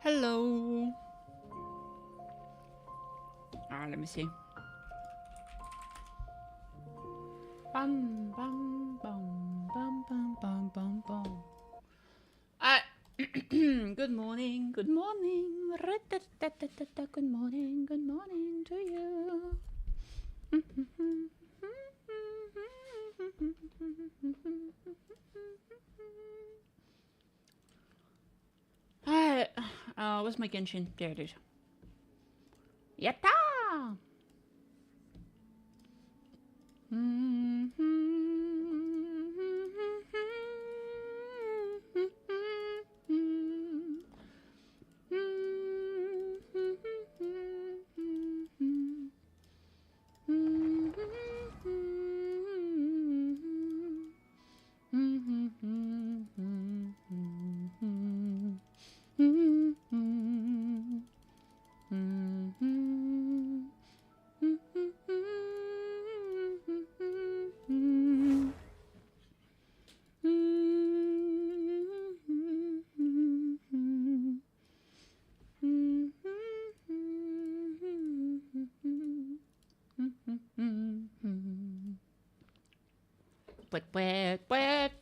Hello. Alright, let me see. Bum bum bum bum bum bum bum bum. Good morning, good morning. Good morning, good morning to you. Alright, where's my Genshin? There it is. Yatta!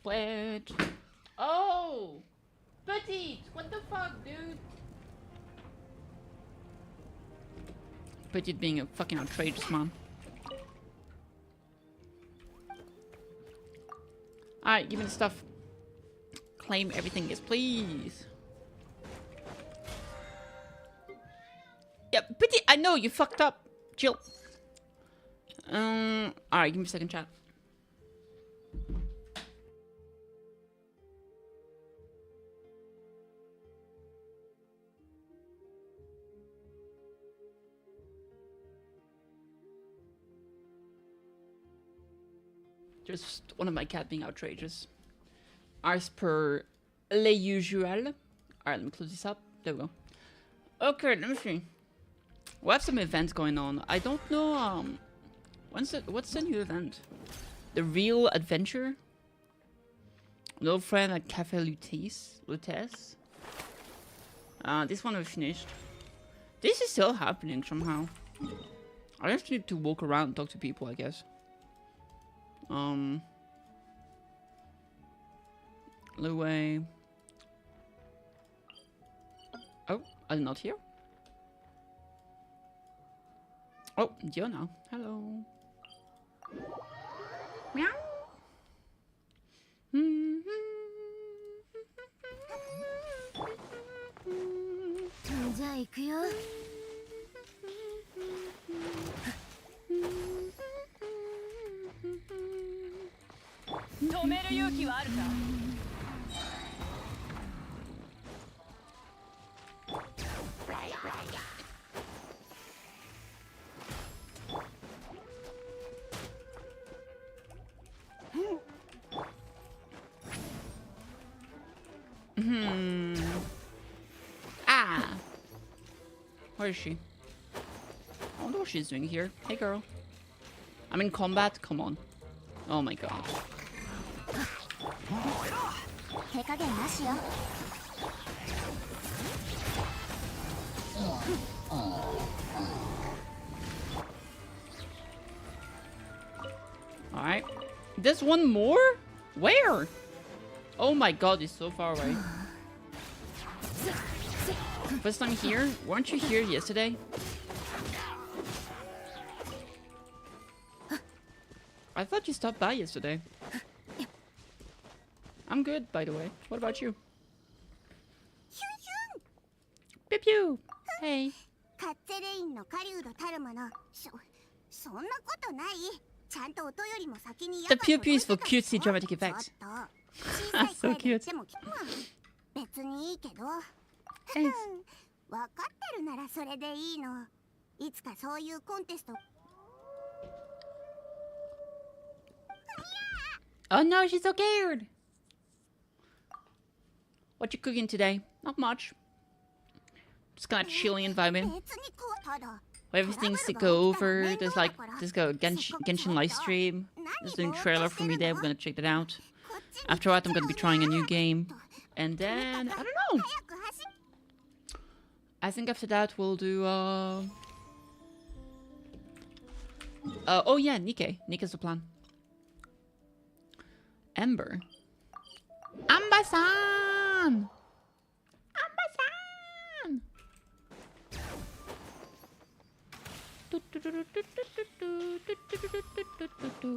Wet. Oh! Petite! What the fuck, dude? Petite being a fucking outrageous man. Alright, give me the stuff. Claim everything, yes, please. Yeah, Petite, I know you fucked up. Chill. Alright, give me a second, chat. Just one of my cat being outrageous. As per le usual. Alright, let me close this up. There we go. Okay, let me see. We have some events going on. I don't know, what's the new event? The Real Adventure? No Friend at Cafe Lutece. This one we finished. This is still happening somehow. I just need to walk around and talk to people, I guess. Luwei. Oh, I'm not here. Oh, Diona. Hello. Meow. Ah. Where is she? I wonder what she's doing here. Hey, girl. I'm in combat. Come on. Oh my god. Alright. There's one more? Where? Oh my god, he's so far away. First time here? Weren't you here yesterday? I thought you stopped by yesterday. I'm good, by the way. What about you? Pew pew! Hey. The pew pew is for cutesy dramatic effects. So cute. Thanks. Oh no, she's so scared. What you cooking today? Not much. Just kind of chilling and vibing. We have things to go over. There's like, Genshin Livestream. There's a new trailer for me there. We're gonna check that out. After that, I'm gonna be trying a new game. And then, I don't know. I think after that we'll do oh yeah, Nikke. Nikke's the plan. Ember. Ambasan! Ambasan!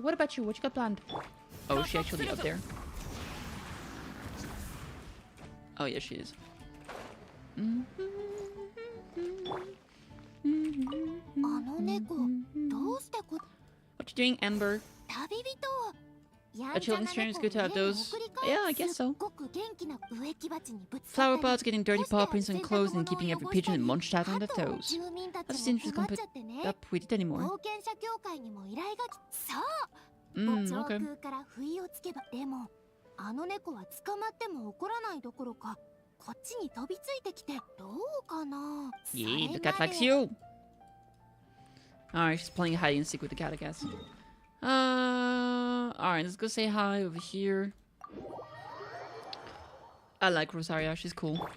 What about you? What you got planned? Oh, is she actually up there? Oh yeah, she is. What you doing, Ember? A children's stream is good to have those. Yeah, I guess so. Flower pots, getting dirty paw prints on clothes, and keeping every pigeon and Mondstadt on their toes. That just seems to come put up with it anymore. Okay. Yeah, the cat likes you. Alright, she's playing hide and seek with the cat, I guess. Alright, let's go say hi over here. I like Rosaria, she's cool.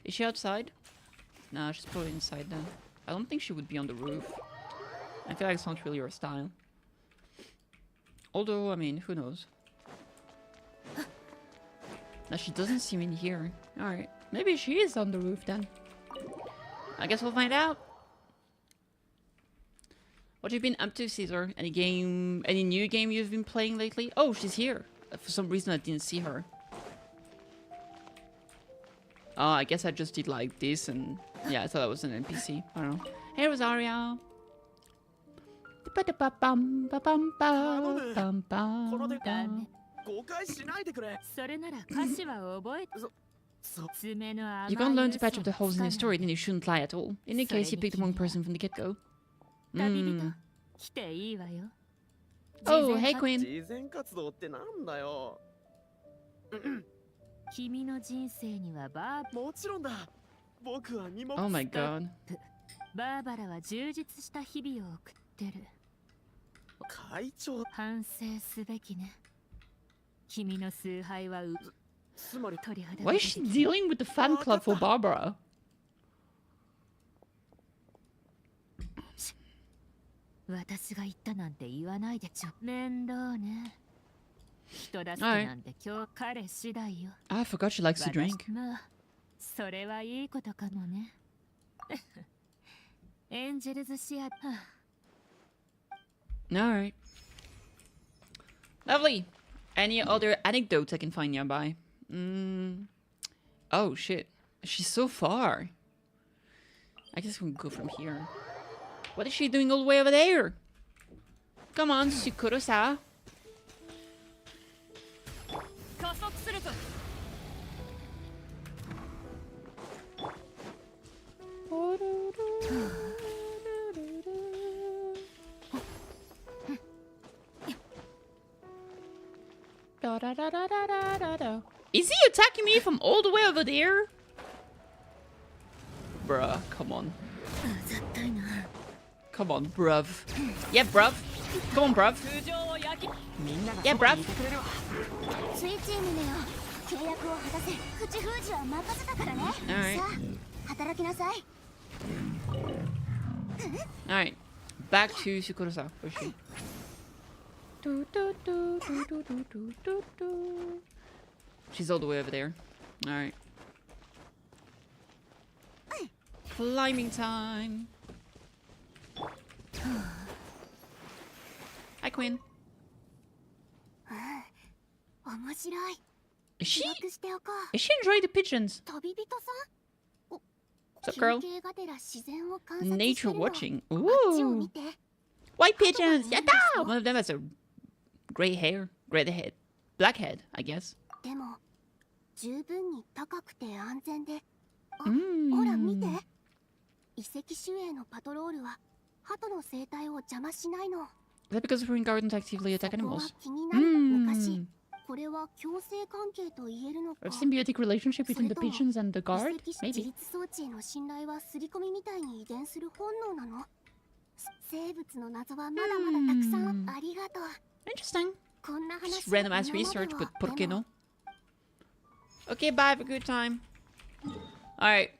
Is she outside? Nah, she's probably inside then. I don't think she would be on the roof. I feel like it's not really her style. Although, I mean, who knows? Now she doesn't seem in here. Alright, maybe she is on the roof then. I guess we'll find out. What have you been up to, Caesar? Any new game you've been playing lately? Oh, she's here. For some reason I didn't see her. Oh, I guess I just did like this and... Yeah, I thought that was an NPC. I don't know. Hey, Rosaria. You can't learn to patch up the holes in the story, then you shouldn't lie at all. In any case, you picked the wrong person from the get-go. Oh, hey, Queen. Oh my god. Why is she dealing with the fan club for Barbara? Alright. I forgot she likes to drink. Alright. Lovely. Any other anecdotes I can find nearby? Oh shit. She's so far. I guess we can go from here. What is she doing all the way over there? Come on, Sukuro-sa. Is he attacking me from all the way over there? Bruh, come on. Come on, bruv. Yeah, bruv. Come on, bruv. Yeah, bruv. Alright. Alright. Back to Sukuro-sa. Where's she? She's all the way over there. Alright. Climbing time. Hi, Queen. Is she enjoying the pigeons? What's up, girl? Nature watching. Ooh. White pigeons. Yatta! One of them has a gray hair. Gray head. Black head, I guess. Is that because Marine Gardens actively attack animals? A symbiotic relationship between the pigeons and the guard? Maybe. Interesting. Just random ass research, but ¿por qué no? Okay, bye, have a good time. Alright.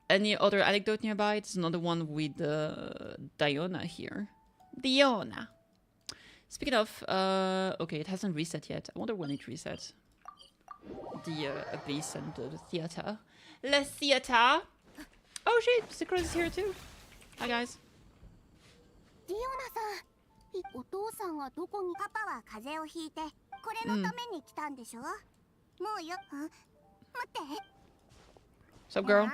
Any other anecdote nearby? There's another one with Diona here. Diona. Speaking of, okay, it hasn't reset yet. I wonder when it resets. The abyss and the theater. Le theater! Oh shit, Sakura is here too. Hi guys. What's up, girl?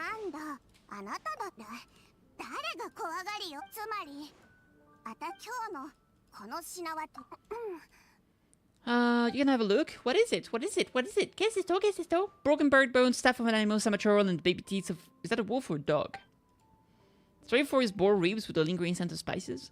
You can have a look. What is it? What is it? What is it? ¿Qué es esto? ¿Qué es esto? Broken bird bones, staff of an animal, samachoral, and baby teeth of... Is that a wolf or a dog? Straight for his boar ribs with a lingering scent of spices.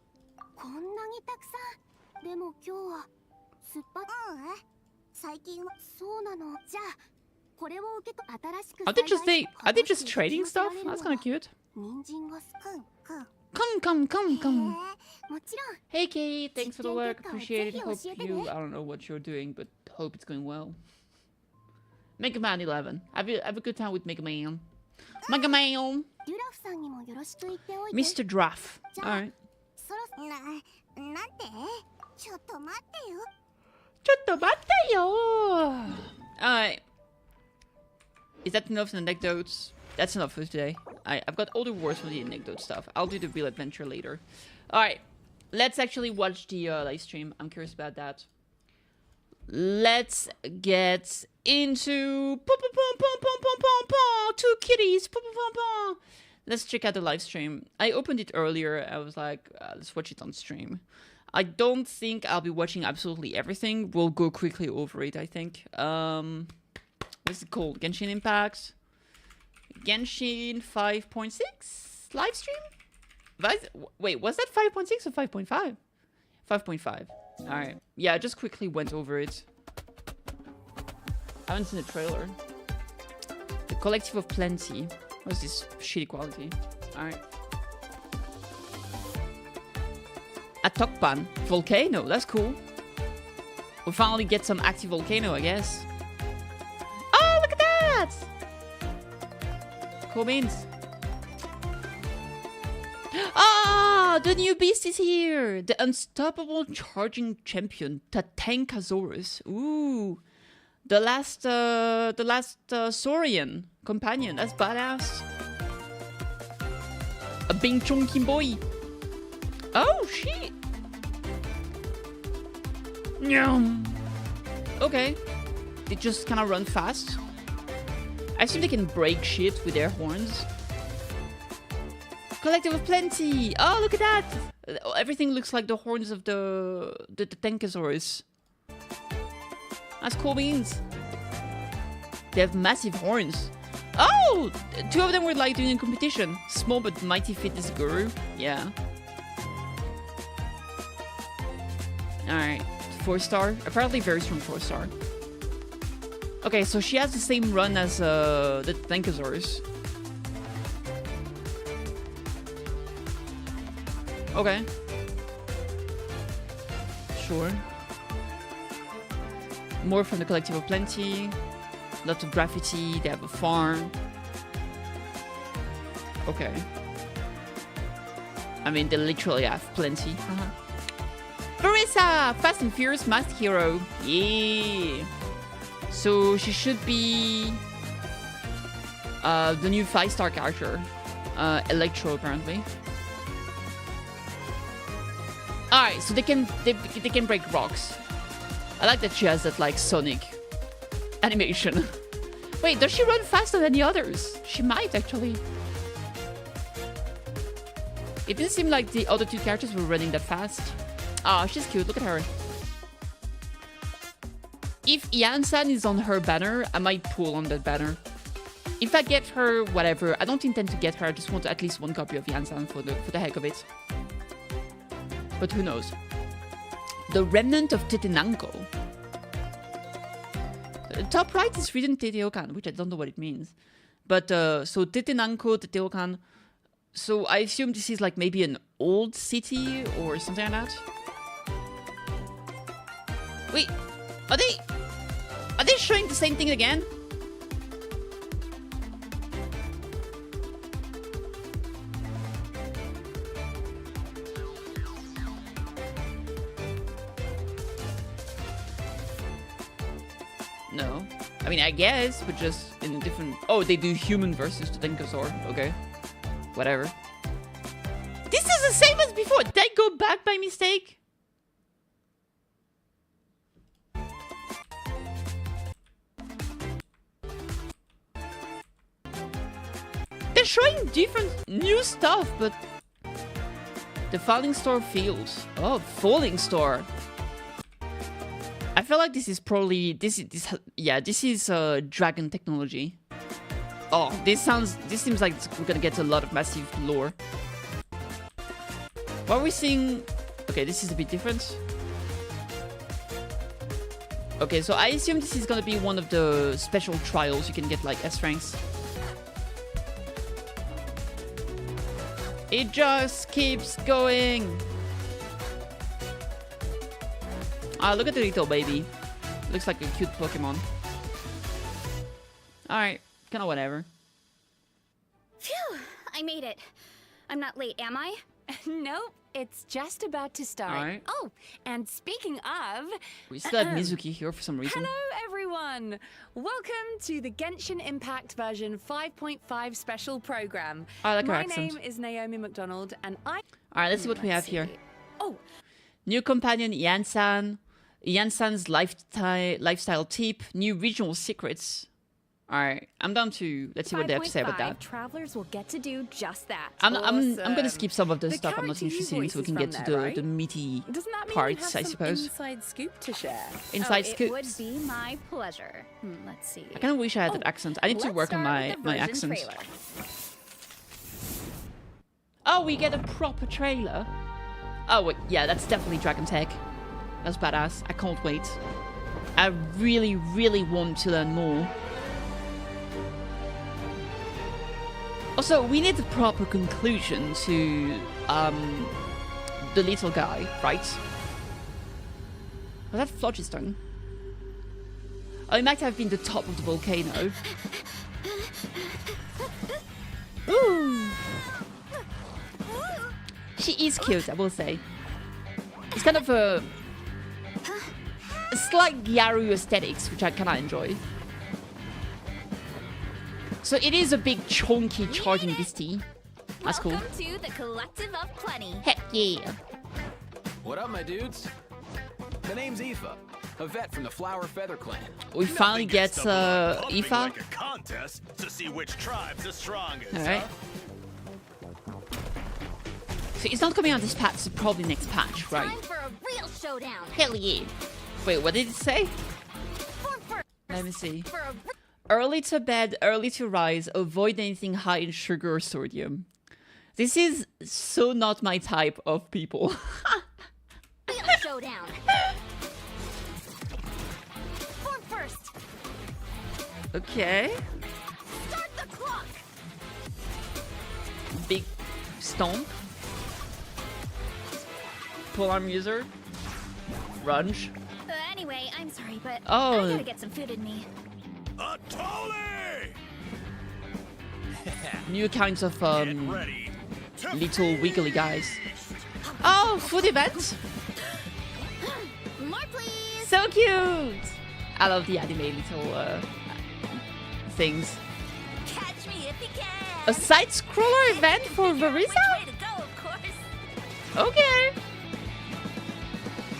Are they just trading stuff? That's kind of cute. Come. Hey Kate, thanks for the work. Appreciate it. Hope you... I don't know what you're doing, but hope it's going well. Mega Man 11. Have a good time with Mega Man. Mega Man! Mr. Draff. Alright. Alright. Is that enough anecdotes? That's enough for today. I've got all the words from the anecdote stuff. I'll do the real adventure later. Alright. Let's actually watch the live stream. I'm curious about that. Let's get into... Two kitties! Let's check out the live stream. I opened it earlier. I was like, let's watch it on stream. I don't think I'll be watching absolutely everything. We'll go quickly over it, I think. What's it called? Genshin Impact? Genshin 5.6 live stream? Wait, was that 5.6 or 5.5? 5.5. Alright. Yeah, I just quickly went over it. I haven't seen the trailer. The Collective of Plenty. What's this shitty quality? Alright. A Tokpan. Volcano. That's cool. We'll finally get some active volcano, I guess. Oh, look at that! Cool beans. Ah, the new beast is here. The unstoppable charging champion, Tatankasaurus. Ooh, the last Saurian companion. That's badass. A big chunky boy. Oh shit. Yum. Okay, they just kind of run fast. I assume they can break shit with their horns. Collective of Plenty! Oh, look at that! Everything looks like the horns of the Tankosaurus. That's cool beans. They have massive horns. Oh! Two of them were like doing a competition. Small but mighty fitness guru. Yeah. Alright. 4-star. Apparently very strong 4-star. Okay, so she has the same run as the Tankosaurus. Okay. Sure. More from the Collective of Plenty. Lots of graffiti. They have a farm. Okay. I mean, they literally have plenty. Marissa! Fast and Furious Masked Hero. Yeah. So she should be the new 5-star character. Electro, apparently. Alright, so they can break rocks. I like that she has that like Sonic animation. Wait, does she run faster than the others? She might actually. It didn't seem like the other two characters were running that fast. Ah, she's cute. Look at her. If Ian-san is on her banner, I might pull on that banner. If I get her, whatever. I don't intend to get her. I just want at least one copy of Ian-san for the heck of it. But who knows? The Remnant of Tetenanko. Top right is written Teteokan, which I don't know what it means. But so Tetenanko, Teteokan. So I assume this is like maybe an old city or something like that. Wait, are they showing the same thing again? No. I mean, I guess, but just in a different... Oh, they do human versus the dinosaur. Okay. Whatever. This is the same as before. Did I go back by mistake? They're showing different new stuff, but... The falling star fields. Oh, falling star. I feel like this is probably this is dragon technology. Oh, this seems like we're gonna get a lot of massive lore. What are we seeing? Okay, this is a bit different. Okay, so I assume this is gonna be one of the special trials you can get like S ranks. It just keeps going. Ah, look at the little baby. Looks like a cute Pokemon. Alright, kinda whatever. Phew, I made it. I'm not late, am I? Nope, it's just about to start. Alright. Oh, and speaking of... We still have Mizuki here for some reason. Hello, everyone! Welcome to the Genshin Impact version 5.5 special program. I like her My accent. name is Naomi McDonald, and I... Alright, let's see what we have here. Oh, New companion Yansan. Yansan's lifestyle tip. New regional secrets. Alright, I'm down to... Let's see what they have to say about that. Travelers will get to do just that. I'm gonna skip some of the stuff I'm not character you interested in so we can voice get is to from there, the right? meaty doesn't that mean parts, you have I some suppose. inside scoop to share? Inside It would scoops. be my pleasure. Let's see. I kind of wish I had that accent. I need to Let's work on start with the my version accent. trailer. Oh, we get a proper trailer. Oh, wait, yeah, that's definitely Dragon Tech. That's badass. I can't wait. I really, really want to learn more. Also, we need a proper conclusion to the little guy, right? Was that Phlogiston? Oh, it might have been the top of the volcano. Ooh! She is cute, I will say. It's kind of a slight Gyaru aesthetics, which I kind of enjoy. So it is a big, chunky, charging beastie. That's cool. Welcome to the Collective of Plenty. Heck yeah. What up, my dudes? My name's Aoife, a vet from the Flower Feather Clan. We finally get Aoife. Like a contest to see which tribe's the strongest. Alright. So it's not coming out this patch, so probably next patch, right? Time for a real showdown. Hell yeah. Wait, what did it say? For first, Let me see. for a Early to bed, early to rise, avoid anything high in sugar or sodium. This is so not my type of people. real showdown. For first, Okay. start the clock. Big stomp. Pull arm user. Runge. Anyway, I'm sorry, but Oh. I gotta get some food in me. A Tolly! New kinds of Get ready to little wiggly guys. Oh, food event! More, please. So cute! I love the anime little things. Catch me if you can. A side scroller event for Which Marisa? way to go, of course. Okay.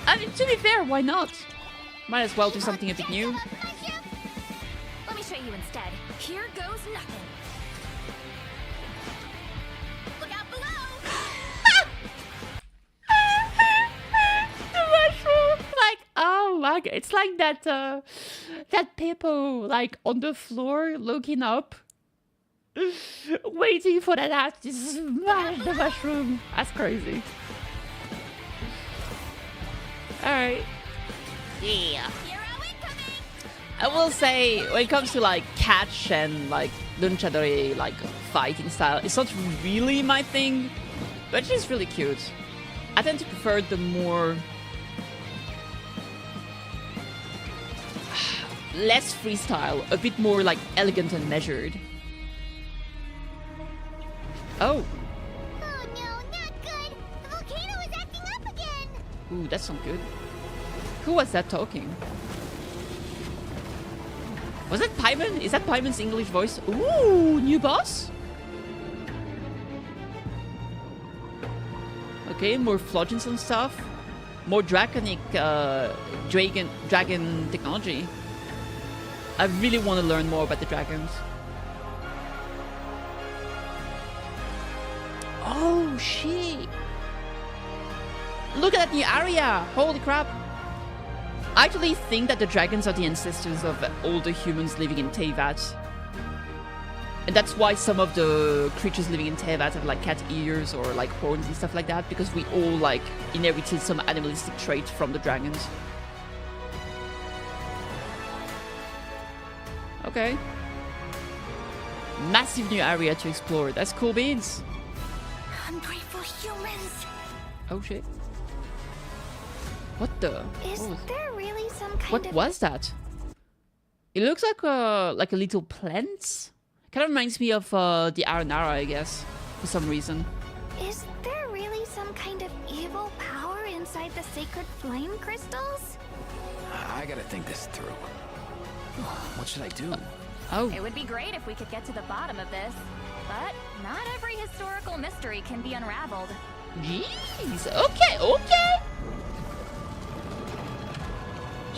I mean, to be fair, why not? Might as well do something a bit new. Let me show you instead. Here goes nothing. Look out below. The mushroom! Like, oh my god, it's like that, that people, like, on the floor, looking up, waiting for that ass to smash the mushroom. That's crazy. Alright. Yeah. Hero incoming. I will say, when it comes to like catch and like luchadore like fighting style, it's not really my thing, but she's really cute. I tend to prefer the more less freestyle, a bit more like elegant and measured. Oh. Oh no, not good. The volcano is acting up again. Ooh, that's not good. Who was that talking? Was that Paimon? Is that Paimon's English voice? Ooh, new boss? Okay, more flogins and stuff. More draconic dragon technology. I really want to learn more about the dragons. Oh, shit. Look at that new area. Holy crap. I actually think that the dragons are the ancestors of all the humans living in Teyvat. And that's why some of the creatures living in Teyvat have like cat ears or like horns and stuff like that, because we all like inherited some animalistic traits from the dragons. Okay. Massive new area to explore. That's cool beans. Ungrateful humans. Oh shit. What the? Is What was, there really some kind what of... was that? It looks like a little plant. Kind of reminds me of the Aranara, I guess, for some reason. Is there really some kind of evil power inside the sacred flame crystals? I gotta think this through. What should I do? Oh. It would be great if we could get to the bottom of this. But not every historical mystery can be unraveled. Jeez. Okay, okay.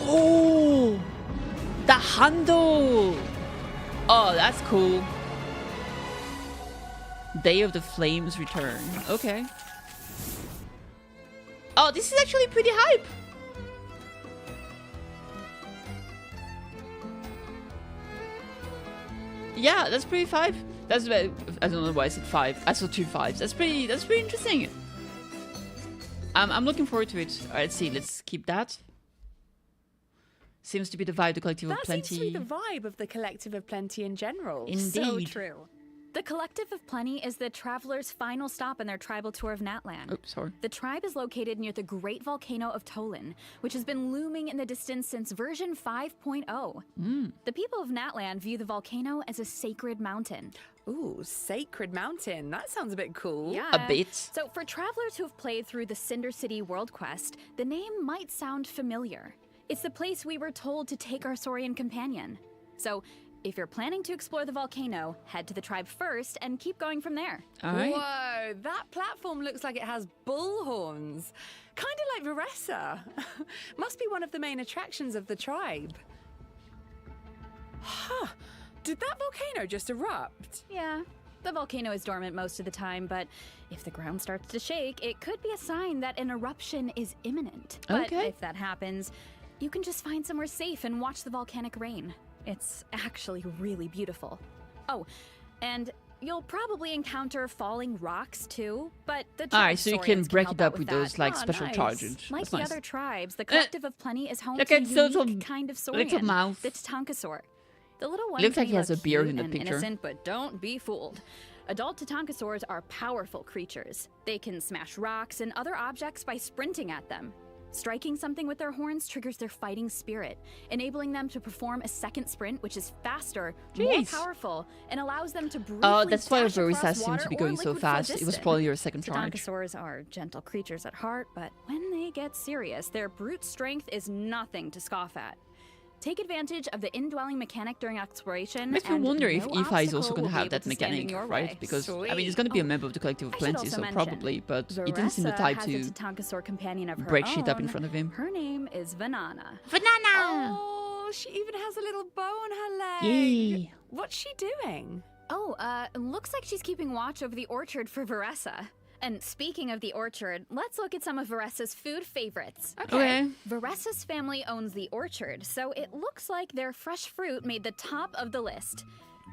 Oh, the handle. Oh, that's cool. Day of the Flames return. Okay. Oh, this is actually pretty hype. Yeah, that's pretty 5. That's I don't know why I said 5. I saw 2 5s. That's pretty interesting. I'm looking forward to it. Alright, let's see. Let's keep that. Seems to be the vibe, the Collective of Plenty. That seems to be the vibe of the Collective of Plenty in general. Indeed. So true. The Collective of Plenty is the traveler's final stop in their tribal tour of Natland. Oh, sorry. The tribe is located near the great volcano of Tolan, which has been looming in the distance since version 5.0. The people of Natland view the volcano as a sacred mountain. Ooh, Sacred Mountain. That sounds a bit cool. Yeah. A bit. So for travelers who have played through the Cinder City World Quest, the name might sound familiar. It's the place we were told to take our Saurian companion. So if you're planning to explore the volcano, head to the tribe first and keep going from there. All right. Whoa, that platform looks like it has bull horns. Kind of like Veressa. Must be one of the main attractions of the tribe. Huh. Did that volcano just erupt? Yeah, the volcano is dormant most of the time, but if the ground starts to shake, it could be a sign that an eruption is imminent. But Okay. if that happens, you can just find somewhere safe and watch the volcanic rain. It's actually really beautiful. Oh, and you'll probably encounter falling rocks too, but the All right, so you can Saurians break help it out up with that. those like Oh, special nice. charges. Like That's the nice. other tribes, the Collective of Plenty is home Look to a at those unique little- kind of little Saurian, mouth. the Tatankasaur. The little one Looks can like he has look a beard cute in the and picture. innocent, but don't be fooled. Adult Tatankasaurs are powerful creatures. They can smash rocks and other objects by sprinting at them. Striking something with their horns triggers their fighting spirit, enabling them to perform a second sprint, which is faster, more Jeez. powerful, and allows them to briefly Oh, that's why dash Verissa across seems water to be or going so liquid flow fast. It was distance. probably your second charge. Tatankasaurs are gentle creatures at heart, but when they get serious, their brute strength is nothing to scoff at. Take advantage of the indwelling mechanic during exploration. Makes me and wonder if no Aoife is obstacle also going will to be have able that to stand in mechanic, your right? way. Because, I mean, Sweet. he's going to be a Oh, member of the Collective of I should Plenty, also so mention, probably, but he didn't seem the Veressa type has to a Tatankasaur companion of her break shit up in own. front of him. Her name is Vanana. Banana! Oh, she even has a little bow on her leg. Yay. What's she doing? Oh, looks like she's keeping watch over the orchard for Veressa. And speaking of the orchard, let's look at some of Veressa's food favorites. Okay. Veressa's family owns the orchard, so it looks like their fresh fruit made the top of the list.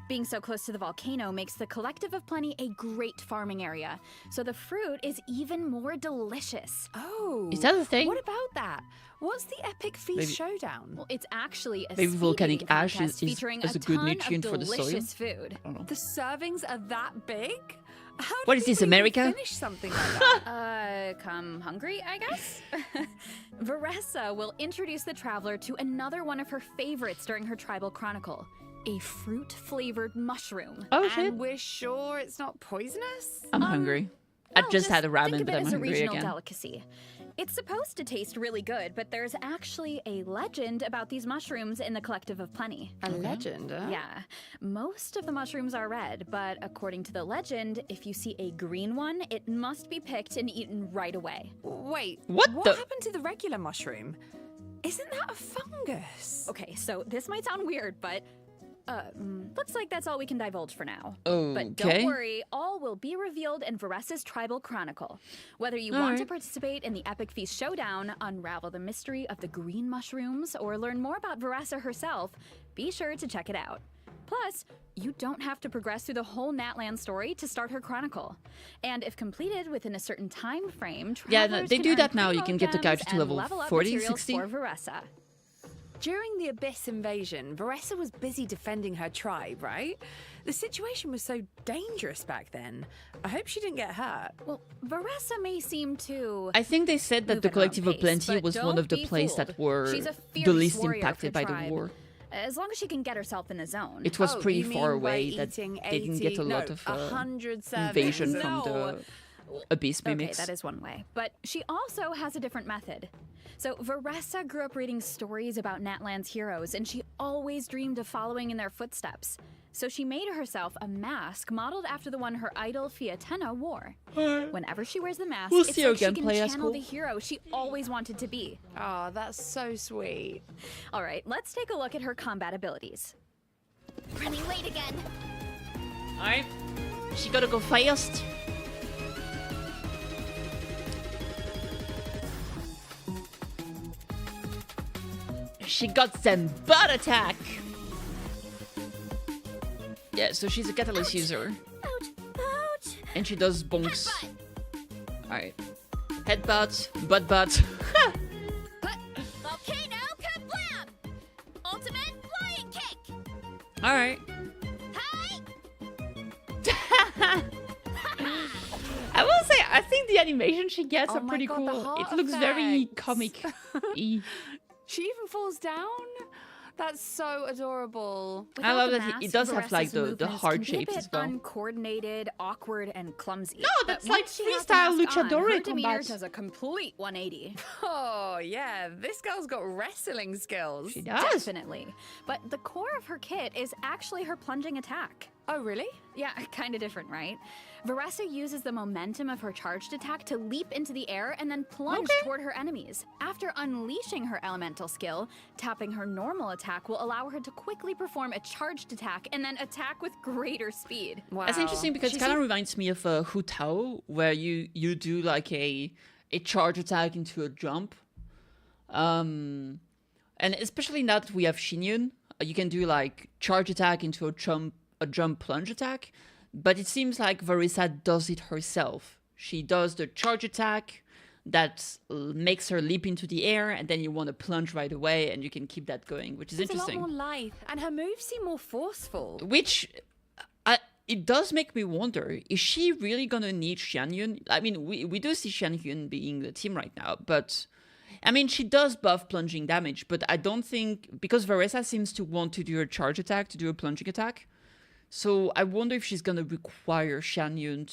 Being so close to the volcano makes the Collective of Plenty a great farming area, so the fruit is even more delicious. Oh. Is that a thing? What about that? What's the Epic Feast Showdown? Well, it's actually a Maybe speed volcanic eating ash contest is featuring a good ton nutrient of for the soil. delicious food. I don't know. The servings are that big? How What do is this, people even America? Finish something like that. Come hungry, I guess? Veressa will introduce the traveler to another one of her favorites during her tribal chronicle, a fruit-flavored mushroom. Oh shit! And we're sure it's not poisonous? I'm hungry. I Well, just had a think ramen, of but it I'm as a hungry regional again. delicacy. It's supposed to taste really good, but there's actually a legend about these mushrooms in the Collective of Plenty. A legend, huh? Yeah, most of the mushrooms are red, but according to the legend, if you see a green one, it must be picked and eaten right away. Wait, What the- happened to the regular mushroom? Isn't that a fungus? Okay, so this might sound weird, but looks like that's all we can divulge for now. Okay. But don't worry, all will be revealed in Veressa's Tribal Chronicle. Whether you want to Alright. participate in the Epic Feast Showdown, unravel the mystery of the green mushrooms, or learn more about Veressa herself, be sure to check it out. Plus, you don't have to progress through the whole Natland story to start her chronicle. And if completed within a certain time frame, Yeah, no, travelers they can do earn that now. You promo can get the gems couch to and level level up 40, materials 60. for Veressa. During the Abyss invasion, Veressa was busy defending her tribe, right? The situation was so dangerous back then. I hope she didn't get hurt. Well, Veressa may seem to... I think they said that move the at her own Collective of pace, Plenty but was one don't of the be places fooled. that were She's a the fierce least warrior of impacted the by the tribe. war. As long as she can get herself in the zone. It was Oh, pretty you mean far by away that eating they didn't get a 80 lot no, of 100 servings. invasion No. from the Abyss Okay, mimics. that is one way. But she also has a different method. So Veressa grew up reading stories about Natland's heroes, and she always dreamed of following in their footsteps. So she made herself a mask modeled after the one her idol Fiatenna wore. Whenever she wears the mask, We'll it's see her like she can gameplay, that's channel cool. the hero she always wanted to be. Oh, that's so sweet. All right, let's take a look at her combat abilities. Running late again. Alright. She gotta go fast. She got some butt attack. Yeah, so she's a catalyst user. Ouch, ouch. And she does bonks. Headbutt. Alright. Headbutt, butt. Volcano kablam! Ultimate flying kick! Alright. Hi! I will say, I think the animation she gets Oh are my pretty God, the cool. heart It looks very effects. comic-y. She even falls down? That's so adorable. I love Without the that he mask, does have, like, Veressa's the movements heart can be a shapes bit as well. Uncoordinated, awkward, and clumsy. No, But that's like once she has the freestyle mask on, luchador her demeanor combat. does a complete 180. Oh, yeah, this girl's got wrestling skills. She does. Definitely. But the core of her kit is actually her plunging attack. Oh, really? Yeah, kind of different, right? Veressa uses the momentum of her charged attack to leap into the air and then plunge toward her enemies. After unleashing her elemental skill, tapping her normal attack will allow her to quickly perform a charged attack and then attack with greater speed. Wow. That's interesting because it kind of reminds me of Hu Tao, where you do like a charge attack into a jump. And especially now that we have Shinyun, you can do like charge attack into a jump plunge attack. But it seems like Veressa does it herself. She does the charge attack that makes her leap into the air, and then you want to plunge right away, and you can keep that going, which is There's interesting. a lot more life, and her moves seem more forceful. Which, it does make me wonder, is she really gonna need Xianyun? I mean, we do see Xianyun being the team right now, but... I mean, she does buff plunging damage, but I don't think... Because Veressa seems to want to do a charge attack, to do a plunging attack. So I wonder if she's gonna require Xianyun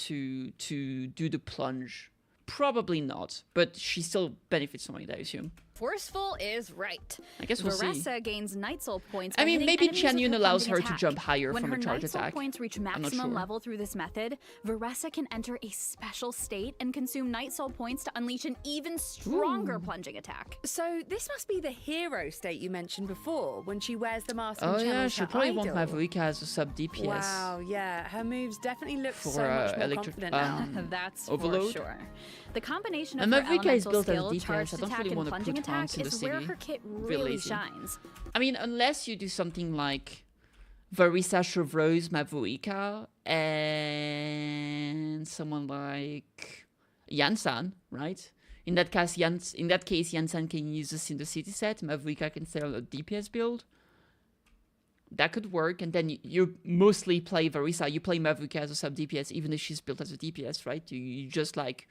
to do the plunge. Probably not, but she still benefits from it, I assume. Forceful is right. I guess we'll see. Veressa gains Night Soul points. I by mean, hitting maybe enemies with Xianyun her allows plunging her to attack. jump higher when from her a charge Night Soul attack. points reach not maximum sure. level through this method, Veressa can enter a special state and consume Night Soul points to unleash an even stronger plunging attack. So this must be the hero state you mentioned before, when she wears the mask and Oh yeah, channels she'll her probably idol. want Mavrika as a sub DPS. Wow, yeah, her moves definitely look For, so much more electric- confident now. That's Overload? for sure. The combination of And her Mavrika is elemental built as skill, DPS. charged I don't attack, really and wanna plunging put attack tanks in the is where city. her kit Real really lazy. shines. I mean, unless you do something like Verisa, Chevreuse, Mavuika, and someone like Yansan, right? In that case, Yansan can use the Syndicity set. Mavuika can stay on a DPS build. That could work, and then you mostly play Verisa. You play Mavuika as a sub DPS, even if she's built as a DPS, right? You just like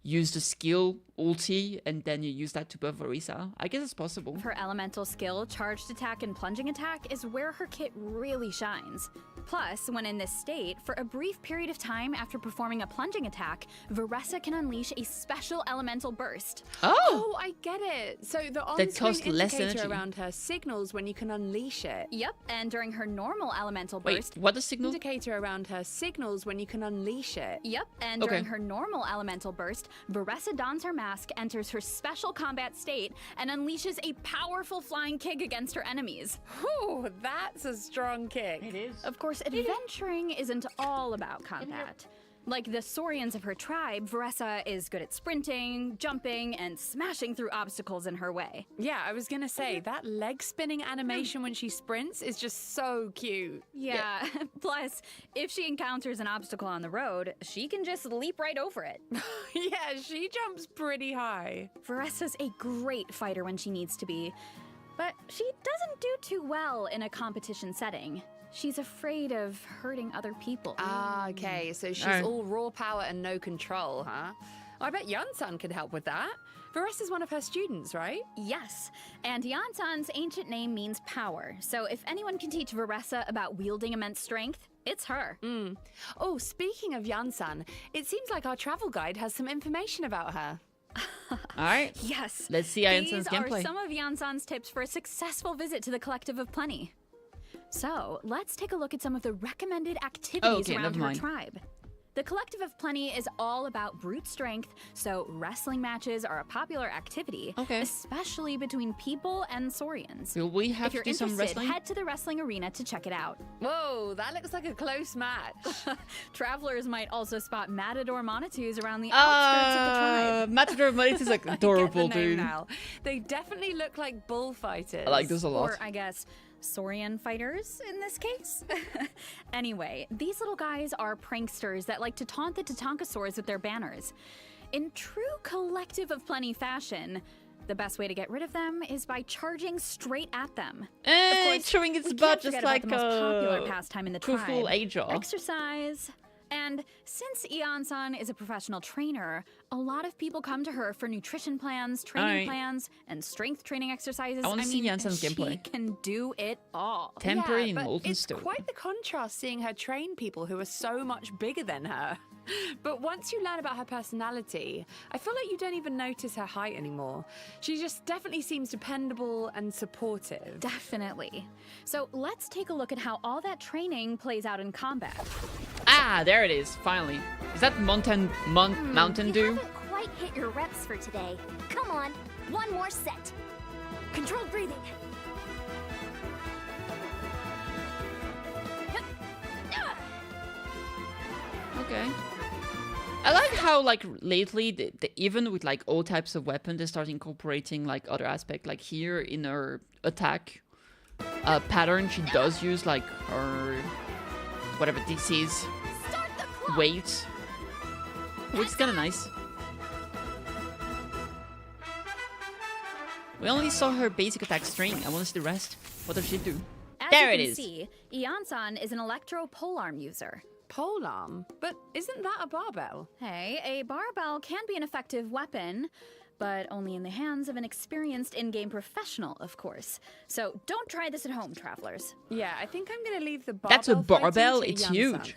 use the skill ulti, and then you use that to buff Verisa. I guess it's possible. Her elemental skill, charged attack and plunging attack, is where her kit really shines. Plus, when in this state, for a brief period of time after performing a plunging attack, Veresa can unleash a special elemental burst. Oh, I get it. So the on-screen costs less indicator energy. around her signals when you can unleash it. Yep, and during her normal elemental burst... Wait, what the signal? Indicator around her signals when you can unleash it. Yep, and during her normal elemental burst, Veresa dons her mask, enters her special combat state, and unleashes a powerful flying kick against her enemies. Whew, that's a strong kick. It is. Of course, adventuring isn't all about combat. Like the Saurians of her tribe, Veresa is good at sprinting, jumping, and smashing through obstacles in her way. Yeah, I was gonna say, that leg spinning animation when she sprints is just so cute. Yeah. Plus, if she encounters an obstacle on the road, she can just leap right over it. Yeah, she jumps pretty high. Veresa's a great fighter when she needs to be, but she doesn't do too well in a competition setting. She's afraid of hurting other people. Ah, okay, so she's all raw power and no control, huh? I bet Yansan could help with that. Veresa's one of her students, right? Yes, and Yansan's ancient name means power, so if anyone can teach Veresa about wielding immense strength, it's her. Oh, speaking of Yansan, it seems like our travel guide has some information about her. All right. Yes. Let's see Yansan's These gameplay. are some of Yansan's tips for a successful visit to the Collective of Plenty. So, let's take a look at some of the recommended activities around her tribe. The Collective of Plenty is all about brute strength, so wrestling matches are a popular activity, especially between people and Saurians. Will we have if you're to do some interested, wrestling? head to the wrestling arena to check it out. Whoa, that looks like a close match. Travelers might also spot Matador Monitus around the outskirts of the tribe. Matador Monitus is like adorable, I get the name dude. now. They definitely look like bullfighters. I like this a lot. Or, I guess, Saurian fighters in this case. Anyway, these little guys are pranksters that like to taunt the Tatankasaurs with their banners. In true Collective of Plenty fashion, the best way to get rid of them is by charging straight at them. Of course, showing its we butt can't just forget like about the most popular pastime in the tribe, Kufu Aja. exercise. And since Yansan is a professional trainer, a lot of people come to her for nutrition plans, training plans, and strength training exercises. I want to see Yansan's she gameplay. can do it all. Temporary yeah, but molten it's stone. quite the contrast seeing her train people who are so much bigger than her. But once you learn about her personality, I feel like you don't even notice her height anymore. She just definitely seems dependable and supportive. Definitely. So let's take a look at how all that training plays out in combat. Ah, there it is. Finally. Is that Mountain You Dew? haven't quite hit your reps for today. Come on, one more set. Controlled breathing. Okay. I like how, like, lately, even with, like, all types of weapons, they start incorporating, like, other aspects. Like, here in her attack pattern, she does use, like, her, whatever this is, weight. Which is kind of nice. We only saw her basic attack string. I want to see the rest. What does she do? As There you it can is. see, Yansan is an electro polearm user. Polearm? But isn't that a barbell? Hey, a barbell can be an effective weapon, but only in the hands of an experienced in-game professional, of course. So don't try this at home, travelers. Yeah, I think I'm gonna leave the barbell. That's a barbell. fighting to It's Yansan. huge.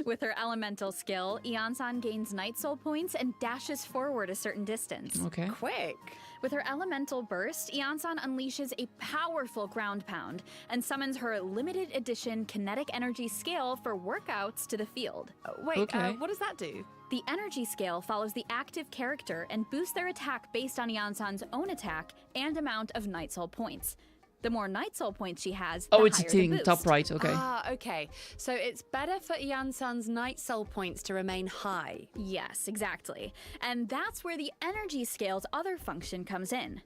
With her elemental skill, Yansan gains Night Soul points and dashes forward a certain distance. Okay. Quick. With her elemental burst, Yansan unleashes a powerful ground pound and summons her limited edition kinetic energy scale for workouts to the field. Wait, Okay. what does that do? The energy scale follows the active character and boosts their attack based on Yansan's own attack and amount of Night Soul points. The more Night Soul points she has, Oh, the it's higher the sitting boost. top right. Okay. Ah, okay. So it's better for Yansan's Night Soul points to remain high. Yes, exactly. And that's where the energy scale's other function comes in.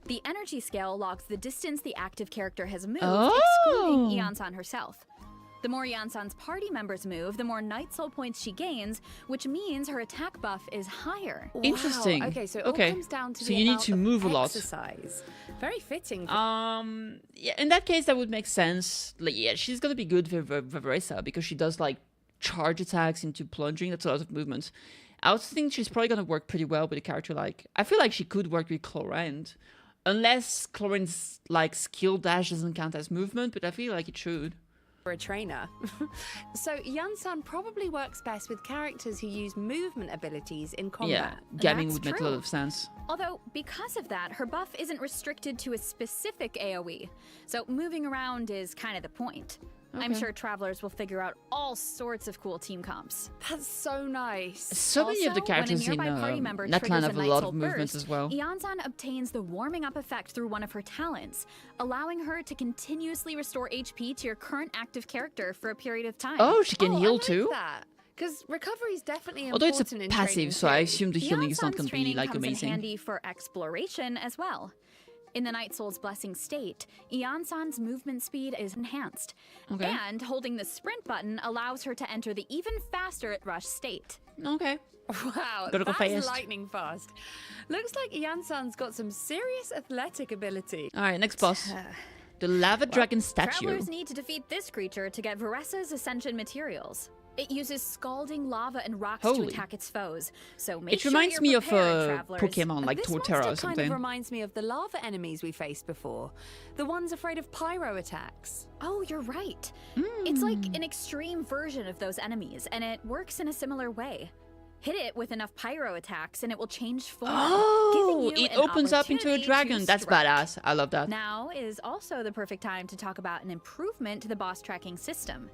The energy scale logs the distance the active character has moved, excluding Yansan herself. The more Yansan's party members move, the more Night Soul points she gains, which means her attack buff is higher. Interesting. Wow. Okay, so it all comes down to so the you need amount to of move a lot. exercise. Very fitting. Yeah, in that case, that would make sense. Like, yeah, she's gonna be good with Veresa because she does like charge attacks into plunging. That's a lot of movement. I also think she's probably gonna work pretty well with a character like. I feel like she could work with Chlorine, unless Chlorine's like skill dash doesn't count as movement, but I feel like it should. For a trainer. So Yansan probably works best with characters who use movement abilities in combat. Yeah, gaming That's would make a true. lot of sense. Although, because of that, her buff isn't restricted to a specific AoE, so moving around is kind of the point. I'm Okay. sure travelers will figure out all sorts of cool team comps. That's so nice. So many of the Also, characters when a in nearby party member Netland triggers have a Night lot Soul of movement burst, as well. Yansan obtains the warming up effect through one of her talents, allowing her to continuously restore HP to your current active character for a period of time. Oh, she can I heal like too. that. Because recovery is definitely Although important it's a in passive, training so I too. assume the healing is not Yansan's going to be training like comes amazing. in handy for exploration as well. In the Night Soul's Blessing state, Yansan's movement speed is enhanced. Okay. And holding the sprint button allows her to enter the even faster at rush state. Okay. Wow, Gotta go that's fast. lightning fast. Looks like Yansan's got some serious athletic ability. All right, next boss. The Lava Dragon statue. Travelers need to defeat this creature to get Veresa's Ascension materials. It uses scalding lava and rocks Holy. to attack its foes, so make It sure reminds you're me of prepared, travelers. Pokemon like This Torterra or monster kind something. of reminds me of the lava enemies we faced before. The ones afraid of pyro attacks. Oh, you're right. It's like an extreme version of those enemies, and it works in a similar way. Hit it with enough pyro attacks, and it will change form. Oh, giving you it an opens up into a opportunity to dragon. That's strike. badass. I love that. Now is also the perfect time to talk about an improvement to the boss tracking system.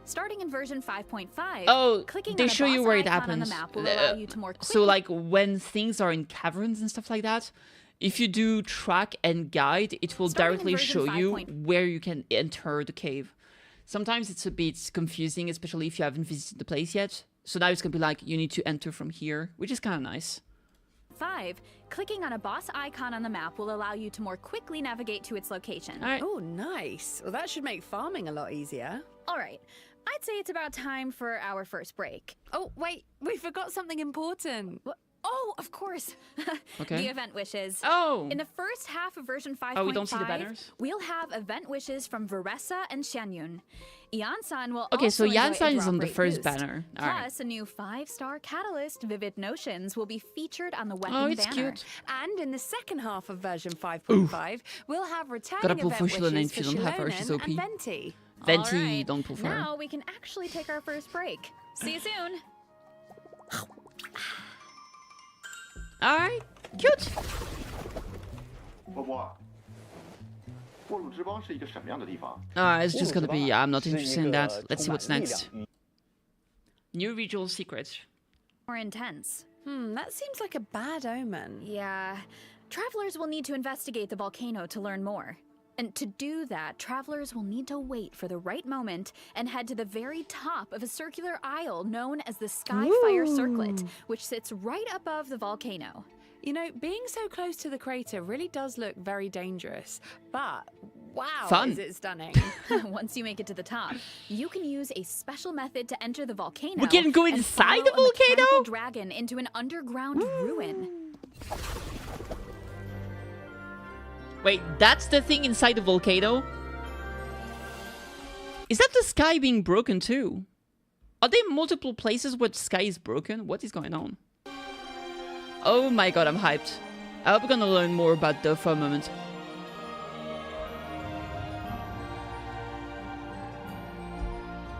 Starting in version 5.5, Oh, clicking they on a show you boss where it icon happens. on the map will allow you to more quickly... So, like, when things are in caverns and stuff like that, if you do track and guide, it will Starting in directly version show you 5. where you can enter the cave. Sometimes it's a bit confusing, especially if you haven't visited the place yet. So now it's going to be like, you need to enter from here, which is kind of nice. 5, clicking on a boss icon on the map will allow you to more quickly navigate to its location. All right. Oh, nice. Well, that should make farming a lot easier. All right, I'd say it's about time for our first break. Oh, wait, we forgot something important. Oh, of course. Okay. The event wishes. Oh! In the first half of version 5.5, Oh, we don't see the banners? we'll have event wishes from Veresa and Xianyun. Yansan will Okay, so also enjoy a Yansan is on drop the rate first boost. banner. All right. Plus, a new 5-star catalyst, Vivid Notions, will be featured on the weapon Oh, it's banner. cute. And in the second half of version 5.5, we'll have returning Gotta pull event for Shilonen wishes if you for don't have her, she's Shilonen OP. and Venti. Venti, All right, don't pull for her. now we can actually take our first break. See you soon. All right, cute. 波波，过路之邦是一个什么样的地方？ It's just gonna be. I'm not interested in that. Let's see what's next. New regional secrets. More intense. That seems like a bad omen. Yeah. Travelers will need to investigate the volcano to learn more. And to do that, travelers will need to wait for the right moment and head to the very top of a circular isle known as the Skyfire Circlet, which sits right above the volcano. You know, being so close to the crater really does look very dangerous. But wow, Fun. is it stunning. Once you make it to the top, you can use a special method to enter the volcano. We can go and inside follow the volcano? a mechanical dragon into an underground ruin. Wait, that's the thing inside the volcano? Is that the sky being broken too? Are there multiple places where the sky is broken? What is going on? Oh my god, I'm hyped. I hope we're gonna learn more about the firmament.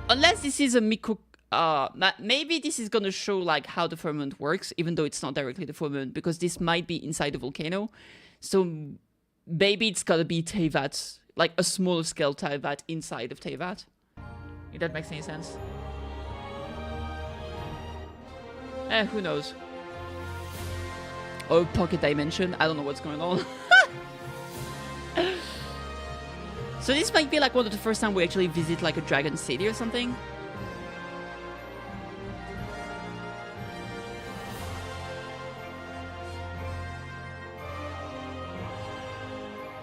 Unless this is a Miku... maybe this is gonna show like how the firmament works, even though it's not directly the firmament, because this might be inside the volcano. So maybe it's gotta be Teyvat, like a smaller scale Teyvat inside of Teyvat. If that makes any sense. Who knows? Or pocket dimension, I don't know what's going on. So this might be like one of the first time we actually visit like a dragon city or something.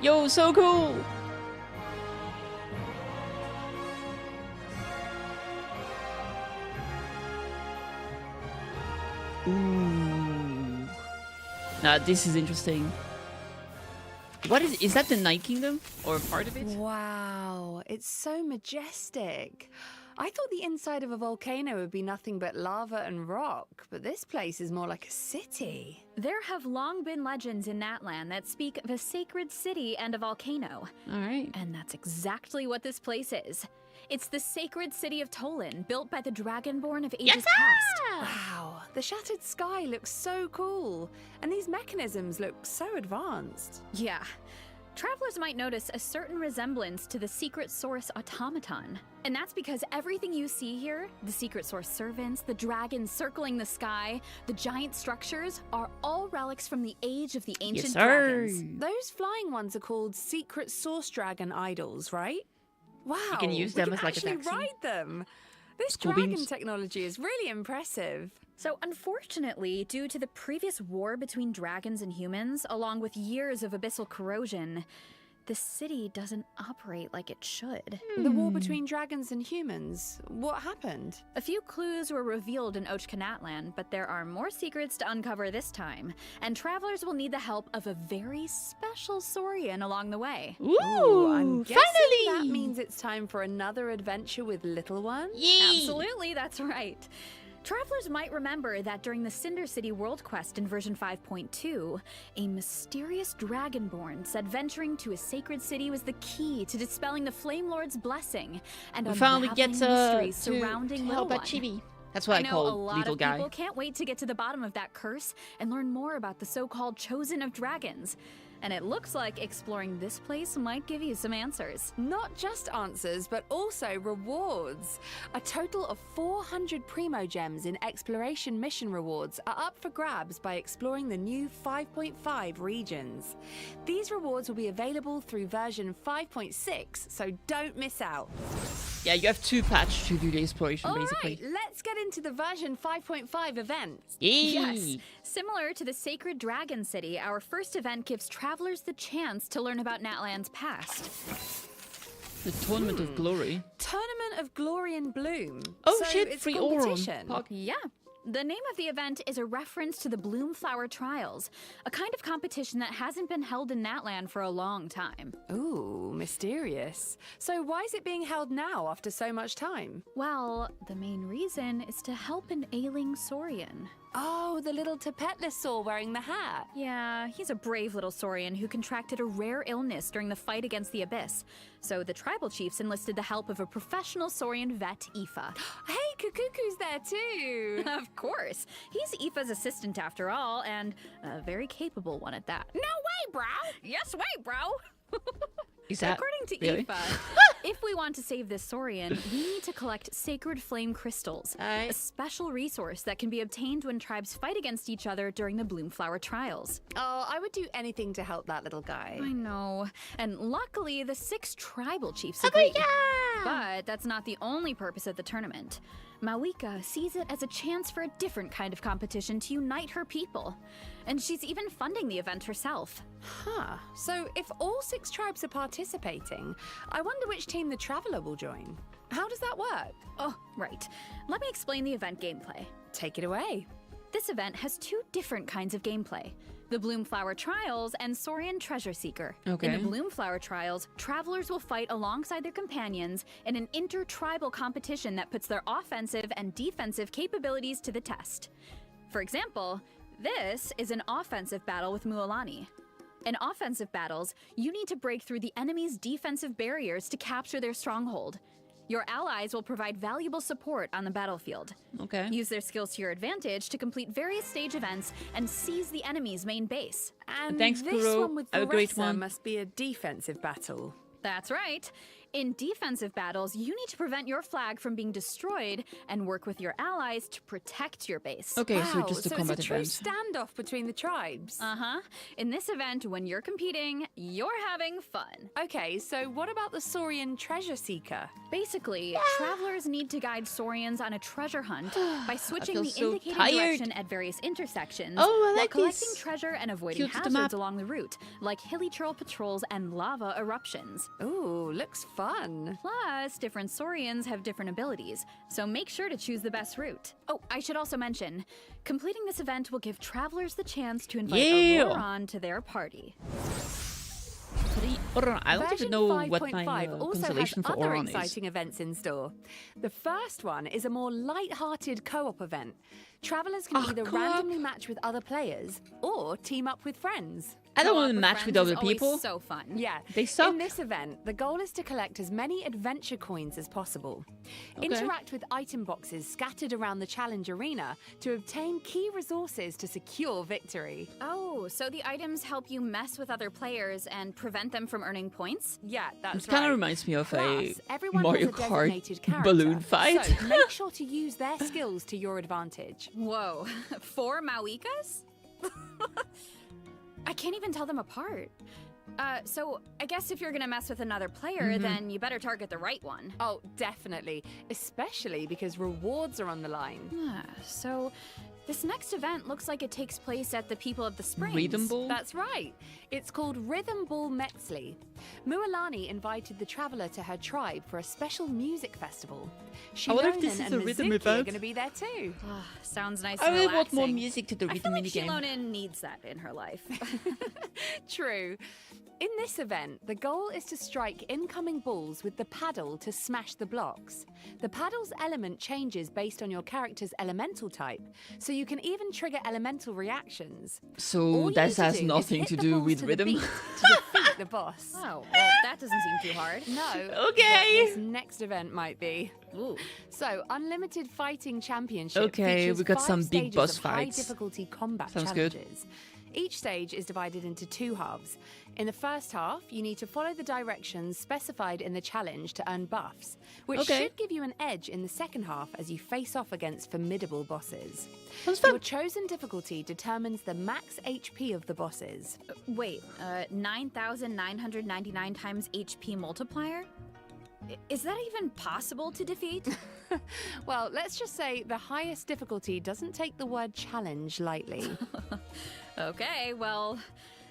Yo, so cool! Ooh. Now this is interesting. What is that the Night Kingdom or part of it? Wow, it's so majestic. I thought the inside of a volcano would be nothing but lava and rock, but this place is more like a city. There have long been legends in Natlan that speak of a sacred city and a volcano. All right. And that's exactly what this place is. It's the sacred city of Tolan, built by the Dragonborn of ages past. Wow, the shattered sky looks so cool, and these mechanisms look so advanced. Yeah. Travelers might notice a certain resemblance to the Secret Source automaton. And that's because everything you see here, the Secret Source servants, the dragons circling the sky, the giant structures, are all relics from the age of the ancient dragons. Those flying ones are called Secret Source Dragon idols, right? Wow, You can use them we as can like a actually taxi. ride them. This School dragon beams. technology is really impressive. So unfortunately, due to the previous war between dragons and humans, along with years of abyssal corrosion, the city doesn't operate like it should. The war between dragons and humans. What happened? A few clues were revealed in Ochkanatlan, but there are more secrets to uncover this time, and travelers will need the help of a very special Saurian along the way. Ooh, I'm guessing finally! that means it's time for another adventure with little one. Yay! Absolutely, that's right. Travelers might remember that during the Cinder City World Quest in version 5.2, a mysterious dragonborn said venturing to a sacred city was the key to dispelling the Flame Lord's blessing and We finally get unraveling mysteries to surrounding help Little out One. Chibi. That's what I know call a lot little of guy. people can't wait to get to the bottom of that curse and learn more about the so-called Chosen of Dragons. And it looks like exploring this place might give you some answers. Not just answers, but also rewards. A total of 400 Primo Gems in exploration mission rewards are up for grabs by exploring the new 5.5 regions. These rewards will be available through version 5.6, so don't miss out. Yeah, you have 2 patches to do the exploration, All basically. right, let's get into the version 5.5 event. Yay! Yes. Similar to the Sacred Dragon City, our first event gives travelers the chance to learn about Natlan's past. The Tournament of Glory. Tournament of Glory and Bloom. Oh So shit, it's free a Auron. competition. Fuck. Yeah. The name of the event is a reference to the Bloomflower Trials, a kind of competition that hasn't been held in Natlan for a long time. Ooh, mysterious. So why is it being held now after so much time? Well, the main reason is to help an ailing Saurian. Oh, the little Tapetlosaur wearing the hat. Yeah, he's a brave little Saurian who contracted a rare illness during the fight against the Abyss. So the tribal chiefs enlisted the help of a professional Saurian vet, Aoife. Hey, Kukuku's there too. Of course. He's Aoife's assistant after all, and a very capable one at that. No way, bro. Yes way, bro! Is that According to really? Aoife, if we want to save this Saurian, we need to collect sacred flame crystals, Aye. a special resource that can be obtained when tribes fight against each other during the Bloomflower Trials. Oh, I would do anything to help that little guy. I know. And luckily, the 6 tribal chiefs agreed. But that's not the only purpose of the tournament. Mawika sees it as a chance for a different kind of competition to unite her people. And she's even funding the event herself. Huh. So if all 6 tribes are participating, I wonder which team the Traveler will join. How does that work? Oh, right. Let me explain the event gameplay. Take it away. This event has 2 different kinds of gameplay. The Bloomflower Trials and Saurian Treasure Seeker. Okay. In the Bloomflower Trials, travelers will fight alongside their companions in an inter-tribal competition that puts their offensive and defensive capabilities to the test. For example, this is an offensive battle with Mualani. In offensive battles, you need to break through the enemy's defensive barriers to capture their stronghold. Your allies will provide valuable support on the battlefield. Okay. Use their skills to your advantage to complete various stage events and seize the enemy's main base. And Thanks, this Kuro. one with Have a great Varessa one. must be a defensive battle. That's right. In defensive battles, you need to prevent your flag from being destroyed and work with your allies to protect your base. Okay, Wow, so just a combat it's a true event. standoff between the tribes. Uh-huh. In this event, when you're competing, you're having fun. Okay, so what about the Saurian Treasure Seeker? Basically, travelers need to guide Saurians on a treasure hunt by switching feel the so indicated tired. direction at various intersections Oh, I while like collecting this. treasure and avoiding Cute to the hazards map. along the route, like hilly trail patrols and lava eruptions. Ooh, looks fun. fun. Plus, different Saurians have different abilities, so make sure to choose the best route. Oh, I should also mention, completing this event will give travelers the chance to invite Auroron to their party. I don't even know what my 5.5 also has constellation for other Auron is. exciting events in store. The first one is a more light-hearted co-op event. Travelers can either randomly match with other players or team up with friends. I don't Co-op want to match with friends other is always people. So fun. Yeah, They suck. In this event, the goal is to collect as many adventure coins as possible. Interact with item boxes scattered around the challenge arena to obtain key resources to secure victory. Oh, so the items help you mess with other players and prevent them from earning points? Yeah, that's It kind right. of reminds me of Plus, a everyone Mario has a Kart designated character, balloon fight. So make sure to use their skills to your advantage. Whoa, 4 Mauikas? I can't even tell them apart. So I guess if you're gonna mess with another player, then you better target the right one. Oh, definitely. Especially because rewards are on the line. So this next event looks like it takes place at the People of the Springs. Rhythm Ball? That's right. It's called Rhythm Ball Metzli. Mualani invited the traveler to her tribe for a special music festival. I wonder if Shilonen this is and a rhythm Mizuki are event. going to be there too. Sounds nice I and really relaxing. want more music to the I rhythm feel like minigame. Shilonen needs that in her life. True. In this event, the goal is to strike incoming balls with the paddle to smash the blocks. The paddle's element changes based on your character's elemental type, so you can even trigger elemental reactions. All So you that need to has do is nothing hit to the do balls with to the rhythm. beat to defeat the boss. Oh, well, that doesn't seem too hard. No. Okay. but This next event might be. Ooh. So, Unlimited Fighting Championship Okay, features we got 5 some big stages boss of high fights. difficulty combat Sounds good. challenges. Each stage is divided into 2 halves. In the first half, you need to follow the directions specified in the challenge to earn buffs, which Okay. should give you an edge in the second half as you face off against formidable bosses. Sounds fun. Your chosen difficulty determines the max HP of the bosses. Wait, 9,999 times HP multiplier? Is that even possible to defeat? Well, let's just say the highest difficulty doesn't take the word challenge lightly. Okay, well,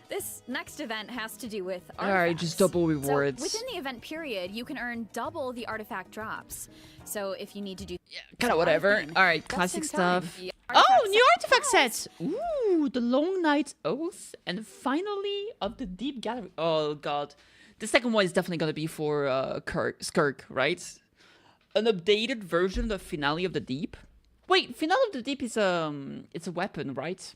this next event has to do with artifacts. Alright, just double So rewards. within the event period, you can earn double the artifact drops. So if you need to do Kind of whatever. Everything. Alright, Just classic in time. stuff. Yeah, Oh, artifact new set- artifact sets! Ooh, the Long Night's Oath and finally of the Deep Gallery. Oh god. The second one is definitely gonna be for Skirk, right? An updated version of the Finale of the Deep. Wait, Finale of the Deep is it's a weapon, right?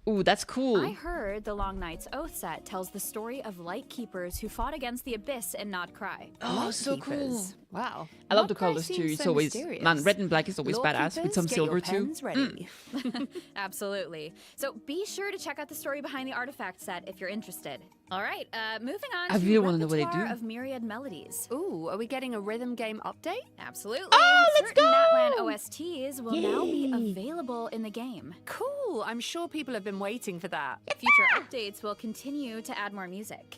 Ooh, that's cool. I heard the Long Night's Oath set tells the story of light keepers who fought against the abyss and not cry. Oh, so cool. Keepers. Wow. I love the Not quite colors too. seems It's so always mysterious. man, red and black is always badass with Lawkeepers, some get silver your too. pens ready. Absolutely. So be sure to check out the story behind the artifact set if you're interested. All right, moving on I to really wanna know what they repertoire do. of myriad melodies. Ooh, are we getting a rhythm game update? Absolutely. Oh, let's Certain Natlan go! OSTs will now be available in the game. Cool. I'm sure people have been waiting for that. Future updates will continue to add more music.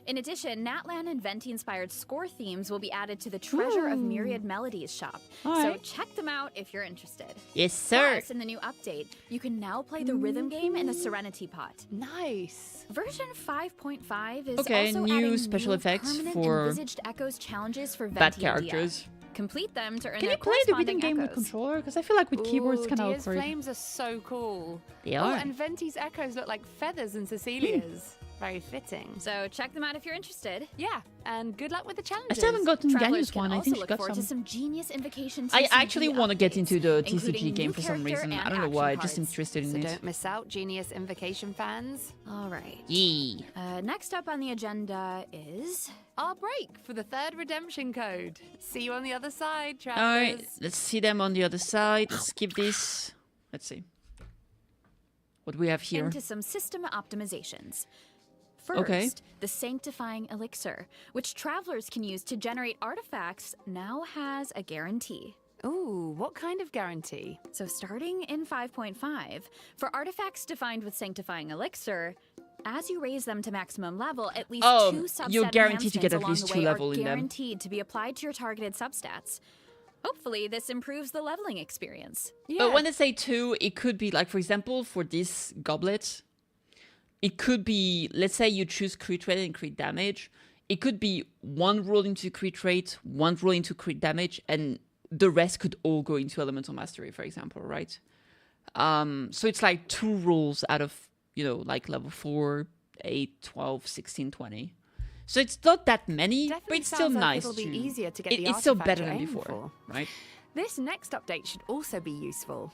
In addition, Natlan and Venti-inspired score themes will be added to the Treasure of Myriad Melodies shop. So Alright. check them out if you're interested. Yes, sir. Plus, in the new update, you can now play the rhythm game in the Serenity Pot. Nice. Version 5.5 is Okay, also new adding special new effects permanent for envisaged echoes challenges for bad Venti and Dia. characters. Complete them to earn Can their you play the corresponding rhythm game with echoes. controller? Because I feel like with keyboards Ooh, kind of Dia's awkward. flames are so cool. They Oh, are. and Venti's echoes look like feathers in Cecilia's. Very fitting. So check them out if you're interested. Yeah, and good luck with the I challenges. still haven't gotten Travelers Daniel's can one. I also think she look got forward some. to some genius invocation I TCG actually want to get updates, into the including TCG game new for some character reason. and I don't know action why. Just cards. interested in So it. don't miss out, Genius Invocation fans. All right. Yee. Next up on the agenda is... Our break for the 3rd redemption code. See you on the other side, All travelers. right, let's see them on the other side. Let's skip this. Let's see what do we have here. into some system optimizations. First, Okay. the Sanctifying Elixir, which travelers can use to generate artifacts, now has a guarantee. Ooh, what kind of guarantee? So starting in 5.5, for artifacts defined with Sanctifying Elixir, as you raise them to maximum level, at least Oh, 2 substat you're guaranteed to get at enhancements least along 2 the way level are in them. guaranteed to be applied to your targeted substats. Hopefully, this improves the leveling experience. But when they say 2, it could be like, for example, for this goblet, it could be, let's say you choose crit rate and crit damage. it could be one roll into crit rate, one roll into crit damage, and the rest could all go into elemental mastery, for example, right? So it's like 2 rolls out of, you know, like level 4, 8, 12, 16, 20. So it's not that many, Definitely but it's still sounds like nice. it'll be to, easier to get the it's still artifact better you're than aiming before, for. right? This next update should also be useful.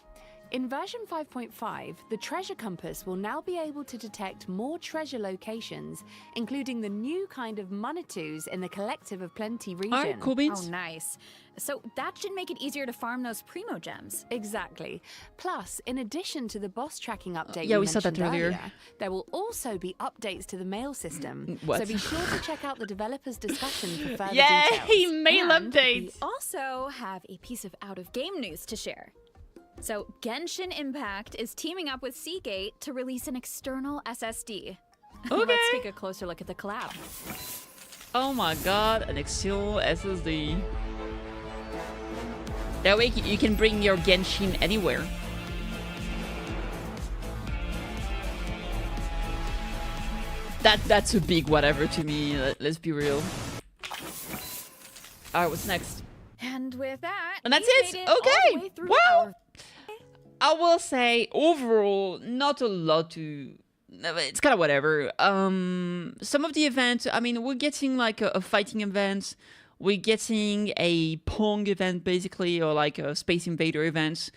In version 5.5, the treasure compass will now be able to detect more treasure locations, including the new kind of Manitus in the Collective of Plenty region. All right, cool beans. Oh, nice. So that should make it easier to farm those primo gems. Exactly. Plus, in addition to the boss tracking update yeah, we we saw that mentioned earlier. there will also be updates to the mail system. What? So be sure to check out the developers' discussion for further Yay! details. Mail And updates! we also have a piece of out-of-game news to share. So, Genshin Impact is teaming up with Seagate to release an external SSD. Okay. Let's take a closer look at the collab. Oh my god, an external SSD. That way you can bring your Genshin anywhere. That's a big whatever to me, let's be real. Alright, what's next? And with that, And that's we've it? made all the Okay. way through Wow. our- I will say overall, not a lot to. It's kind of whatever. Some of the events. I mean, we're getting like a fighting event. We're getting a Pong event, basically, or like a Space Invader event.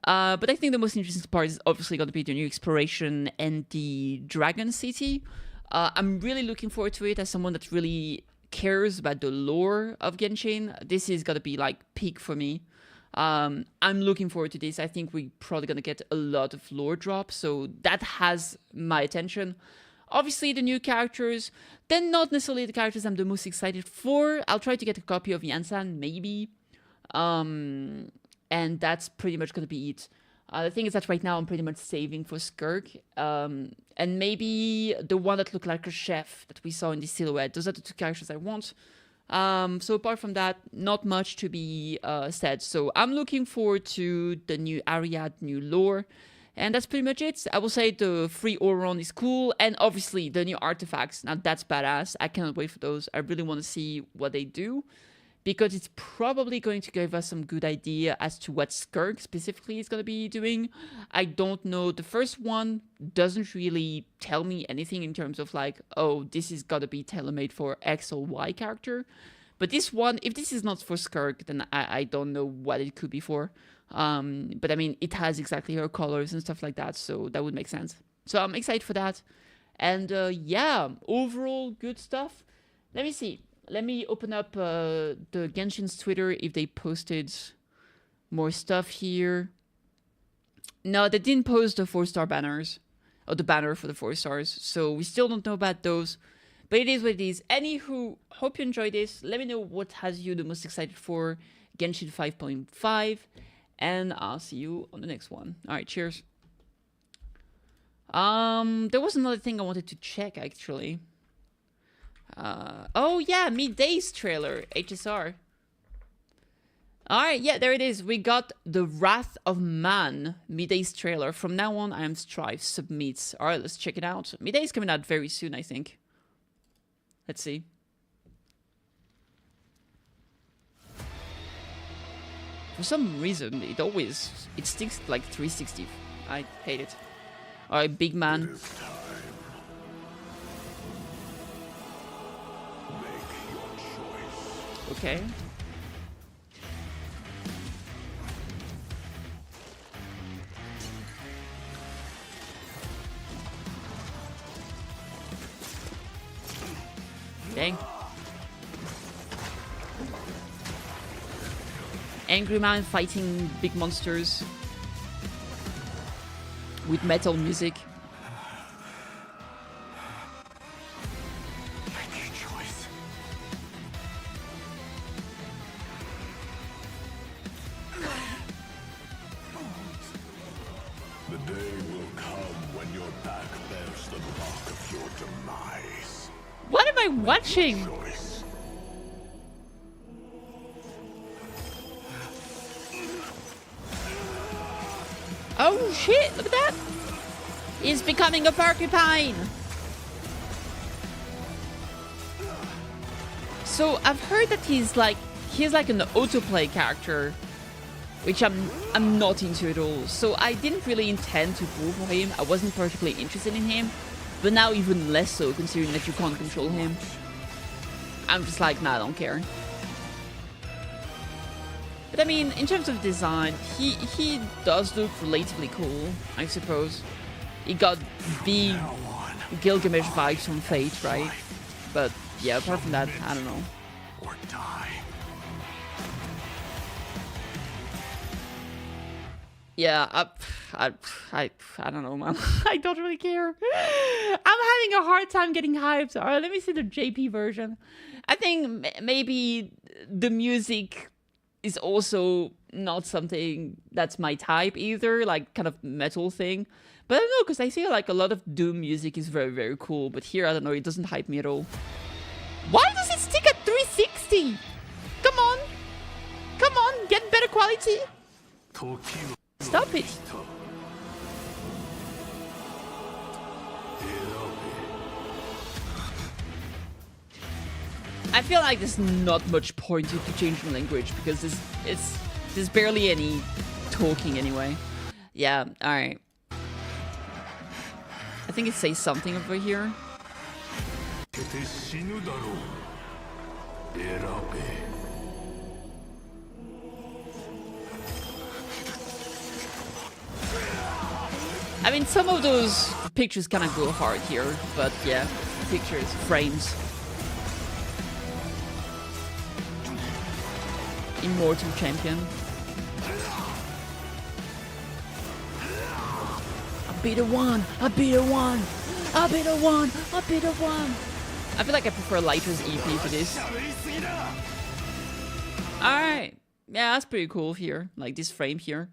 But I think the most interesting part is obviously going to be the new exploration and the Dragon City. I'm really looking forward to it as someone that really cares about the lore of Genshin. This is going to be like peak for me. I'm looking forward to this. I think we're probably going to get a lot of lore drops, so that has my attention. Obviously, the new characters, they're not necessarily the characters I'm the most excited for. I'll try to get a copy of Yansan, maybe. And that's pretty much going to be it. The thing is that right now I'm pretty much saving for Skirk. And maybe the one that looked like a chef that we saw in the silhouette. Those are the 2 characters I want. So apart from that, not much to be said. So I'm looking forward to the new area, new lore. And that's pretty much it. I will say the free Auron is cool. And obviously the new artifacts. Now that's badass. I cannot wait for those. I really want to see what they do. Because it's probably going to give us some good idea as to what Skirk specifically is going to be doing. I don't know. The first one doesn't really tell me anything in terms of like, oh, this is got to be tailor-made for X or Y character. But this one, if this is not for Skirk, then I don't know what it could be for. But I mean, it has exactly her colors and stuff like that. So that would make sense. So I'm excited for that. And yeah, overall good stuff. Let me see. Let me open up the Genshin's Twitter if they posted more stuff here. No, they didn't post the 4-star banners. Or the banner for the 4 stars. So we still don't know about those. But it is what it is. Anywho, hope you enjoyed this. Let me know what has you the most excited for Genshin 5.5. And I'll see you on the next one. Alright, cheers. There was another thing I wanted to check actually. Oh yeah, Midday's trailer, HSR. Alright, yeah, there it is. We got the Wrath of Man Midday's trailer. From now on, I am Strive submits. Alright, let's check it out. Midday's coming out very soon, I think. Let's see. For some reason, it sticks like 360. I hate it. Alright, big man. Okay. Dang. Angry man fighting big monsters with metal music. The day will come when your back bears the mark of your demise. What am I watching? Choice. Oh shit, look at that! He's becoming a porcupine! So I've heard that he's like an autoplay character, which I'm not into at all. So I didn't really intend to pull for him. I wasn't particularly interested in him, but now even less so, considering that you can't control him. I'm just like, nah, I don't care. But I mean, in terms of design, he does look relatively cool, I suppose. He got big Gilgamesh vibes from Fate, right? But yeah, apart from that, I don't know. Or die. Yeah, I don't know, man. I don't really care. I'm having a hard time getting hyped. Alright, let me see the JP version. I think maybe the music is also not something that's my type either, like kind of metal thing. But I don't know, because I feel like a lot of Doom music is very, very cool. But here, I don't know, it doesn't hype me at all. Why does it stick at 360? Come on. Come on, get better quality. Stop it. I feel like there's not much point to changing language because there's barely any talking anyway. Yeah, alright. I think it says something over here. I mean, some of those pictures kind of go hard here, but yeah, pictures, frames. Immortal champion. I'll be the one! I'll be the one! I'll be the one! I'll be the one! I feel like I prefer Lighter's EP for this. Alright. Yeah, that's pretty cool here. Like this frame here.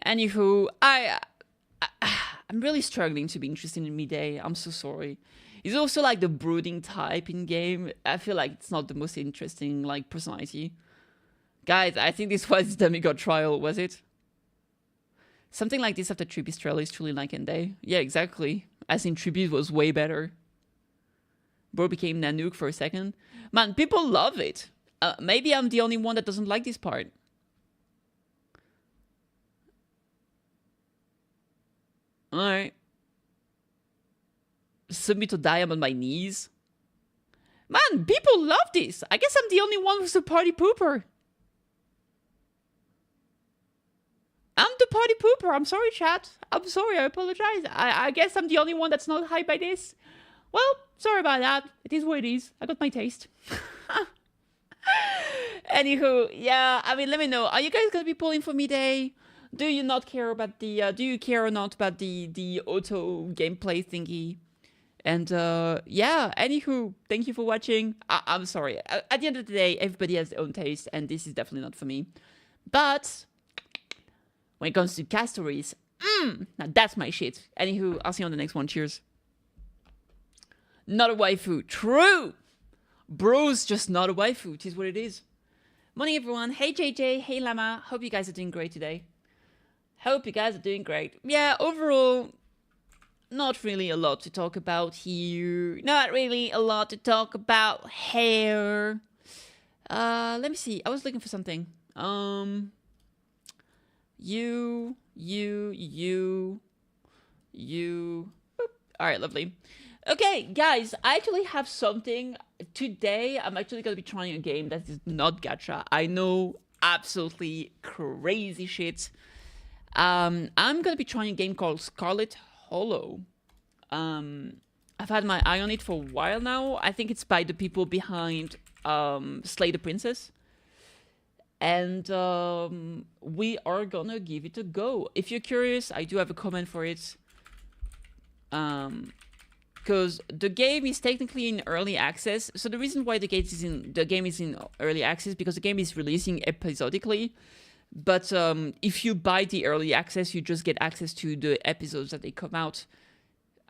Anywho, I'm really struggling to be interested in Midday. I'm so sorry. He's also like the brooding type in game. I feel like it's not the most interesting like personality. Guys, I think this was Demigod Trial, was it? Something like this after Tribute Trial is truly like Day. Yeah, exactly. As in Tribute was way better. Bro became Nanook for a second. Man, people love it. Maybe I'm the only one that doesn't like this part. Alright. Submit to die, I'm on my knees. Man, people love this. I guess I'm the only one who's a party pooper. I'm the party pooper. I'm sorry, chat. I'm sorry. I apologize. I guess I'm the only one that's not hyped by this. Well, sorry about that. It is what it is. I got my taste. Anywho, yeah. I mean, let me know. Are you guys gonna be pulling for Midday? Do you not care about the? Do you care or not about the auto gameplay thingy? And yeah. Anywho, thank you for watching. I'm sorry. At the end of the day, everybody has their own taste, and this is definitely not for me. But when it comes to cast stories, now that's my shit. Anywho, I'll see you on the next one. Cheers. Not a waifu. True. Bro's just not a waifu. It is what it is. Morning, everyone. Hey, JJ. Hey, Llama. Hope you guys are doing great today. Hope you guys are doing great. Yeah, overall, not really a lot to talk about here. Not really a lot to talk about here. Let me see. I was looking for something. You. Boop. All right, lovely. Okay, guys, I actually have something. Today, I'm actually going to be trying a game that is not gacha. I know, absolutely crazy shit. I'm going to be trying a game called Scarlet Hollow. I've had my eye on it for a while now. I think it's by the people behind Slay the Princess. And we are going to give it a go. If you're curious, I do have a comment for it. Because the game is technically in early access. So the reason why the game is in early access because the game is releasing episodically. But if you buy the early access, you just get access to the episodes that they come out.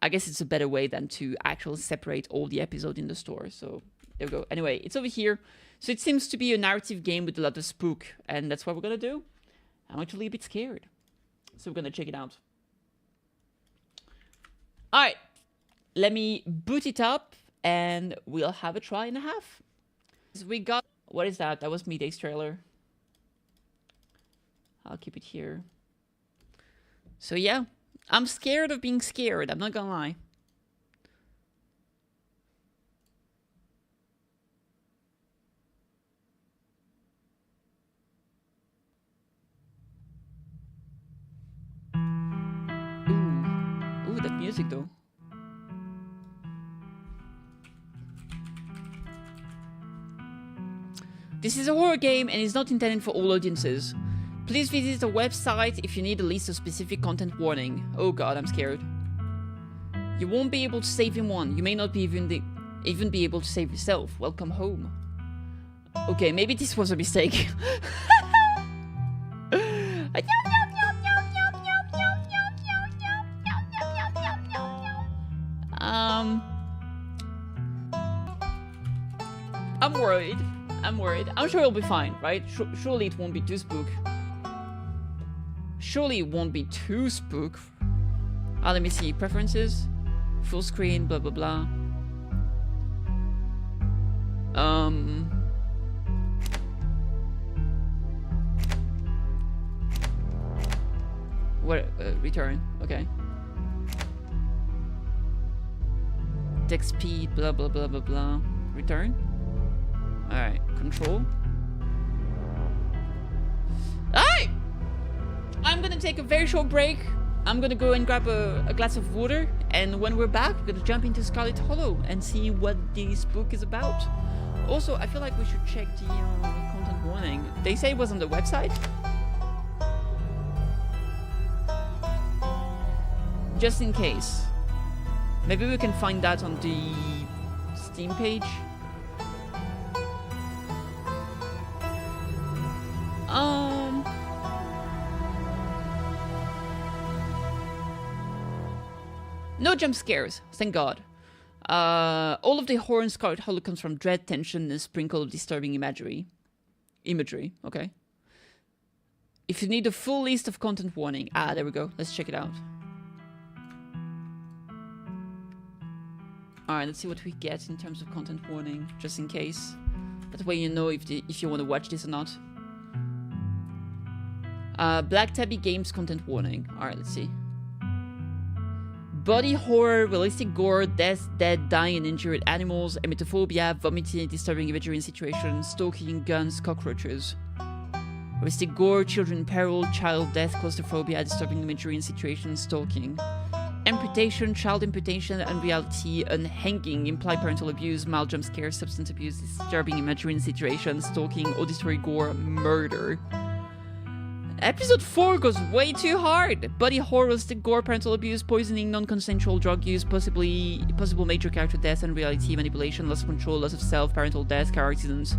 I guess it's a better way than to actually separate all the episodes in the store. So there we go. Anyway, it's over here. So it seems to be a narrative game with a lot of spook. And that's what we're going to do. I'm actually a bit scared. So we're going to check it out. All right. Let me boot it up and we'll have a try and a half. We got... What is that? That was Miday's trailer. I'll keep it here. So yeah, I'm scared of being scared. I'm not gonna lie. Ooh, that music though. This is a horror game and is not intended for all audiences. Please visit the website if you need a list of specific content warning. Oh god, I'm scared. You won't be able to save anyone. You may not be even be able to save yourself. Welcome home. Okay, maybe this was a mistake. I'm worried. I'm worried. I'm sure it'll be fine, right? Surely it won't be too spook. Surely it won't be too spook. Ah, let me see. Preferences. Full screen, blah, blah, blah. What? Return. Okay. Text speed, blah, blah, blah, blah, blah. Return. Alright. Control. Alright! I'm gonna take a very short break. I'm gonna go and grab a glass of water, and when we're back, we're gonna jump into Scarlet Hollow and see what this book is about. Also, I feel like we should check the content warning. They say it was on the website. Just in case. Maybe we can find that on the Steam page. No jump scares, thank God. All of the horror in Scarlet Hollow comes from dread, tension, and a sprinkle of disturbing imagery. Okay. If you need a full list of content warning... Ah, there we go. Let's check it out. Alright, let's see what we get in terms of content warning, just in case. That way you know if you want to watch this or not. Black Tabby Games content warning. Alright, let's see. Body horror, realistic gore, death, dead, dying and injured animals, emetophobia, vomiting, disturbing imagery in situations, stalking, guns, cockroaches. Realistic gore, children in peril, child death, claustrophobia, disturbing imagery in situations, stalking. Amputation, child amputation, unreality, unhanging, implied parental abuse, mild jump scare, substance abuse, disturbing imagery in situations, stalking, auditory gore, murder. Episode 4 goes way too hard. Body horror, realistic gore, parental abuse, poisoning, non-consensual drug use, possible major character death, unreality, manipulation, loss of control, loss of self, parental death, car accidents,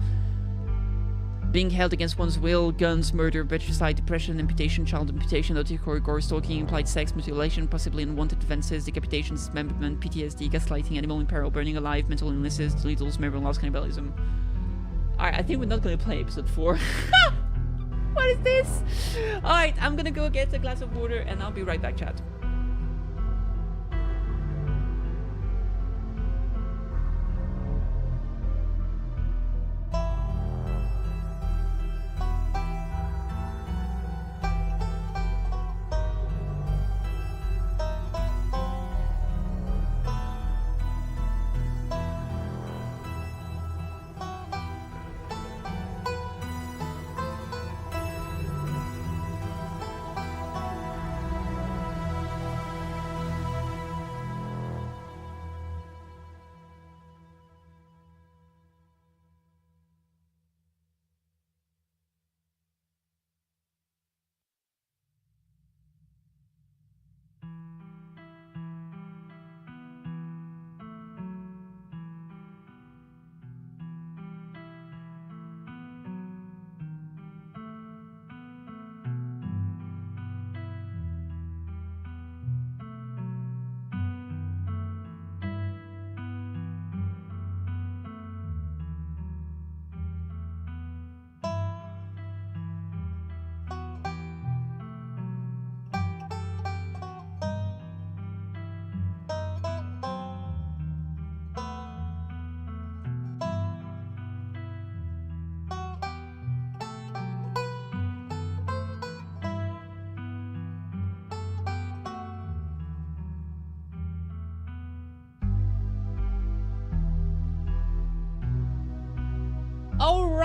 being held against one's will, guns, murder, patricide, depression, amputation, child amputation, auditory gore, stalking, implied sex, mutilation, possibly unwanted offenses, decapitation, dismemberment, PTSD, gaslighting, animal in peril, burning alive, mental illnesses, deletals, memory loss, cannibalism. Alright, I think we're not gonna play episode 4. What is this? Alright, I'm gonna go get a glass of water and I'll be right back, chat.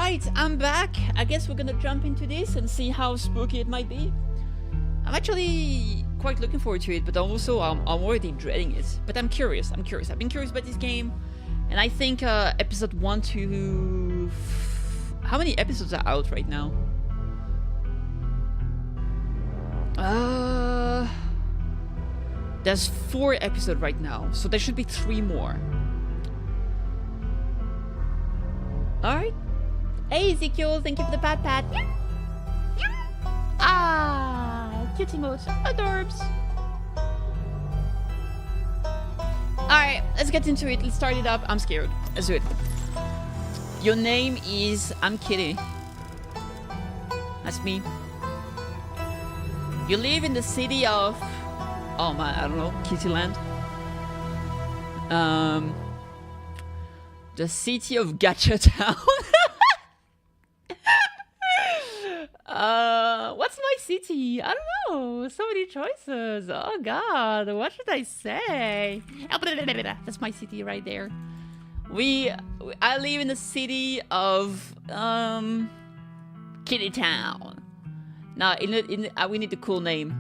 Alright, I'm back. I guess we're gonna jump into this and see how spooky it might be. I'm actually quite looking forward to it, but also I'm already dreading it. But I'm curious. I've been curious about this game, and I think episode 1 to... How many episodes are out right now? There's 4 episodes right now, so there should be 3 more. Alright. Hey Ezekiel, thank you for the pat. Ah, cute emotes, adorbs. Alright, let's get into it. Let's start it up. I'm scared. Let's do it. Your name is... I'm Kitty. That's me. You live in the city of... Oh man, I don't know. Kittyland. The city of Gacha Town. What's my city? I don't know. So many choices. Oh god, what should I say? That's my city right there. I live in the city of Kitty Town. Now, we need a cool name.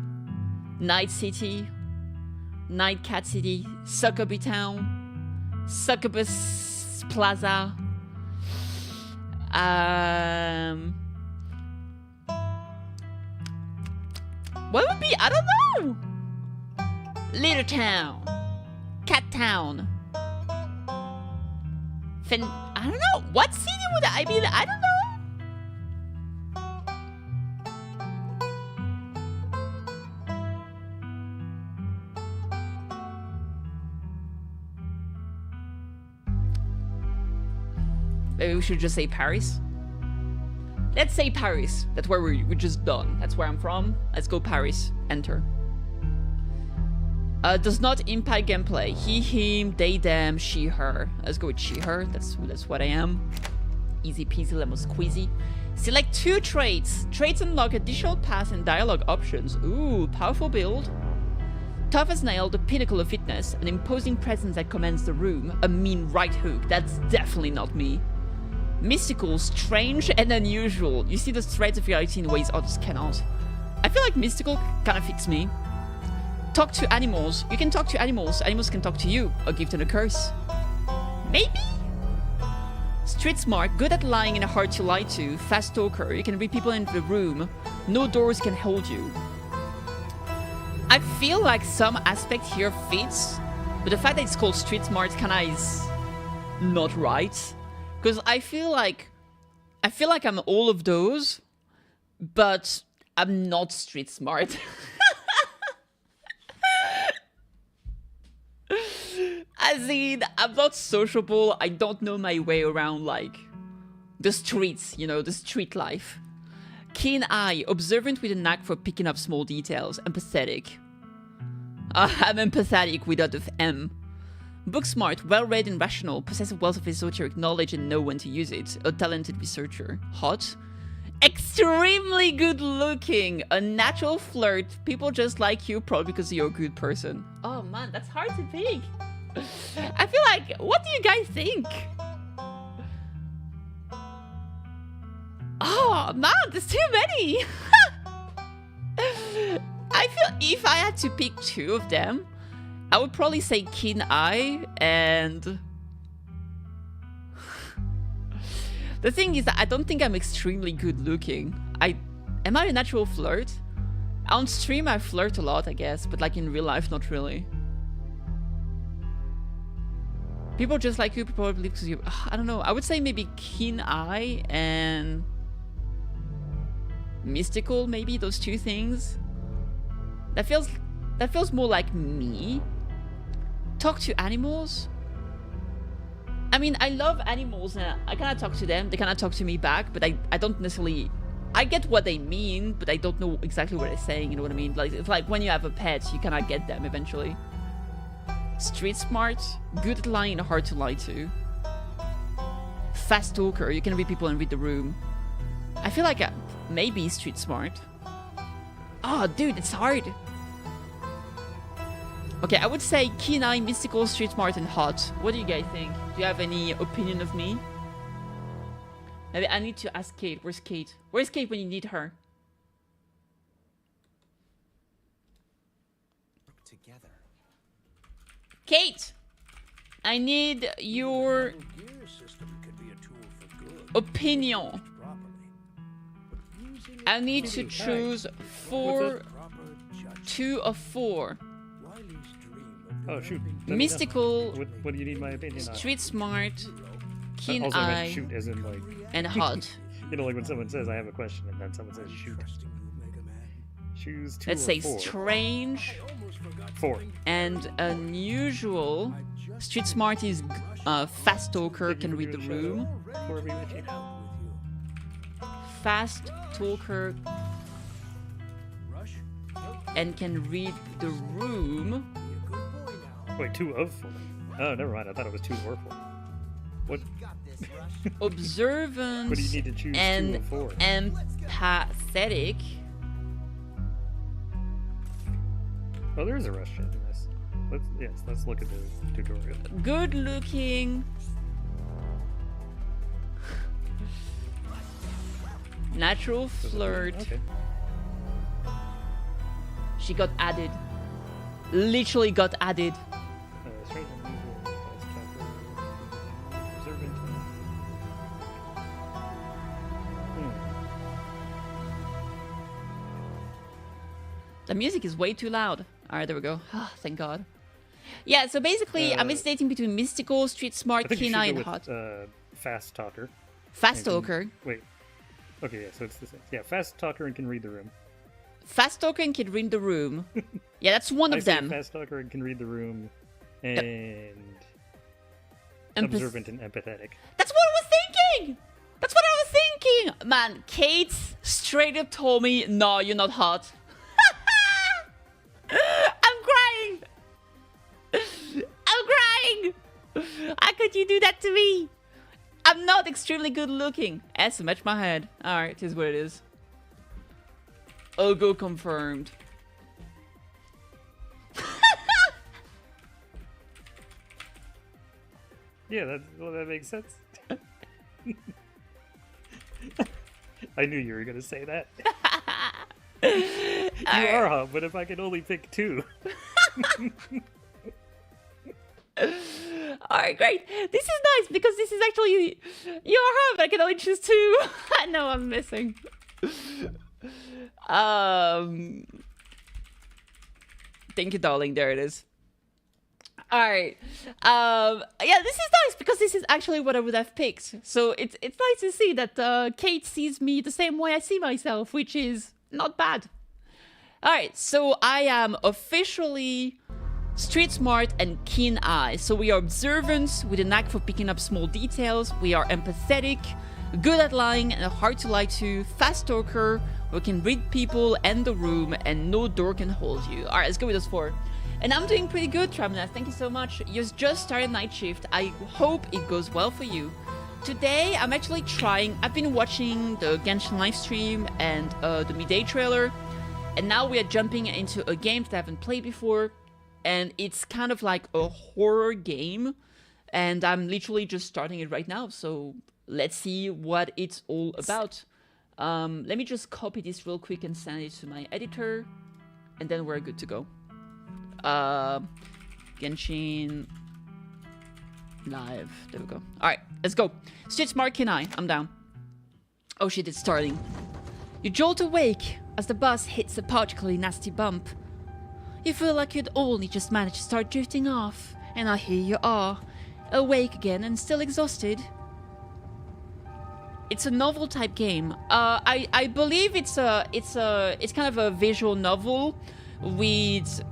Night City, Night Cat City, Succuby Town, Succubus Plaza. What would be? I don't know. Little Town, Cat Town. I don't know. What city would I be? I don't know. Maybe we should just say Paris. Let's say Paris. That's where we're just done. That's where I'm from. Let's go Paris. Enter. Does not impact gameplay. He, him, they, them, she, her. Let's go with she, her. That's what I am. Easy peasy lemon squeezy. Select 2 traits. Traits unlock additional paths and dialogue options. Ooh, powerful build. Tough as nail, the pinnacle of fitness. An imposing presence that commands the room. A mean right hook. That's definitely not me. Mystical, strange, and unusual. You see the threads of reality in ways others cannot. I feel like mystical kind of fits me. Talk to animals. You can talk to animals. Animals can talk to you. A gift and a curse. Maybe? Street smart, good at lying and hard to lie to. Fast talker. You can read people in the room. No doors can hold you. I feel like some aspect here fits, but the fact that it's called street smart kinda is not right. Because I feel like I'm all of those, but I'm not street smart. As in, I'm not sociable. I don't know my way around, like, the streets, you know, the street life. Keen eye, observant with a knack for picking up small details. Empathetic. I'm empathetic without the M. Book smart, well-read and rational, possess a wealth of esoteric knowledge and know when to use it. A talented researcher. Hot. Extremely good looking. A natural flirt. People just like you probably because you're a good person. Oh man, that's hard to pick. I feel like, what do you guys think? Oh man, there's too many. I feel if I had to pick 2 of them, I would probably say keen eye and... The thing is that I don't think I'm extremely good looking. Am I a natural flirt? On stream I flirt a lot, I guess, but like in real life, not really. People just like you probably because you... I don't know. I would say maybe keen eye and... mystical, maybe, those 2 things. That feels more like me. Talk to animals? I mean, I love animals and I kind of talk to them. They kind of talk to me back, but I don't necessarily... I get what they mean, but I don't know exactly what they're saying, you know what I mean? Like, it's like when you have a pet, you kind of get them eventually. Street smart, good at lying and hard to lie to. Fast talker, you can read people and read the room. I feel like maybe street smart. Oh, dude, it's hard. Okay, I would say keen eye, mystical, street smart, and hot. What do you guys think? Do you have any opinion of me? Maybe I need to ask Kate. Where's Kate? Where's Kate when you need her? Together. Kate! I need your opinion. I need to choose 2 of 4. Oh shoot. Mystical. What do you need my opinion on? Street smart. Keen also eye. meant shoot as in like. And hot. You know, like when someone says I have a question and then someone says shoot. Choose 2 Let's or say 4. strange. 4. And unusual. Street smart is fast talker, can read the room. Fast talker and can read the room. Wait, 2 of 4. Oh, never mind. I thought it was 2 or 4. What? Observant. What do you need to choose? And 2 of 4. empathetic. Oh, there is a rush in this. Let's look at the tutorial. Good looking. Natural flirt. Okay. She got added. Literally got added. Straight and unusual, fast talker, observant. The music is way too loud. Alright, there we go. Oh, thank God. Yeah, so basically, I'm hesitating between mystical, street smart, keen eye, and hot. Fast talker. Fast talker. Wait. Okay, yeah, so it's the same. Yeah, fast talker and can read the room. Fast talker and can read the room. Yeah, that's one of them. Fast talker and can read the room, and observant and empathetic. That's what I was thinking! That's what I was thinking! Man, Kate straight up told me, no, you're not hot. I'm crying! I'm crying! How could you do that to me? I'm not extremely good looking. Has to match my head. Alright, it is what it is. Ogo confirmed. Yeah, that makes sense. I knew you were gonna say that. You are hot, but if I could only pick 2. Alright, great. This is nice because this is actually you're hot, but I can only choose 2. I know I'm missing. Thank you, darling. There it is. Alright. Yeah, this is nice because this is actually what I would have picked. So it's nice to see that Kate sees me the same way I see myself, which is not bad. Alright, so I am officially street smart and keen eye. So we are observant with a knack for picking up small details. We are empathetic, good at lying and hard to lie to. Fast talker, we can read people and the room, and no door can hold you. Alright, let's go with those 4. And I'm doing pretty good, Tramina. Thank you so much. You just started night shift. I hope it goes well for you. Today, I'm actually trying. I've been watching the Genshin livestream and the midday trailer. And now we are jumping into a game that I haven't played before. And it's kind of like a horror game. And I'm literally just starting it right now. So let's see what it's all about. Let me just copy this real quick and send it to my editor. And then we're good to go. Genshin live. There we go. Alright, let's go. Street smart can I'm down. Oh shit, it's starting. You jolt awake as the bus hits a particularly nasty bump. You feel like you'd only just managed to start drifting off, and here you are, awake again and still exhausted. It's a novel type game. I believe it's kind of a visual novel with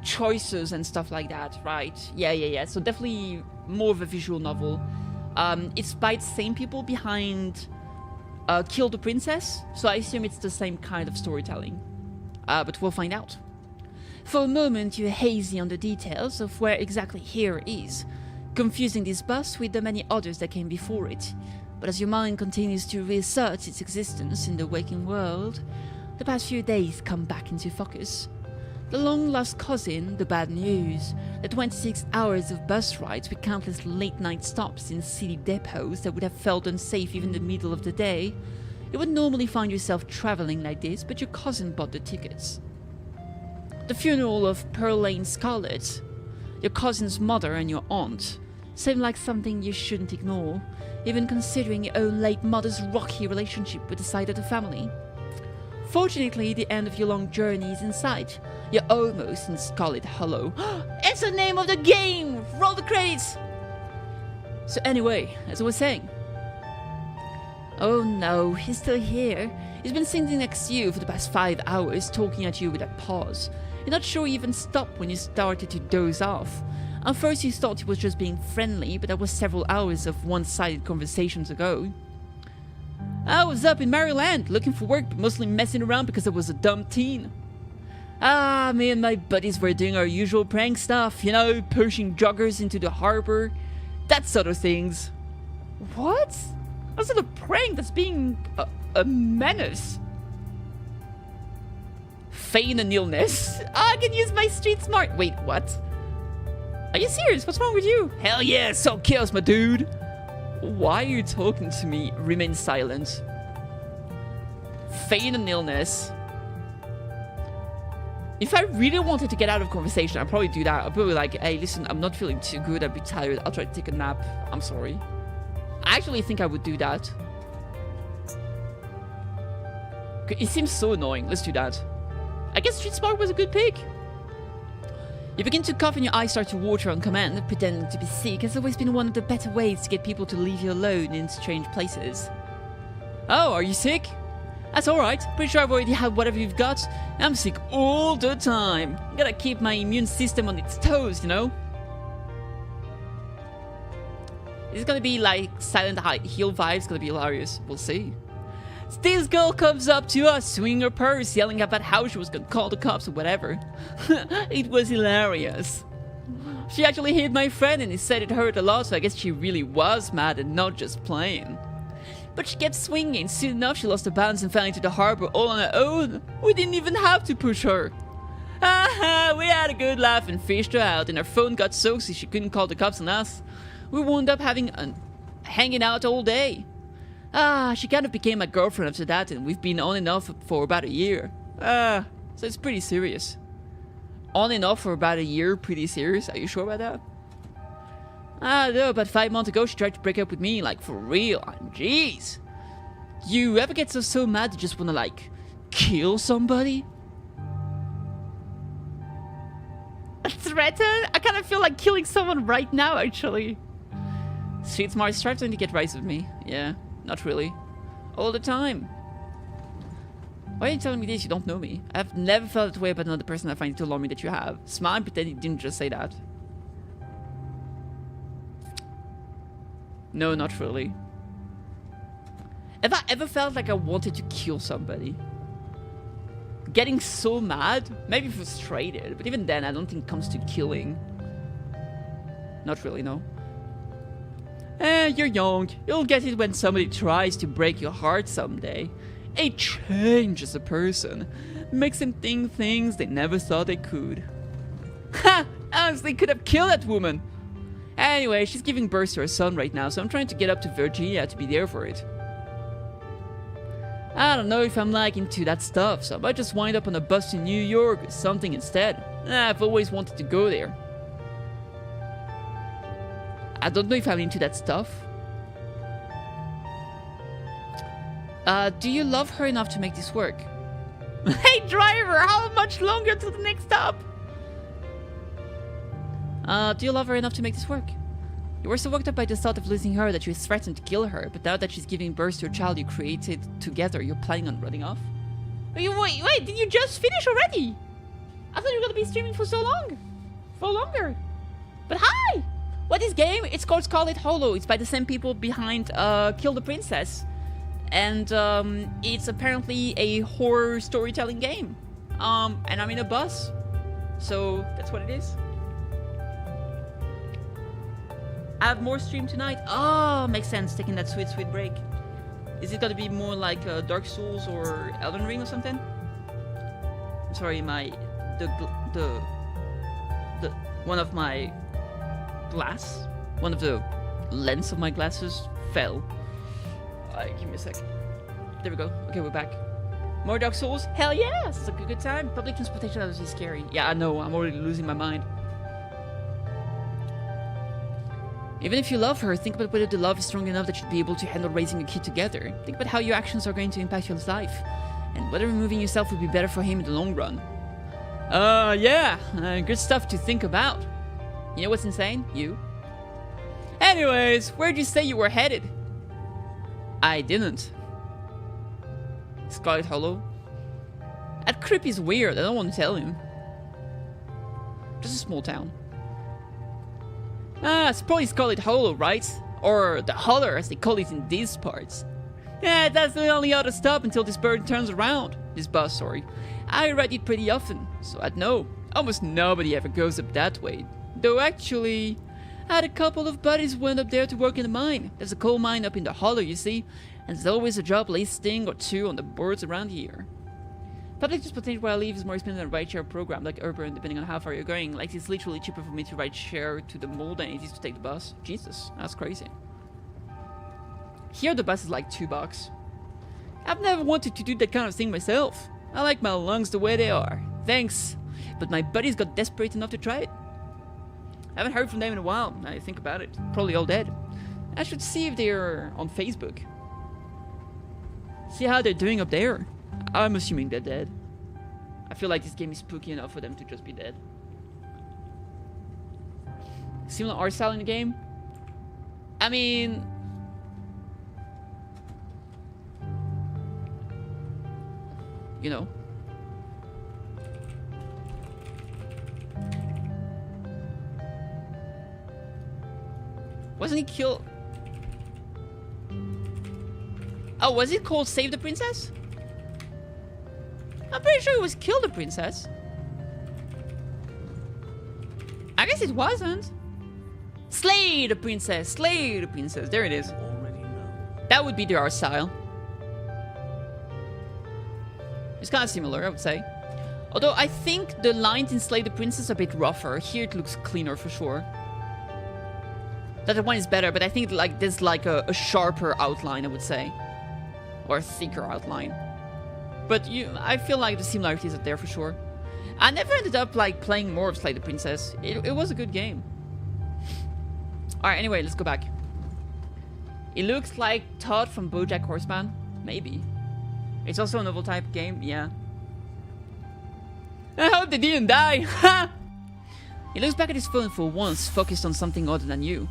choices and stuff like that, right? Yeah. So definitely more of a visual novel. It's by the same people behind Kill the Princess, so I assume it's the same kind of storytelling. But we'll find out. For a moment, you're hazy on the details of where exactly here is, confusing this bus with the many others that came before it. But as your mind continues to reassert its existence in the waking world, the past few days come back into focus. The long-lost cousin, the bad news, the 26 hours of bus rides with countless late-night stops in city depots that would have felt unsafe even in the middle of the day. You would normally find yourself traveling like this, but your cousin bought the tickets. The funeral of Pearl Lane Scarlet, your cousin's mother and your aunt, seemed like something you shouldn't ignore, even considering your own late mother's rocky relationship with the side of the family. Fortunately, the end of your long journey is in sight. You're almost in Scarlet Hollow. It's the name of the game! Roll the credits! So anyway, as I was saying. Oh no, he's still here. He's been sitting next to you for the past 5 hours, talking at you without pause. You're not sure he even stopped when you started to doze off. At first you thought he was just being friendly, but that was several hours of one-sided conversations ago. I was up in Maryland, looking for work, but mostly messing around because I was a dumb teen. Me and my buddies were doing our usual prank stuff, you know, pushing joggers into the harbor, that sort of things. What? That's not a prank, that's being a menace. Feign an illness. I can use my street smart. Wait, what? Are you serious? What's wrong with you? Hell yeah, so chaos, my dude. Why are you talking to me? Remain silent. Feign an illness. If I really wanted to get out of conversation, I'd probably do that. I'd probably be like, hey, listen, I'm not feeling too good. I'd be tired. I'll try to take a nap. I'm sorry. I actually think I would do that. It seems so annoying. Let's do that. I guess Street Smart was a good pick. You begin to cough and your eyes start to water on command. Pretending to be sick has always been one of the better ways to get people to leave you alone in strange places. Oh, are you sick? That's alright. Pretty sure I've already had whatever you've got. I'm sick all the time. Gotta keep my immune system on its toes, you know? Is it gonna be like Silent Hill vibes? Gonna be hilarious. We'll see. This girl comes up to us, swinging her purse, yelling about how she was gonna call the cops or whatever. It was hilarious. She actually hit my friend and he said it hurt a lot, so I guess she really was mad and not just playing. But she kept swinging. Soon enough, she lost her balance and fell into the harbor all on her own. We didn't even have to push her. We had a good laugh and fished her out, and her phone got soaked so she couldn't call the cops on us. We wound up hanging out all day. She kind of became my girlfriend after that, and we've been on and off for about a year. So it's pretty serious. On and off for about a year, pretty serious? Are you sure about that? No, about 5 months ago she tried to break up with me, like for real. Jeez. You ever get so mad you just wanna like kill somebody? Threaten? I kind of feel like killing someone right now, actually. Street Smart is trying to get rise with me. Yeah. Not really. All the time. Why are you telling me this? You don't know me. I've never felt that way about another person I find it too alarming that you have. Smart, but then you didn't just say that. No, not really. Have I ever felt like I wanted to kill somebody? Getting so mad? Maybe frustrated, but even then I don't think it comes to killing. Not really, no. You're young. You'll get it when somebody tries to break your heart someday. It changes a person. Makes them think things they never thought they could. Ha! Honestly, could have killed that woman. Anyway, she's giving birth to her son right now, so I'm trying to get up to Virginia to be there for it. I don't know if I'm like into that stuff, so I might just wind up on a bus to New York or something instead. I've always wanted to go there. I don't know if I'm into that stuff. Do you love her enough to make this work? Hey driver, how much longer to the next stop? Do you love her enough to make this work? You were so worked up by the thought of losing her that you threatened to kill her, but now that she's giving birth to a child you created together, you're planning on running off? Wait, did you just finish already? I thought you were gonna be streaming for so long. For longer. But hi! What is game? It's called Scarlet Hollow. It's by the same people behind Kill the Princess. And it's apparently a horror storytelling game. And I'm in a bus. So that's what it is. I have more stream tonight. Oh, makes sense. Taking that sweet break. Is it gonna be more like Dark Souls or Elden Ring or something? I'm sorry, my one of my one of the lens of my glasses fell. Give me a sec. There we go. Okay, we're back. More Dark Souls? Hell yeah! It's like a good time. Public transportation is really scary. Yeah, I know. I'm already losing my mind. Even if you love her, think about whether the love is strong enough that you'd be able to handle raising a kid together. Think about how your actions are going to impact your life, and whether removing yourself would be better for him in the long run. Yeah. Good stuff to think about. You know what's insane? You. Anyways, where'd you say you were headed? I didn't. Scarlet Hollow? That creep is weird. I don't want to tell him. Just a small town. It's probably Scarlet Hollow, right? Or the Holler, as they call it in these parts. Yeah, that's the only other stop until this bird turns around. This bus, sorry. I ride it pretty often, so I'd know. Almost nobody ever goes up that way. Though actually, I had a couple of buddies who went up there to work in the mine. There's a coal mine up in the Hollow, you see, and there's always a job listing or two on the boards around here. Public transportation where I live is more expensive than a rideshare program like Urban, depending on how far you're going. Like, it's literally cheaper for me to ride share to the mall than it is to take the bus. Jesus, that's crazy. Here the bus is like $2. I've never wanted to do that kind of thing myself. I like my lungs the way they are. Thanks. But my buddies got desperate enough to try it. I haven't heard from them in a while, now I think about it. Probably all dead. I should see if they're on Facebook. See how they're doing up there. I'm assuming they're dead. I feel like this game is spooky enough for them to just be dead. Similar art style in the game? I mean... you know. Wasn't he killed? Oh, was it called Save the Princess? I'm pretty sure it was Kill the Princess. I guess it wasn't. Slay the Princess! Slay the Princess! There it is. That would be the art style. It's kind of similar, I would say. Although I think the lines in Slay the Princess are a bit rougher. Here it looks cleaner for sure. The other one is better, but I think like there's like a sharper outline, I would say. Or a thicker outline. But I feel like the similarities are there for sure. I never ended up like playing more of Slay the Princess. It was a good game. Alright, anyway, let's go back. It looks like Todd from BoJack Horseman. Maybe. It's also a novel type game, yeah. I hope they didn't die! Ha! He looks back at his phone for once, focused on something other than you.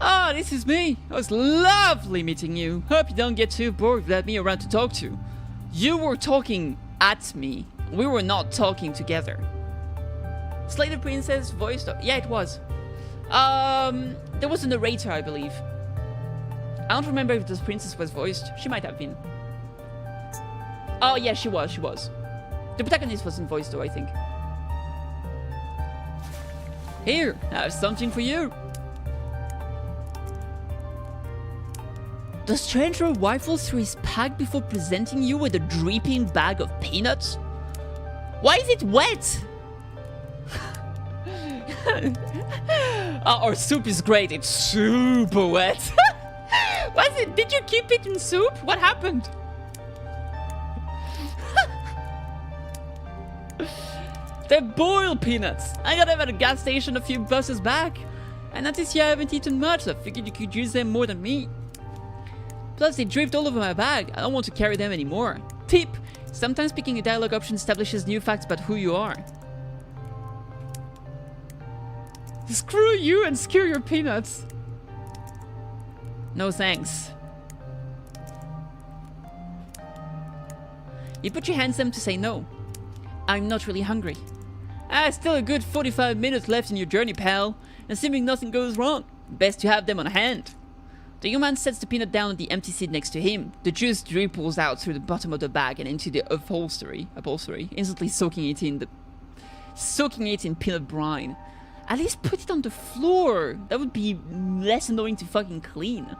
Oh, this is me! It was lovely meeting you. Hope you don't get too bored without me around to talk to. You were talking at me. We were not talking together. Slay the Princess voiced... yeah, it was. There was a narrator, I believe. I don't remember if the princess was voiced. She might have been. Oh, yeah, she was. The protagonist wasn't voiced, though, I think. Here, I have something for you. The stranger rifles through his pack before presenting you with a dripping bag of peanuts? Why is it wet? Our soup is great. It's super wet. Was it? Did you keep it in soup? What happened? They're boiled peanuts. I got them at a gas station a few buses back. I noticed you haven't eaten much, so I figured you could use them more than me. Plus, they dripped all over my bag. I don't want to carry them anymore. Tip! Sometimes picking a dialogue option establishes new facts about who you are. Screw you and screw your peanuts. No thanks. You put your hands up to say no. I'm not really hungry. Still a good 45 minutes left in your journey, pal. Assuming nothing goes wrong. Best to have them on hand. The human sets the peanut down on the empty seat next to him. The juice dribbles out through the bottom of the bag and into the upholstery, instantly soaking it in peanut brine. At least put it on the floor. That would be less annoying to fucking clean.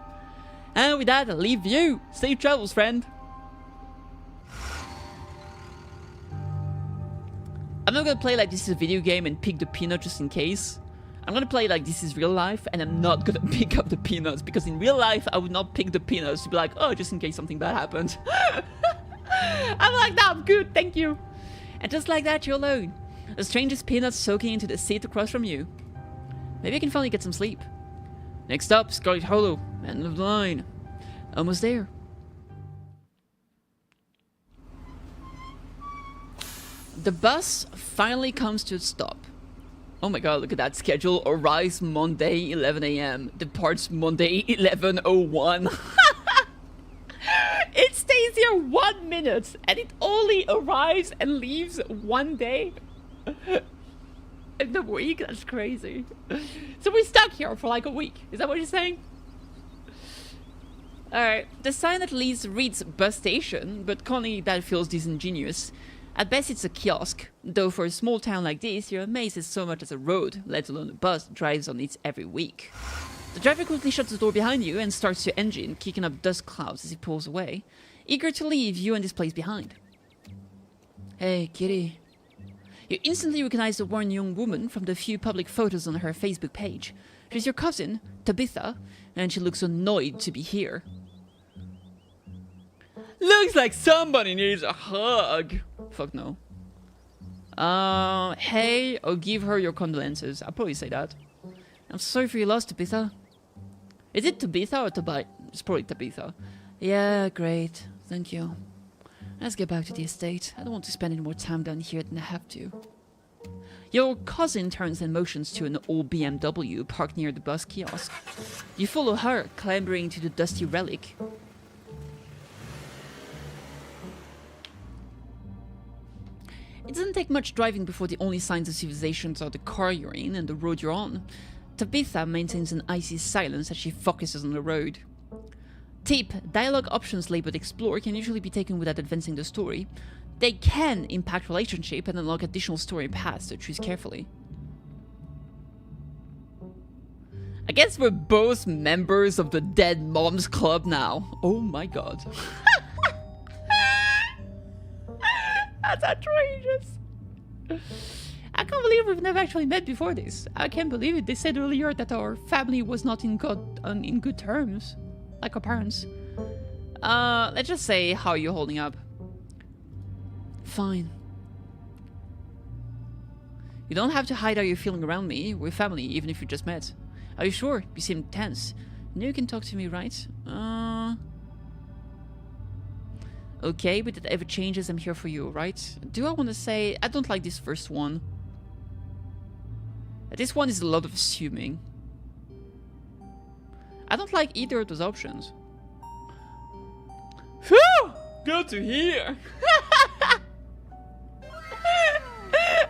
And with that, I'll leave you. Safe travels, friend. I'm not gonna play like this is a video game and pick the peanut just in case. I'm gonna play like this is real life, and I'm not gonna pick up the peanuts, because in real life I would not pick the peanuts to be like, oh, just in case something bad happened. I'm like, no, I'm good, thank you. And just like that, you're alone. A stranger's peanuts soaking into the seat across from you. Maybe I can finally get some sleep. Next up, Scarlet Hollow, end of the line. Almost there. The bus finally comes to a stop. Oh my god, look at that schedule. Arrives Monday, 11 AM. Departs Monday, 11:01. It stays here 1 minute, and it only arrives and leaves one day in the week. That's crazy. So we're stuck here for like a week. Is that what you're saying? Alright, the sign that reads bus station, but currently that feels disingenuous. At best it's a kiosk, though for a small town like this, you're amazed at so much as a road, let alone a bus that drives on it every week. The driver quickly shuts the door behind you and starts your engine, kicking up dust clouds as he pulls away, eager to leave you and this place behind. Hey, Kitty. You instantly recognize the worn young woman from the few public photos on her Facebook page. She's your cousin, Tabitha, and she looks annoyed to be here. Looks like somebody needs a hug. Fuck no. Hey, I'll give her your condolences. I'll probably say that. I'm sorry for your loss, Tabitha. Is it Tabitha or Tabitha? It's probably Tabitha. Yeah, great. Thank you. Let's get back to the estate. I don't want to spend any more time down here than I have to. Your cousin turns and motions to an old BMW parked near the bus kiosk. You follow her, clambering to the dusty relic. It doesn't take much driving before the only signs of civilization are the car you're in and the road you're on. Tabitha maintains an icy silence as she focuses on the road. Tip: dialogue options labeled Explore can usually be taken without advancing the story. They can impact relationship and unlock additional story paths, so choose carefully. I guess we're both members of the Dead Moms Club now. Oh my god. That's outrageous. I can't believe we've never actually met before this. I can't believe it. They said earlier that our family was not in good terms. Like our parents. Let's just say, how are you holding up? Fine. You don't have to hide how you're feeling around me. We're family, even if you just met. Are you sure? You seem tense. You know you can talk to me, right? Okay, but if it ever changes, I'm here for you, right? Do I want to say... I don't like this first one. This one is a lot of assuming. I don't like either of those options. Phew! Good to hear!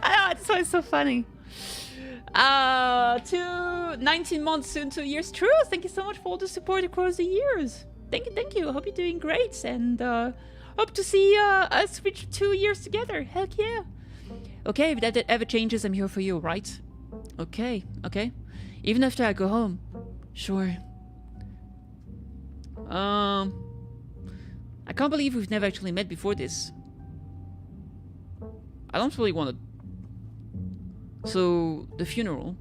I know, that's why it's so funny. 19 months, soon 2 years. True, thank you so much for all the support across the years. Thank you. Hope you're doing great, and hope to see us reach 2 years together. Heck yeah. Okay, if that ever changes, I'm here for you, right? Okay. Even after I go home. Sure. I can't believe we've never actually met before this. I don't really want to... So, the funeral.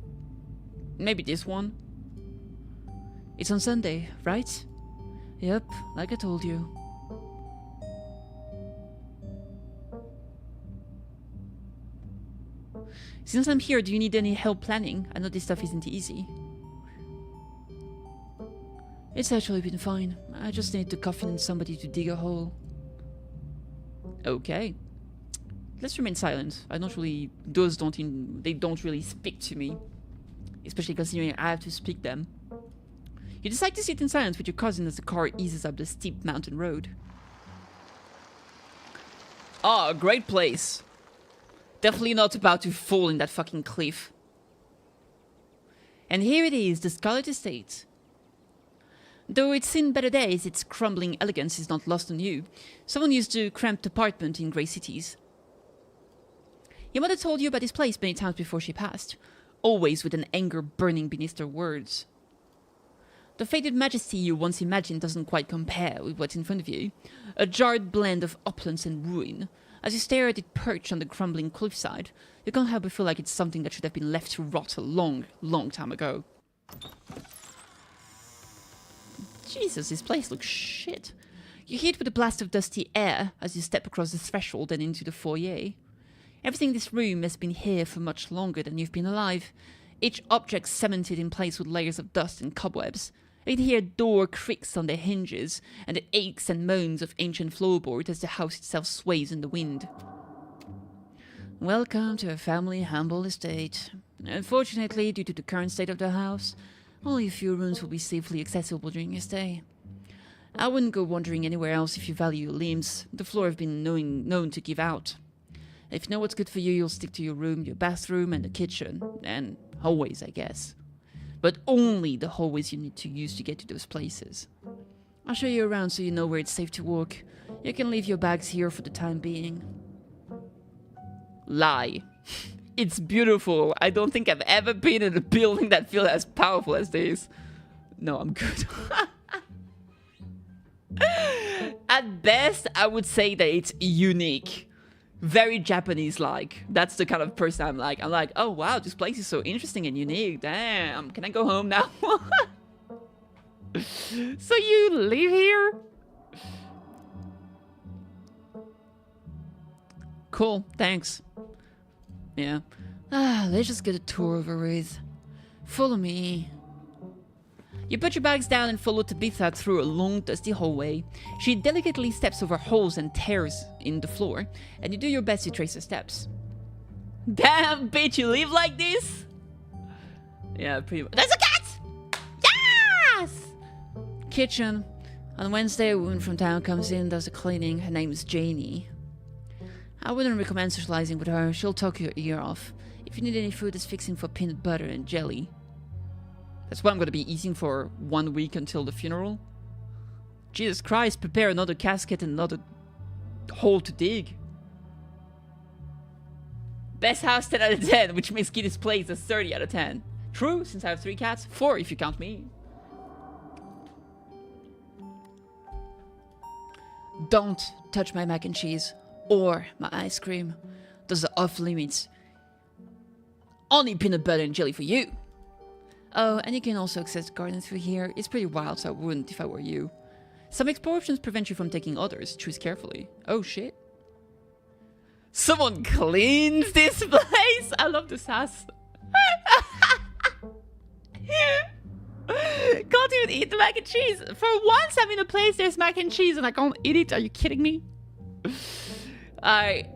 Maybe this one. It's on Sunday, right? Yep, like I told you. Since I'm here, do you need any help planning? I know this stuff isn't easy. It's actually been fine. I just need to coffin somebody to dig a hole. Okay. Let's remain silent. I don't really... They don't really speak to me. Especially considering I have to speak them. You decide to sit in silence with your cousin as the car eases up the steep mountain road. Ah, a great place. Definitely not about to fall in that fucking cliff. And here it is, the Scarlet Estate. Though it's seen better days, its crumbling elegance is not lost on you. Someone used to cramped apartment in grey cities. Your mother told you about this place many times before she passed, always with an anger burning beneath her words. The faded majesty you once imagined doesn't quite compare with what's in front of you. A jarred blend of opulence and ruin. As you stare at it perched on the crumbling cliffside, you can't help but feel like it's something that should have been left to rot a long, long time ago. Jesus, this place looks shit. You hit with a blast of dusty air as you step across the threshold and into the foyer. Everything in this room has been here for much longer than you've been alive. Each object cemented in place with layers of dust and cobwebs. You can hear a door creaks on their hinges and the aches and moans of ancient floorboard as the house itself sways in the wind. Welcome to a family humble estate. Unfortunately, due to the current state of the house, only a few rooms will be safely accessible during your stay. I wouldn't go wandering anywhere else if you value your limbs. The floor have been known to give out. If you know what's good for you, you'll stick to your room, your bathroom, and the kitchen. And hallways, I guess. But only the hallways you need to use to get to those places. I'll show you around so you know where it's safe to walk. You can leave your bags here for the time being. Lie. It's beautiful. I don't think I've ever been in a building that feels as powerful as this. No, I'm good. At best, I would say that it's unique. Very Japanese-like. That's the kind of person I'm like. I'm like, oh wow, this place is so interesting and unique. Damn, can I go home now? So you live here? Cool, thanks. Yeah. Let's just get a tour over with. Follow me. You put your bags down and follow Tabitha through a long, dusty hallway. She delicately steps over holes and tears in the floor, and you do your best to trace her steps. Damn, bitch, you live like this? Yeah, pretty much. There's a cat! Yes! Kitchen. On Wednesday, a woman from town comes in, does the cleaning. Her name's Janie. I wouldn't recommend socializing with her. She'll talk your ear off. If you need any food, it's fixing for peanut butter and jelly. That's what I'm going to be eating for 1 week until the funeral. Jesus Christ, prepare another casket and another hole to dig. Best house 10 out of 10, which makes Kitty's place a 30 out of 10. True, since I have 3 cats. 4 if you count me. Don't touch my mac and cheese or my ice cream. Those are off limits. Only peanut butter and jelly for you. Oh, and you can also access the garden through here. It's pretty wild, so I wouldn't if I were you. Some explosions prevent you from taking others. Choose carefully. Oh, shit. Someone cleans this place? I love this house. Can't even eat the mac and cheese. For once, I'm in a place there's mac and cheese and I can't eat it. Are you kidding me? I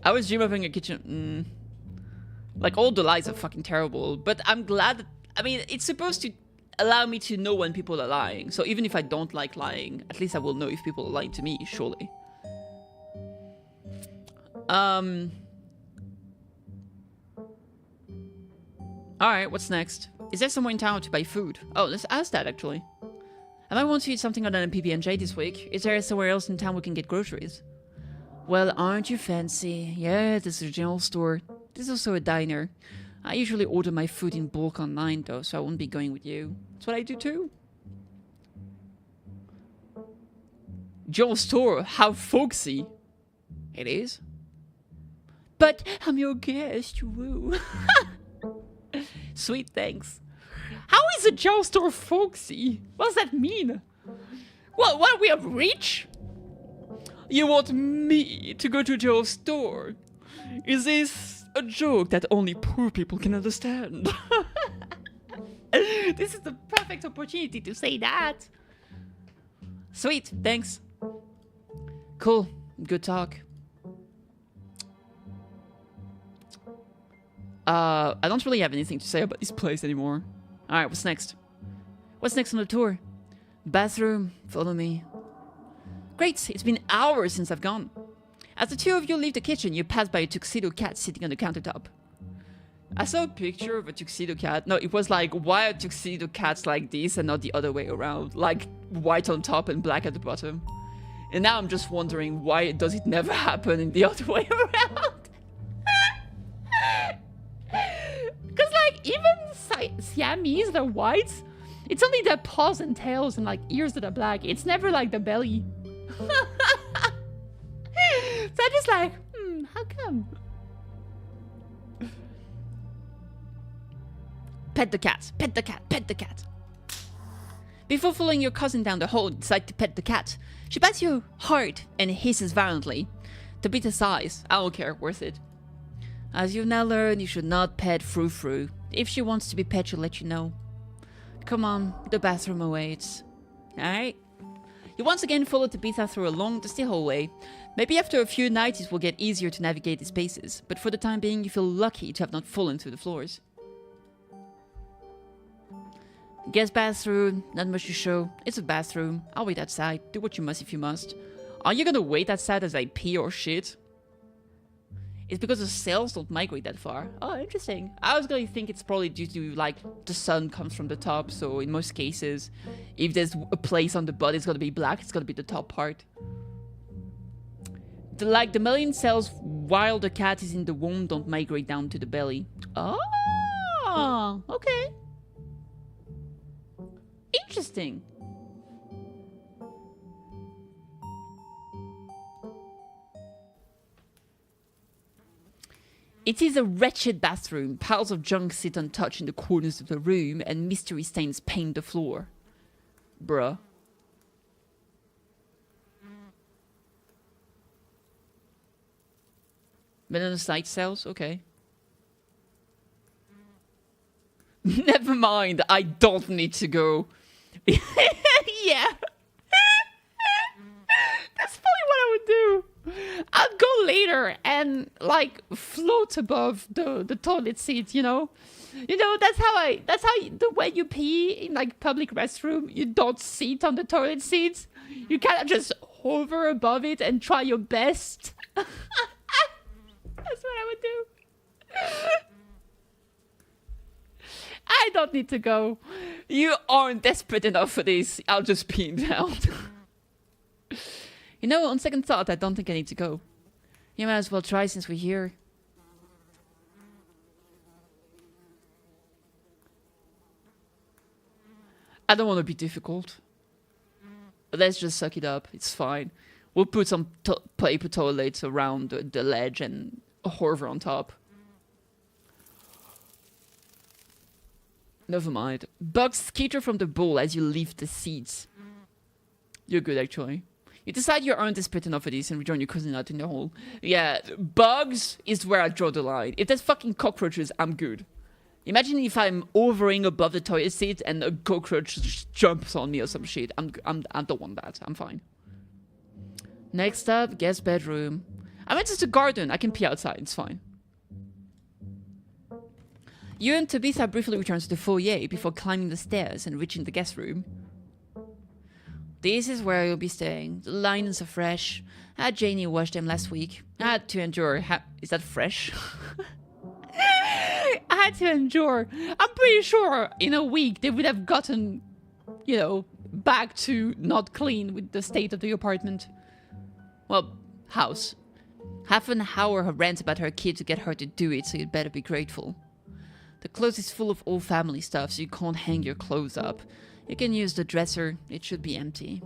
was dreaming of having a kitchen. Like, all the lies are fucking terrible, but I'm glad that, I mean, it's supposed to allow me to know when people are lying. So even if I don't like lying, at least I will know if people are lying to me, surely. Alright, what's next? Is there somewhere in town to buy food? Oh, let's ask that, actually. I might want to eat something other than PB&J this week. Is there somewhere else in town we can get groceries? Well, aren't you fancy? Yeah, this is a general store. This is also a diner. I usually order my food in bulk online, though, so I won't be going with you. That's what I do, too. General store? How folksy. It is. But I'm your guest, woo. Sweet, thanks. How is a general store folksy? What does that mean? What, we are rich? You want me to go to a general store? Is this a joke that only poor people can understand? This is the perfect opportunity to say that. Sweet, thanks. Cool, good talk. I don't really have anything to say about this place anymore. Alright, what's next? What's next on the tour? Bathroom, follow me. Great, it's been hours since I've gone. As the two of you leave the kitchen, you pass by a tuxedo cat sitting on the countertop. I saw a picture of a tuxedo cat. No, it was like, why are tuxedo cats like this and not the other way around? Like, white on top and black at the bottom. And now I'm just wondering, why does it never happen in the other way around? Because, like, even Siamese, they're white. It's only their paws and tails and, like, ears that are black. It's never, like, the belly. like, how come? Pet the cat, pet the cat, pet the cat. Before following your cousin down the hall, decide to pet the cat. She bites you hard and hisses violently. Tabitha sighs. I don't care, worth it. As you've now learned, you should not pet Frou Frou. If she wants to be pet, she'll let you know. Come on, the bathroom awaits. Alright. You once again follow Tabitha through a long, dusty hallway. Maybe after a few nights it will get easier to navigate the spaces, but for the time being you feel lucky to have not fallen through the floors. Guest bathroom, not much to show. It's a bathroom. I'll wait outside. Do what you must if you must. Are you gonna wait outside as I pee or shit? It's because the cells don't migrate that far. Oh, interesting. I was gonna think it's probably due to, like, the sun comes from the top, so in most cases, if there's a place on the butt, it's gonna be black, it's gonna be the top part. The mammalian cells while the cat is in the womb don't migrate down to the belly. Oh, okay. Interesting. It is a wretched bathroom. Piles of junk sit untouched in the corners of the room, and mystery stains paint the floor. Bruh. Melanocyte cells? Okay. Never mind, I don't need to go. Yeah. That's probably what I would do. I'll go later and, like, float above the toilet seat, you know? You know, that's how the way you pee in, like, public restroom, you don't sit on the toilet seat. You kind of just hover above it and try your best. That's what I would do. I don't need to go. You aren't desperate enough for this. I'll just pee down. You know, on second thought, I don't think I need to go. You might as well try since we're here. I don't want to be difficult. Let's just suck it up. It's fine. We'll put some paper toilets around the ledge and hover on top. Never mind. Bugs skitter from the bowl as you leave the seats. You're good, actually. You decide you aren't desperate enough for this and rejoin your cousin out in the hall. Yeah, bugs is where I draw the line. If there's fucking cockroaches, I'm good. Imagine if I'm hovering above the toilet seat and a cockroach jumps on me or some shit. I don't want that. I'm fine. Next up, guest bedroom. I mean, it's a garden. I can pee outside. It's fine. You and Tabitha briefly return to the foyer before climbing the stairs and reaching the guest room. This is where you'll be staying. The linens are fresh. I had Janie wash them last week. I had to endure... Is that fresh? I had to endure. I'm pretty sure in a week they would have gotten, you know, back to not clean with the state of the apartment. Well, house. Half an hour her rant about her kid to get her to do it, so you'd better be grateful. The closet is full of old family stuff, so you can't hang your clothes up. You can use the dresser. It should be empty.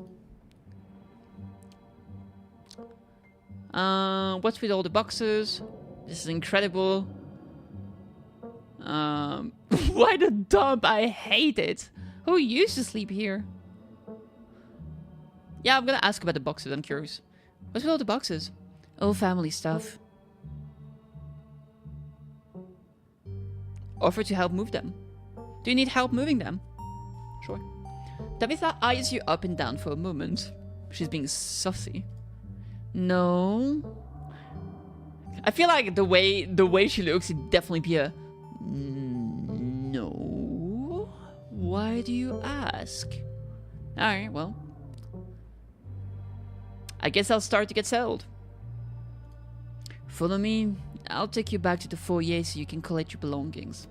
What's with all the boxes? This is incredible. Why the dump? I hate it. Who used to sleep here? Yeah, I'm gonna ask about the boxes. I'm curious. What's with all the boxes? Old family stuff. Offer to help move them. Do you need help moving them? Sure. Tabitha eyes you up and down for a moment. She's being sussy. No. I feel like the way she looks, it'd definitely be a no. Why do you ask? Alright, well. I guess I'll start to get settled. Follow me. I'll take you back to the foyer so you can collect your belongings.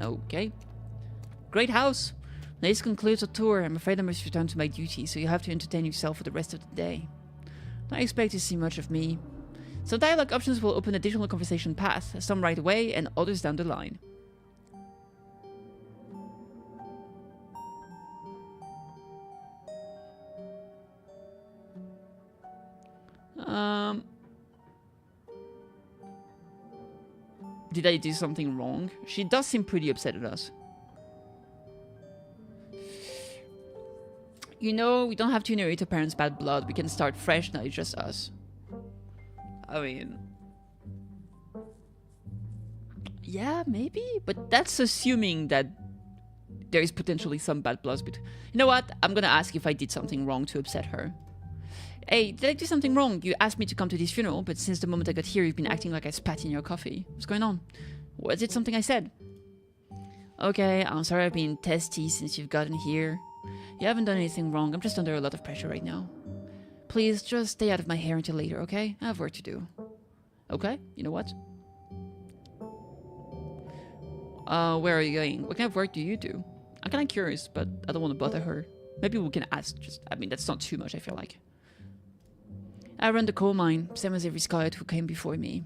Okay. Great house. This concludes the tour. I'm afraid I must return to my duty, so you have to entertain yourself for the rest of the day. Don't expect to see much of me. Some dialogue options will open additional conversation paths, some right away and others down the line. Did I do something wrong? She does seem pretty upset at us. You know, we don't have to inherit our parents' bad blood. We can start fresh now, it's just us. I mean... yeah, maybe? But that's assuming that there is potentially some bad blood. But you know what? I'm gonna ask if I did something wrong to upset her. Hey, did I do something wrong? You asked me to come to this funeral, but since the moment I got here, you've been acting like I spat in your coffee. What's going on? Was it something I said? Okay, I'm sorry I've been testy since you've gotten here. You haven't done anything wrong. I'm just under a lot of pressure right now. Please, just stay out of my hair until later, okay? I have work to do. Okay, you know what? Where are you going? What kind of work do you do? I'm kind of curious, but I don't want to bother her. Maybe we can ask just... I mean, that's not too much, I feel like. I run the coal mine, same as every Scarlet who came before me.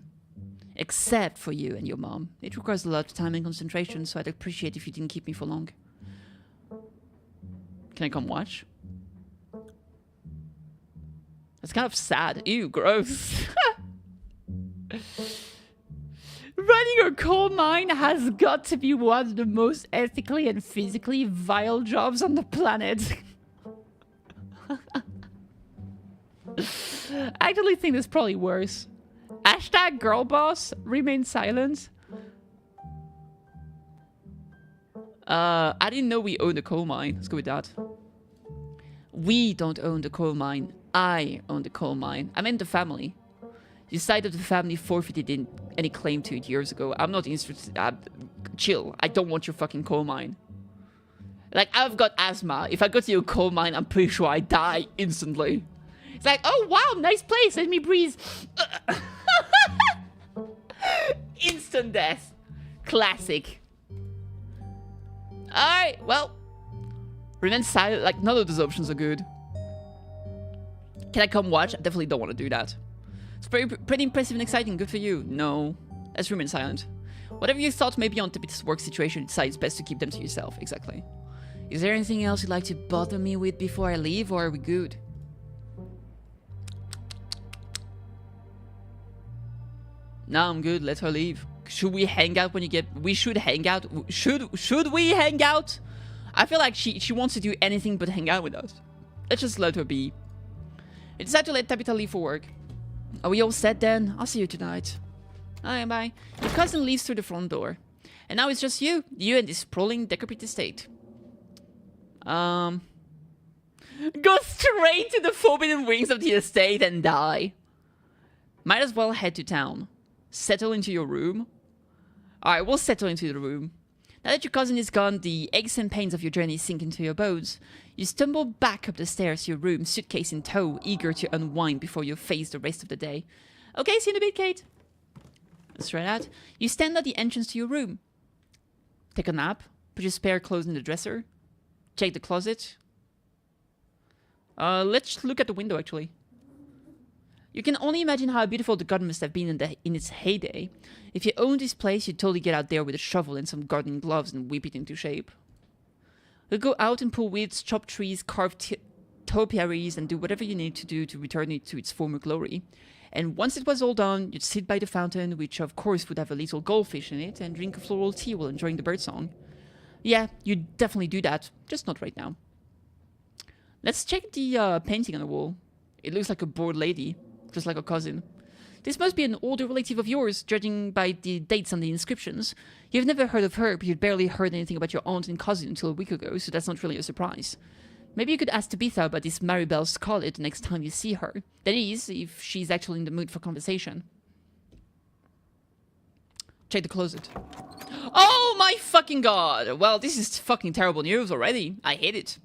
Except for you and your mom. It requires a lot of time and concentration, so I'd appreciate if you didn't keep me for long. Can I come watch? That's kind of sad. Ew, gross. Running a coal mine has got to be one of the most ethically and physically vile jobs on the planet. I actually think it's probably worse. Hashtag girl boss, remain silent. I didn't know we owned a coal mine. Let's go with that. We don't own the coal mine. I own the coal mine. I meant the family. The side of the family forfeited any claim to it years ago. I'm not interested. Chill. I don't want your fucking coal mine. Like, I've got asthma. If I go to your coal mine, I'm pretty sure I die instantly. It's like, oh wow, nice place. Let me breathe. Instant death. Classic. Alright, well. Remain silent. Like, none of those options are good. Can I come watch? I definitely don't want to do that. It's pretty impressive and exciting. Good for you. No. Let's remain silent. Whatever you thought may be on this work situation, it's best to keep them to yourself. Exactly. Is there anything else you'd like to bother me with before I leave, or are we good? No, I'm good. Let her leave. Should we hang out when you get... We should hang out. Should we hang out? I feel like she wants to do anything but hang out with us. Let's just let her be. We decide to let Tabitha leave for work. Are we all set then? I'll see you tonight. Alright, bye. Your cousin leaves through the front door. And now it's just you. You and this sprawling, decrepit estate. Go straight to the forbidden wings of the estate and die. Might as well head to town. Settle into your room. Alright, we'll settle into the room. Now that your cousin is gone, the aches and pains of your journey sink into your bones. You stumble back up the stairs to your room, suitcase in tow, eager to unwind before you face the rest of the day. Okay, see you in a bit, Kate. Let's try that. You stand at the entrance to your room. Take a nap. Put your spare clothes in the dresser. Check the closet. Let's look at the window, actually. You can only imagine how beautiful the garden must have been in its heyday. If you owned this place, you'd totally get out there with a shovel and some gardening gloves and whip it into shape. You'll go out and pull weeds, chop trees, carve topiaries, and do whatever you need to do to return it to its former glory. And once it was all done, you'd sit by the fountain, which of course would have a little goldfish in it, and drink a floral tea while enjoying the birdsong. Yeah, you'd definitely do that, just not right now. Let's check the painting on the wall. It looks like a bored lady, just like a cousin. This must be an older relative of yours, judging by the dates on the inscriptions. You've never heard of her, but you'd barely heard anything about your aunt and cousin until a week ago, so that's not really a surprise. Maybe you could ask Tabitha about this Maribel Scarlet the next time you see her. That is, if she's actually in the mood for conversation. Check the closet. Oh my fucking god! Well, this is fucking terrible news already. I hate it.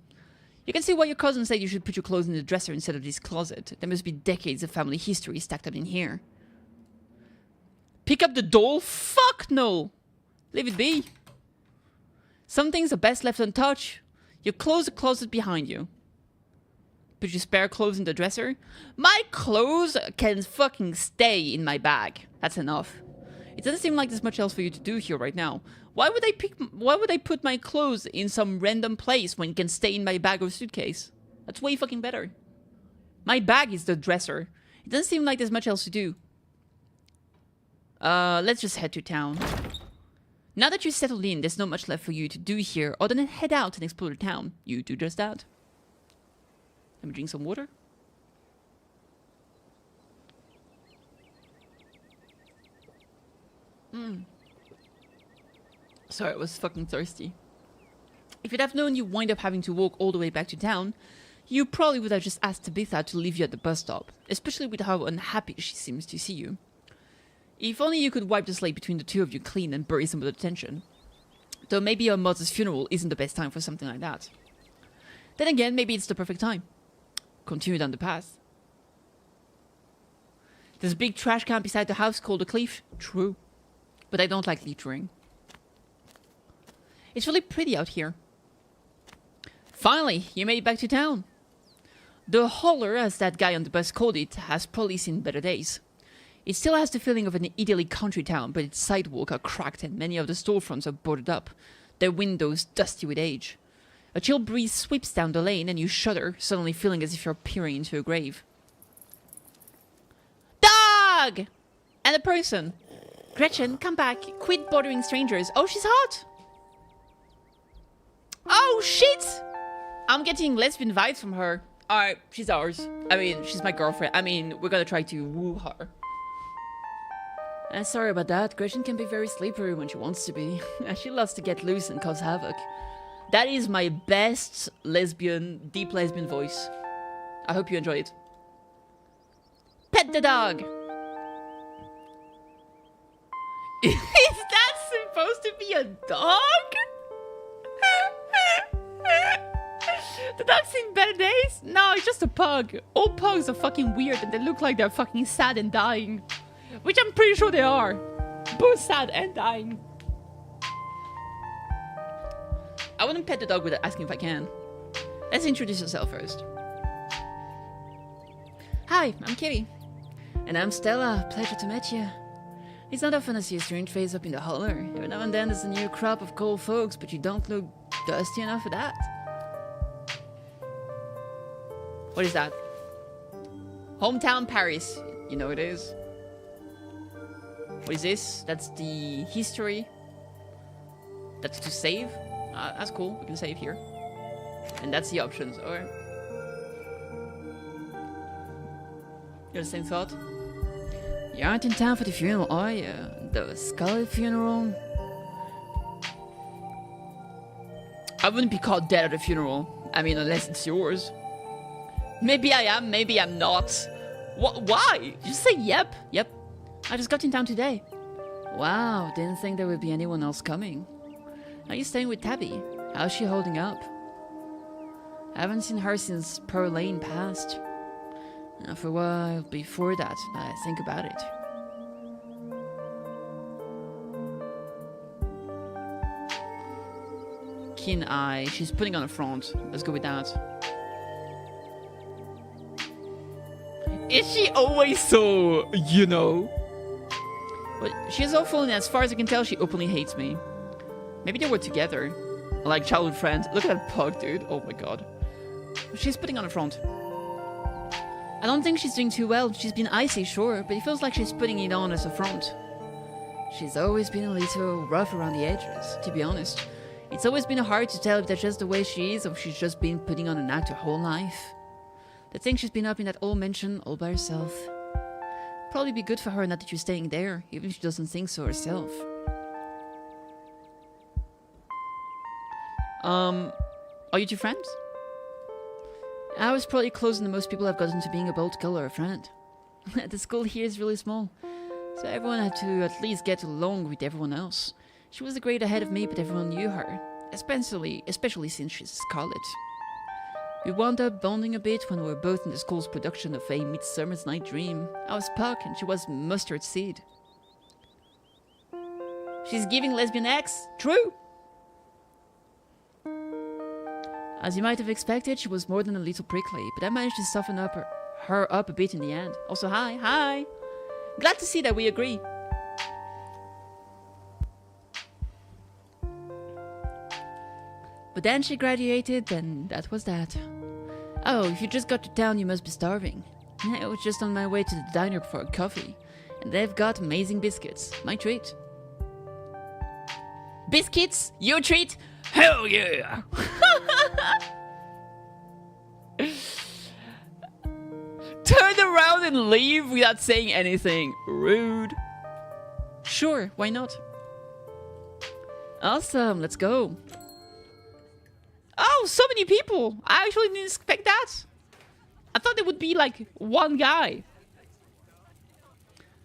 You can see why your cousin said you should put your clothes in the dresser instead of this closet. There must be decades of family history stacked up in here. Pick up the doll? Fuck no! Leave it be. Some things are best left untouched. You close the closet behind you. Put your spare clothes in the dresser? My clothes can fucking stay in my bag. That's enough. It doesn't seem like there's much else for you to do here right now. Why would I put my clothes in some random place when it can stay in my bag or suitcase? That's way fucking better. My bag is the dresser. It doesn't seem like there's much else to do. Let's just head to town. Now that you're settled in, there's not much left for you to do here other than head out and explore the town. You do just that. Let me drink some water. Sorry, I was fucking thirsty. If you'd have known you wind up having to walk all the way back to town, you probably would have just asked Tabitha to leave you at the bus stop, especially with how unhappy she seems to see you. If only you could wipe the slate between the two of you clean and bury some of the tension. Though maybe your mother's funeral isn't the best time for something like that. Then again, maybe it's the perfect time. Continue down the path. There's a big trash can beside the house called a cliff. True. But I don't like littering. It's really pretty out here. Finally, you made it back to town. The holler, as that guy on the bus called it, has probably seen better days. It still has the feeling of an idyllic country town, but its sidewalks are cracked and many of the storefronts are boarded up, their windows dusty with age. A chill breeze sweeps down the lane and you shudder, suddenly feeling as if you're peering into a grave. Dog! And a person. Gretchen, come back. Quit bothering strangers. Oh, she's hot! Oh, shit! I'm getting lesbian vibes from her. Alright, she's ours. I mean, she's my girlfriend. I mean, we're gonna try to woo her. Sorry about that. Gretchen can be very slippery when she wants to be. She loves to get loose and cause havoc. That is my best lesbian, deep lesbian voice. I hope you enjoy it. Pet the dog! Is that supposed to be a dog? The dog's seen better days? No, it's just a pug. All pugs are fucking weird and they look like they're fucking sad and dying. Which I'm pretty sure they are. Both sad and dying. I wouldn't pet the dog without asking if I can. Let's introduce yourself first. Hi, I'm Kitty. And I'm Stella. Pleasure to meet you. It's not often I see a strange face up in the holler. Every now and then there's a new crop of cool folks, but you don't look dusty enough for that. What is that? Hometown Paris. You know it is. What is this? That's the history. That's to save. That's cool. We can save here. And that's the options. Alright. You have the same thought? You aren't in town for the funeral, are you? The Scarlet funeral? I wouldn't be caught dead at a funeral. I mean, unless it's yours. Maybe I am, maybe I'm not. Why? You just say yep. Yep. I just got in town today. Wow, didn't think there would be anyone else coming. Are you staying with Tabby? How's she holding up? I haven't seen her since Pearl Lane passed. Now for a while before that, I think about it. Keen eye, she's putting on a front. Let's go with that. Is she always so, you know? But she's awful, and as far as I can tell, she openly hates me. Maybe they were together. Like childhood friends. Look at that pug, dude. Oh my god. She's putting on a front. I don't think she's doing too well. She's been icy, sure, but it feels like she's putting it on as a front. She's always been a little rough around the edges, to be honest. It's always been hard to tell if that's just the way she is or if she's just been putting on an act her whole life. To think she's been up in that old mansion all by herself. Probably be good for her not that you're staying there, even if she doesn't think so herself. Are you two friends? I was probably closer than most people have gotten to being a bold girl or a friend. The school here is really small, so everyone had to at least get along with everyone else. She was a grade ahead of me, but everyone knew her, especially since she's Scarlet. We wound up bonding a bit when we were both in the school's production of A Midsummer's Night Dream. I was Puck and she was Mustard Seed. She's giving lesbian X? True! As you might have expected, she was more than a little prickly, but I managed to soften her up a bit in the end. Also, hi! Glad to see that we agree. But then she graduated, and that was that. Oh, if you just got to town, you must be starving. I was just on my way to the diner for a coffee, And they've got amazing biscuits. My treat. Biscuits? Your treat? Hell yeah! Turn around and leave without saying anything. Rude. Sure, why not? Awesome, let's go. Oh, so many people! I actually didn't expect that. I thought there would be like one guy.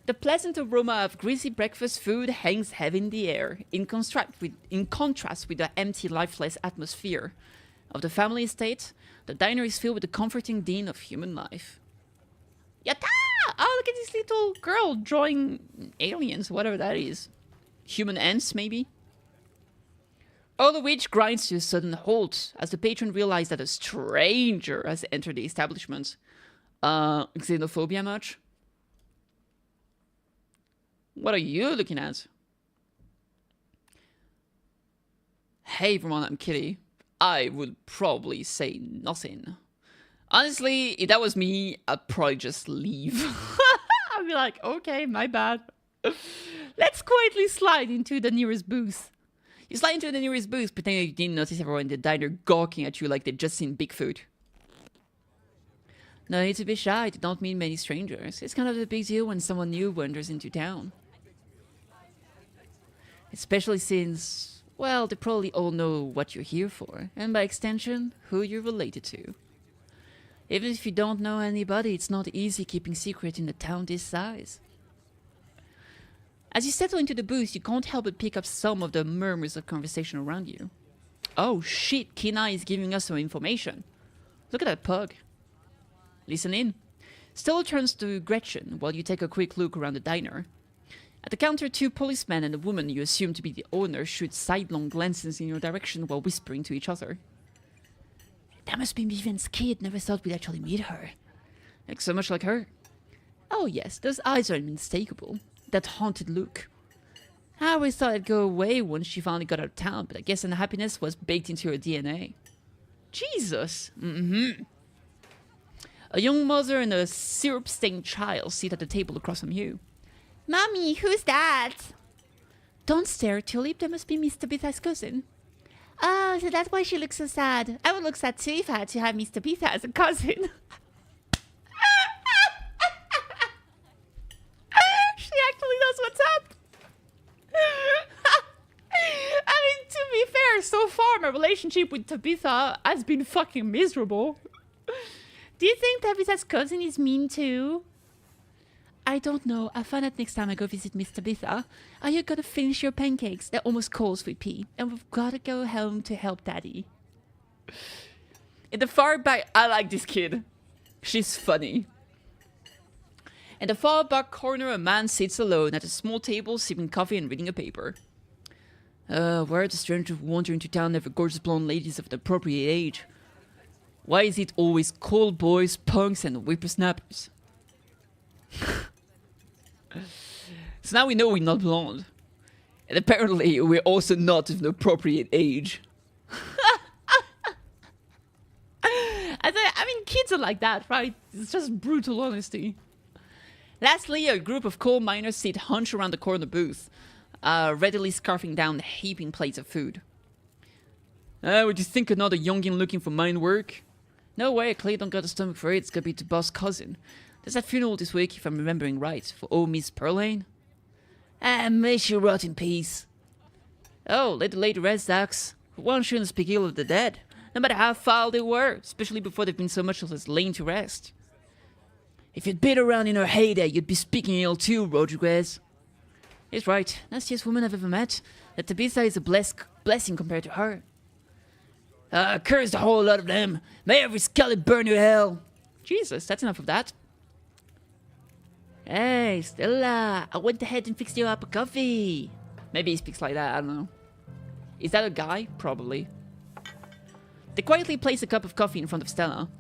The pleasant aroma of greasy breakfast food hangs heavy in the air, in contrast with the empty, lifeless atmosphere of the family estate. The diner is filled with the comforting din of human life. Yatta! Oh, look at this little girl drawing aliens, whatever that is. Human ants, maybe? All of which grinds to a sudden halt as the patron realizes that a stranger has entered the establishment. Xenophobia much? What are you looking at? Hey everyone, I'm Kitty. I would probably say nothing. Honestly, if that was me, I'd probably just leave. I'd be like, okay, my bad. Let's quietly slide into the nearest booth. You slide into the nearest booth, pretending you didn't notice everyone in the diner gawking at you like they'd just seen Bigfoot. No need to be shy, you don't meet many strangers. It's kind of a big deal when someone new wanders into town. Especially since, well, they probably all know what you're here for, and by extension, who you're related to. Even if you don't know anybody, it's not easy keeping secret in a town this size. As you settle into the booth, you can't help but pick up some of the murmurs of conversation around you. Oh shit, Kina is giving us some information. Look at that pug. Listen in. Stella turns to Gretchen while you take a quick look around the diner. At the counter, 2 policemen and a woman you assume to be the owner shoot sidelong glances in your direction while whispering to each other. That must be Vivian's kid. Never thought we'd actually meet her. Looks so much like her. Oh yes, those eyes are unmistakable. That haunted look. I always thought it'd go away once she finally got out of town, but I guess unhappiness was baked into her DNA. Jesus! A young mother and a syrup-stained child sit at the table across from you. Mommy, who's that? Don't stare, Tulip. That must be Miss Tabitha's cousin. Oh, so that's why she looks so sad. I would look sad too if I had to have Miss Tabitha as a cousin. She actually knows what's up. I mean, to be fair, so far my relationship with Tabitha has been fucking miserable. Do you think Tabitha's cousin is mean too? I don't know. I'll find out next time I go visit Miss Tabitha. Are you gonna finish your pancakes? They're almost cold, sweet pea. And we've gotta go home to help Daddy. In the far back, I like this kid. She's funny. In the far back corner, a man sits alone at a small table, sipping coffee and reading a paper. Why are the strangers who wander into town ever gorgeous blonde ladies of an appropriate age? Why is it always cold boys, punks, and whippersnappers? So now we know we're not blonde. And apparently we're also not of an appropriate age. I mean, kids are like that, right? It's just brutal honesty. Lastly, a group of coal miners sit hunched around the corner booth, readily scarfing down heaping plates of food. Would you think another youngin looking for mine work? No way, Clay don't got a stomach for it. It's gonna be the boss' cousin. There's a funeral this week, if I'm remembering right, for old Miss Perlane. May she rot in peace. Oh, let the lady rest, Dax. One shouldn't speak ill of the dead, no matter how foul they were, especially before they've been so much as lain to rest. If you'd been around in her heyday, you'd be speaking ill too, Rodriguez. He's right. Nastiest woman I've ever met. That Tabitha is a blessing compared to her. Curse the whole lot of them. May every skeleton burn to hell. Jesus, that's enough of that. Hey, Stella, I went ahead and fixed you up a coffee. Maybe he speaks like that, I don't know. Is that a guy? Probably. They quietly place a cup of coffee in front of Stella.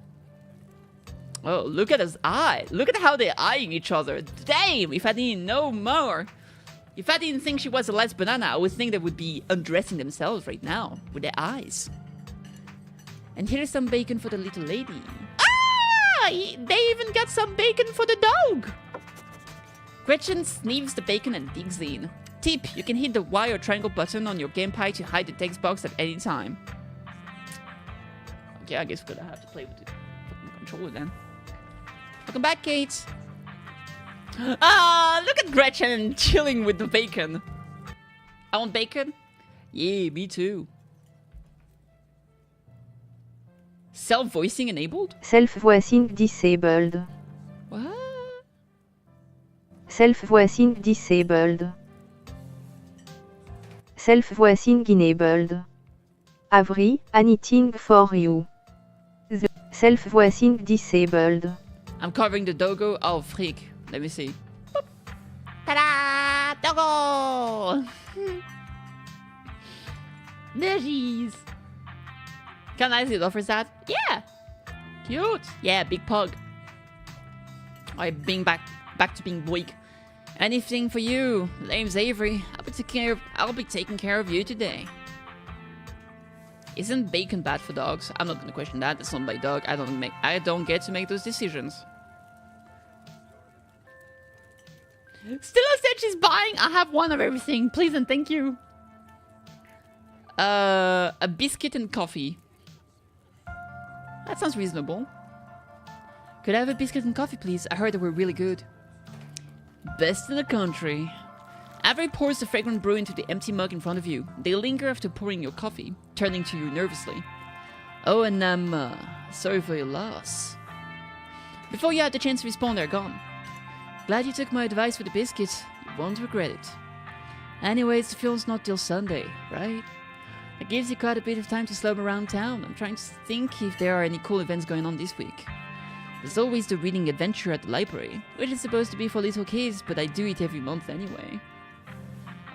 Oh, look at his eye. Look at how they're eyeing each other. Damn, if I didn't know more. If I didn't think she was a last banana, I would think they would be undressing themselves right now with their eyes. And here's some bacon for the little lady. Ah! They even got some bacon for the dog. Gretchen sniffs the bacon and digs in. Tip, you can hit the Y or triangle button on your gamepad to hide the text box at any time. Okay, I guess we're gonna have to play with the fucking controller then. Welcome back, Kate. Ah, look at Gretchen chilling with the bacon. I want bacon? Yeah, me too. Self-voicing enabled? Self-voicing disabled. What? Self-voicing disabled. Self-voicing enabled. Avery, anything for you. The self-voicing disabled. I'm covering the doggo. Oh, freak. Let me see. Boop. Ta-da! Doggo! There she is. Can I see it offers that? Yeah! Cute! Yeah, big pug. Alright, being back to being weak. Anything for you. Name's Avery. I'll be taking care of you today. Isn't bacon bad for dogs? I'm not gonna question that. It's not my dog. I don't get to make those decisions. Stella said she's buying. I have one of everything. Please and thank you. A biscuit and coffee. That sounds reasonable. Could I have a biscuit and coffee, please? I heard they were really good. Best in the country. Avery pours the fragrant brew into the empty mug in front of you. They linger after pouring your coffee, turning to you nervously. Oh, and I'm sorry for your loss. Before you had the chance to respond, they're gone. Glad you took my advice for the biscuit. You won't regret it. Anyways, the film's not till Sunday, right? That gives you quite a bit of time to slope around town. I'm trying to think if there are any cool events going on this week. There's always the reading adventure at the library, which is supposed to be for little kids, but I do it every month anyway.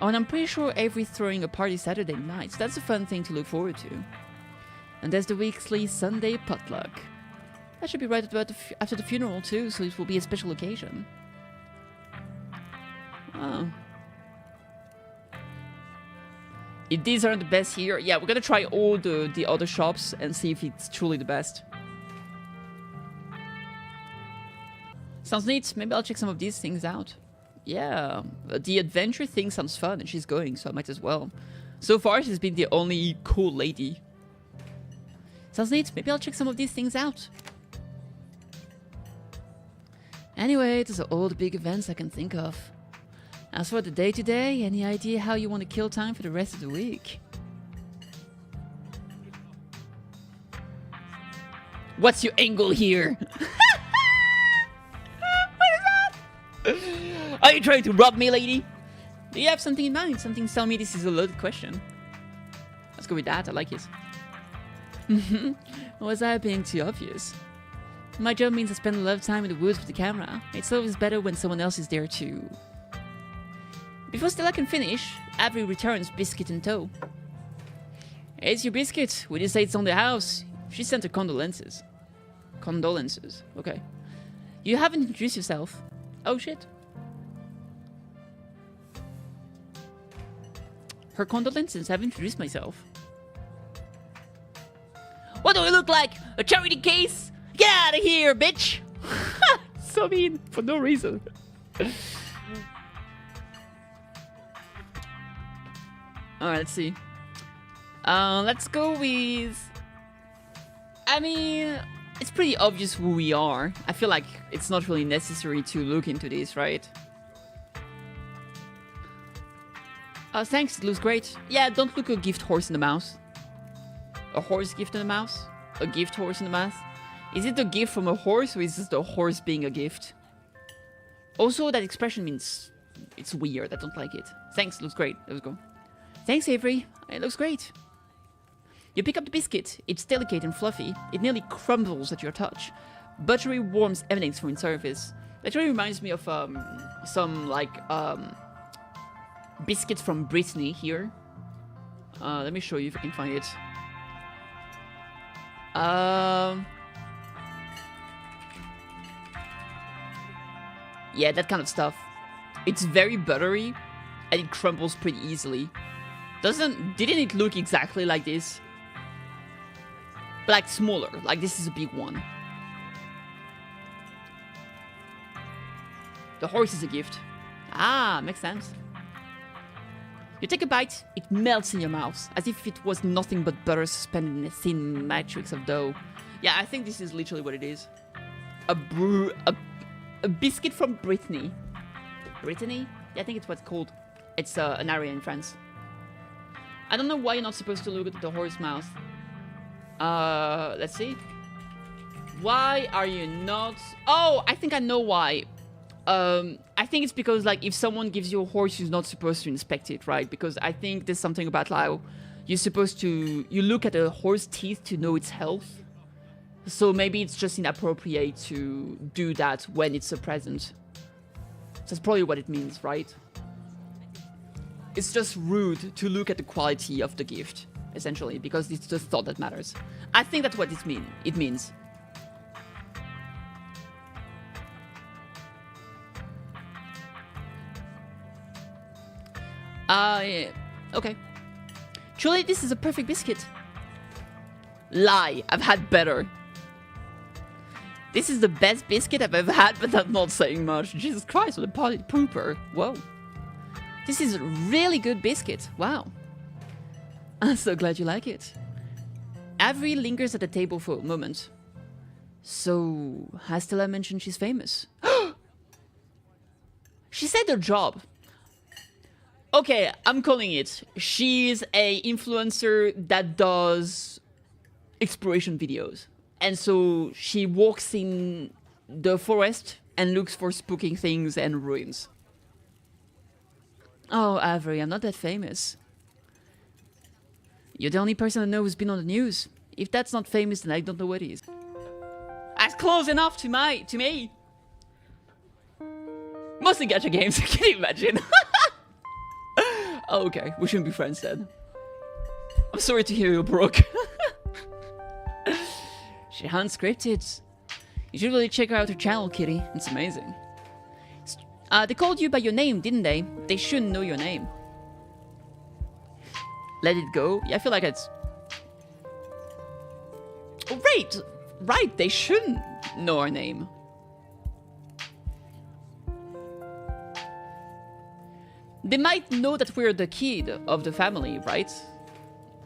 Oh, and I'm pretty sure Avery's throwing a party Saturday night, so that's a fun thing to look forward to. And there's the weekly Sunday potluck. That should be right about after the funeral too, so it will be a special occasion. Oh. If these aren't the best here, yeah, we're gonna try all the other shops and see if it's truly the best. Sounds neat. Maybe I'll check some of these things out. Yeah, the adventure thing sounds fun and she's going, so I might as well. So far, she's been the only cool lady. Sounds neat. Maybe I'll check some of these things out. Anyway, those are all the big events I can think of. As for the day-to-day, any idea how you want to kill time for the rest of the week? What's your angle here? Are you trying to rob me, lady? Do you have something in mind? Something tell me this is a loaded question. Let's go with that, I like it. Was I being too obvious? My job means I spend a lot of time in the woods with the camera. It's always better when someone else is there too. Before Stella can finish, Avery returns, biscuit in tow. It's your biscuit. We just say it's on the house. She sent her condolences. Condolences, okay. You haven't introduced yourself. Oh shit. Her condolences, I've introduced myself. What do I look like? A charity case? Get out of here, bitch! So mean, for no reason. Alright, let's see. Let's go with... I mean... It's pretty obvious who we are. I feel like it's not really necessary to look into this, right? Thanks, it looks great. Yeah, don't look a gift horse in the mouth. A horse gift in the mouth? A gift horse in the mouth? Is it a gift from a horse or is it the horse being a gift? Also, that expression means it's weird. I don't like it. Thanks, it looks great. Let's go. Thanks, Avery. It looks great. You pick up the biscuit. It's delicate and fluffy. It nearly crumbles at your touch. Buttery warmth emanates from its surface. That really reminds me of some like biscuits from Brittany here. Let me show you if I can find it. Yeah, that kind of stuff. It's very buttery and it crumbles pretty easily. Didn't it look exactly like this? But like smaller, like this is a big one. The horse is a gift. Ah, makes sense. You take a bite, it melts in your mouth, as if it was nothing but butter suspended in a thin matrix of dough. Yeah, I think this is literally what it is. A biscuit from Brittany. Brittany? Yeah, I think it's what's called. It's an area in France. I don't know why you're not supposed to look at the horse mouth. Let's see. Why are you not... Oh, I think I know why. I think it's because, like, if someone gives you a horse, you're not supposed to inspect it, right? Because I think there's something about, like, you're supposed to... You look at a horse's teeth to know its health. So maybe it's just inappropriate to do that when it's a present. That's probably what it means, right? It's just rude to look at the quality of the gift, essentially, because it's the thought that matters. I think that's what it means. Yeah. Okay. Truly, this is a perfect biscuit. Lie, I've had better. This is the best biscuit I've ever had, but that's not saying much. Jesus Christ, what a potty pooper. Whoa. This is a really good biscuit. Wow. I'm so glad you like it. Avery lingers at the table for a moment. So, has Stella mentioned she's famous? She said her job. Okay, I'm calling it. She's a influencer that does exploration videos. And so she walks in the forest and looks for spooky things and ruins. Oh, Avery, I'm not that famous. You're the only person I know who's been on the news. If that's not famous, then I don't know what is. That's close enough to me. Mostly gacha games, can you imagine? Oh, okay, we shouldn't be friends then. I'm sorry to hear you're broke. She unscripted. You should really check out her channel, Kitty. It's amazing. They called you by your name, didn't they? They shouldn't know your name. Let it go? Yeah, I feel like it's... Oh, right, they shouldn't know our name. They might know that we're the kid of the family, right?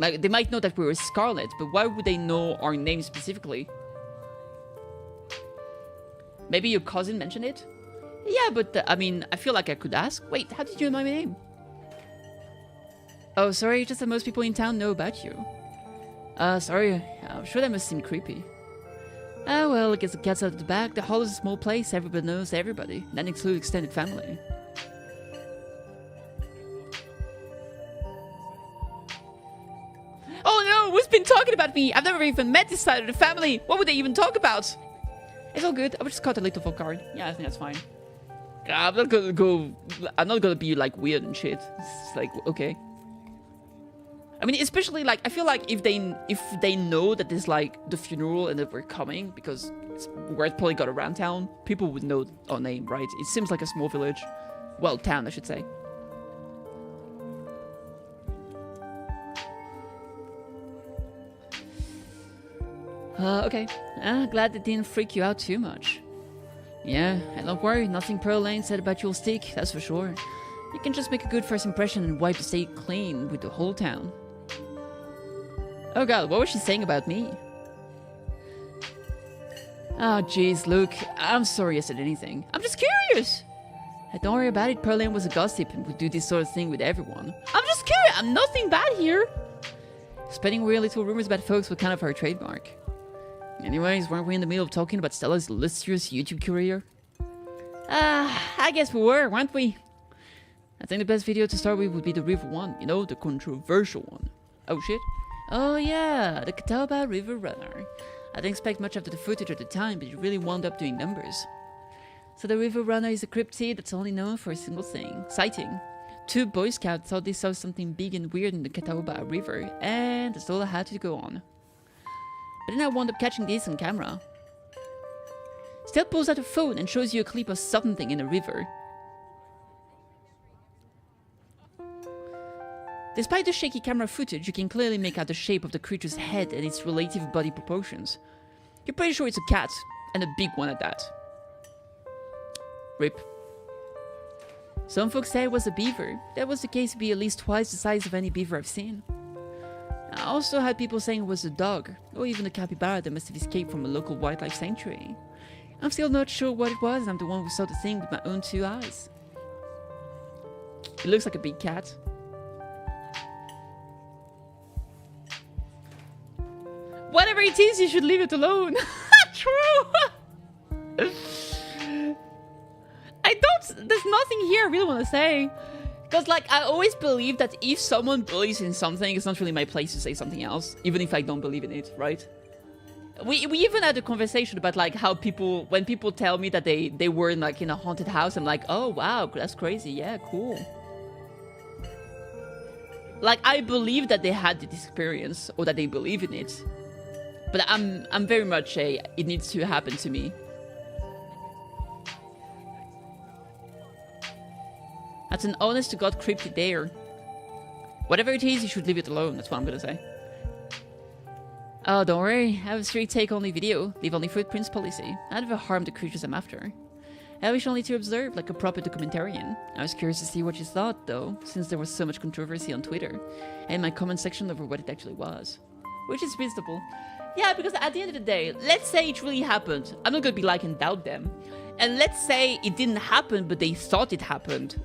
Like, they might know that we're Scarlet, but why would they know our name specifically? Maybe your cousin mentioned it? Yeah, but, I mean, I feel like I could ask. Wait, how did you know my name? Oh, sorry, just that most people in town know about you. Sorry, I'm sure that must seem creepy. Ah, well, I guess the cat's out of the bag. The hall is a small place, everybody knows everybody. That includes extended family. Oh no, who's been talking about me? I've never even met this side of the family. What would they even talk about? It's all good. I would just cut a little full card. Yeah, I think that's fine. I'm not gonna be like weird and shit. It's like, okay. I mean, especially like, I feel like if they know that there's like the funeral and that we're coming, because word probably got around town, people would know our name, right? It seems like a small village. Well, town, I should say. Okay. Glad it didn't freak you out too much. Yeah, and don't worry, nothing Pearl Lane said about you'll stick, that's for sure. You can just make a good first impression and wipe the state clean with the whole town. Oh god, what was she saying about me? Oh jeez, look, I'm sorry I said anything. I'm just curious! Don't worry about it, Pearl Lane was a gossip and would do this sort of thing with everyone. I'm just curious, I'm nothing bad here! Spreading weird little rumors about folks was kind of her trademark. Anyways, weren't we in the middle of talking about Stella's illustrious YouTube career? I guess we were, weren't we? I think the best video to start with would be the river one, you know, the controversial one. Oh shit. Oh yeah, the Catawba River Runner. I didn't expect much after the footage at the time, but it really wound up doing numbers. So the River Runner is a cryptid that's only known for a single sighting. 2 Boy Scouts thought they saw something big and weird in the Catawba River, and that's all I had to go on. But then I wound up catching this on camera. Stella pulls out her phone and shows you a clip of something in the river. Despite the shaky camera footage, you can clearly make out the shape of the creature's head and its relative body proportions. You're pretty sure it's a cat, and a big one at that. Rip. Some folks say it was a beaver. That was the case to be at least twice the size of any beaver I've seen. I also had people saying it was a dog, or even a capybara that must have escaped from a local wildlife sanctuary. I'm still not sure what it was. I'm the one who saw the thing with my own 2 eyes. It looks like a big cat. Whatever it is, you should leave it alone. True. There's nothing here I really want to say. Because, like, I always believe that if someone believes in something, it's not really my place to say something else, even if I don't believe in it, right? We even had a conversation about, like, how people, when people tell me that they were in, like, in a haunted house, I'm like, oh, wow, that's crazy, yeah, cool. Like, I believe that they had this experience, or that they believe in it. But I'm very much it needs to happen to me. That's an honest to God creepy dare. Whatever it is, you should leave it alone. That's what I'm gonna say. Oh, don't worry. I have a straight take only video. Leave only footprints policy. I never harm the creatures I'm after. I wish only to observe like a proper documentarian. I was curious to see what you thought though, since there was so much controversy on Twitter. And my comment section over what it actually was. Which is reasonable. Yeah, because at the end of the day, let's say it really happened. I'm not gonna be like and doubt them. And let's say it didn't happen, but they thought it happened.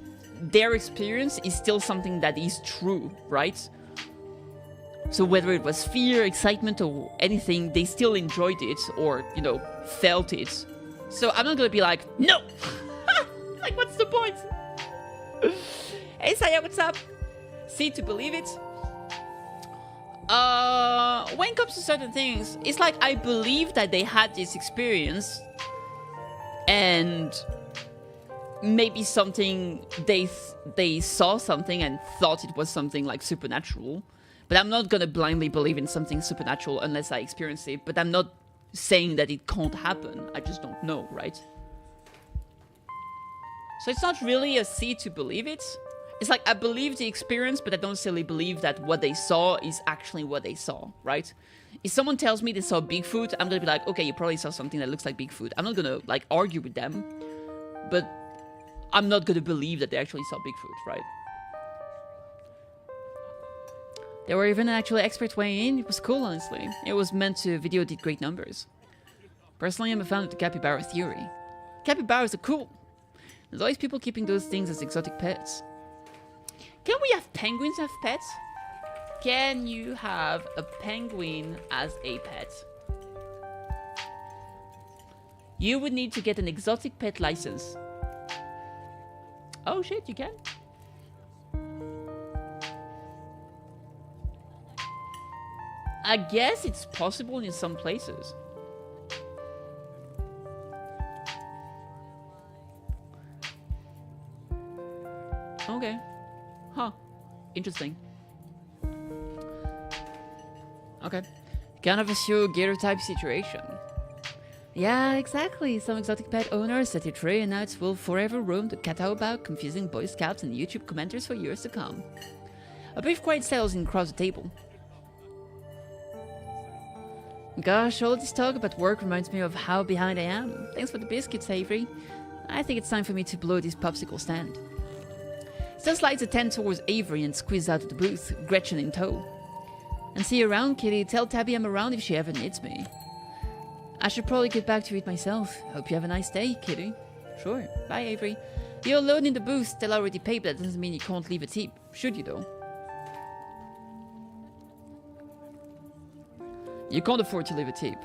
Their experience is still something that is true, right? So whether it was fear, excitement, or anything, they still enjoyed it, or, you know, felt it. So I'm not gonna be like, no! Like, what's the point? Hey, Saya, what's up? See to believe it? When it comes to certain things, it's like I believe that they had this experience, and maybe something they saw something and thought it was something like supernatural. But I'm not gonna blindly believe in something supernatural unless I experience it. But I'm not saying that it can't happen. I just don't know, right? So it's not really a see to believe it. It's like I believe the experience, but I don't necessarily believe that what they saw is actually what they saw, right? If someone tells me they saw Bigfoot, I'm gonna be like, okay, you probably saw something that looks like Bigfoot. I'm not gonna like argue with them, but I'm not gonna believe that they actually saw Bigfoot, right? There were even an actual expert weighing in. It was cool, honestly. It was meant to video did great numbers. Personally, I'm a fan of the capybara theory. Capybaras are cool. There's always people keeping those things as exotic pets. Can we have penguins as pets? Can you have a penguin as a pet? You would need to get an exotic pet license. Oh shit, you can? I guess it's possible in some places. Okay. Huh. Interesting. Okay. Kind of a gator type situation. Yeah, exactly. Some exotic pet owners set it free and now it will forever roam the about confusing Boy Scouts and YouTube commenters for years to come. A brief quiet settles in across the table. Gosh, all this talk about work reminds me of how behind I am. Thanks for the biscuits, Avery. I think it's time for me to blow this popsicle stand. Still slides a 10 towards Avery and squeezes out of the booth, Gretchen in tow. And see you around, Kitty. Tell Tabby I'm around if she ever needs me. I should probably get back to it myself. Hope you have a nice day, Kitty. Sure. Bye, Avery. You're alone in the booth. Stella already paid, but that doesn't mean you can't leave a tip. Should you, though? You can't afford to leave a tip.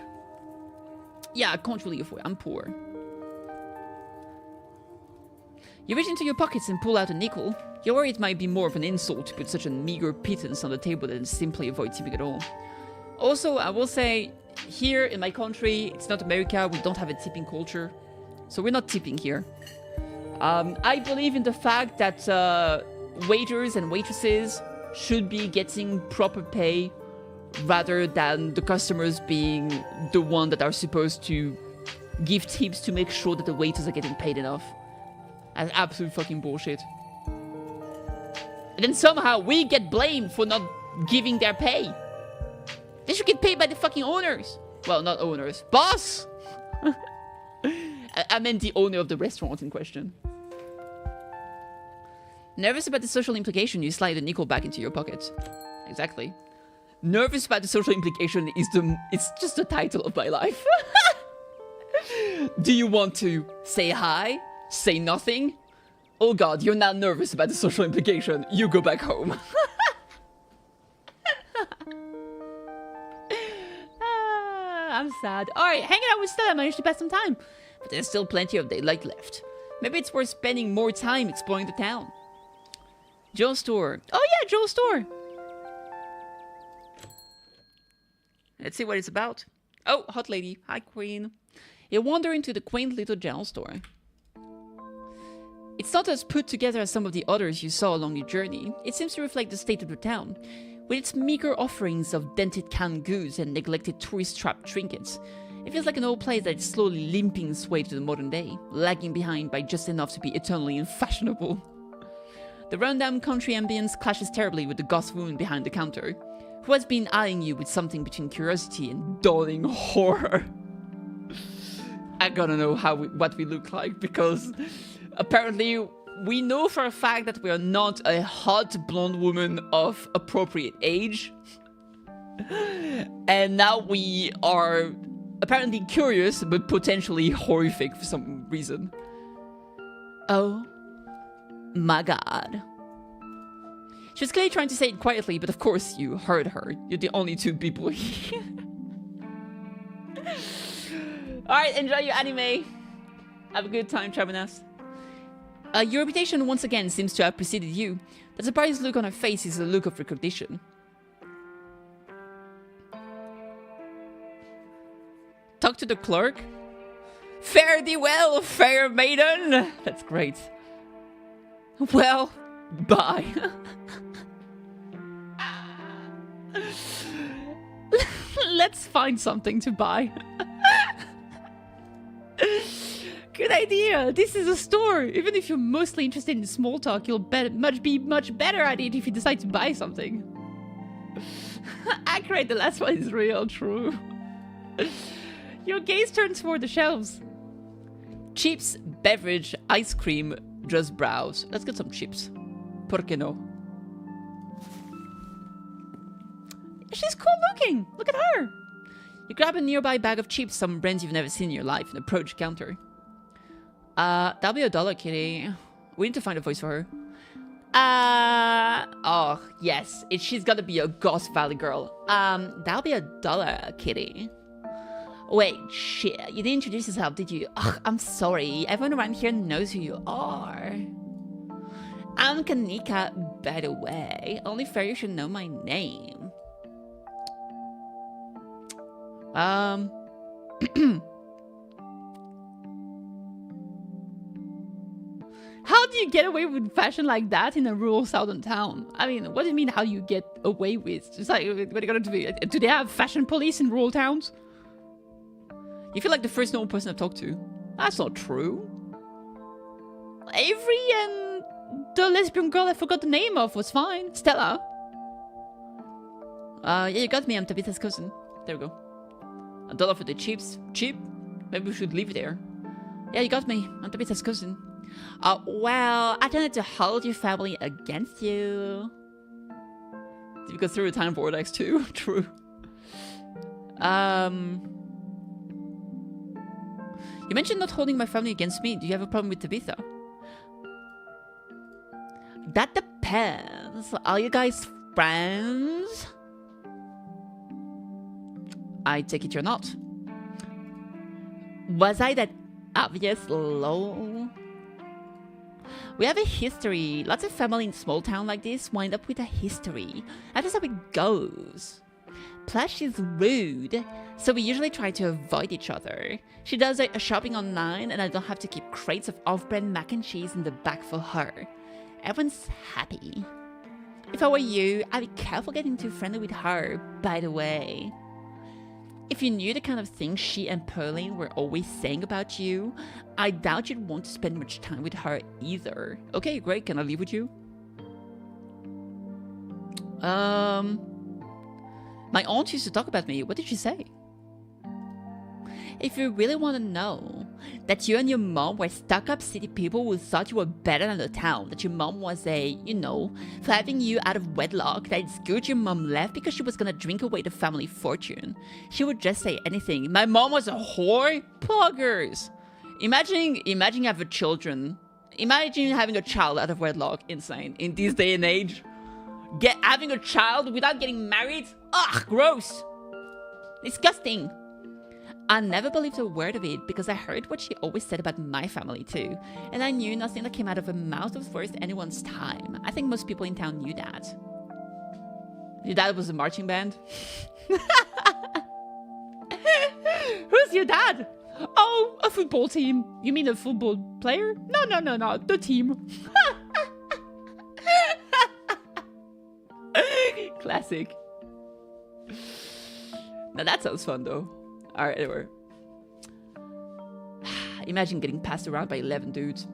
Yeah, I can't really afford. I'm poor. You reach into your pockets and pull out a nickel. You're worried it might be more of an insult to put such a meager pittance on the table than simply avoid tipping at all. Also, I will say, here in my country, it's not America, we don't have a tipping culture. So we're not tipping here. I believe in the fact that waiters and waitresses should be getting proper pay rather than the customers being the one that are supposed to give tips to make sure that the waiters are getting paid enough. That's absolute fucking bullshit. And then somehow we get blamed for not giving their pay. They should get paid by the fucking owners. Well, not owners. Boss! I meant the owner of the restaurant in question. Nervous about the social implication, you slide a nickel back into your pocket. Exactly. Nervous about the social implication is it's just the title of my life. Do you want to say hi? Say nothing? Oh god, you're not nervous about the social implication. You go back home. I'm sad. Alright, hanging out with Stella managed to pass some time. But there's still plenty of daylight left. Maybe it's worth spending more time exploring the town. Joe's store. Oh yeah, Joe's store. Let's see what it's about. Oh, hot lady. Hi, queen. You wander into the quaint little general store. It's not as put together as some of the others you saw along your journey. It seems to reflect the state of the town, with its meager offerings of dented canned goods and neglected tourist-trapped trinkets. It feels like an old place that is slowly limping its way to the modern day, lagging behind by just enough to be eternally unfashionable. The rundown country ambience clashes terribly with the goth woman behind the counter, who has been eyeing you with something between curiosity and dawning horror. I gotta know what we look like, because apparently we know for a fact that we are not a hot blonde woman of appropriate age. And now we are apparently curious, but potentially horrific for some reason. Oh my god. She was clearly trying to say it quietly, but of course you heard her. You're the only two people here. Alright, enjoy your anime. Have a good time, Travenas. Your reputation once again seems to have preceded you. The surprised look on her face is a look of recognition. Talk to the clerk? Fare thee well, fair maiden! That's great. Well, bye. Let's find something to buy. Good idea. This is a store. Even if you're mostly interested in small talk, you'll be much better at it if you decide to buy something. Accurate, the last one is real true. Your gaze turns toward the shelves. Chips, beverage, ice cream, just browse. Let's get some chips. ¿Por qué no? She's cool looking. Look at her. You grab a nearby bag of chips, some brands you've never seen in your life, and approach the counter. That'll be $1, kitty. We need to find a voice for her. Oh, yes. She's gotta be a Goth Valley girl. That'll be $1, kitty. Wait, shit. You didn't introduce yourself, did you? Ugh, I'm sorry. Everyone around here knows who you are. I'm Kanika, by the way. Only fair you should know my name. How do you get away with fashion like that in a rural southern town? I mean, what do you mean how you get away with? It's like, what are you gonna do? Do they have fashion police in rural towns? You feel like the first normal person I've talked to. That's not true. Avery and the lesbian girl I forgot the name of was fine. Stella. Yeah, you got me. I'm Tabitha's cousin. There we go. $1 for the chips. Cheap? Maybe we should leave it there. Yeah, you got me. I'm Tabitha's cousin. Well, I tended to hold your family against you. Did we go through a time vortex too? True. You mentioned not holding my family against me. Do you have a problem with Tabitha? That depends. Are you guys friends? I take it you're not. Was I that obvious, lol? We have a history. Lots of family in small town like this wind up with a history. That's just how it goes. Plus, she's rude, so we usually try to avoid each other. She does a shopping online, and I don't have to keep crates of off-brand mac and cheese in the back for her. Everyone's happy. If I were you, I'd be careful getting too friendly with her, by the way. If you knew the kind of things she and Pearline were always saying about you, I doubt you'd want to spend much time with her either. Okay, great. Can I leave with you? My aunt used to talk about me. What did she say? If you really want to know, That you and your mom were stuck-up city people who thought you were better than the town. That your mom was for having you out of wedlock. That it's good your mom left because she was gonna drink away the family fortune. She would just say anything. My mom was a whore? Poggers! Imagine having children. Imagine having a child out of wedlock. Insane. In this day and age. Having a child without getting married? Ugh, gross! Disgusting! I never believed a word of it because I heard what she always said about my family too. And I knew nothing that came out of her mouth was worth anyone's time. I think most people in town knew that. Your dad was a marching band? Who's your dad? Oh, a football team. You mean a football player? No, the team. Classic. Now that sounds fun though. Alright, anyway. Imagine getting passed around by 11 dudes.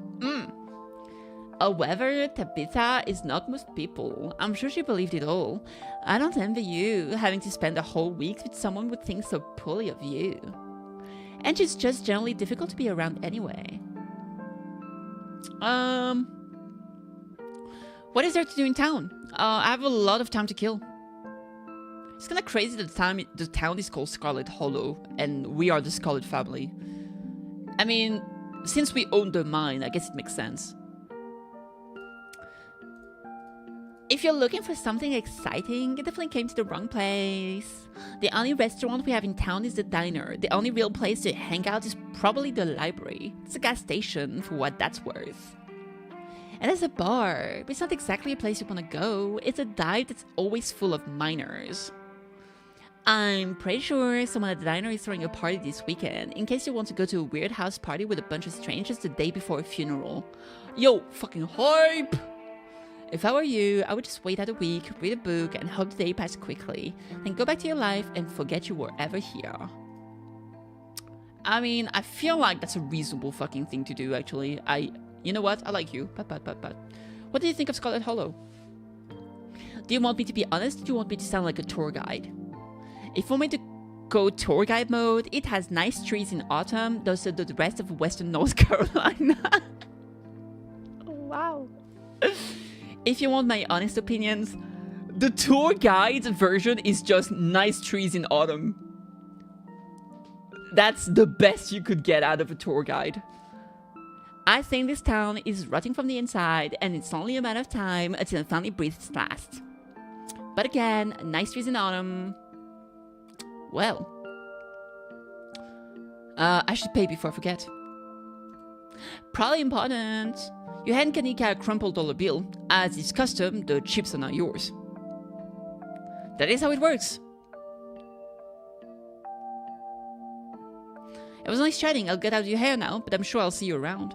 However, Tabitha is not most people. I'm sure she believed it all. I don't envy you, having to spend a whole week with someone who thinks so poorly of you. And she's just generally difficult to be around anyway. What is there to do in town? I have a lot of time to kill. It's kind of crazy that the town is called Scarlet Hollow, and we are the Scarlet family. I mean, since we own the mine, I guess it makes sense. If you're looking for something exciting, you definitely came to the wrong place. The only restaurant we have in town is the diner. The only real place to hang out is probably the library. It's a gas station, for what that's worth. And there's a bar, but it's not exactly a place you want to go. It's a dive that's always full of minors. I'm pretty sure someone at the diner is throwing a party this weekend, in case you want to go to a weird house party with a bunch of strangers the day before a funeral. Yo, fucking hype! If I were you, I would just wait out a week, read a book, and hope the day passed quickly. Then go back to your life and forget you were ever here. I mean, I feel like that's a reasonable fucking thing to do, actually. You know what? I like you. But. What do you think of Scarlet Hollow? Do you want me to be honest, or do you want me to sound like a tour guide? If you want me to go tour guide mode, it has nice trees in autumn, those are the rest of Western North Carolina. Wow. If you want my honest opinions, the tour guide version is just nice trees in autumn. That's the best you could get out of a tour guide. I think this town is rotting from the inside, and it's only a matter of time until it finally breathes last. But again, nice trees in autumn. Well, I should pay before I forget. Probably important. You hand Kanika a crumpled dollar bill. As is custom, the chips are not yours. That is how it works. It was nice chatting. I'll get out of your hair now, but I'm sure I'll see you around.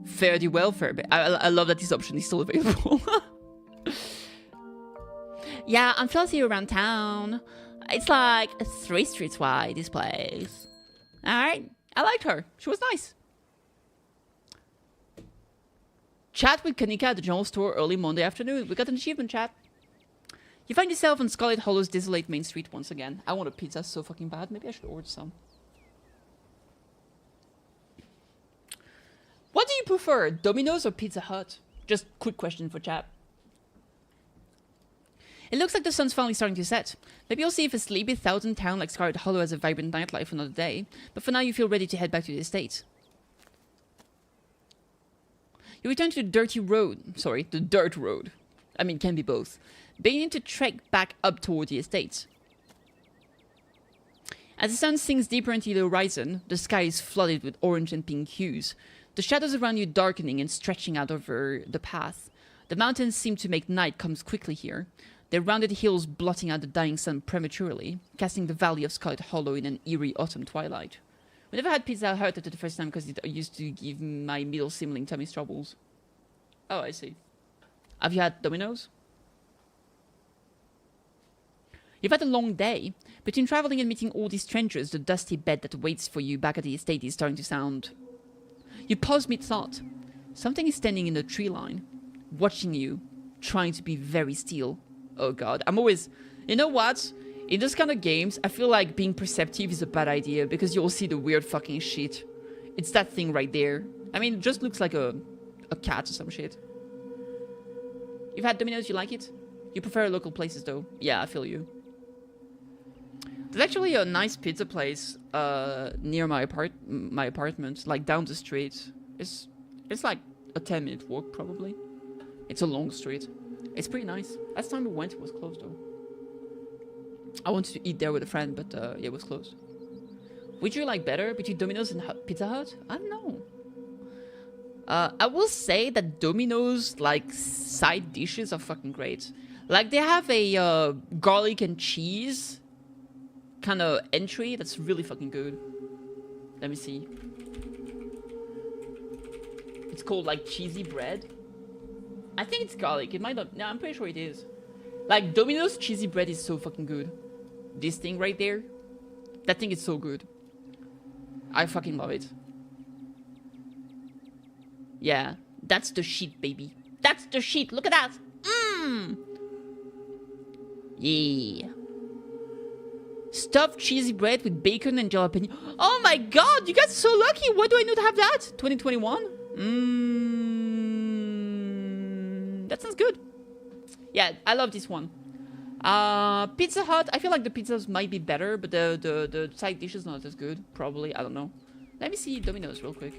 Fare thee well, Fairbear. I love that this option is still available. Yeah, I'm sure I'll see you around town. It's like 3 streets wide, this place. Alright, I liked her. She was nice. Chat with Kanika at the general store early Monday afternoon. We got an achievement, chat. You find yourself on Scarlet Hollow's desolate main street once again. I want a pizza so fucking bad. Maybe I should order some. What do you prefer, Domino's or Pizza Hut? Just quick question for chat. It looks like the sun's finally starting to set. Maybe you'll see if a sleepy thousand town like Scarlet Hollow has a vibrant nightlife another day. But for now you feel ready to head back to the estate. You return to the the dirt road. I mean, can be both. Beginning to trek back up toward the estate. As the sun sinks deeper into the horizon, the sky is flooded with orange and pink hues. The shadows around you darkening and stretching out over the path. The mountains seem to make night come quickly here. Their rounded hills blotting out the dying sun prematurely, casting the valley of Scarlet Hollow in an eerie autumn twilight. We never had Pizza Hut after the first time because it used to give my middle sibling tummy troubles. Oh, I see. Have you had Domino's? You've had a long day. Between traveling and meeting all these strangers, the dusty bed that waits for you back at the estate is starting to sound... You pause mid-thought. Something is standing in the tree line, watching you, trying to be very still. Oh god, I'm always... You know what? In those kind of games, I feel like being perceptive is a bad idea because you'll see the weird fucking shit. It's that thing right there. I mean, it just looks like a cat or some shit. You've had Domino's, you like it? You prefer local places though? Yeah, I feel you. There's actually a nice pizza place near my apartment, like down the street. It's like a 10-minute walk probably. It's a long street. It's pretty nice. Last time we went, it was closed though. I wanted to eat there with a friend, but yeah, it was closed. Would you like better between Domino's and Pizza Hut? I don't know. I will say that Domino's like side dishes are fucking great. Like they have a garlic and cheese kind of entry that's really fucking good. Let me see. It's called like cheesy bread. I think it's garlic. It might not. No, I'm pretty sure it is. Like Domino's cheesy bread is so fucking good. This thing right there, that thing is so good. I fucking love it. Yeah, that's the shit, baby. That's the shit. Look at that. Mmm. Yeah. Stuffed cheesy bread with bacon and jalapeno. Oh my god, you guys are so lucky. Why do I not have that? 2021? Mmm. That sounds good. Yeah, I love this one. Pizza Hut. I feel like the pizzas might be better, but the side dish is not as good. Probably. I don't know. Let me see Domino's real quick.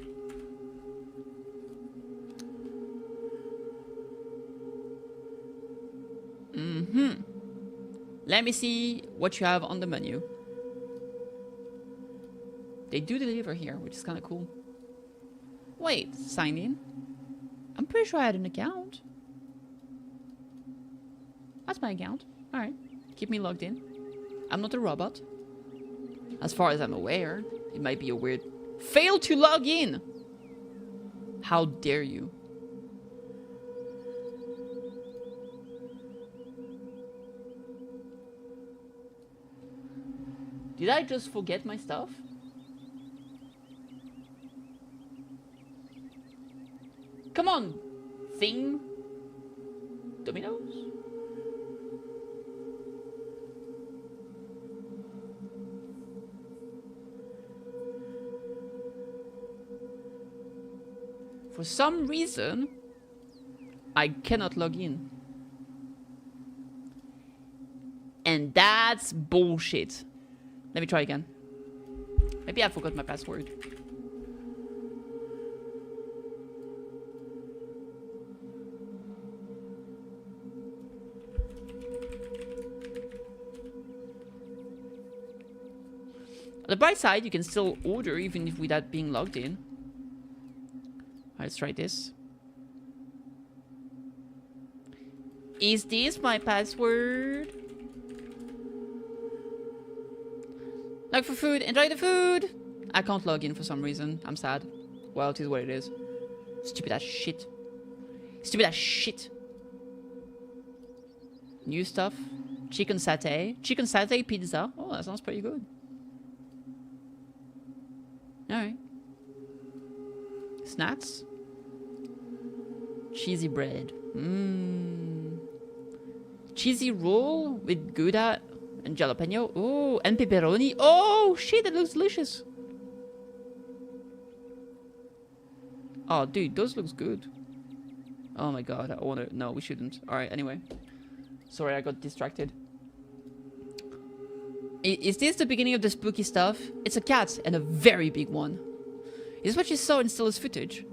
Let me see what you have on the menu. They do deliver here, which is kind of cool. Wait, sign in? I'm pretty sure I had an account. That's my account. Alright. Keep me logged in. I'm not a robot. As far as I'm aware, it might be a weird... Fail to log in! How dare you? Did I just forget my stuff? Come on, thing. Domino's? For some reason, I cannot log in. And that's bullshit. Let me try again. Maybe I forgot my password. On the bright side, you can still order even if without being logged in. Let's try this. Is this my password? Log for food. Enjoy the food. I can't log in for some reason. I'm sad. Well, it is what it is. Stupid ass shit. Stupid ass shit. New stuff. Chicken satay. Chicken satay pizza. Oh, that sounds pretty good. Alright. Snacks. Cheesy bread. Mmm. Cheesy roll with Gouda and jalapeno. Oh, and pepperoni. Oh, shit, that looks delicious. Oh, dude, those looks good. Oh my god, I wanna... No, we shouldn't. Alright, anyway. Sorry, I got distracted. Is this the beginning of the spooky stuff? It's a cat, and a very big one. Is this what you saw in Stella's footage?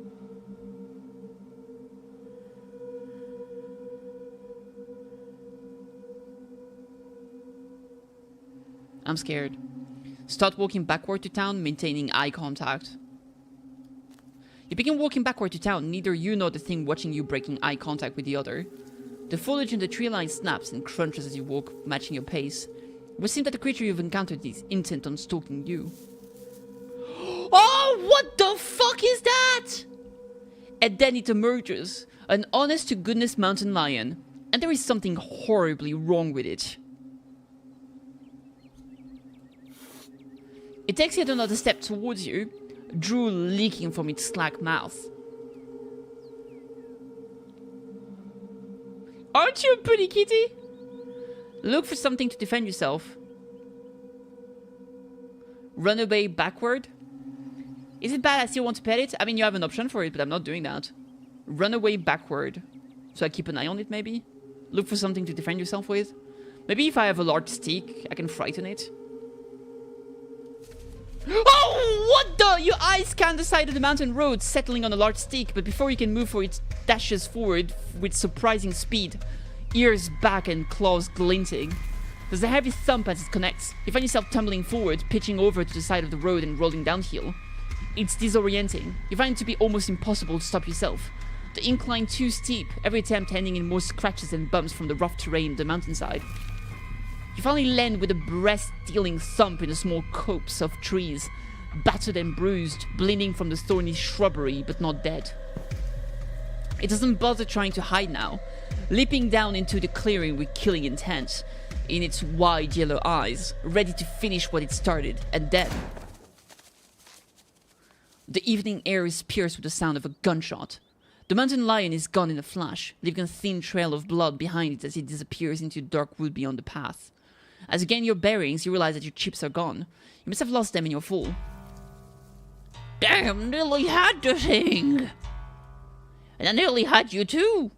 I'm scared. Start walking backward to town, maintaining eye contact. You begin walking backward to town, neither you nor the thing watching you breaking eye contact with the other. The foliage in the tree line snaps and crunches as you walk, matching your pace. It would seem that the creature you've encountered is intent on stalking you. Oh, what the fuck is that? And then it emerges, an honest-to-goodness mountain lion, and there is something horribly wrong with it. It takes yet another step towards you, drool leaking from its slack mouth. Aren't you a pretty kitty? Look for something to defend yourself. Run away backward. Is it bad I still want to pet it? I mean, you have an option for it, but I'm not doing that. Run away backward. So I keep an eye on it, maybe? Look for something to defend yourself with. Maybe if I have a large stick, I can frighten it. Oh, what the? Your eyes scan the side of the mountain road, settling on a large stick, but before you can move for it, dashes forward with surprising speed. Ears back and claws glinting. There's a heavy thump as it connects. You find yourself tumbling forward, pitching over to the side of the road and rolling downhill. It's disorienting. You find it to be almost impossible to stop yourself. The incline too steep, every attempt ending in more scratches and bumps from the rough terrain of the mountainside. You finally land with a breast-stealing thump in a small copse of trees, battered and bruised, bleeding from the thorny shrubbery, but not dead. It doesn't bother trying to hide now, leaping down into the clearing with killing intent, in its wide yellow eyes, ready to finish what it started, and then... The evening air is pierced with the sound of a gunshot. The mountain lion is gone in a flash, leaving a thin trail of blood behind it as it disappears into the dark wood beyond the path. As you gain your bearings, you realize that your chips are gone. You must have lost them in your fall. Damn, nearly had the thing! And I nearly had you too!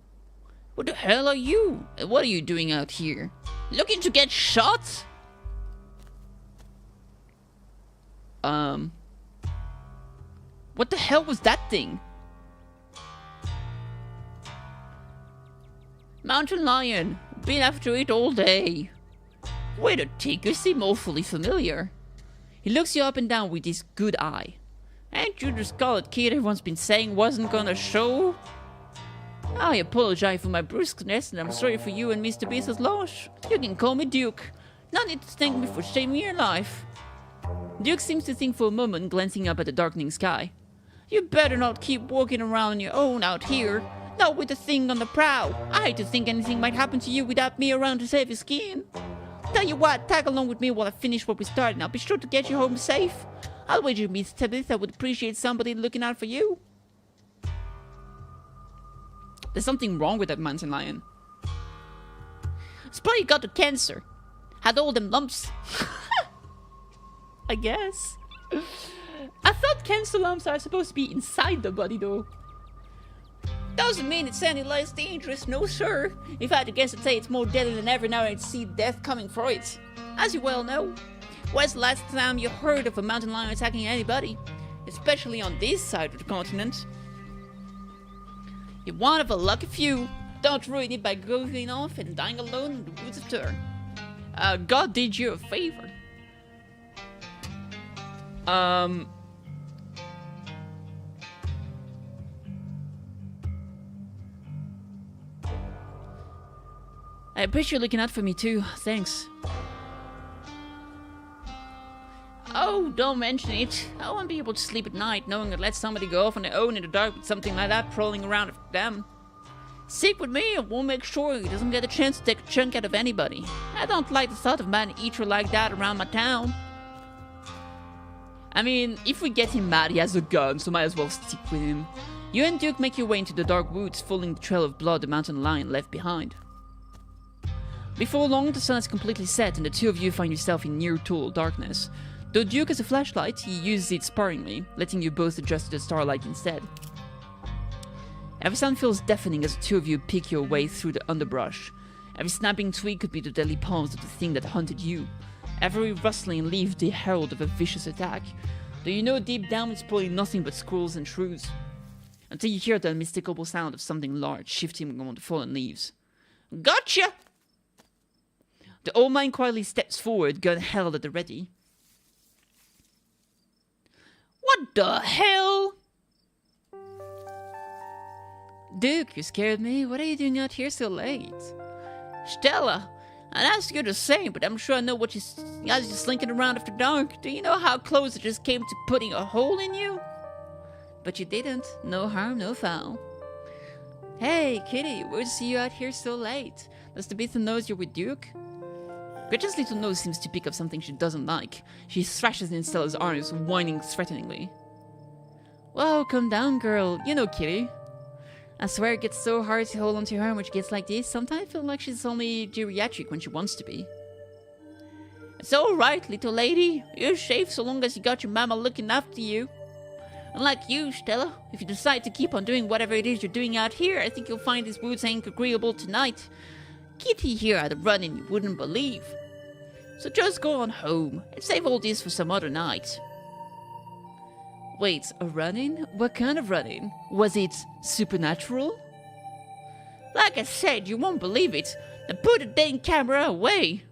What the hell are you? And what are you doing out here? Looking to get shot? What the hell was that thing? Mountain lion. Been after it all day. Wait a tick, you seem awfully familiar. He looks you up and down with his good eye. Ain't you the Scarlet kid everyone's been saying wasn't gonna show? I apologize for my brusqueness, and I'm sorry for you and Mr. Beast's loss. You can call me Duke. No need to thank me for saving your life. Duke seems to think for a moment, glancing up at the darkening sky. You better not keep walking around on your own out here. Not with the thing on the prow. I hate to think anything might happen to you without me around to save your skin. Tell you what, tag along with me while I finish what we started, and I'll be sure to get you home safe. I'll wager Miss Tabitha would appreciate somebody looking out for you. There's something wrong with that mountain lion. It's probably got the cancer. Had all them lumps. I guess. I thought cancer lumps are supposed to be inside the body though. Doesn't mean it's any less dangerous, no sir. If I had to guess, I'd say it's more deadly than ever now I'd see death coming for it. As you well know, when's the last time you heard of a mountain lion attacking anybody? Especially on this side of the continent. You're one of a lucky few. Don't ruin it by going off and dying alone in the woods of Tur. God did you a favor. I appreciate you looking out for me too. Thanks. Oh, don't mention it. I won't be able to sleep at night knowing I'd let somebody go off on their own in the dark with something like that prowling around after them. Stick with me and we'll make sure he doesn't get a chance to take a chunk out of anybody. I don't like the thought of man eater like that around my town. I mean, if we get him mad, he has a gun, so might as well stick with him. You and Duke make your way into the dark woods, following the trail of blood the mountain lion left behind. Before long, the sun is completely set and the two of you find yourself in near total darkness. Though Duke has a flashlight, he uses it sparingly, letting you both adjust to the starlight instead. Every sound feels deafening as the two of you pick your way through the underbrush. Every snapping twig could be the deadly palms of the thing that hunted you. Every rustling leaf the herald of a vicious attack. Though you know deep down it's probably nothing but squirrels and shrews. Until you hear the unmistakable sound of something large shifting among the fallen leaves. Gotcha! The old man quietly steps forward, gun held at the ready. What the hell? Duke, you scared me. What are you doing out here so late? Stella, I'd ask you the same, but I'm sure I know what you guys are slinking around after dark. Do you know how close I just came to putting a hole in you? But you didn't. No harm, no foul. Hey, Kitty, weird to see you out here so late. Does Tabitha know you're with Duke? Gretchen's little nose seems to pick up something she doesn't like. She thrashes in Stella's arms, whining threateningly. Whoa, calm down, girl. You know Kitty. I swear it gets so hard to hold onto her when she gets like this. Sometimes I feel like she's only geriatric when she wants to be. It's alright, little lady. You're safe so long as you got your mama looking after you. Unlike you, Stella, if you decide to keep on doing whatever it is you're doing out here, I think you'll find these woods ain't agreeable tonight. Kitty here had a run-in you wouldn't believe. So just go on home and save all this for some other night. Wait, a run-in? What kind of run-in? Was it supernatural? Like I said, you won't believe it. Now put the dang camera away.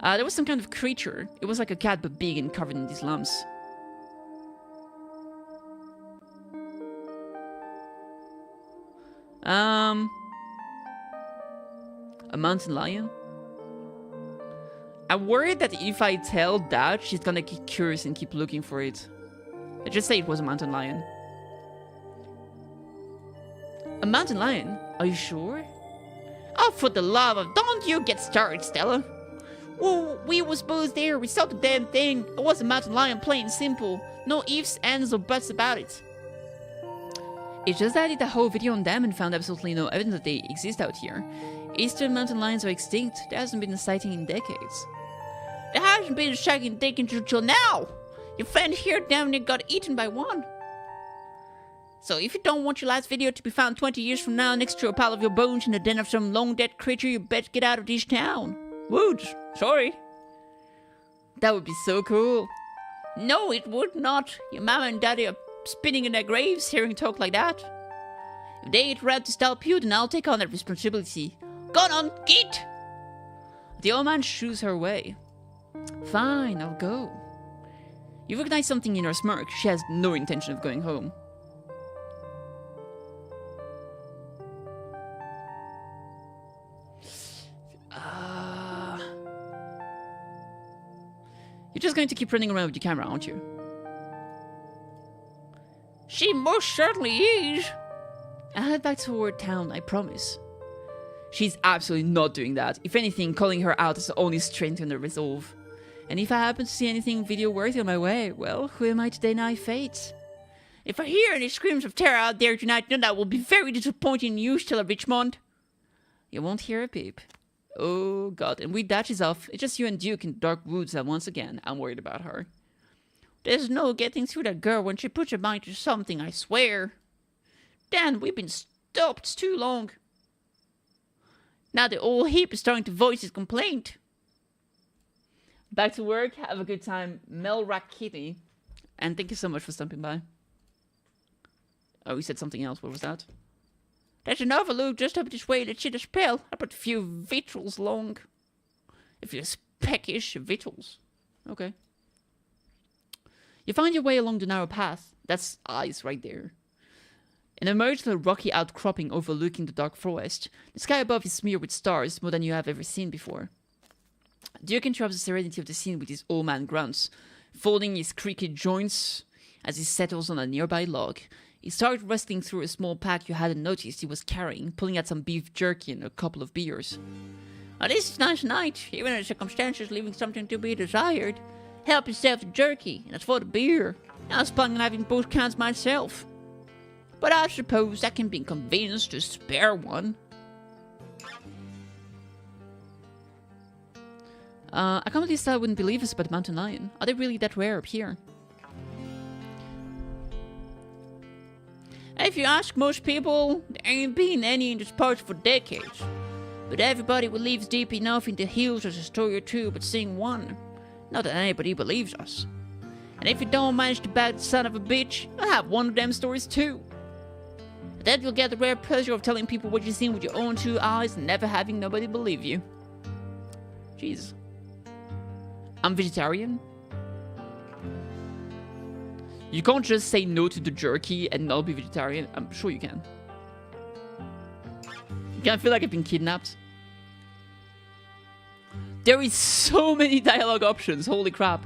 There was some kind of creature. It was like a cat but big and covered in these lumps. A mountain lion? I'm worried that if I tell Dad, she's gonna get curious and keep looking for it. I just say it was a mountain lion. A mountain lion? Are you sure? Oh, for the love of... Don't you get started, Stella. Well, we was both there. We saw the damn thing. It was a mountain lion, plain and simple. No ifs, ands, or buts about it. It's just that I did a whole video on them and found absolutely no evidence that they exist out here. Eastern mountain lions are extinct. There hasn't been a sighting in decades. There hasn't been a sighting in decades until now. Your friend here down there got eaten by one. So if you don't want your last video to be found 20 years from now next to a pile of your bones in the den of some long-dead creature, you best get out of this town. Woods, sorry. That would be so cool. No, it would not. Your mama and daddy are spinning in their graves hearing talk like that. If they get around to stop you, then I'll take on that responsibility. Go on, get! The old man shoos her away. Fine, I'll go. You recognize something in her smirk. She has no intention of going home. You're just going to keep running around with your camera, aren't you? She most certainly is. I'll head back toward town, I promise. She's absolutely not doing that. If anything, calling her out is only strengthened her resolve. And if I happen to see anything video-worthy on my way, well, who am I to deny fate? If I hear any screams of terror out there tonight, then that will be very disappointing news, Stella Richmond. You won't hear a peep. Oh god, and with that she's off. It's just you and Duke in the dark woods, and once again, I'm worried about her. There's no getting through that girl when she puts her mind to something, I swear. Dan, we've been stopped too long. Now the old heap is starting to voice his complaint. Back to work, have a good time, Melrak Kitty. And thank you so much for stopping by. Oh, he said something else, what was that? There's an overlook just up this way that should a spell. I put a few victuals long. If you're peckish, victuals. Okay. You find your way along the narrow path. That's ice right there. And emerge to a rocky outcropping overlooking the dark forest. The sky above is smeared with stars, more than you have ever seen before. Duke interrupts the serenity of the scene with his old man grunts, folding his creaky joints as he settles on a nearby log. He started rustling through a small pack you hadn't noticed he was carrying, pulling out some beef jerky and a couple of beers. Oh, this is a nice night, even in circumstances leaving something to be desired. Help yourself to jerky, and as for the beer, I was planning on having both cans myself. But I suppose I can be convinced to spare one. I can't believe Stella wouldn't believe us about the mountain lion. Are they really that rare up here? If you ask most people, there ain't been any in this part for decades. But everybody who lives deep enough in the hills has a story or two but seeing one. Not that anybody believes us. And if you don't manage to bag the son of a bitch, I'll have one of them stories too. But then you'll get the rare pleasure of telling people what you've seen with your own two eyes and never having nobody believe you. Jeez. I'm vegetarian. You can't just say no to the jerky and not be vegetarian. I'm sure you can. You can't feel like I've been kidnapped. There is so many dialogue options. Holy crap.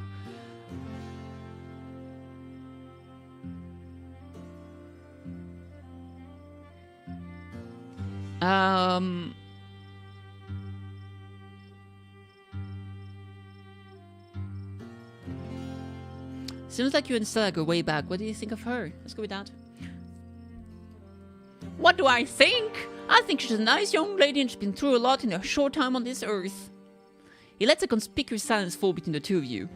Seems like you and Stella go way back. What do you think of her? Let's go with that. What do I think? I think she's a nice young lady and she's been through a lot in her short time on this earth. He lets a conspicuous silence fall between the two of you.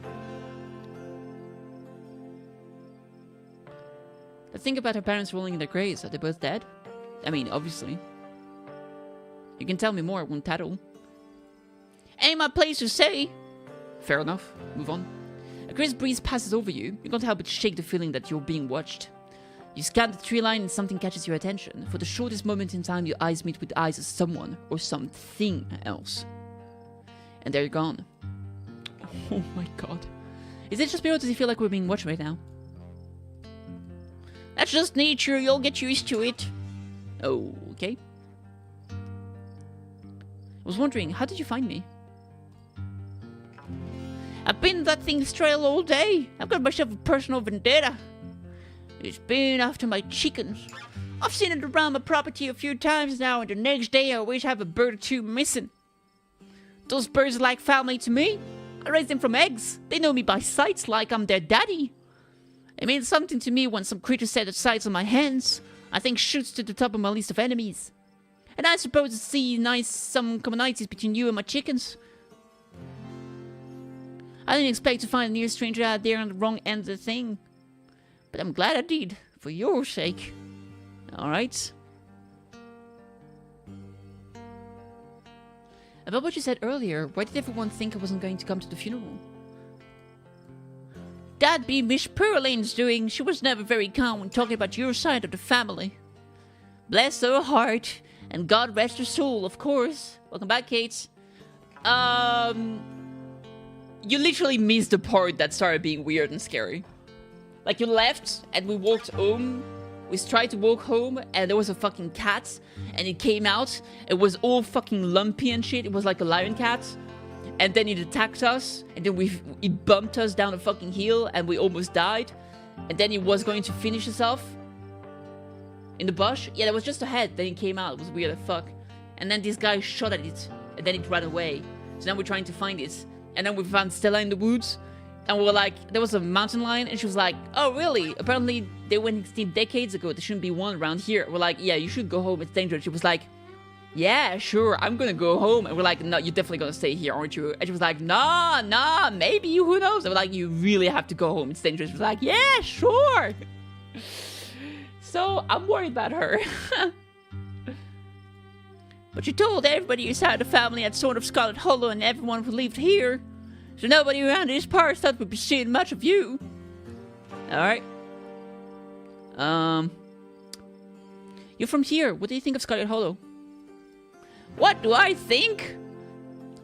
Let's think about her parents rolling in their graves. Are they both dead? I mean, obviously. You can tell me more, I won't tattle. Ain't my place to say. Fair enough. Move on. A crisp breeze passes over you. You can't help but shake the feeling that you're being watched. You scan the tree line and something catches your attention. For the shortest moment in time, your eyes meet with the eyes of someone or something else. And they're gone. Oh my god. Is it just me or does it feel like we're being watched right now? That's just nature, you'll get used to it. Oh, okay. I was wondering, how did you find me? I've been that thing's trail all day. I've got myself a personal vendetta. It's been after my chickens. I've seen it around my property a few times now, and the next day I always have a bird or two missing. Those birds are like family to me. I raised them from eggs. They know me by sight like I'm their daddy. It means something to me when some creature set its sights on my hands. I think shoots to the top of my list of enemies. And I suppose to see some commonalities between you and my chickens. I didn't expect to find a near stranger out there on the wrong end of the thing. But I'm glad I did, for your sake. Alright. About what you said earlier, why did everyone think I wasn't going to come to the funeral? That'd be Miss Pearline's doing. She was never very calm when talking about your side of the family. Bless her heart, and God rest her soul, of course. Welcome back, Kate. You literally missed the part that started being weird and scary. Like, you left, and we walked home. We tried to walk home, and there was a fucking cat, and it came out. It was all fucking lumpy and shit. It was like a lion cat. And then it attacked us, and then it bumped us down a fucking hill, and we almost died. And then it was going to finish us off. In the bush. Yeah, that was just a head. Then it came out. It was weird as fuck. And then this guy shot at it, and then it ran away. So now we're trying to find it. And then we found Stella in the woods. And we were like, there was a mountain lion, and she was like, oh really? Apparently they went extinct decades ago. There shouldn't be one around here. We're like, yeah, you should go home. It's dangerous. She was like, yeah, sure, I'm gonna go home. And we're like, no, you're definitely gonna stay here, aren't you? And she was like, nah, maybe, who knows? And we're like, you really have to go home, it's dangerous. She was like, yeah, sure. So, I'm worried about her. But you told everybody inside the family had sort of Scarlet Hollow and everyone who lived here. So nobody around these parts thought we'd be seeing much of you. Alright. You're from here. What do you think of Scarlet Hollow? What do I think?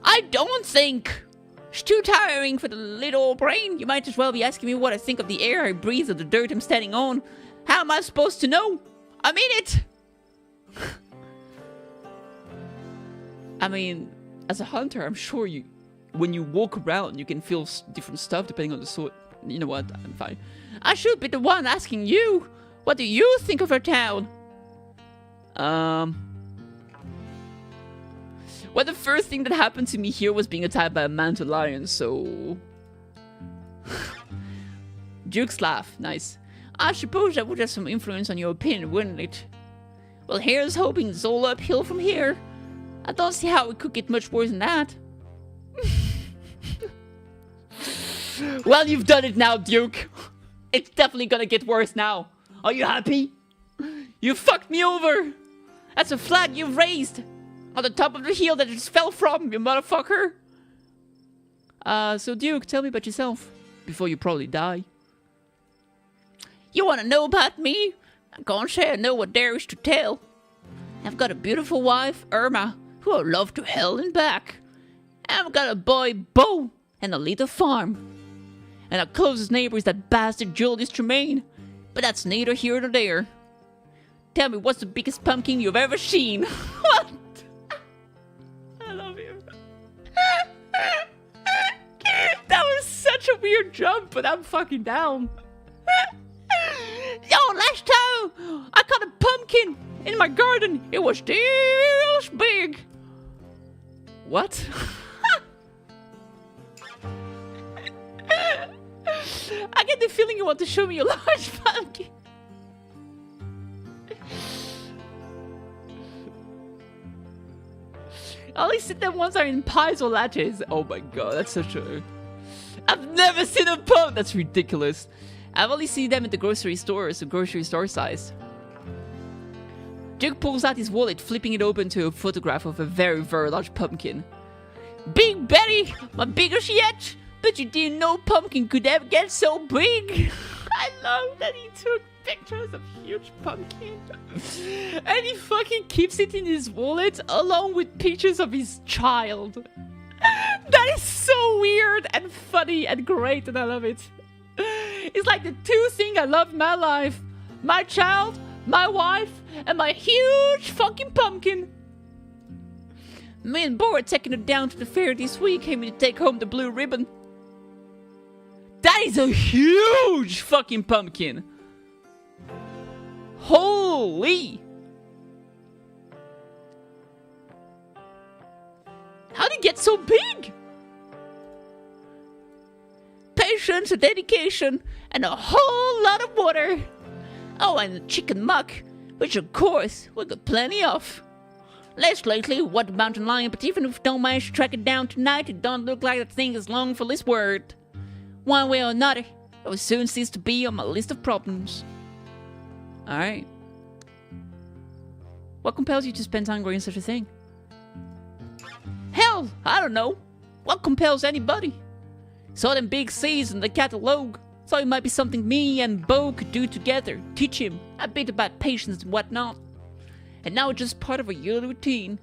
I don't think. It's too tiring for the little old brain. You might as well be asking me what I think of the air I breathe or the dirt I'm standing on. How am I supposed to know? I'm in it. I mean, as a hunter, I'm sure when you walk around, you can feel different stuff depending on the sort. You know what? I'm fine. I should be the one asking you. What do you think of our town? Well, the first thing that happened to me here was being attacked by a mountain lion, so... Duke's laugh. Nice. I suppose that would have some influence on your opinion, wouldn't it? Well, here's hoping it's all uphill from here. I don't see how it could get much worse than that. Well, you've done it now, Duke. It's definitely gonna get worse now. Are you happy? You fucked me over. That's a flag you've raised. On the top of the hill that it just fell from, you motherfucker. So Duke, tell me about yourself. Before you probably die. You wanna know about me? I can't say I know what there is to tell. I've got a beautiful wife, Irma, who I love to hell and back. I've got a boy, Bo, and a little farm. And our closest neighbor is that bastard Julius Tremaine. But that's neither here nor there. Tell me, what's the biggest pumpkin you've ever seen? What? I love you. That was such a weird jump, but I'm fucking down. Yo, last time I caught a pumpkin in my garden. It was this big. What? I get the feeling you want to show me a large pumpkin. At least the ones are in pies or lattes. Oh my god, that's such a... I've never seen a pumpkin! That's ridiculous. I've only seen them in the grocery stores, the grocery store size. Duke pulls out his wallet, flipping it open to a photograph of a very, very large pumpkin. Big Betty! My biggest yet! But you didn't know pumpkin could ever get so big! I love that he took pictures of huge pumpkin. And he fucking keeps it in his wallet along with pictures of his child. That is so weird and funny and great, and I love it. It's like the two things I love in my life. My child, my wife, and my huge fucking pumpkin. Me and Bo are taking her down to the fair this week, aiming to take home the blue ribbon. That is a huge fucking pumpkin. Holy. How did it get so big? Patience, a dedication, and a whole lot of water. Oh, and the chicken muck, which of course we got plenty of. Less lately, what the mountain lion, but even if we don't manage to track it down tonight, it don't look like that thing is long for this word. One way or another, it will soon cease to be on my list of problems. Alright. What compels you to spend time growing such a thing? Hell, I don't know. What compels anybody? Saw them big C's in the catalog. Thought it might be something me and Bo could do together. Teach him a bit about patience and whatnot. And now it's just part of a yearly routine.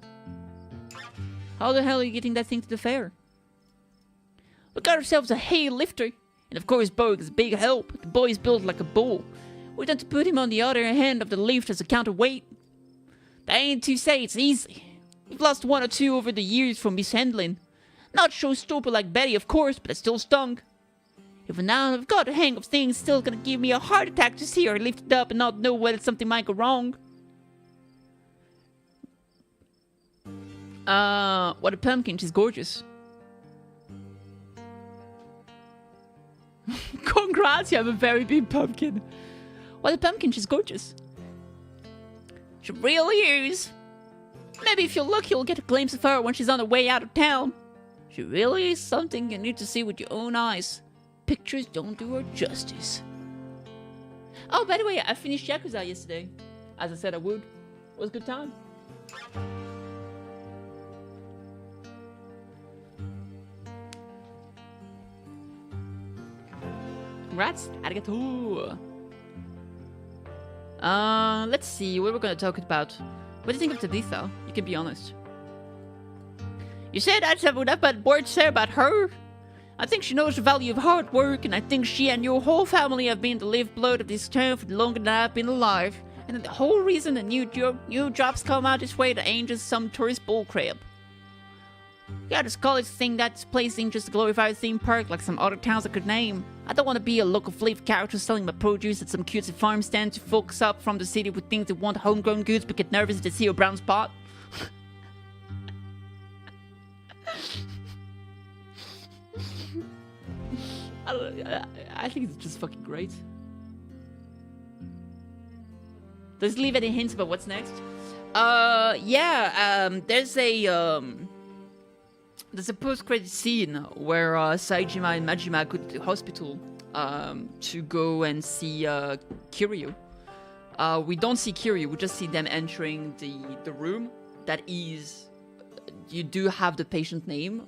How the hell are you getting that thing to the fair? We got ourselves a hay lifter. And of course Bo is a big help. The boy's built like a bull. We tend to put him on the other end of the lift as a counterweight. That ain't to say it's easy. We've lost one or two over the years from mishandling. Not so stupid like Betty, of course, but it still stung. Even now I've got a hang of things, it's still gonna give me a heart attack to see her lifted up and not know whether something might go wrong. What a pumpkin, she's gorgeous. Congrats, you have a very big pumpkin. What a pumpkin, she's gorgeous. She really is. Maybe if you're lucky, you'll get a glimpse of her when she's on her way out of town. She really is something you need to see with your own eyes. Pictures don't do her justice. Oh, by the way, I finished Yakuza yesterday. As I said I would. It was a good time. Congrats. Arigato. Let's see what we're gonna talk about. What do you think of Tabitha? You can be honest. You said I would have bad words to say about her. I think she knows the value of hard work, and I think she and your whole family have been the lifeblood of this town for longer than I've been alive. And the whole reason the new jobs come out this way, that ain't just some tourist bullcrap. Yeah, the Scarlet think that this place ain't just a glorified theme park like some other towns I could name. I don't want to be a local flavor character selling my produce at some cutesy farm stand to folks up from the city who think they want homegrown goods but get nervous if they see a brown spot. I think it's just fucking great. Does it leave any hints about what's next? There's a post-credit scene where Saejima and Majima go to the hospital to go and see Kiryu. We don't see Kiryu, we just see them entering the room. That is, you do have the patient name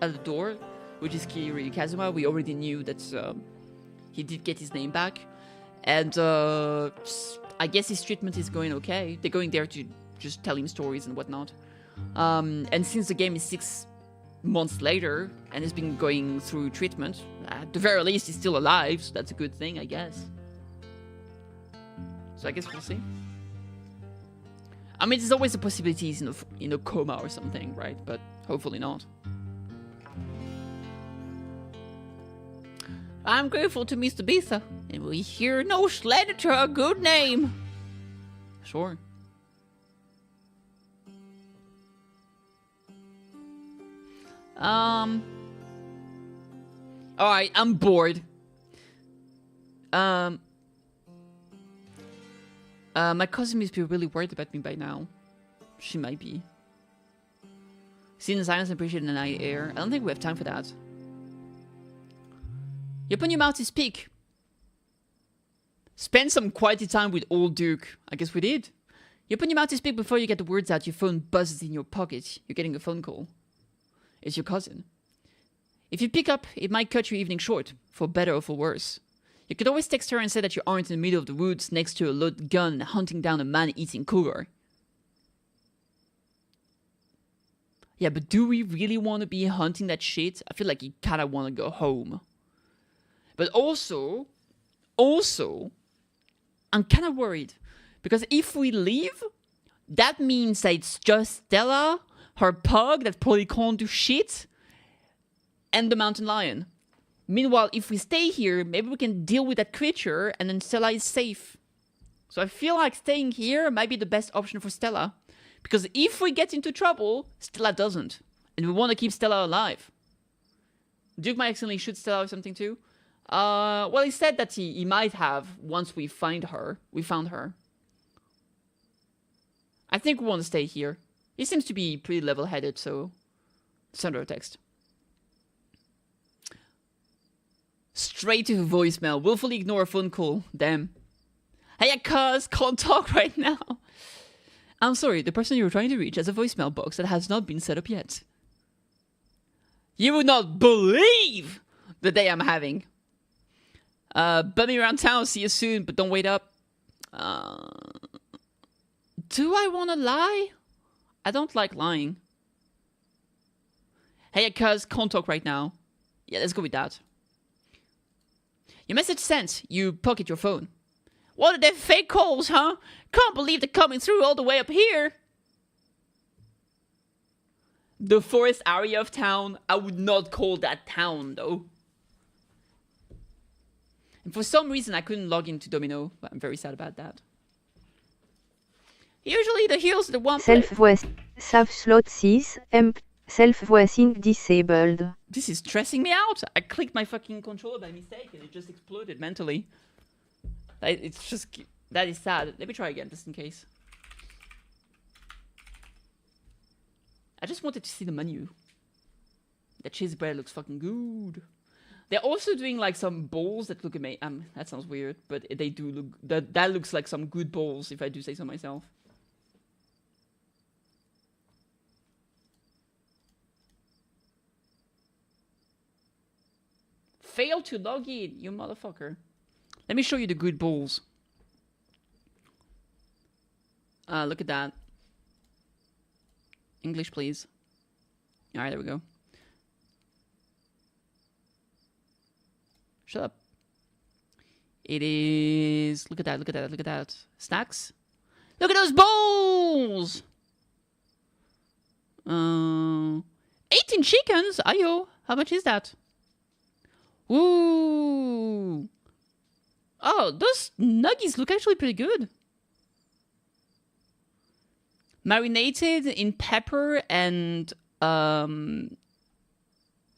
at the door, which is Kiryu Kazuma. We already knew that he did get his name back. And I guess his treatment is going okay. They're going there to just tell him stories and whatnot. And since the game is 6 months later and has been going through treatment, at the very least he's still alive, so that's a good thing, I guess. So I guess we'll see. I mean, there's always a possibility he's in a coma or something, right? But hopefully not. I'm grateful to Mr. Bitha, and we hear no slander to her good name. Sure. Alright, I'm bored. My cousin must be really worried about me by now. She might be. Seeing the silence and appreciating the night air. I don't think we have time for that. You open your mouth to speak. Spend some quality time with old Duke. I guess we did. You open your mouth to speak before you get the words out. Your phone buzzes in your pocket. You're getting a phone call. It's your cousin. If you pick up, it might cut your evening short, for better or for worse. You could always text her and say that you aren't in the middle of the woods next to a loaded gun hunting down a man-eating cougar. Yeah, but do we really want to be hunting that shit? I feel like you kind of want to go home. But also, I'm kind of worried. Because if we leave, that means that it's just Stella, her pug that probably can't do shit, and the mountain lion. Meanwhile, if we stay here, maybe we can deal with that creature and then Stella is safe. So I feel like staying here might be the best option for Stella. Because if we get into trouble, Stella doesn't. And we want to keep Stella alive. Duke might accidentally shoot Stella or something too. Well, he said that he might have once we found her. I think we want to stay here. He seems to be pretty level-headed, so send her a text. Straight to voicemail. Willfully ignore a phone call. Damn. Hey, cuz, can't talk right now. I'm sorry, the person you were trying to reach has a voicemail box that has not been set up yet. You would not believe the day I'm having. Bump me around town, see you soon, but don't wait up. Do I want to lie? I don't like lying. Hey, cuz, can't talk right now. Yeah, let's go with that. Your message sent. You pocket your phone. What are they fake calls, huh? Can't believe they're coming through all the way up here. The forest area of town. I would not call that town, though. And for some reason, I couldn't log into Domino. But I'm very sad about that. Usually the heels are the one... Self-voice. Save slot 6. Self-voicing disabled. This is stressing me out. I clicked my fucking controller by mistake and it just exploded mentally. It's just... That is sad. Let me try again, just in case. I just wanted to see the menu. The cheese bread looks fucking good. They're also doing like some bowls that look amazing. That sounds weird, but they do look... That looks like some good bowls, if I do say so myself. Fail to log in, you motherfucker. Let me show you the good bowls. Look at that. English, please. Alright, there we go. Shut up. It is... Look at that, look at that, look at that. Snacks? Look at those bowls! 18 chickens? Ayo. How much is that? Ooh. Oh, those nuggies look actually pretty good. Marinated in pepper and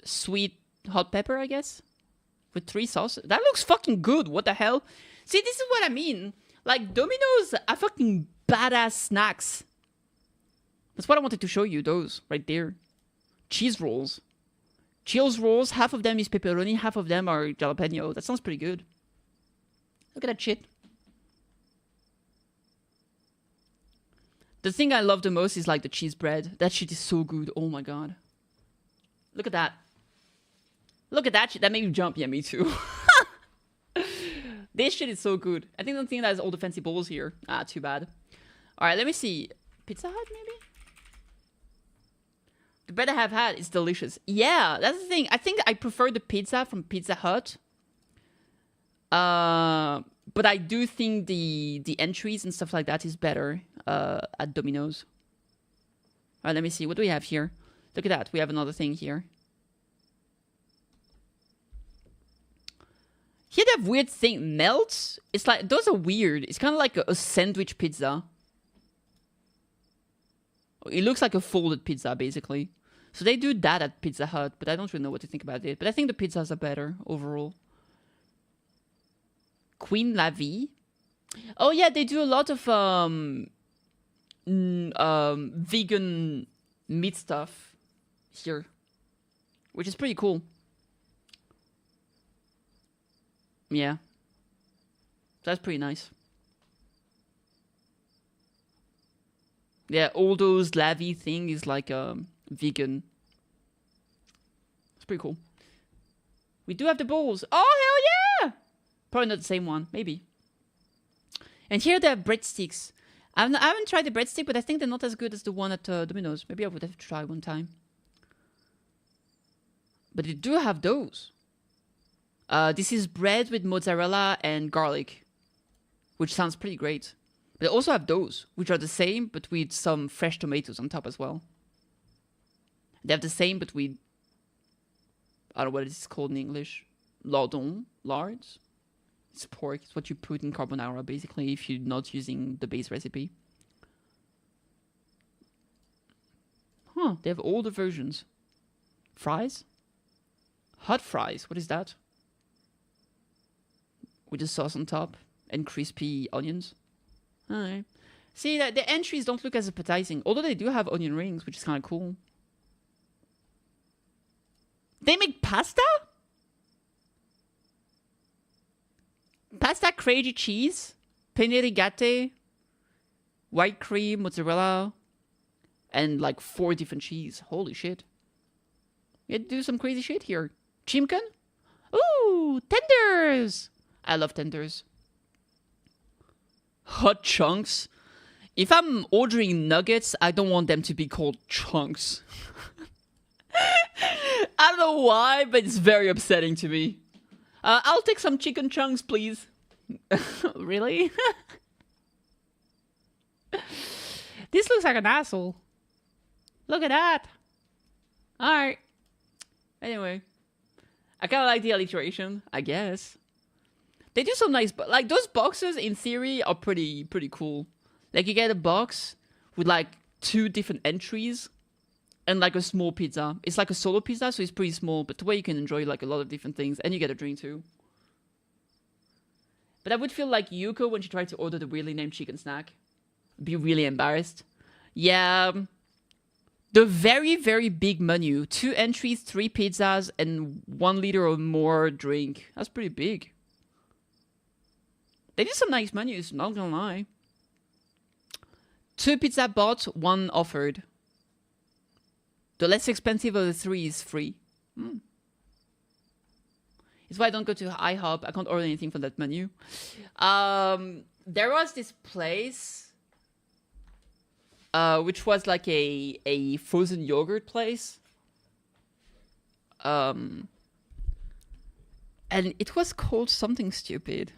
sweet hot pepper, I guess. With 3 sauces. That looks fucking good. What the hell? See, this is what I mean. Like, Domino's are fucking badass snacks. That's what I wanted to show you, those right there. Cheese rolls. Cheese rolls, half of them is pepperoni, half of them are jalapeno. That sounds pretty good. Look at that shit. The thing I love the most is like the cheese bread. That shit is so good. Oh my god. Look at that. Look at that shit. That made me jump. Yeah, me too. This shit is so good. I think the thing that has all the fancy bowls here. Ah, too bad. Alright, let me see. Pizza Hut, maybe? The bread I have had is delicious. Yeah, that's the thing. I think I prefer the pizza from Pizza Hut. But I do think the entries and stuff like that is better at Domino's. Alright, let me see. What do we have here? Look at that. We have another thing here. Here they have weird thing. Melts? It's like, those are weird. It's kind of like a sandwich pizza. It looks like a folded pizza, basically. So they do that at Pizza Hut, but I don't really know what to think about it. But I think the pizzas are better overall. Queen La Vie. Oh yeah, they do a lot of vegan meat stuff. here, which is pretty cool. Yeah, that's pretty nice. Yeah, all those lavy thing is like vegan. It's pretty cool. We do have the bowls. Oh, hell yeah! Probably not the same one. Maybe. And here they have breadsticks. I haven't tried the breadstick, but I think they're not as good as the one at Domino's. Maybe I would have to try one time. But they do have those. This is bread with mozzarella and garlic, which sounds pretty great. They also have those, which are the same, but with some fresh tomatoes on top as well. They have the same, but with, I don't know what it's called in English. Lardon, lards. It's pork. It's what you put in carbonara, basically, if you're not using the base recipe. Huh, they have all the versions. Fries? Hot fries, what is that? With the sauce on top and crispy onions. Alright. See, the entries don't look as appetizing, although they do have onion rings, which is kind of cool. They make pasta? Pasta, crazy cheese, penne rigate, white cream, mozzarella, and like 4 different cheese. Holy shit. You had to do some crazy shit here. Chimken? Ooh, tenders! I love tenders. Hot chunks. If I'm ordering nuggets, I don't want them to be called chunks. I don't know why, but it's very upsetting to me. I'll take some chicken chunks, please. Really? This looks like an asshole. Look at that. Alright. Anyway. I kind of like the alliteration, I guess. They do some nice... Like, those boxes, in theory, are pretty cool. Like, you get a box with, like, 2 different entries and, like, a small pizza. It's like a solo pizza, so it's pretty small, but the way you can enjoy, like, a lot of different things. And you get a drink, too. But I would feel like Yuko when she tried to order the weirdly named chicken snack. Be really embarrassed. Yeah. The very, very big menu. 2 entries, 3 pizzas, and 1 liter or more drink. That's pretty big. They did some nice menus, not gonna lie. 2 pizza bought, 1 offered. The less expensive of the 3 is free. It's why I don't go to IHOP. I can't order anything from that menu. There was this place, which was like a frozen yogurt place. And it was called something stupid.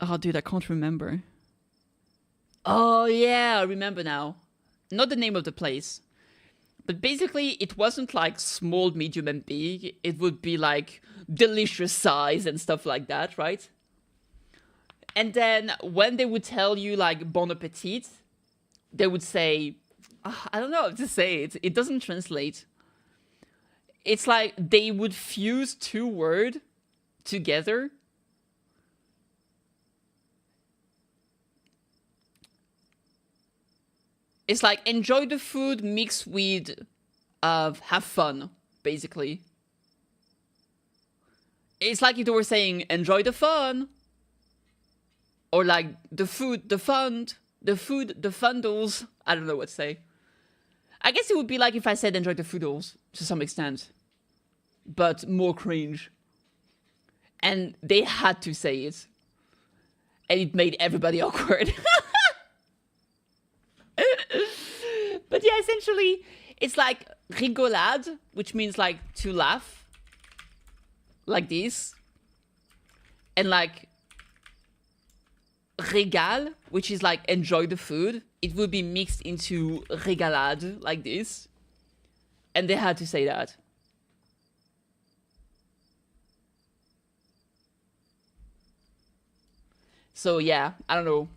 Oh, dude, I can't remember. Oh, yeah, I remember now. Not the name of the place. But basically, it wasn't like small, medium, and big. It would be like delicious size and stuff like that, right? And then when they would tell you like bon appetit, they would say, I don't know how to say it. It doesn't translate. It's like they would fuse 2 words together. It's like enjoy the food mixed with have fun, basically. It's like if they were saying enjoy the fun. Or like the food, the fun, the food, the fundles. I don't know what to say. I guess it would be like if I said enjoy the foodles to some extent. But more cringe. And they had to say it. And it made everybody awkward. But yeah, essentially, it's like rigolade, which means like to laugh. Like this. And like régal, which is like enjoy the food. It would be mixed into régalade, like this. And they had to say that. So yeah, I don't know.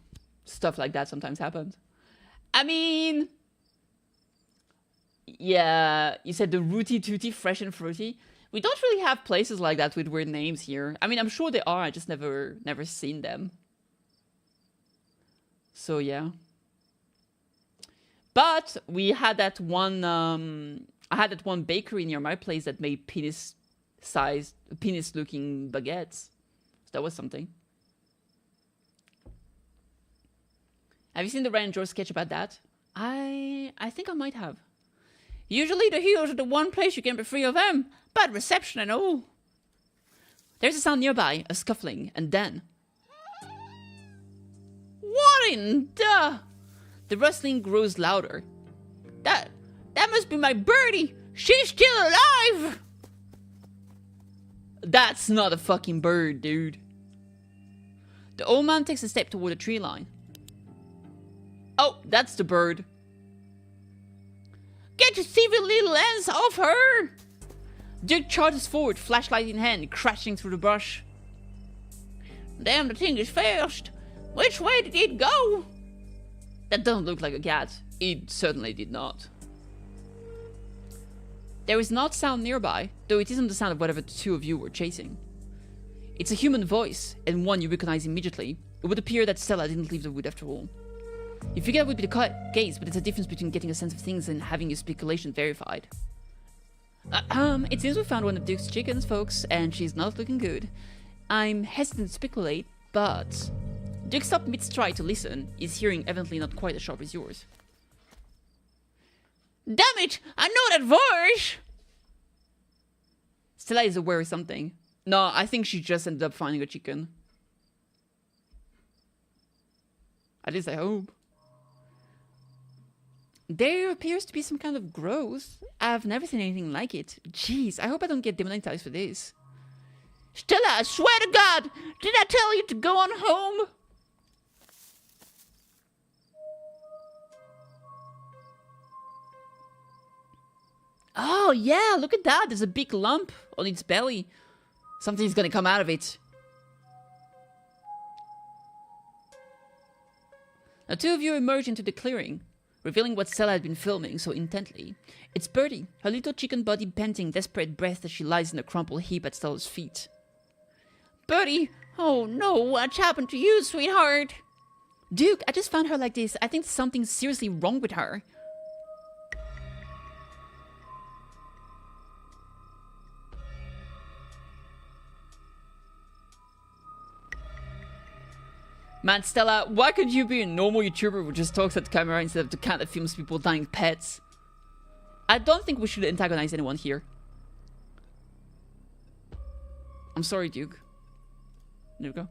Stuff like that sometimes happens. I mean, yeah, you said the rooty tooty, fresh and fruity. We don't really have places like that with weird names here. I mean, I'm sure there are. I just never seen them. So yeah. But we had that one, I had that one bakery near my place that made penis-looking baguettes. So that was something. Have you seen the Ryan George sketch about that? I think I might have. Usually the heroes are the one place you can be free of them. Bad reception and all. There's a sound nearby, a scuffling, and then... What in the... The rustling grows louder. That must be my birdie! She's still alive! That's not a fucking bird, dude. The old man takes a step toward the tree line. Oh, that's the bird. Get your thievy little hands off her! Duke charges forward, flashlight in hand, crashing through the brush. Damn, the thing is fast. Which way did it go? That doesn't look like a cat. It certainly did not. There is not sound nearby, though it isn't the sound of whatever the two of you were chasing. It's a human voice, and one you recognize immediately. It would appear that Stella didn't leave the wood after all. You figure that would be the case, but it's a difference between getting a sense of things and having your speculation verified. It seems we found one of Duke's chickens, folks, and she's not looking good. I'm hesitant to speculate, but... Duke stopped mid-stride to listen, his hearing evidently not quite as sharp as yours. Damn it! I know that voice! Stella is aware of something. No, I think she just ended up finding a chicken. At least I hope. There appears to be some kind of growth. I've never seen anything like it. Jeez, I hope I don't get demonetized for this. Stella, I swear to God! Did I tell you to go on home? Oh, yeah, look at that. There's a big lump on its belly. Something's gonna come out of it. The two of you emerge into the clearing, revealing what Stella had been filming so intently. It's Birdie, her little chicken body panting desperate breath as she lies in a crumpled heap at Stella's feet. Birdie! Oh no, what's happened to you, sweetheart? Duke, I just found her like this. I think something's seriously wrong with her. Man, Stella, why could you be a normal YouTuber who just talks at the camera instead of the cat that films people dying pets? I don't think we should antagonize anyone here. I'm sorry, Duke. There we go.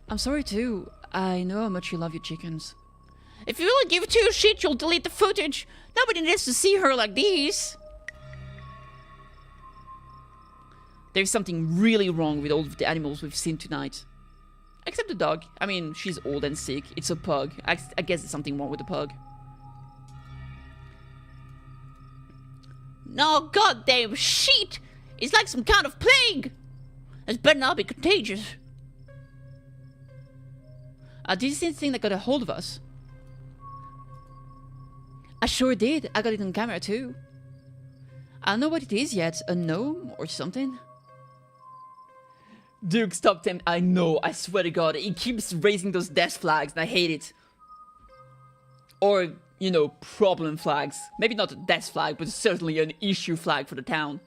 I'm sorry too. I know how much you love your chickens. If you really give two shit, you'll delete the footage. Nobody needs to see her like this. There's something really wrong with all of the animals we've seen tonight. Except the dog. I mean, she's old and sick. It's a pug. I guess there's something wrong with the pug. No goddamn shit! It's like some kind of plague! This better not be contagious. Did you see anything that got a hold of us? I sure did. I got it on camera too. I don't know what it is yet. A gnome or something? Duke, stop him. I know, I swear to God. He keeps raising those death flags and I hate it. Or, you know, problem flags. Maybe not a death flag, but certainly an issue flag for the town.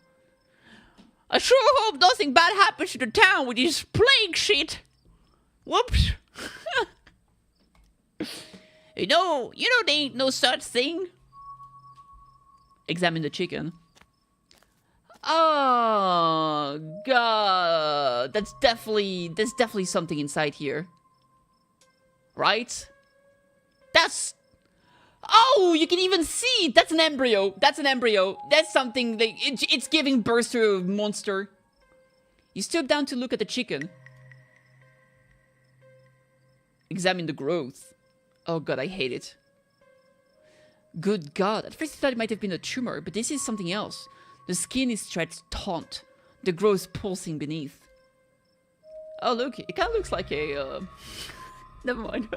I sure hope nothing bad happens to the town with this plague shit. Whoops. You know, there ain't no such thing. Examine the chicken. Oh God, there's definitely something inside here, right? Oh, you can even see that's an embryo. That's something that it's giving birth to a monster. You stoop down to look at the chicken. Examine the growth. Oh God, I hate it. Good God, at first I thought it might have been a tumor, but this is something else. The skin is stretched taut, the growth pulsing beneath. Oh look, it kind of looks like a, never mind.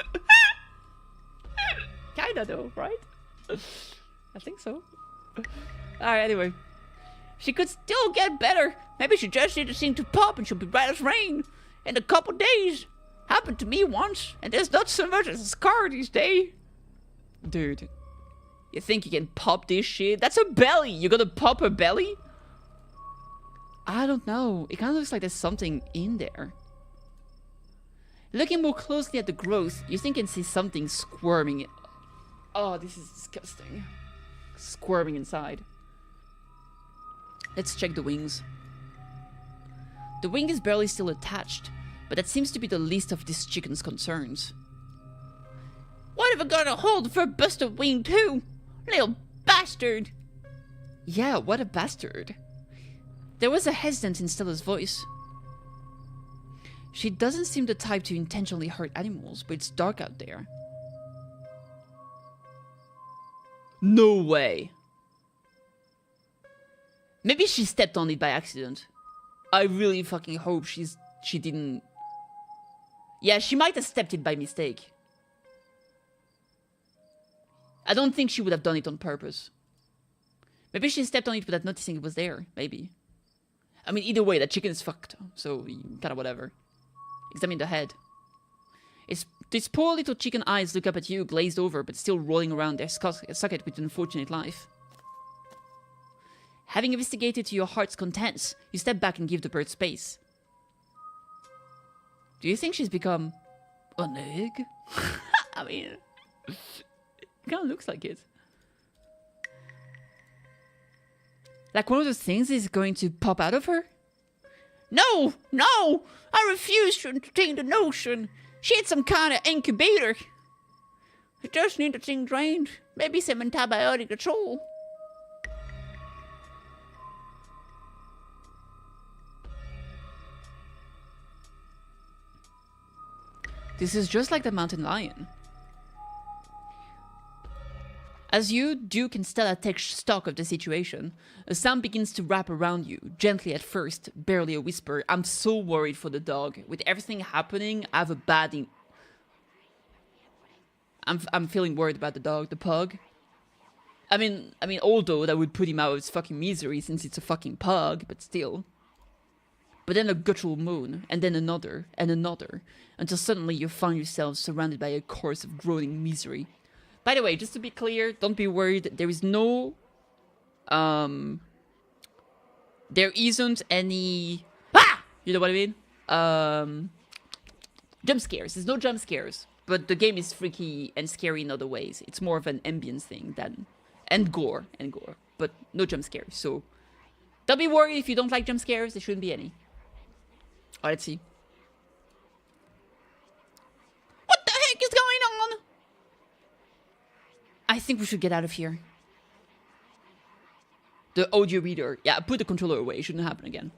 Kinda though, right? I think so. Alright, anyway. She could still get better. Maybe she just needs to seem to pop and she'll be right as rain. In a couple days. Happened to me once, and there's not so much as a scar these days. Dude. You think you can pop this shit? That's her belly! You're gonna pop her belly? I don't know. It kind of looks like there's something in there. Looking more closely at the growth, you think you can see something squirming. Oh, this is disgusting. Squirming inside. Let's check the wings. The wing is barely still attached, but that seems to be the least of this chicken's concerns. What have I got a hold for a busted wing too? Little bastard! Yeah, what a bastard. There was a hesitance in Stella's voice. She doesn't seem the type to intentionally hurt animals, but it's dark out there. No way! Maybe she stepped on it by accident. I really fucking hope she didn't... Yeah, she might have stepped it by mistake. I don't think she would have done it on purpose. Maybe she stepped on it without noticing it was there. Maybe. I mean, either way, that chicken is fucked. So, kinda whatever. Examine the head. These poor little chicken eyes look up at you, glazed over, but still rolling around their socket with unfortunate life. Having investigated to your heart's contents, you step back and give the bird space. Do you think she's become an egg? I mean, it kind of looks like it. Like one of those things is going to pop out of her? No! No! I refuse to entertain the notion. She had some kind of incubator. I just need the thing drained. Maybe some antibiotic at all. This is just like the mountain lion. As you, Duke and Stella take stock of the situation, a sound begins to wrap around you, gently at first, barely a whisper. I'm so worried for the dog. With everything happening, I have a bad... I'm feeling worried about the dog, the pug. I mean, although that would put him out of his fucking misery since it's a fucking pug, but still. But then a guttural moan, and then another, and another, until suddenly you find yourself surrounded by a chorus of groaning misery. By the way, just to be clear, don't be worried, there is no... there isn't any... Ah! You know what I mean? Jump scares. There's no jump scares. But the game is freaky and scary in other ways. It's more of an ambience thing than... And gore. But no jump scares, so... Don't be worried if you don't like jump scares, there shouldn't be any. Alright, let's see. What the heck is going on? I think we should get out of here. The audio reader. Yeah, put the controller away. It shouldn't happen again.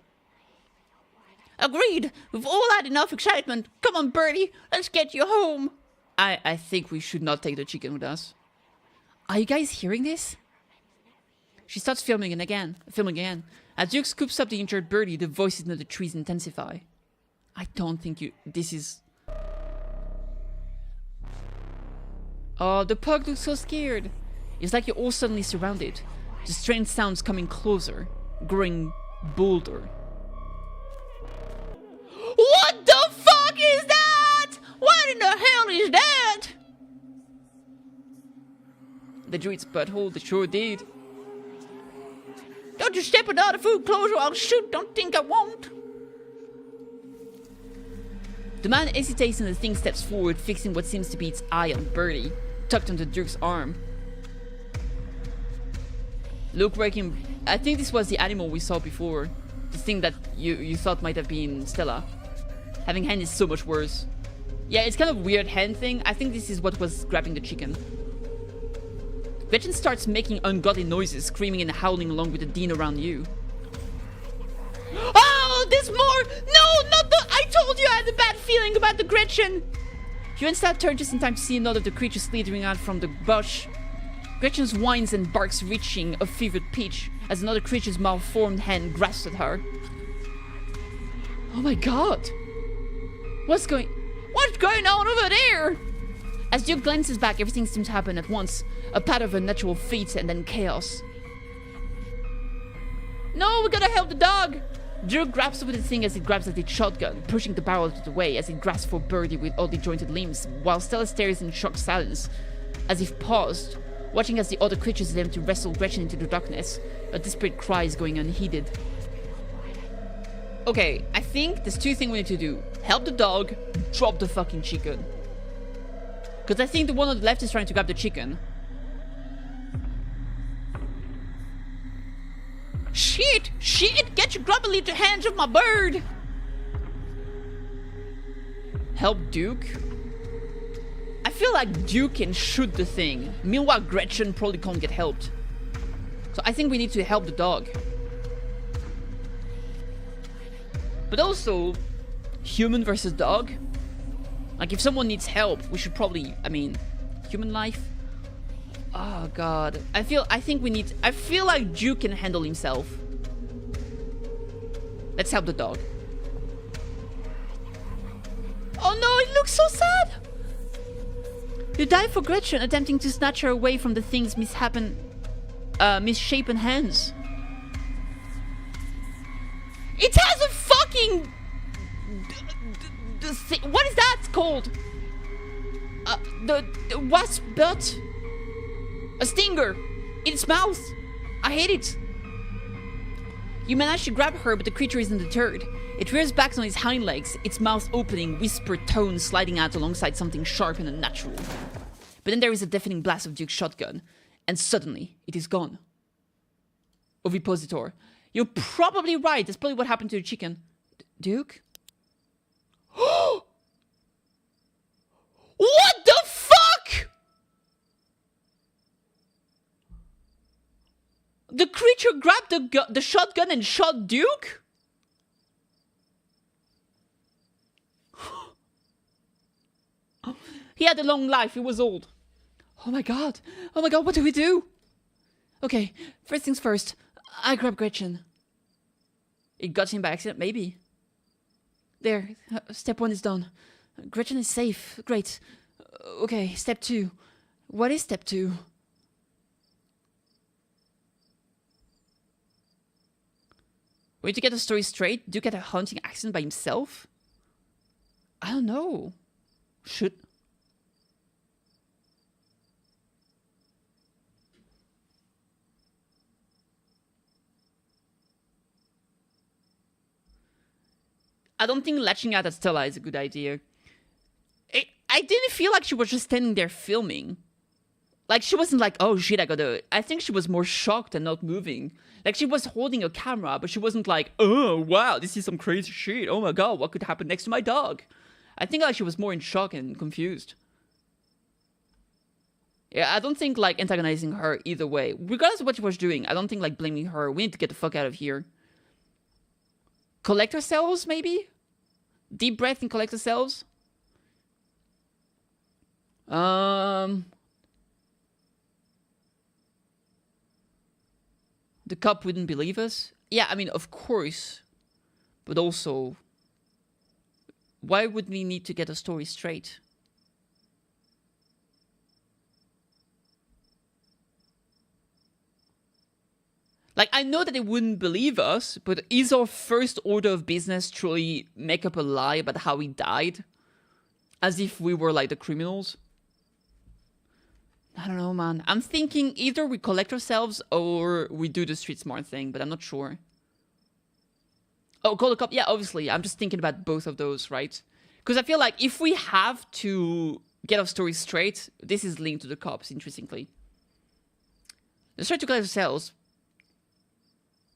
Agreed. We've all had enough excitement. Come on, Birdie. Let's get you home. I think we should not take the chicken with us. Are you guys hearing this? She starts filming again. As Duke scoops up the injured birdie, the voices in the trees intensify. I don't think this is... Oh, the pug looks so scared. It's like you're all suddenly surrounded. The strange sounds coming closer, growing bolder. What the fuck is that? What in the hell is that? The druid's butthole, they sure did. Don't you step without a food clothes or I'll shoot, don't think I won't. The man hesitates and the thing steps forward, fixing what seems to be its eye on Birdie, tucked under Duke's arm. Look where I think this was the animal we saw before. The thing that you thought might have been Stella. Having hand is so much worse. Yeah, it's kind of weird hand thing. I think this is what was grabbing the chicken. Gretchen starts making ungodly noises, screaming and howling along with the dean around you. Oh, there's more! No, not the... I told you I had a bad feeling about the Gretchen! You instead turn just in time to see another of the creatures slithering out from the bush. Gretchen's whines and barks reaching a fevered pitch as another creature's malformed hand grasps at her. Oh my god! What's going on over there? As Duke glances back, everything seems to happen at once. A pattern of unnatural feet and then chaos. No, we gotta help the dog! Duke grabs with the thing as it grabs at its shotgun, pushing the barrel out of the way as it grasps for Birdie with oddly jointed limbs, while Stella stares in shocked silence, as if paused, watching as the other creatures attempt to wrestle Gretchen into the darkness, a desperate cry is going unheeded. Okay, I think there's two things we need to do. Help the dog, drop the fucking chicken. Because I think the one on the left is trying to grab the chicken. Shit! Shit! Get your grubby little hands off my bird! Help Duke? I feel like Duke can shoot the thing. Meanwhile, Gretchen probably can't get helped. So I think we need to help the dog. But also, human versus dog. Like, if someone needs help, we should probably, I mean, human life? Oh, God. I feel like Duke can handle himself. Let's help the dog. Oh, no, it looks so sad! You die for Gretchen, attempting to snatch her away from the thing's misshapen hands. It has a fucking... what is that called? The wasp butt? A stinger in its mouth. I hate it. You manage to grab her, but the creature isn't deterred. It rears back on its hind legs, its mouth opening, whispered tones sliding out alongside something sharp and unnatural. But then there is a deafening blast of Duke's shotgun, and suddenly it is gone. Ovipositor. You're probably right. That's probably what happened to the chicken. Duke? What the fuck? The creature grabbed the shotgun and shot Duke? He had a long life. He was old. Oh my god. Oh my god, what do we do? Okay, first things first. I grab Gretchen. It got him by accident, maybe. There, step 1 is done. Gretchen is safe. Great. Okay, step 2. What is step 2? We need to get the story straight. Duke had a hunting accident by himself? I don't know. Should... I don't think latching out at Stella is a good idea. I didn't feel like she was just standing there filming. Like, she wasn't like, oh shit, I gotta... I think she was more shocked and not moving. Like, she was holding a camera, but she wasn't like, oh, wow, this is some crazy shit. Oh my god, what could happen next to my dog? I think like she was more in shock and confused. Yeah, I don't think like antagonizing her either way. Regardless of what she was doing, I don't think like blaming her. We need to get the fuck out of here. Collect ourselves, maybe? Deep breath and collect ourselves? The cop wouldn't believe us? Yeah, I mean, of course. But also, why would we need to get a story straight? Like, I know that they wouldn't believe us, but is our first order of business truly make up a lie about how he died? As if we were, like, the criminals? I don't know, man. I'm thinking either we collect ourselves or we do the street smart thing, but I'm not sure. Oh, call the cop? Yeah, obviously. I'm just thinking about both of those, right? Because I feel like if we have to get our story straight, this is linked to the cops, interestingly. Let's try to collect ourselves.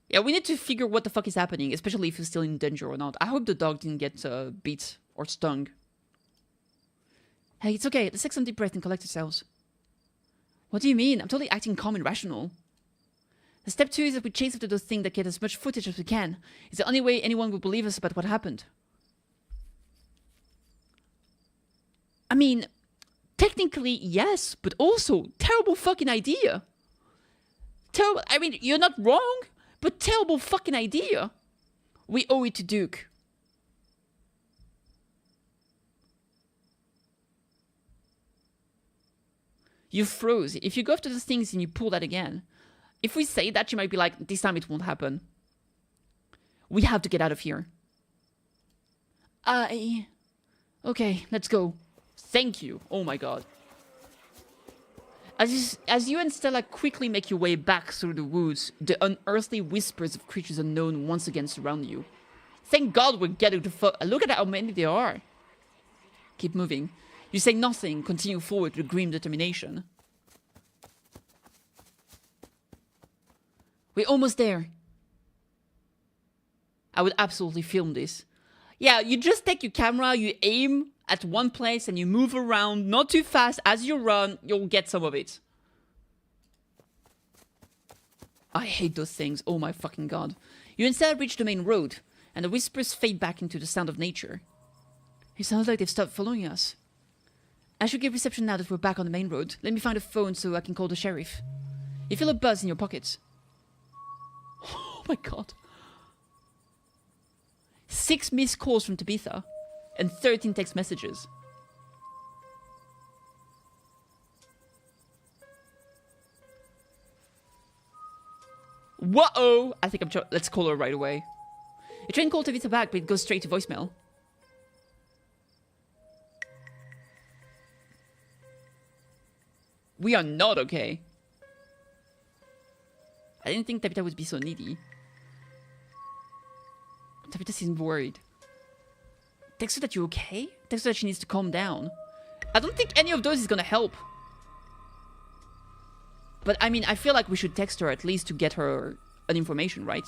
Yeah, we need to figure what the fuck is happening, especially if he's still in danger or not. I hope the dog didn't get beat or stung. Hey, it's okay. Let's take some deep breath and collect ourselves. What do you mean? I'm totally acting calm and rational. The step 2 is that we chase after those things that get as much footage as we can. It's the only way anyone will believe us about what happened. I mean, technically, yes, but also, terrible fucking idea. Terrible. I mean, you're not wrong, but terrible fucking idea. We owe it to Duke. You froze. If you go after those things and you pull that again, if we say that, you might be like, this time it won't happen. We have to get out of here. Okay, let's go. Thank you. Oh my god. As you and Stella quickly make your way back through the woods, the unearthly whispers of creatures unknown once again surround you. Thank God we're getting to look at how many there are. Keep moving. You say nothing, continue forward with grim determination. We're almost there. I would absolutely film this. Yeah, you just take your camera, you aim at one place and you move around, not too fast. As you run, you'll get some of it. I hate those things. Oh my fucking god. You instead reach the main road, and the whispers fade back into the sound of nature. It sounds like they've stopped following us. I should get reception now that we're back on the main road. Let me find a phone so I can call the sheriff. You feel a buzz in your pockets. Oh my god. 6 missed calls from Tabitha, and 13 text messages. Whoa! I think let's call her right away. A train called Tabitha back, but it goes straight to voicemail. We are not okay. I didn't think Tabitha would be so needy. Tabitha seems worried. Text her that you're okay? Text her that she needs to calm down. I don't think any of those is gonna help. But I mean, I feel like we should text her at least to get her an information, right?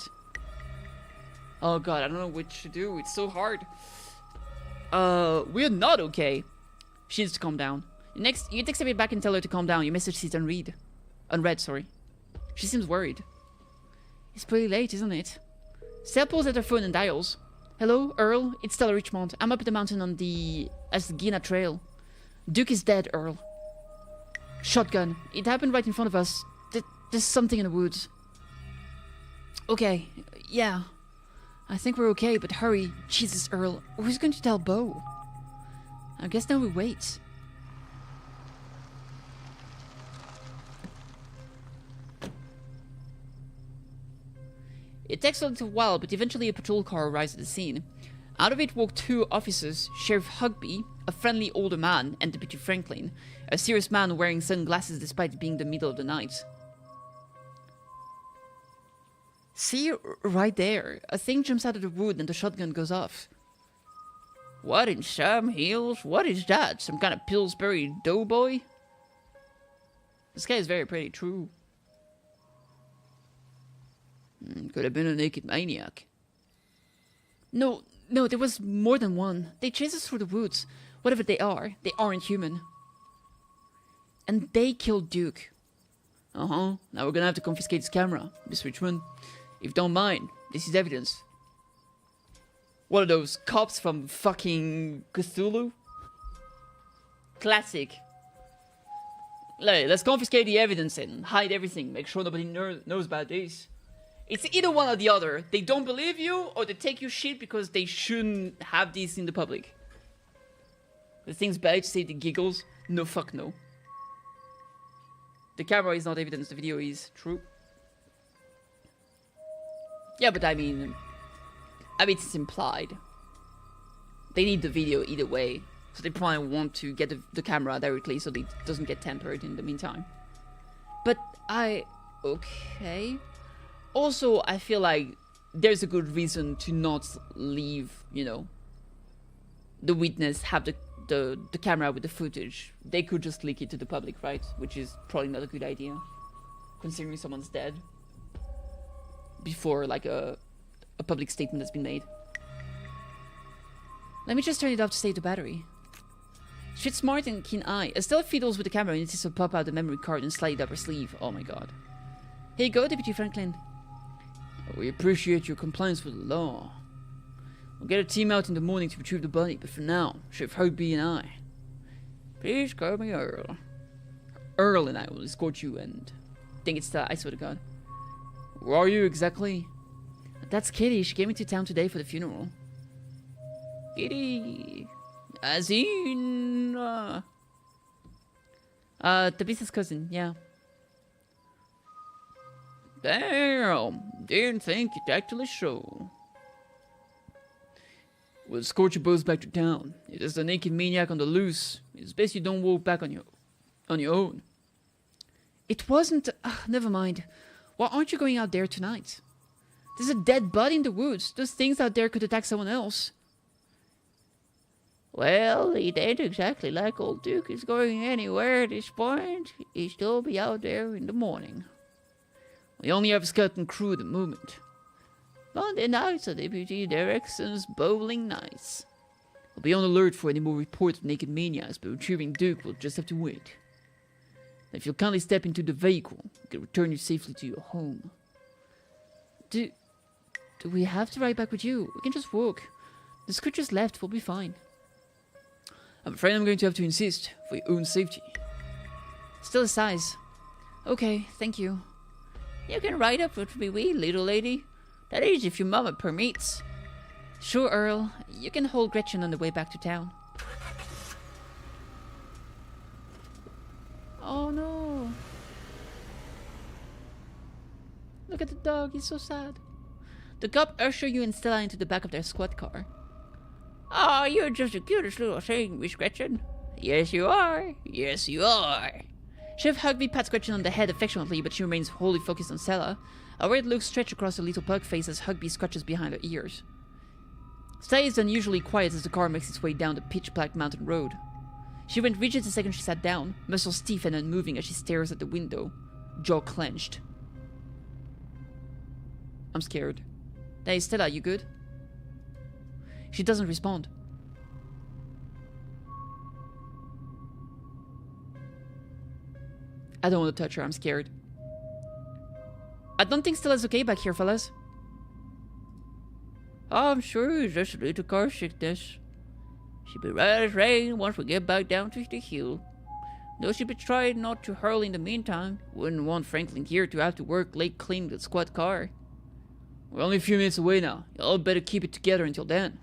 Oh god, I don't know what to do. It's so hard. We're not okay. She needs to calm down. Next, you text her back and tell her to calm down. Your message is unread. Unread, sorry. She seems worried. It's pretty late, isn't it? Stella pulls at her phone and dials. Hello, Earl. It's Stella Richmond. I'm up at the mountain on the Asgina Trail. Duke is dead, Earl. Shotgun. It happened right in front of us. There's something in the woods. Okay. Yeah. I think we're okay, but hurry. Jesus, Earl. Who's going to tell Bo? I guess now we wait. It takes a little while, but eventually a patrol car arrives at the scene. Out of it walk 2 officers, Sheriff Hugby, a friendly older man, and Deputy Franklin, a serious man wearing sunglasses despite being the middle of the night. See, right there, a thing jumps out of the wood and the shotgun goes off. What in Sam Hills? What is that? Some kind of Pillsbury doughboy? This guy is very pretty, true. Could have been a naked maniac. No, there was more than one. They chased us through the woods. Whatever they aren't human. And they killed Duke. Now we're gonna have to confiscate his camera, Miss Richmond. If you don't mind, this is evidence. What are those cops from fucking Cthulhu? Classic. Let's confiscate the evidence and hide everything. Make sure nobody knows about this. It's either one or the other. They don't believe you, or they take you shit because they shouldn't have this in the public. The thing's bad to say the giggles. No, fuck no. The camera is not evidence, the video is. True. Yeah, but I mean it's implied. They need the video either way. So they probably want to get the camera directly so it doesn't get tampered in the meantime. But okay. Also, I feel like there's a good reason to not leave, the witness have the camera with the footage. They could just leak it to the public, right? Which is probably not a good idea, considering someone's dead before like a public statement has been made. Let me just turn it off to save the battery. She's smart and keen eye. Estella fiddles with the camera and insists to pop out the memory card and slide it up her sleeve. Oh my god. Here you go, Deputy Franklin. We appreciate your compliance with the law. We'll get a team out in the morning to retrieve the body, but for now, Sheriff Hugby and I. Please call me Earl. Earl and I will escort you and... think it's I swear to god. Who are you exactly? That's Kitty. She came into town today for the funeral. Kitty... as in... Tabitha's cousin, yeah. Damn, didn't think you'd actually show. We'll escort you both back to town. If there's a naked maniac on the loose, it's best you don't walk back on your own. It wasn't... never mind. Why aren't you going out there tonight? There's a dead body in the woods. Those things out there could attack someone else. Well, it ain't exactly like old Duke is going anywhere at this point. He'll still be out there in the morning. We only have a skeleton crew at the moment. Monday nights are Deputy Direction's bowling nights. We'll be on alert for any more reports of naked maniacs, but retrieving Duke will just have to wait. If you'll kindly step into the vehicle, we can return you safely to your home. Do we have to ride back with you? We can just walk. The creature's left, we'll be fine. I'm afraid I'm going to have to insist, for your own safety. Still a size. Okay, thank you. You can ride up with me, wee little lady. That is, if your mama permits. Sure, Earl. You can hold Gretchen on the way back to town. Oh no. Look at the dog, he's so sad. The cop usher you and Stella into the back of their squad car. Oh, you're just the cutest little thing, Miss Gretchen. Yes, you are. Yes, you are. Chef Hugby pats Gretchen on the head affectionately, but she remains wholly focused on Stella. A weird look stretches across her little pug face as Hugby scratches behind her ears. Stella is unusually quiet as the car makes its way down the pitch-black mountain road. She went rigid the second she sat down, muscles stiff and unmoving as she stares at the window, jaw clenched. I'm scared. Hey, Stella, you good? She doesn't respond. I don't want to touch her, I'm scared. I don't think Stella's okay back here, fellas. Oh, I'm sure it's just a little car sickness. She'll be right as rain once we get back down to the hill. Though she'll be trying not to hurl in the meantime. Wouldn't want Franklin here to have to work late cleaning the squad car. We're only a few minutes away now. Y'all better keep it together until then.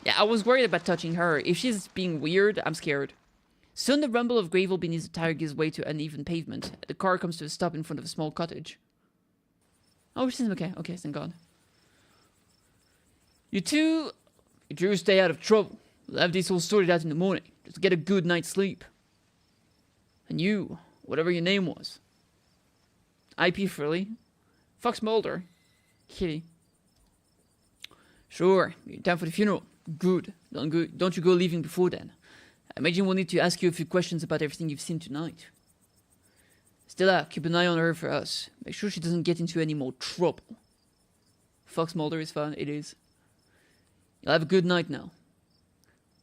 Yeah, I was worried about touching her. If she's being weird, I'm scared. Soon the rumble of gravel beneath the tire gives way to uneven pavement. The car comes to a stop in front of a small cottage. Oh, she's okay. Okay, thank God. You two stay out of trouble. We'll have this all sorted out in the morning. Just get a good night's sleep. And you, whatever your name was. IP Frilly. Fox Mulder. Kitty. Sure, you're in time for the funeral. Good. Don't you go leaving before then. I imagine we'll need to ask you a few questions about everything you've seen tonight. Stella, keep an eye on her for us. Make sure she doesn't get into any more trouble. Fox Mulder is fun, it is. You'll have a good night now.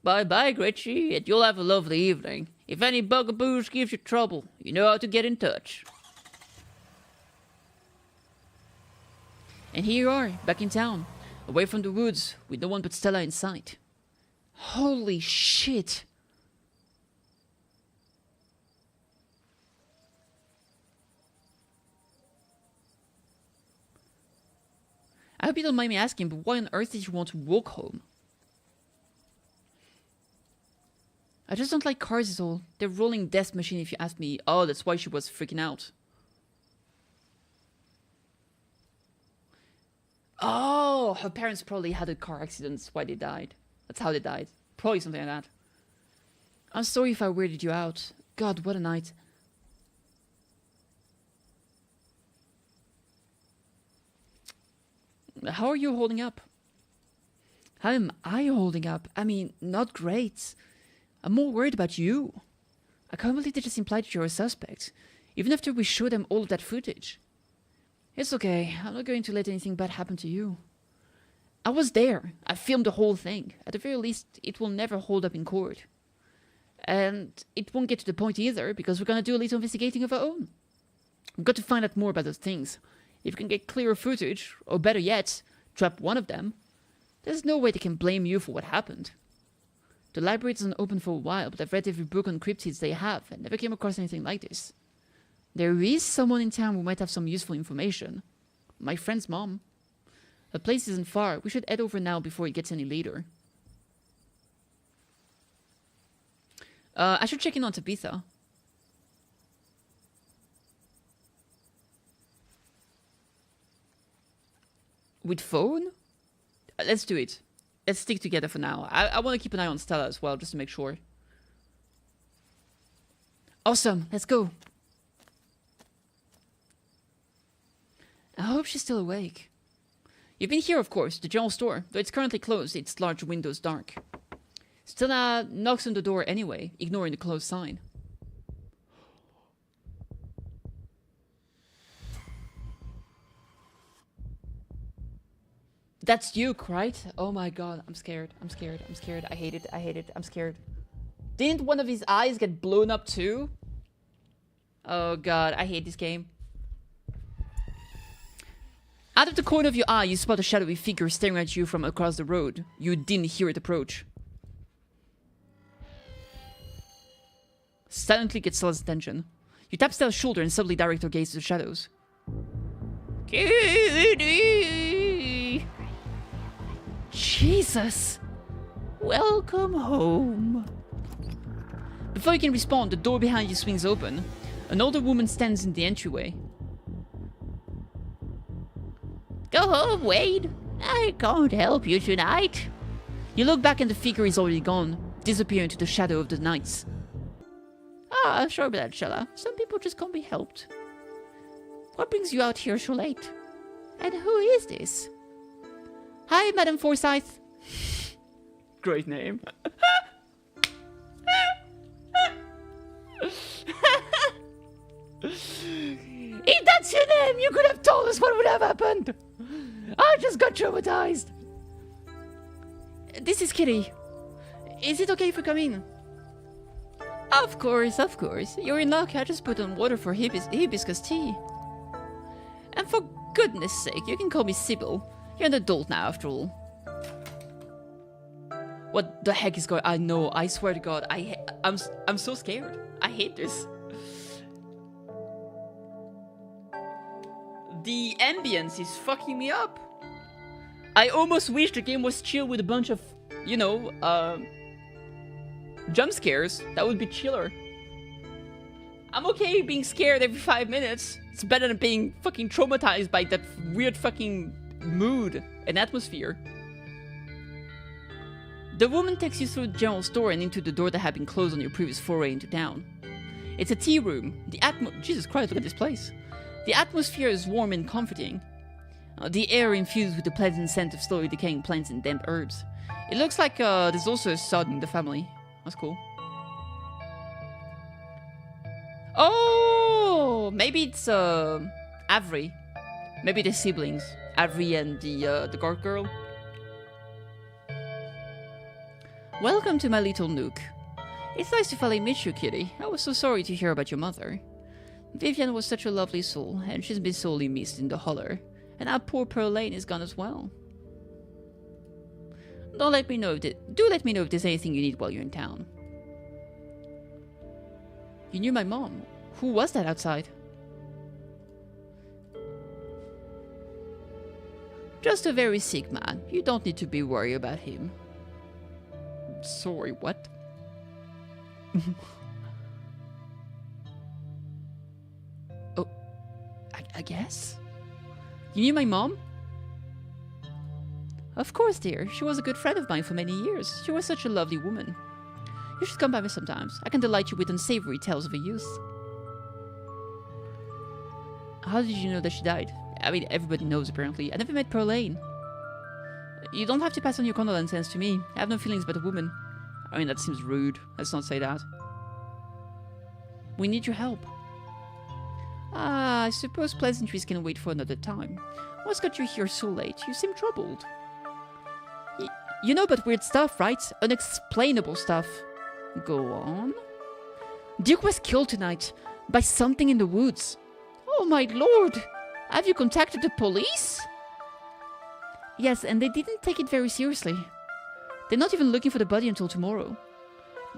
Bye-bye, Gretchen, and you'll have a lovely evening. If any bugaboos gives you trouble, you know how to get in touch. And here you are, back in town, away from the woods, with no one but Stella in sight. Holy shit! I hope you don't mind me asking, but why on earth did you want to walk home? I just don't like cars is all. They're rolling death machine if you ask me. Oh, that's why she was freaking out. Oh, her parents probably had a car accident. That's why they died. That's how they died. Probably something like that. I'm sorry if I weirded you out. God, what a night. How are you holding up? How am I holding up? I mean, not great. I'm more worried about you. I can't believe they just implied that you're a suspect, even after we showed them all of that footage. It's okay. I'm not going to let anything bad happen to you. I was there. I filmed the whole thing. At the very least, it will never hold up in court. And it won't get to the point either, because we're going to do a little investigating of our own. We've got to find out more about those things. If we can get clearer footage, or better yet, trap one of them, there's no way they can blame you for what happened. The library isn't open for a while, but I've read every book on cryptids they have, and never came across anything like this. There is someone in town who might have some useful information. My friend's mom. The place isn't far. We should head over now before it gets any later. I should check in on Tabitha. With phone? Let's do it. Let's stick together for now. I want to keep an eye on Stella as well, just to make sure. Awesome. Let's go. I hope she's still awake. You've been here, of course, the general store. Though it's currently closed, its large windows dark. Stella knocks on the door anyway, ignoring the closed sign. That's Duke, right? Oh my god, I'm scared. I'm scared. I'm scared. I hate it. I hate it. I'm scared. Didn't one of his eyes get blown up too? Oh god, I hate this game. Out of the corner of your eye, you spot a shadowy figure staring at you from across the road. You didn't hear it approach. Silently gets Stella's attention. You tap Stella's shoulder and suddenly direct her gaze to the shadows. Kitty! Jesus! Welcome home. Before you can respond, the door behind you swings open. An older woman stands in the entryway. Go home, Wade. I can't help you tonight. You look back and the figure is already gone, disappearing into the shadow of the nights. Ah, sorry about that, Shella. Some people just can't be helped. What brings you out here so late? And who is this? Hi, Madam Forsyth. Great name. If that's your name, you could have told us what would have happened. I just got traumatized. This is Kitty. Is it okay if we come in? Of course, of course. You're in luck. I just put on water for hibiscus tea. And for goodness sake, you can call me Sybil. You're an adult now, after all. What the heck is going on? I know, I swear to God, I'm so scared. I hate this. The ambience is fucking me up. I almost wish the game was chill with a bunch of, you know, jump scares. That would be chiller. I'm okay being scared every 5 minutes. It's better than being fucking traumatized by that weird fucking mood and atmosphere. The woman takes you through the general store and into the door that had been closed on your previous foray into town. It's a tea room. Jesus Christ, look at this place. The atmosphere is warm and comforting. The air infused with the pleasant scent of slowly decaying plants and damp herbs. It looks like there's also a sod in the family. That's cool. Oh, maybe it's Avery. Maybe they're siblings. Avery and the guard girl. Welcome to my little nook. It's nice to finally meet you, Kitty. I was so sorry to hear about your mother. Vivian was such a lovely soul, and she's been sorely missed in the holler. And our poor Pearl Lane is gone as well. Do let me know if there's anything you need while you're in town. You knew my mom. Who was that outside? Just a very sick man. You don't need to be worried about him. Sorry, what? Oh, I guess? You knew my mom? Of course, dear. She was a good friend of mine for many years. She was such a lovely woman. You should come by me sometimes. I can delight you with unsavory tales of her youth. How did you know that she died? I mean, everybody knows, apparently. I never met Pearl Lane. You don't have to pass on your condolences to me. I have no feelings about the woman. I mean, that seems rude. Let's not say that. We need your help. Ah, I suppose pleasantries can wait for another time. What's got you here so late? You seem troubled. You know about weird stuff, right? Unexplainable stuff. Go on. Duke was killed tonight by something in the woods. Oh my lord! Have you contacted the police? Yes, and they didn't take it very seriously. They're not even looking for the body until tomorrow.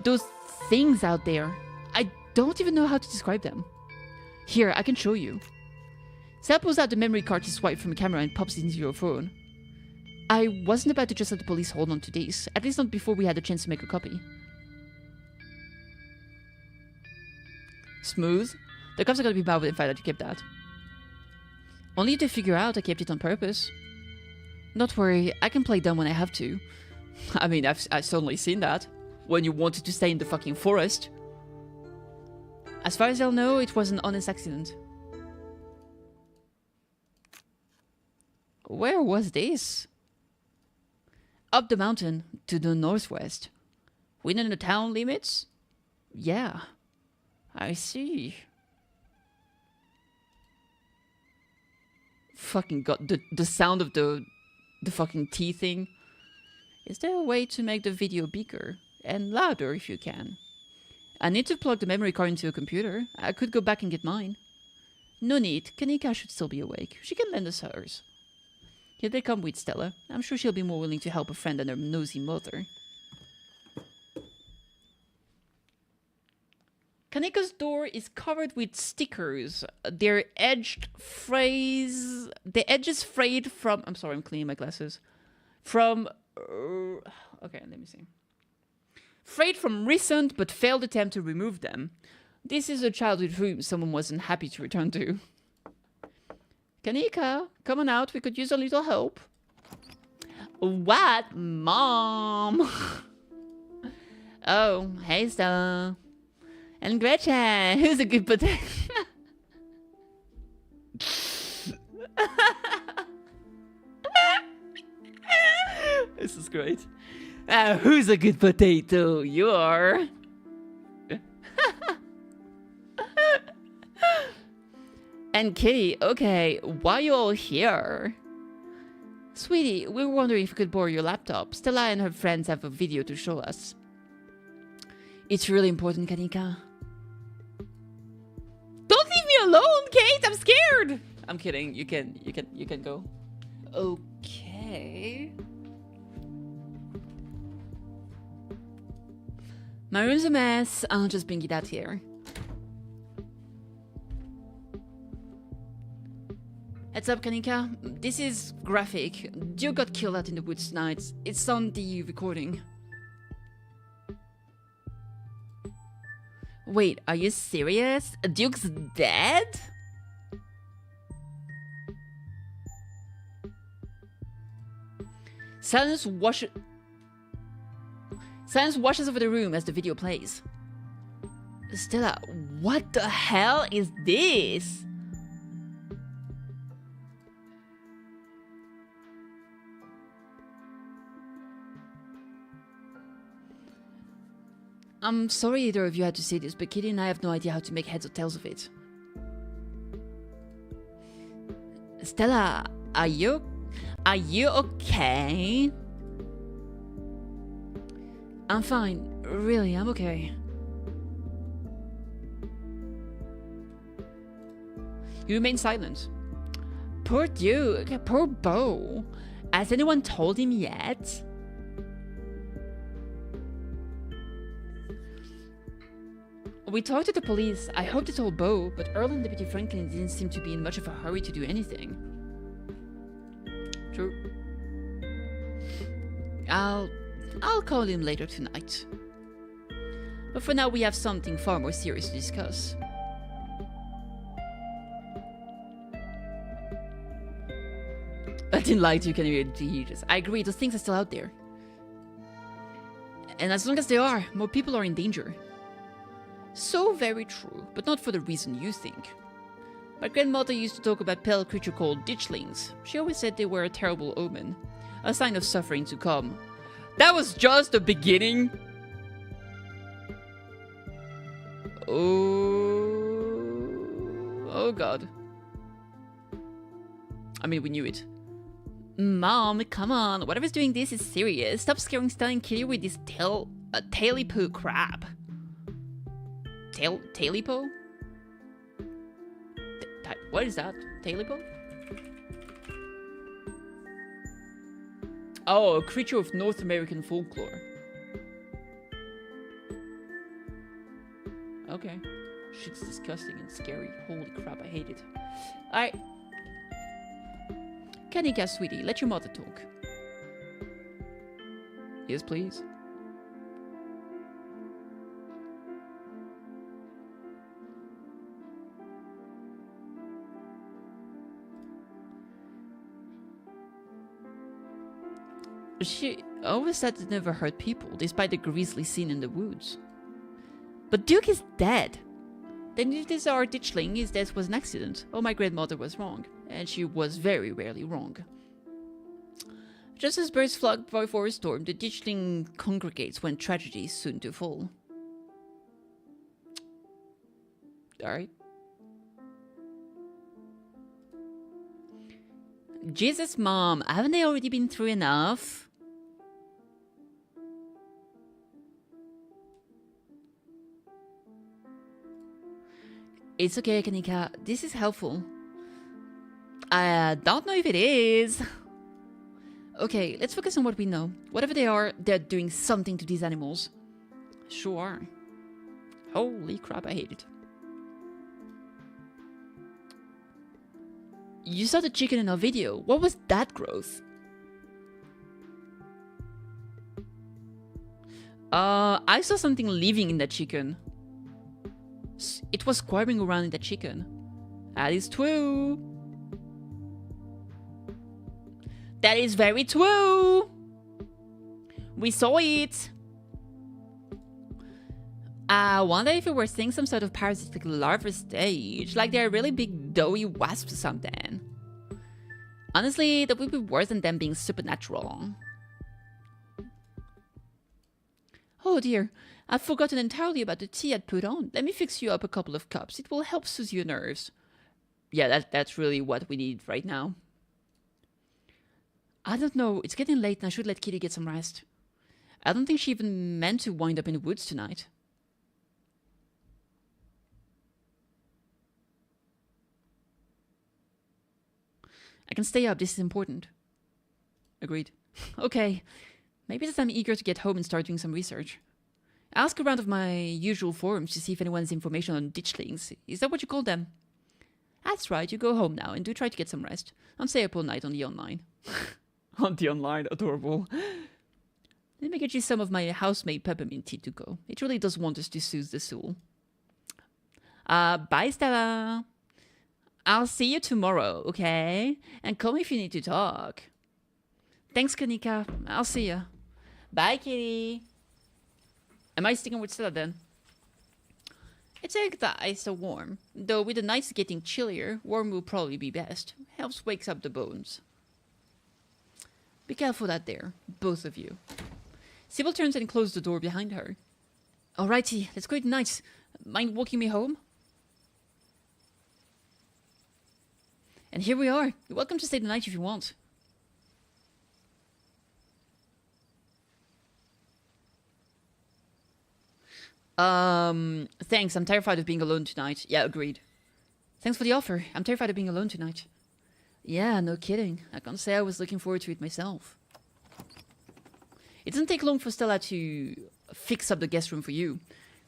Those things out there, I don't even know how to describe them. Here, I can show you. Sal pulls out the memory card to swipe from a camera and pops it into your phone. I wasn't about to just let the police hold on to these, at least not before we had a chance to make a copy. Smooth. The cops are gonna be mad with the fact that you kept that. Only to figure out I kept it on purpose. Don't worry, I can play dumb when I have to. I mean, I've certainly seen that. When you wanted to stay in the fucking forest. As far as I'll know, it was an honest accident. Where was this? Up the mountain to the northwest. Within the town limits? Yeah. I see. Fucking god, the sound of the fucking T thing. Is there a way to make the video bigger and louder if you can? I need to plug the memory card into a computer. I could go back and get mine. No need. Kanika should still be awake. She can lend us hers. Here they come with Stella. I'm sure she'll be more willing to help a friend than her nosy mother. Kanika's door is covered with stickers. Their edged phrase... The edges frayed from... I'm sorry, I'm cleaning my glasses. From... okay, let me see. Frayed from recent but failed attempt to remove them. This is a childhood room someone wasn't happy to return to. Kanika, come on out. We could use a little help. What? Mom? Oh, hey, Stella. And Gretchen, who's a good potato? This is great. Who's a good potato? You are. And Kitty, okay, why are you all here? Sweetie, we were wondering if we could borrow your laptop. Stella and her friends have a video to show us. It's really important, Kanika. Don't leave me alone, Kate! I'm scared! I'm kidding. You can go. Okay. My room's a mess. I'll just bring it out here. Heads up, Kanika. This is graphic. Duke got killed out in the woods tonight. It's on the recording. Wait, are you serious? Duke's dead? Silence washes over the room as the video plays. Stella, what the hell is this? I'm sorry either of you had to see this, but Kitty and I have no idea how to make heads or tails of it. Stella, are you okay? I'm fine. Really, I'm okay. You remain silent. Poor Duke. Poor Beau. Has anyone told him yet? We talked to the police. I hope they told Beau, but Earl and Deputy Franklin didn't seem to be in much of a hurry to do anything. True. I'll call him later tonight. But for now, we have something far more serious to discuss. I didn't lie to you, can you read? I agree, those things are still out there. And as long as they are, more people are in danger. So very true, but not for the reason you think. My grandmother used to talk about pale creature called ditchlings. She always said they were a terrible omen, a sign of suffering to come. That was just the beginning. Oh god. I mean, we knew it. Mom, come on. Whatever's doing this is serious. Stop scaring Stella and Kitty with this taily poo crap. Tailipo? What is that? Tailipo? Oh, a creature of North American folklore. Okay. Shit's disgusting and scary. Holy crap, I hate it. Alright. Kanika, sweetie, let your mother talk. Yes, please. She always said it never hurt people, despite the grisly scene in the woods. But Duke is dead. Then if this is our ditchling, his death was an accident. Oh, my grandmother was wrong. And she was very rarely wrong. Just as birds flock before a storm, the ditchling congregates when tragedy is soon to fall. Alright. Jesus, Mom, haven't they already been through enough? It's okay, Kanika. This is helpful. I don't know if it is. Okay, let's focus on what we know. Whatever they are, they're doing something to these animals. Sure. Holy crap, I hate it. You saw the chicken in our video. What was that growth? I saw something living in that chicken. It was squirming around in that chicken. That is true. That is very true. We saw it. I wonder if we were seeing some sort of parasitic larva stage, like they're really big doughy wasps or something. Honestly, that would be worse than them being supernatural. Oh dear, I've forgotten entirely about the tea I'd put on. Let me fix you up a couple of cups. It will help soothe your nerves. Yeah, that's really what we need right now. I don't know, it's getting late and I should let Kitty get some rest. I don't think she even meant to wind up in the woods tonight. I can stay up, this is important. Agreed. Okay, maybe it's I'm eager to get home and start doing some research. I ask around of my usual forums to see if anyone has information on ditchlings. Is that what you call them? That's right, you go home now and do try to get some rest. Don't stay up all night on the online. On the online, adorable. Let me get you some of my house-made peppermint tea to go. It really does wonders to soothe the soul. Bye, Stella. I'll see you tomorrow, okay? And call me if you need to talk. Thanks, Kanika. I'll see you. Bye, Kitty. Am I sticking with Stella then? It's like the ice so warm. Though with the nights getting chillier, warm will probably be best. Helps wakes up the bones. Be careful out there, both of you. Sybil turns and closes the door behind her. Alrighty, let's go eat nights. Mind walking me home? And here we are. You're welcome to stay the night if you want. Thanks. I'm terrified of being alone tonight. Yeah, agreed. Thanks for the offer. I'm terrified of being alone tonight. Yeah, no kidding. I can't say I was looking forward to it myself. It doesn't take long for Stella to fix up the guest room for you.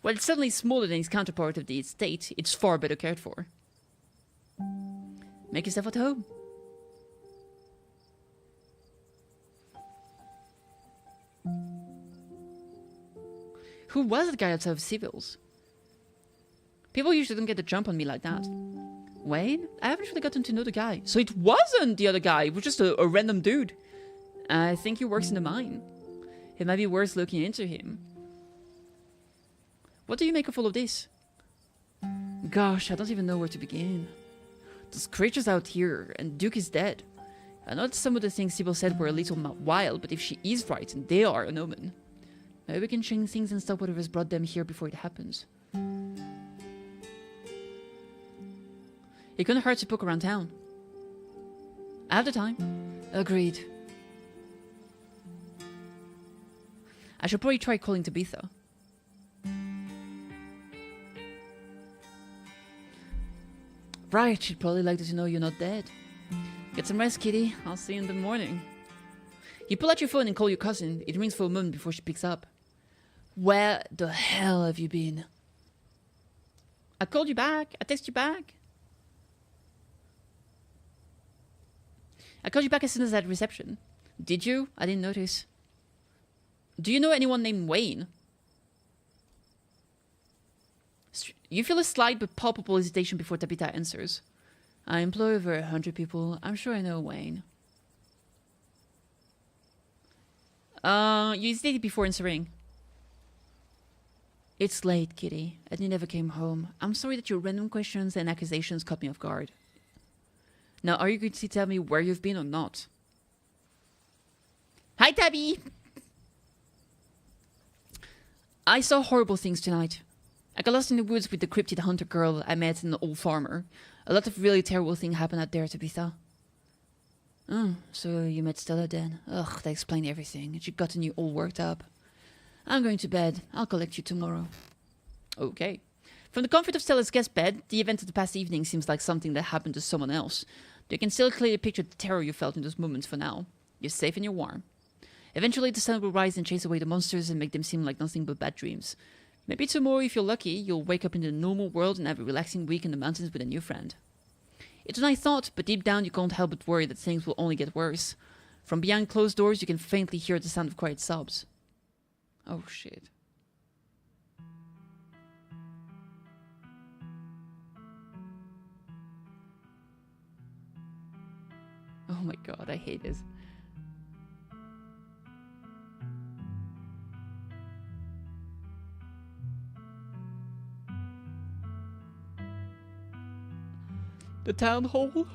While it's certainly smaller than its counterpart of the estate, it's far better cared for. Make yourself at home. Who was that guy outside of Sybil's? People usually don't get the jump on me like that. Wayne? I haven't really gotten to know the guy. So it wasn't the other guy. It was just a random dude. I think he works in the mine. It might be worth looking into him. What do you make of all of this? Gosh, I don't even know where to begin. There's creatures out here, and Duke is dead. I know that some of the things Sybil said were a little wild, but if she is right, and they are an omen, maybe we can change things and stop whatever's brought them here before it happens. It couldn't hurt to poke around town. I have the time. Agreed. I should probably try calling Tabitha. Right, she'd probably like to know you're not dead. Get some rest, Kitty. I'll see you in the morning. You pull out your phone and call your cousin. It rings for a moment before she picks up. Where the hell have you been? I called you back. I texted you back. I called you back as soon as I had reception. Did you? I didn't notice. Do you know anyone named Wayne? You feel a slight but palpable hesitation before Tabitha answers. I employ over 100 people. I'm sure I know Wayne. You hesitated before answering. It's late, Kitty, and you never came home. I'm sorry that your random questions and accusations caught me off guard. Now, are you going to tell me where you've been or not? Hi, Tabby! I saw horrible things tonight. I got lost in the woods with the cryptid hunter girl I met and the old farmer. A lot of really terrible things happened out there, Tabitha. Oh, so you met Stella then? Ugh, that explained everything. She gotten you all worked up. I'm going to bed. I'll collect you tomorrow. Okay. From the comfort of Stella's guest bed, the event of the past evening seems like something that happened to someone else. You can still clearly picture the terror you felt in those moments for now. You're safe and you're warm. Eventually the sun will rise and chase away the monsters and make them seem like nothing but bad dreams. Maybe tomorrow, if you're lucky, you'll wake up in the normal world and have a relaxing week in the mountains with a new friend. It's a nice thought, but deep down you can't help but worry that things will only get worse. From behind closed doors you can faintly hear the sound of quiet sobs. Oh shit. Oh my god, I hate this. The town hall?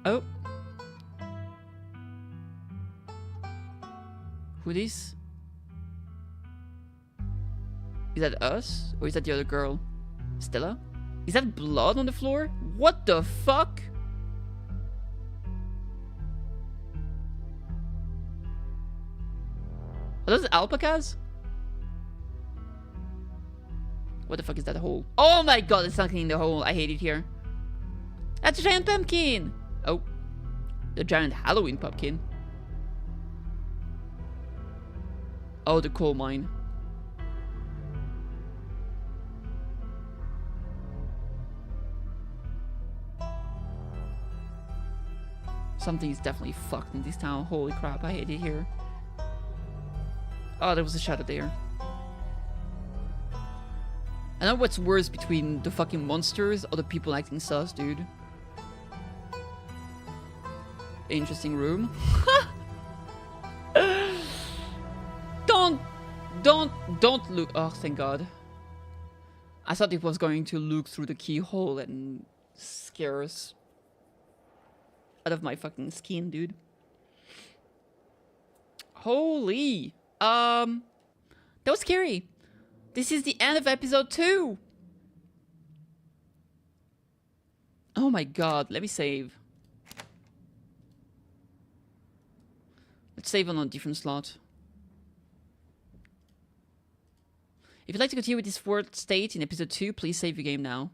Oh. Who this? Is that us? Or is that the other girl? Stella? Is that blood on the floor? What the fuck? Are those alpacas? What the fuck is that hole? Oh my god, it's sunken in the hole. I hate it here. That's a giant pumpkin! Oh. The giant Halloween pumpkin. Oh, the coal mine. Something is definitely fucked in this town. Holy crap, I hate it here. Oh, there was a shadow there. I don't know what's worse between the fucking monsters or the people acting sus, dude. Interesting room. Don't look. Oh, thank god. I thought it was going to look through the keyhole and scare us out of my fucking skin, dude. Holy. That was scary. This is the end of episode 2. Oh my god, let me save. Let's save on a different slot. If you'd like to continue with this fourth state in episode 2, please save your game now.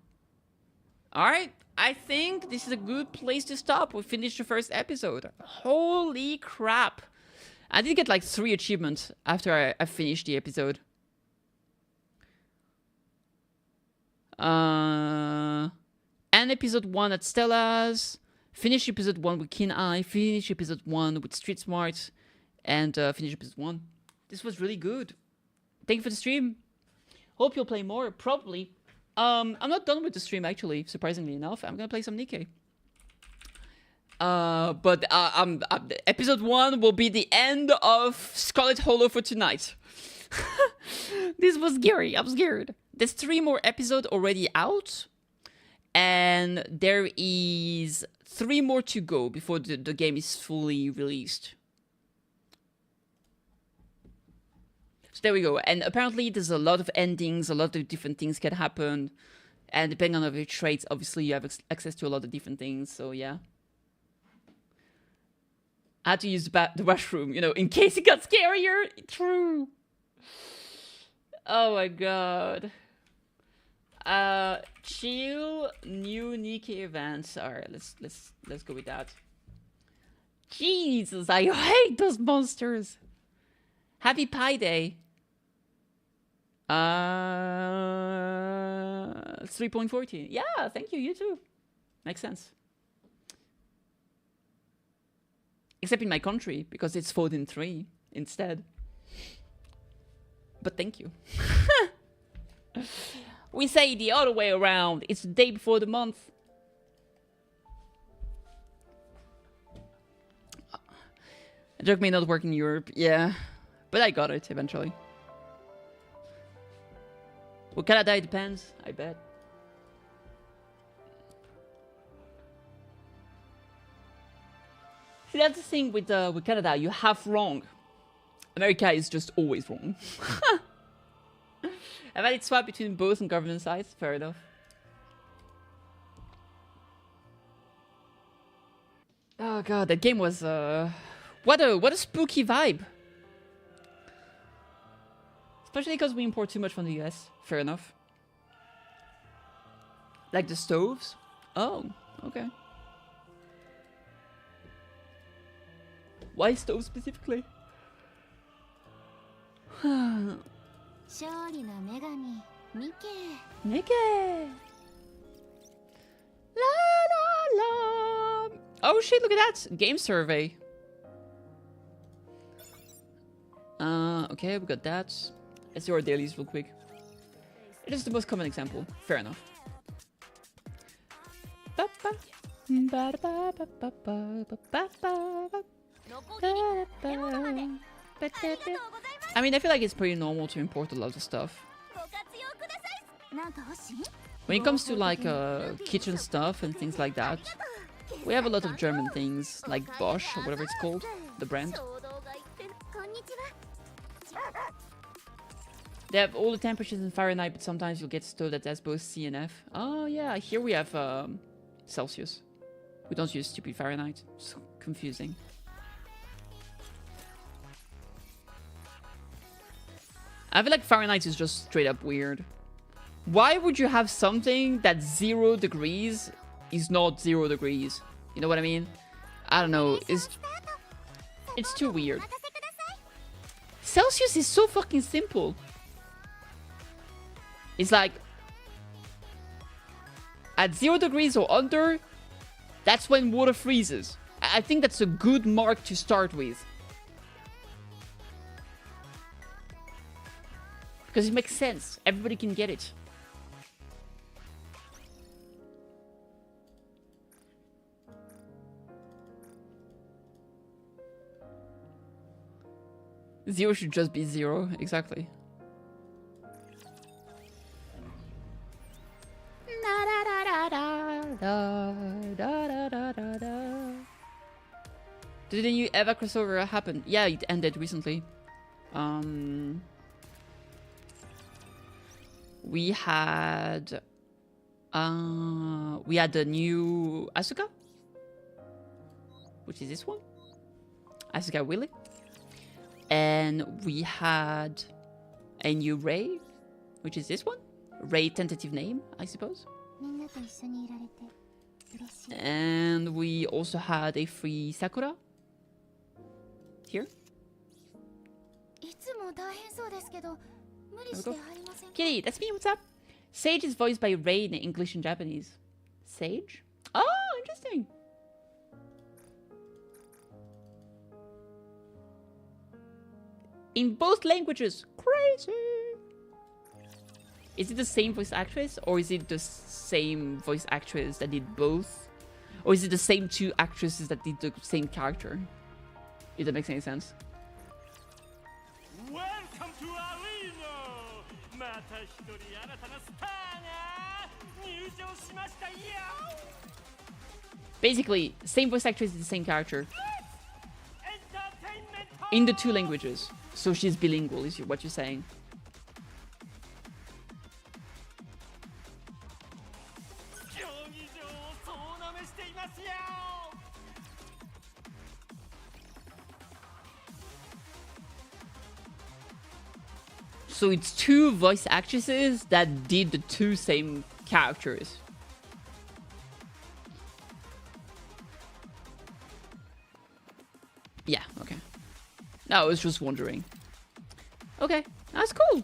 Alright, I think this is a good place to stop. We finished the first episode. Holy crap. I did get like 3 achievements after I finished the episode. End episode 1 at Stella's. Finish episode 1 with Keen Eye. Finish episode 1 with Street Smart. And finish episode 1. This was really good. Thank you for the stream. Hope you'll play more. Probably. I'm not done with the stream actually, surprisingly enough. I'm gonna play some Nikke. But episode 1 will be the end of Scarlet Hollow for tonight. This was scary. I'm scared. There's 3 more episodes already out. And there is 3 more to go before the game is fully released. So there we go. And apparently there's a lot of endings, a lot of different things can happen. And depending on your traits, obviously you have access to a lot of different things. So yeah. I had to use the washroom, you know, in case it got scarier. True. Oh my god. Chill new Nikke events. Alright, let's go with that. Jesus, I hate those monsters. Happy Pie Day. 3.14. Yeah, thank you, you too. Makes sense. Except in my country, because it's 14.3 instead. But thank you. We say the other way around. It's the day before the month. A joke may not work in Europe, yeah. But I got it eventually. Well, Canada, it depends, I bet. See, that's the thing with Canada, you have wrong. America is just always wrong. I've had it swap between both on government sides, fair enough. Oh god, that game was what a spooky vibe. Especially because we import too much from the US, fair enough. Like the stoves? Oh, okay. Why stoves specifically? Nikke! La la la! Oh shit, look at that! Game survey. Okay, we got that. Let's do our dailies real quick. It is the most common example. Fair enough. I mean, I feel like it's pretty normal to import a lot of stuff. When it comes to like kitchen stuff and things like that, we have a lot of German things like Bosch or whatever it's called, the brand. They have all the temperatures in Fahrenheit, but sometimes you'll get stove that has both C and F. Oh yeah, here we have Celsius. We don't use stupid Fahrenheit. It's confusing. I feel like Fahrenheit is just straight up weird. Why would you have something that's 0 degrees is not 0 degrees? You know what I mean? I don't know. It's too weird. Celsius is so fucking simple. It's like at 0 degrees or under, that's when water freezes. I think that's a good mark to start with. Because it makes sense. Everybody can get it. Zero should just be 0, exactly. Did the new Eva crossover happen? Yeah, it ended recently. We had the new Asuka, which is this one, Asuka Willy, and we had a new Ray, which is this one, Ray tentative name, I suppose. And we also had a free Sakura here. Kitty, that's me, what's up? Sage is voiced by Ray in English and Japanese. Sage? Oh, interesting. In both languages. Crazy. Is it the same voice actress, or is it the same voice actress that did both? Or is it the same two actresses that did the same character? If that makes any sense. Welcome to Arena! Basically, same voice actress, the same character. In the two languages. So she's bilingual, is what you're saying. So it's two voice actresses that did the two same characters. Yeah, okay. No, I was just wondering. Okay, that's cool.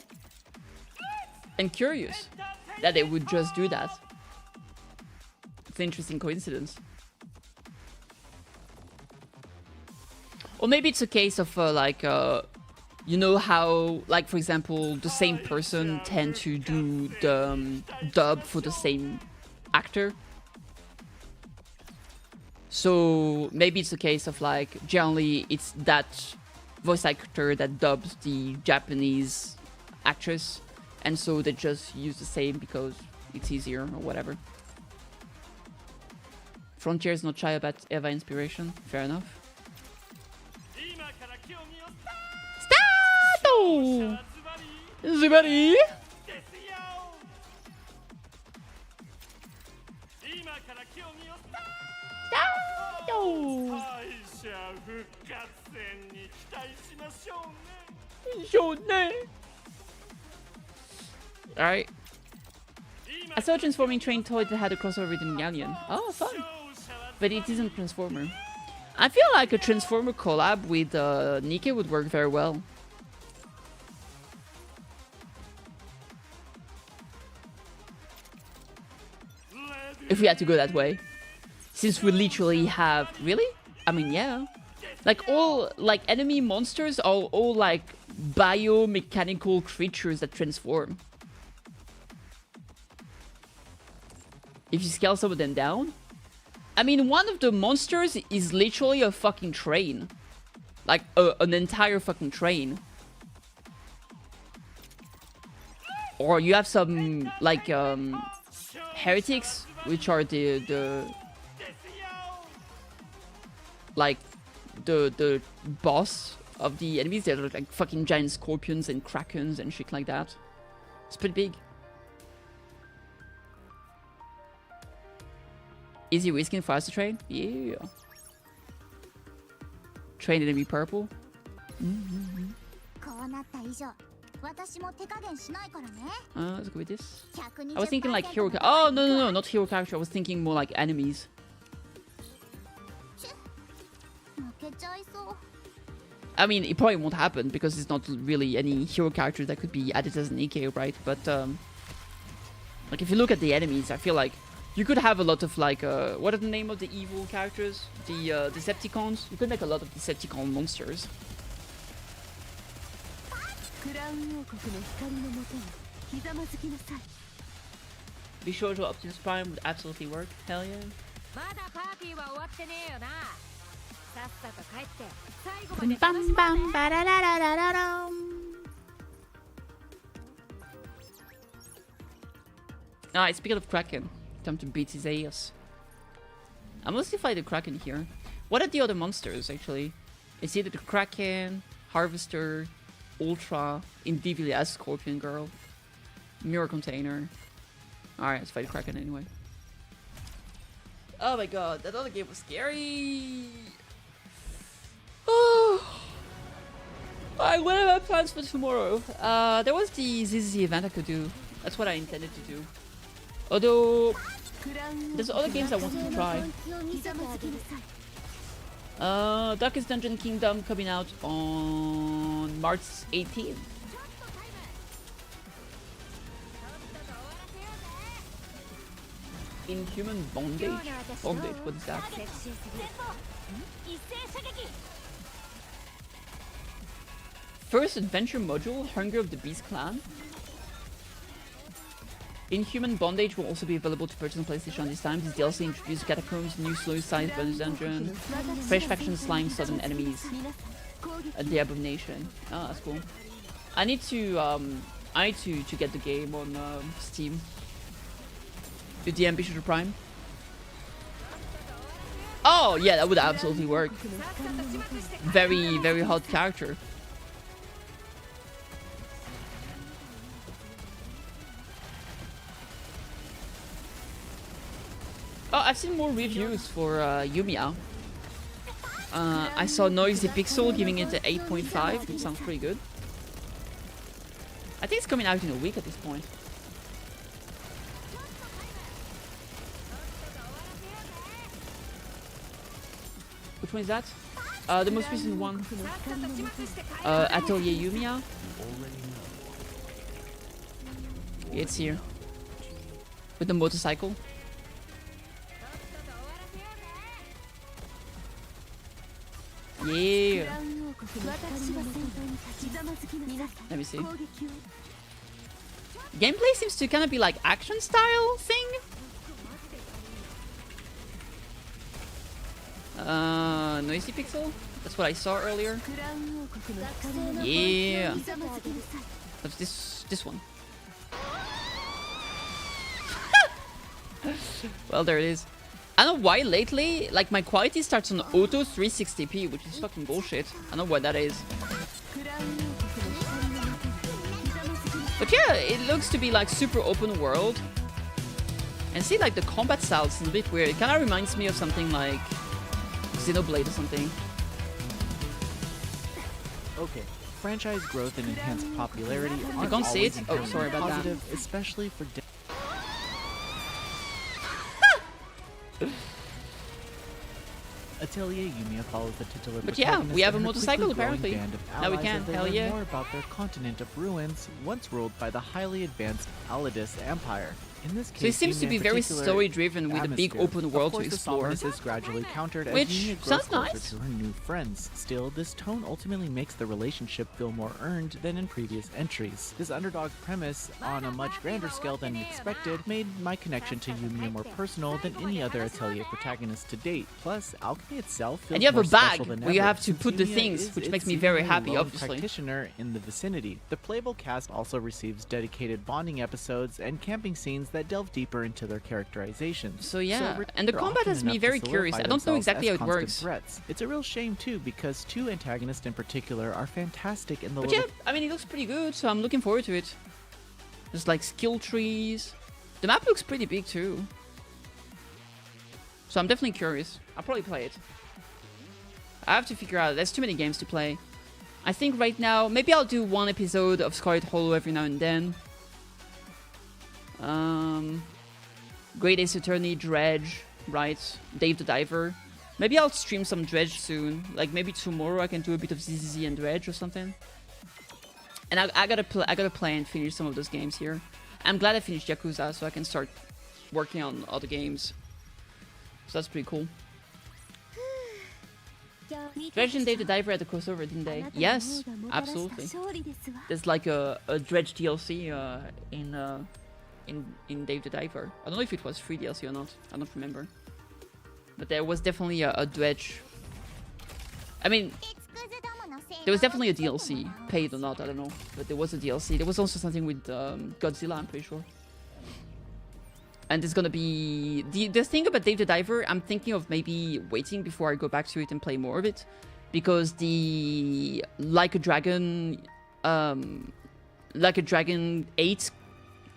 And curious that they would just do that. It's an interesting coincidence. Or maybe it's a case of you know how, like, for example, the same person tend to do the dub for the same actor. So maybe it's a case of like generally it's that voice actor that dubs the Japanese actress, and so they just use the same because it's easier or whatever. Frontier is not shy about Eva inspiration. Fair enough. Start! Zubari! Alright. I saw a transforming train toy that had a crossover with Galleon. Oh, fun! But it isn't Transformer. I feel like a Transformer collab with Nikke would work very well. If we had to go that way. Since we literally have... Really? I mean, yeah. Like, all, like, enemy monsters are all, like, biomechanical creatures that transform. If you scale some of them down... I mean, one of the monsters is literally a fucking train. Like, an entire fucking train. Or you have some, like, heretics, which are the boss of the enemies. They're like fucking giant scorpions and krakens and shit like that. It's pretty big. Easy reskin for us to train? Yeah. Train enemy purple. Let's go with this. I was thinking like hero. Oh no, not hero character. I was thinking more like enemies. I mean, it probably won't happen because there's not really any hero characters that could be added as an Nikke, right? But like if you look at the enemies, I feel like you could have a lot of like what are the name of the evil characters? The Decepticons. You could make a lot of Decepticon monsters. Be sure to Optimus Prime would absolutely work. Hell yeah. Alright, speaking of Kraken, time to beat his ass. I mostly fight the Kraken here. What are the other monsters actually? It's either the Kraken, Harvester, Ultra, individually as Scorpion Girl, Mirror Container. Alright, let's fight the Kraken anyway. Oh my god, that other game was scary! Oh. Alright, what are my plans for tomorrow? There was the ZZ event I could do. That's what I intended to do. Although, there's other games I wanted to try. Darkest Dungeon Kingdom coming out on March 18th. Inhuman Bondage? Bondage, what is that? First adventure module, Hunger of the Beast Clan. Inhuman Bondage will also be available to purchase on PlayStation this time. This DLC introduces catacombs, new slow size bonus dungeon, fresh factions flying southern enemies, and the Abomination. Oh, that's cool. I need to get the game on Steam. With the Ambitious Prime. Oh yeah, that would absolutely work. Very, very hot character. Oh, I've seen more reviews for Yumiya. I saw Noisy Pixel giving it an 8.5, which sounds pretty good. I think it's coming out in a week at this point. Which one is that? The most recent one. Atelier Yumiya. It's here. With the motorcycle. Yeah. Let me see. Gameplay seems to kind of be like action style thing. Noisy Pixel? That's what I saw earlier. Yeah. That's this one. Well, there it is. I don't know why lately, like, my quality starts on auto 360p, which is fucking bullshit. I don't know what that is. But yeah, it looks to be like super open world. And see, like, the combat style is a bit weird. It kind of reminds me of something like Xenoblade or something. Okay, franchise growth and enhanced popularity aren't can't see always it? Oh, sorry about that. positive, especially for Atelier Yumiya follows the titular But yeah, we have a motorcycle apparently. Now we can, hell yeah. More about their continent of ruins, once ruled by the highly advanced Alidus Empire. In this case, so it seems to be very story-driven with a big open world to explore. Of course, the is gradually countered which as Yumiya grows sounds closer nice. to her new friends. Still, this tone ultimately makes the relationship feel more earned than in previous entries. This underdog premise, on a much grander scale than expected, made my connection to Yumiya more personal than any other Atelier protagonist to date. Plus, alchemy itself feels And you have more a bag special than where you ever, have to since put the Yumiya things, is which its makes me very seemingly happy, lone obviously. Practitioner in the vicinity. The playable cast also receives dedicated bonding episodes and camping scenes that delve deeper into their characterizations. So yeah, rich and the are combat often has me enough very to curious. solidify I don't know themselves exactly as how it constant works. Threats. It's a real shame too, because two antagonists in particular are fantastic in the But yeah, I mean, it looks pretty good, so I'm looking forward to it. There's like skill trees. The map looks pretty big too. So I'm definitely curious. I'll probably play it. I have to figure out, there's too many games to play. I think right now, maybe I'll do one episode of Scarlet Hollow every now and then. Great Ace Attorney, Dredge, right? Dave the Diver. Maybe I'll stream some Dredge soon. Like maybe tomorrow I can do a bit of ZZZ and Dredge or something. And I gotta play and finish some of those games here. I'm glad I finished Yakuza, so I can start working on other games. So that's pretty cool. Dredge and Dave the Diver had a crossover, didn't they? Yes, absolutely. There's like a Dredge DLC in Dave the Diver. I don't know if it was free DLC or not. I don't remember. But there was definitely a Dredge. I mean, there was definitely a DLC, paid or not, I don't know. But there was a DLC. There was also something with Godzilla, I'm pretty sure. And there's gonna be... The thing about Dave the Diver, I'm thinking of maybe waiting before I go back to it and play more of it. Because the Like a Dragon 8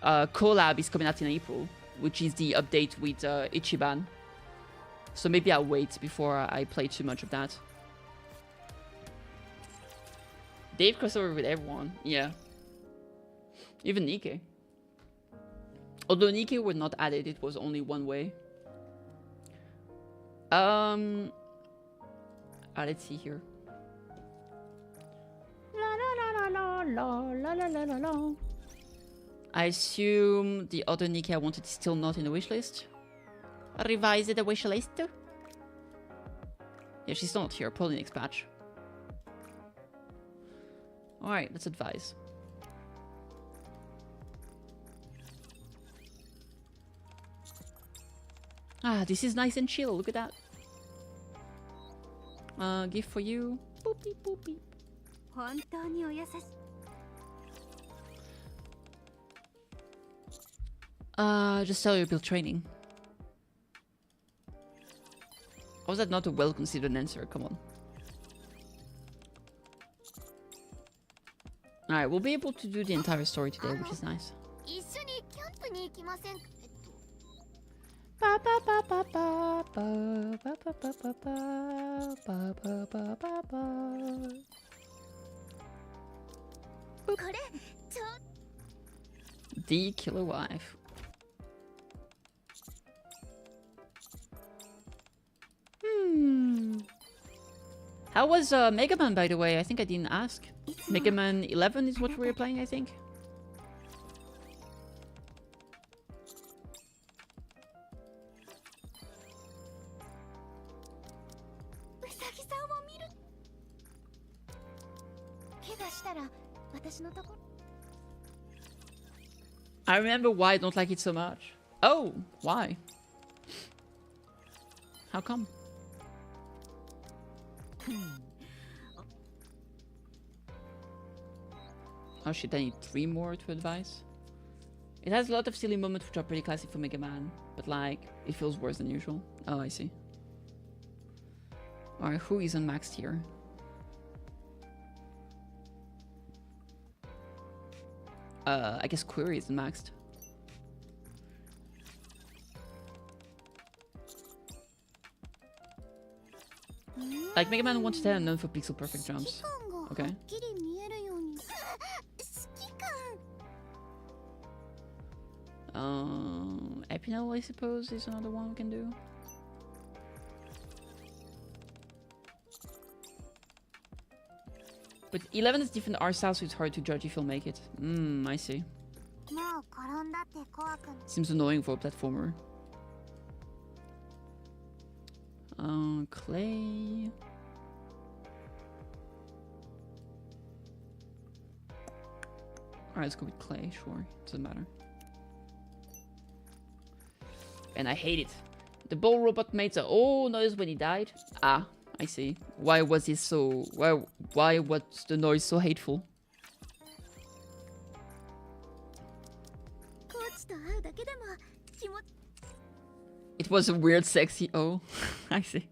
collab is coming out in April. Which is the update with Ichiban. So maybe I'll wait before I play too much of that. Dave crossover with everyone, yeah. Even Nikke. Although Nikke was not added, it was only one way. Let's see here. I assume the other Nikke I wanted is still not in the wishlist. Revise the wishlist. Yeah, she's still not here. Probably next patch. Alright, let's advise. Ah, this is nice and chill. Look at that. Gift for you. Boop, beep, boop, beep. Just tell you build training. How was that not a well-considered answer? Come on. Alright, we'll be able to do the entire story today, which is nice. The killer wife. How was Mega Man, by the way? I think I didn't ask. Mega Man 11 is what we were playing, I think. I remember why I don't like it so much. Oh, why? How come? Oh shit, I need 3 more to advise. It has a lot of silly moments which are pretty classic for Mega Man, but like, it feels worse than usual. Oh, I see. Alright, who is unmaxed here? I guess Query is unmaxed. Like Mega Man 1 to 10 known for pixel perfect jumps. Okay. Epinel, I suppose, is another one we can do. But 11 is different art style, so it's hard to judge if you'll make it. I see. Seems annoying for a platformer. Clay. Alright, let's go with Clay, sure. Doesn't matter. And I hate it. The ball robot made a noise when he died. Ah, I see. Why was he so... Why was the noise so hateful? It was a weird sexy oh. I see.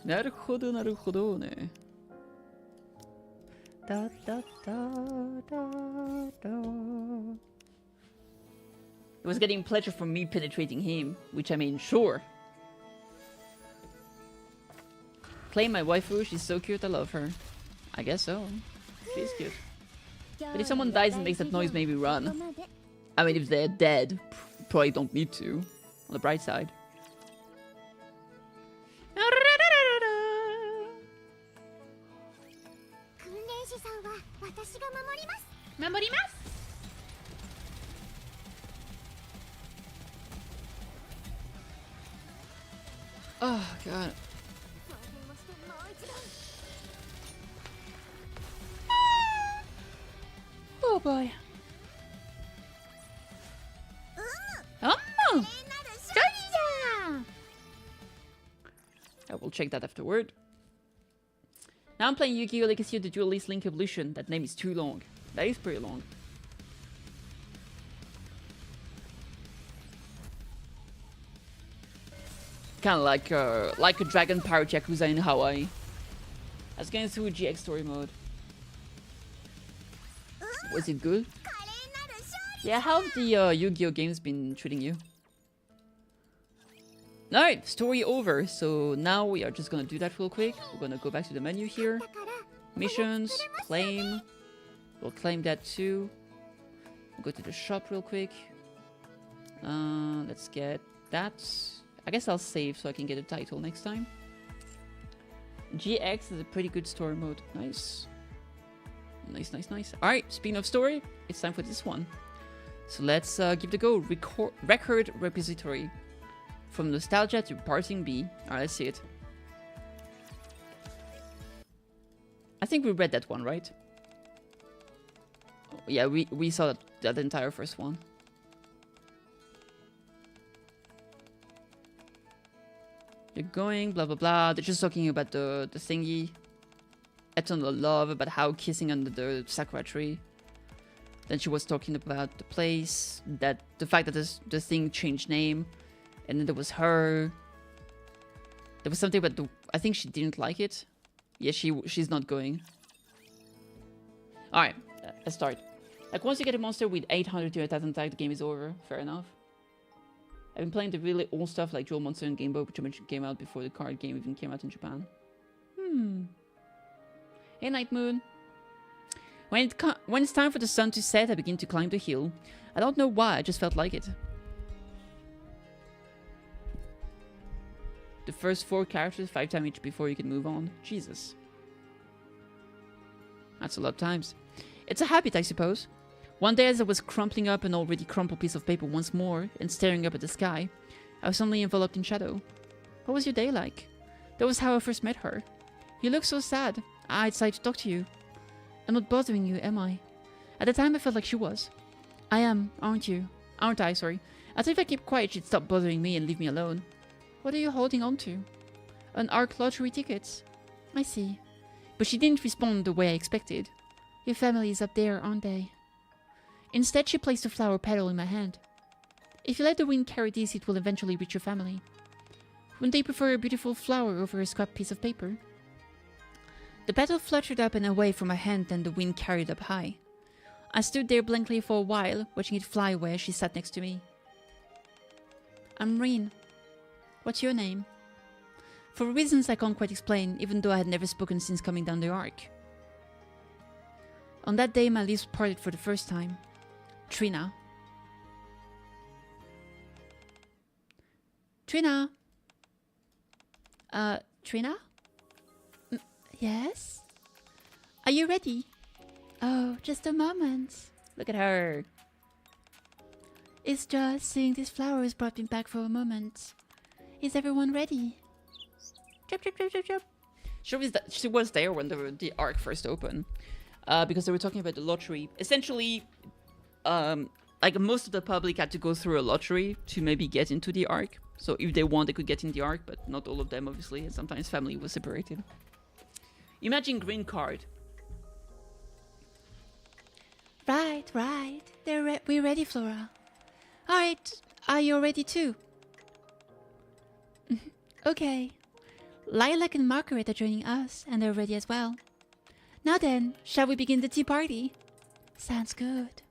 Naruhodo, naruhodo ne. Da, da, da, da, da. It was getting pleasure from me penetrating him, which I mean, sure. Claim my waifu, she's so cute, I love her. I guess so. She's cute. But if someone dies and makes that noise, maybe run. I mean, if they're dead, probably don't need to. On the bright side. Oh, God. Oh, boy. Oh! I will check that afterward. Now I'm playing Yu-Gi-Oh! Legacy of the Duelist Link Evolution. That name is too long. That is pretty long. Kind of like a Dragon Pirate Yakuza in Hawaii. I was going through GX story mode. Was it good? Yeah, how have the Yu-Gi-Oh! Games been treating you? Alright, story over. So now we are just gonna do that real quick. We're gonna go back to the menu here. Missions, claim. We'll claim that too. We'll go to the shop real quick. Let's get that. I guess I'll save so I can get a title next time. GX is a pretty good story mode. Nice. Nice, nice, nice. Alright, speaking of story, it's time for this one. So let's give it a go. Record repository. From nostalgia to parsing B. Alright, let's see it. I think we read that one, right? Oh, yeah, we saw that entire first one. You're going, blah blah blah. They're just talking about the thingy. Eternal love, about how kissing under the sakura tree. Then she was talking about the place, that the fact that the thing changed name, and then there was her. There was something about I think she didn't like it. Yeah, she's not going. All right, let's start. Like once you get a monster with 800 to 1000 attack, the game is over. Fair enough. I've been playing the really old stuff like Duel Monster and Game Boy, which I mentioned came out before the card game even came out in Japan. Hey, Night Moon. When it's time for the sun to set, I begin to climb the hill. I don't know why, I just felt like it. The first 4 characters, 5 times each before you can move on. Jesus. That's a lot of times. It's a habit, I suppose. One day as I was crumpling up an already crumpled piece of paper once more and staring up at the sky, I was suddenly enveloped in shadow. What was your day like? That was how I first met her. You look so sad. I decided to talk to you. I'm not bothering you, am I? At the time I felt like she was. I am, aren't you? Aren't I, sorry. I thought if I keep quiet, she'd stop bothering me and leave me alone. What are you holding on to? An ARC lottery ticket. I see. But she didn't respond the way I expected. Your family is up there, aren't they? Instead, she placed a flower petal in my hand. If you let the wind carry this, it will eventually reach your family. Wouldn't they prefer a beautiful flower over a scrap piece of paper? The petal fluttered up and away from my hand, and the wind carried up high. I stood there blankly for a while, watching it fly away as she sat next to me. I'm Rin. What's your name? For reasons I can't quite explain, even though I had never spoken since coming down the arc. On that day, my lips parted for the first time. Trina. Trina? Trina? Yes? Are you ready? Oh, just a moment. Look at her. It's just seeing this flower has brought me back for a moment. Is everyone ready? Chop, chop, chop, chop, chop. She was there when the arc first opened. Because they were talking about the lottery. Essentially, like most of the public had to go through a lottery to maybe get into the arc. So if they want, they could get in the arc, but not all of them, obviously. And sometimes family was separated. Imagine green card. Right. We're ready, Flora. Alright, are you ready too? Okay. Lilac and Margaret are joining us, and they're ready as well. Now then, shall we begin the tea party? Sounds good.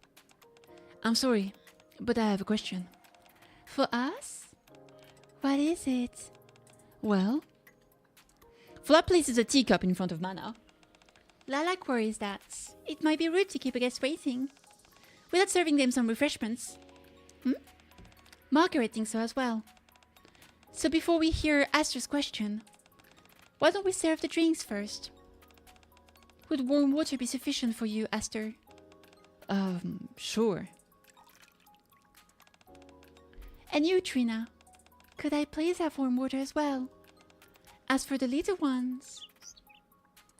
I'm sorry, but I have a question. For us? What is it? Well, Flora places a teacup in front of Mana. Lilac worries that it might be rude to keep a guest waiting without serving them some refreshments. Margaret thinks so as well. So before we hear Aster's question, why don't we serve the drinks first? Would warm water be sufficient for you, Aster? Sure. And you, Trina, could I please have warm water as well? As for the little ones...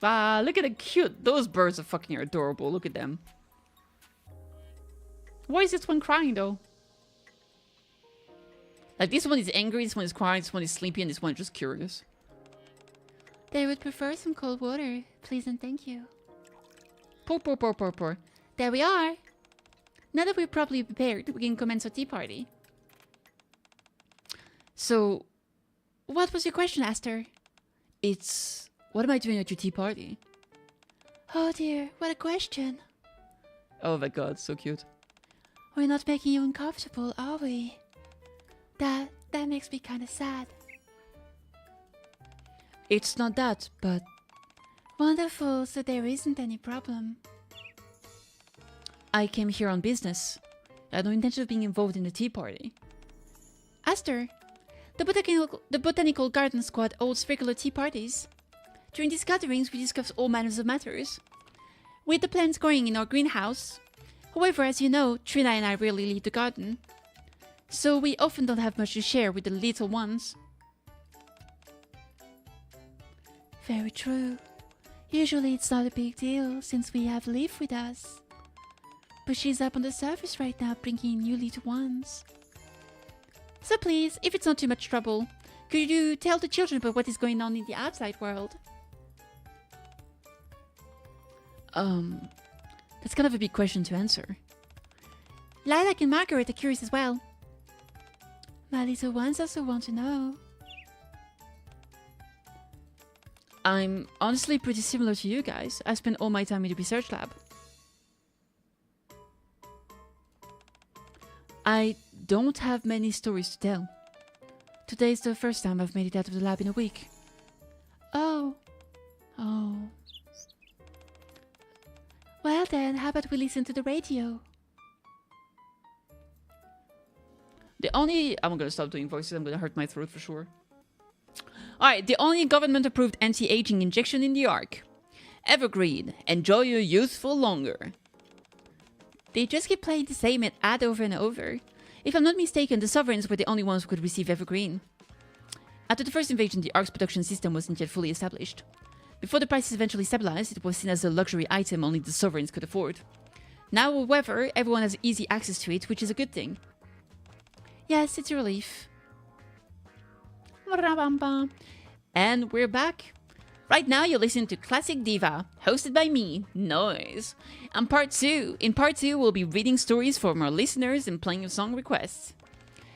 Ah, look at the cute. Those birds are fucking adorable. Look at them. Why is this one crying, though? Like, this one is angry, this one is crying, this one is sleepy, and this one is just curious. They would prefer some cold water, please and thank you. Pour. There we are. Now that we're properly prepared, we can commence our tea party. So, what was your question, Aster? It's... What am I doing at your tea party? Oh dear, what a question. Oh my god, so cute. We're not making you uncomfortable, are we? That makes me kind of sad. It's not that, but... Wonderful, so there isn't any problem. I came here on business. I had no intention of being involved in the tea party. Aster, the Botanical Garden Squad holds regular tea parties. During these gatherings, we discuss all manners of matters. With the plants growing in our greenhouse. However, as you know, Trina and I rarely leave the garden. So we often don't have much to share with the little ones. Very true. Usually it's not a big deal, since we have Leaf with us. But she's up on the surface right now, bringing in new little ones. So please, if it's not too much trouble, could you tell the children about what is going on in the outside world? That's kind of a big question to answer. Lilac and Margaret are curious as well. My little ones also want to know. I'm honestly pretty similar to you guys. I spend all my time in the research lab. I don't have many stories to tell. Today is the first time I've made it out of the lab in a week. Oh. Well then, how about we listen to the radio? I'm gonna stop doing voices, I'm gonna hurt my throat for sure. Alright, the only government-approved anti-aging injection in the Ark. Evergreen, enjoy your youthful longer. They just keep playing the same ad over and over. If I'm not mistaken, the Sovereigns were the only ones who could receive Evergreen. After the first invasion, the Ark's production system wasn't yet fully established. Before the prices eventually stabilized, it was seen as a luxury item only the Sovereigns could afford. Now, however, everyone has easy access to it, which is a good thing. Yes, it's a relief. And we're back. Right now, you're listening to Classic Diva, hosted by me, Noise. And part 2. In part 2, we'll be reading stories from our listeners and playing song requests.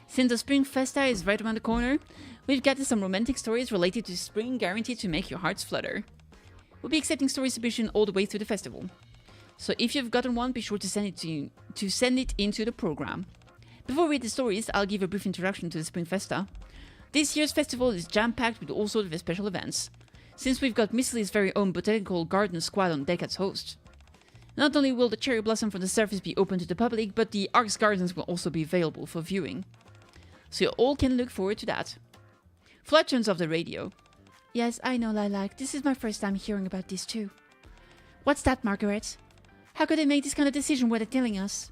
Since the Spring Festa is right around the corner, we've got some romantic stories related to spring guaranteed to make your hearts flutter. We'll be accepting story submission all the way through the festival. So if you've gotten one, be sure to send it into the program. Before we read the stories, I'll give a brief introduction to the Spring Festa. This year's festival is jam-packed with all sorts of special events, since we've got Miss Lee's very own botanical garden squad on deck as host. Not only will the cherry blossom from the surface be open to the public, but the Ark's gardens will also be available for viewing. So you all can look forward to that. Floyd turns off the radio. Yes, I know, Lilac. This is my first time hearing about this too. What's that, Margaret? How could they make this kind of decision without telling us?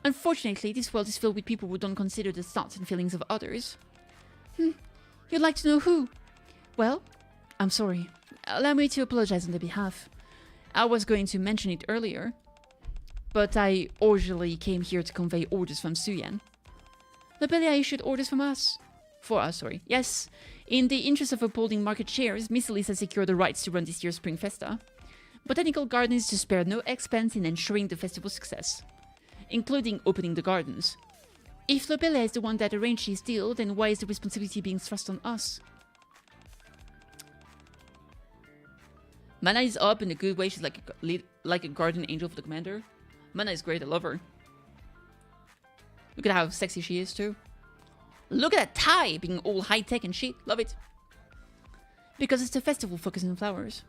Unfortunately, this world is filled with people who don't consider the thoughts and feelings of others. You'd like to know who? Well, I'm sorry. Allow me to apologize on their behalf. I was going to mention it earlier, but I originally came here to convey orders from Suyan. Lobelia issued orders from us. For us, sorry. Yes, in the interest of upholding market shares, Miss Elise has secured the rights to run this year's Spring Festa. Botanical Gardens to spare no expense in ensuring the festival's success, including opening the gardens. If Lobelia is the one that arranged this deal, then why is the responsibility being thrust on us? Mana is up in a good way. She's like a guardian angel for the commander. Mana is great. I love her. Look at how sexy she is too. Look at that tie being all high-tech and shit. Love it. Because it's a festival focusing on flowers,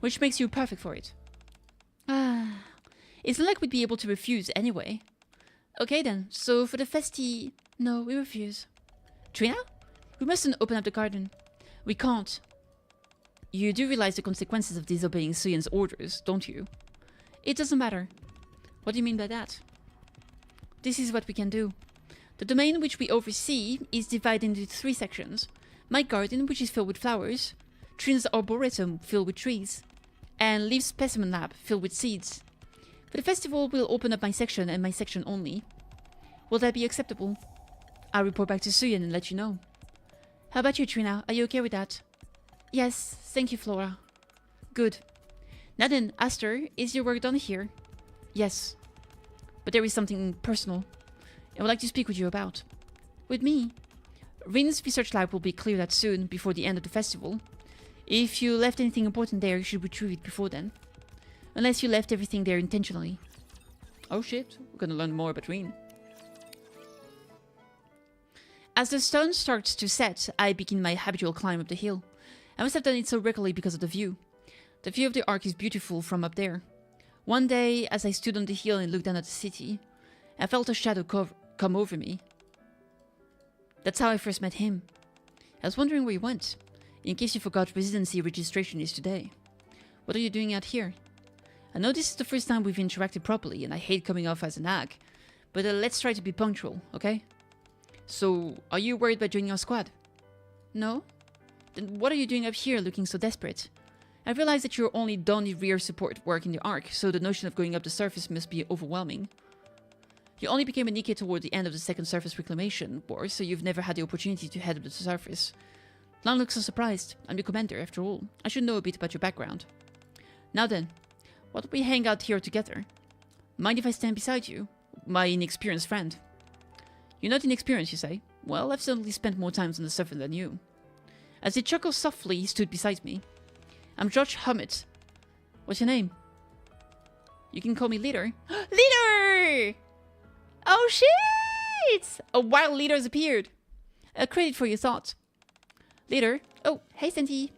which makes you perfect for it. It's not like we'd be able to refuse anyway. Okay then, so for the festi... No, we refuse. Trina? We mustn't open up the garden. We can't. You do realize the consequences of disobeying Suyan's orders, don't you? It doesn't matter. What do you mean by that? This is what we can do. The domain which we oversee is divided into 3 sections. My garden, which is filled with flowers, Trina's arboretum, filled with trees, and Leaf's specimen lab, filled with seeds. For the festival, we'll open up my section and my section only. Will that be acceptable? I'll report back to Suyan and let you know. How about you, Trina? Are you okay with that? Yes, thank you, Flora. Good. Now then, Aster, is your work done here? Yes. But there is something personal I would like to speak with you about. With me? Rin's research lab will be cleared out soon, before the end of the festival. If you left anything important there, you should retrieve it before then. Unless you left everything there intentionally. Oh shit, we're gonna learn more about Rin. As the sun starts to set, I begin my habitual climb up the hill. I must have done it so regularly because of the view. The view of the Ark is beautiful from up there. One day, as I stood on the hill and looked down at the city, I felt a shadow come over me. That's how I first met him. I was wondering where he went, in case you forgot residency registration is today. What are you doing out here? I know this is the first time we've interacted properly, and I hate coming off as a nag, but let's try to be punctual, okay? So, are you worried about joining our squad? No? Then what are you doing up here looking so desperate? I realize that you're only done the rear support work in the Ark, so the notion of going up the surface must be overwhelming. You only became a Nikke toward the end of the Second Surface Reclamation War, so you've never had the opportunity to head up the surface. Don't look so surprised. I'm your commander, after all. I should know a bit about your background. Now then, why don't we hang out here together? Mind if I stand beside you? My inexperienced friend. You're not inexperienced, you say? Well, I've certainly spent more time on the surface than you. As he chuckled softly, he stood beside me. I'm George Hummett. What's your name? You can call me Leader. Leader! Oh shit! A wild leader has appeared. A credit for your thoughts. Leader. Oh, hey Senti.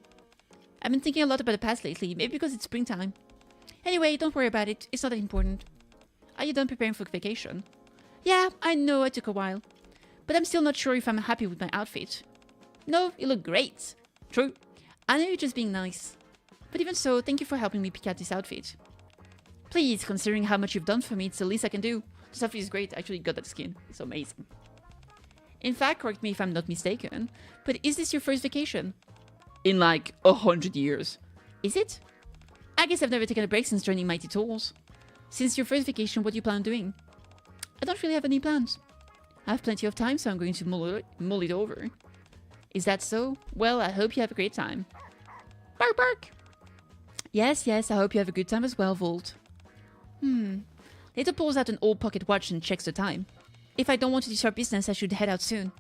I've been thinking a lot about the past lately, maybe because it's springtime. Anyway, don't worry about it. It's not that important. Are you done preparing for vacation? Yeah, I know it took a while. But I'm still not sure if I'm happy with my outfit. No, you look great. True. I know you're just being nice. But even so, thank you for helping me pick out this outfit. Please, considering how much you've done for me, it's the least I can do. This outfit is great. I actually got that skin. It's amazing. In fact, correct me if I'm not mistaken, but is this your first vacation? In like 100 years. Is it? I guess I've never taken a break since joining Mighty Tools. Since your first vacation, what do you plan on doing? I don't really have any plans. I have plenty of time, so I'm going to mull it over. Is that so? Well, I hope you have a great time. Bark, bark! Yes, yes, I hope you have a good time as well, Volt. Later pulls out an old pocket watch and checks the time. If I don't want to disrupt business, I should head out soon.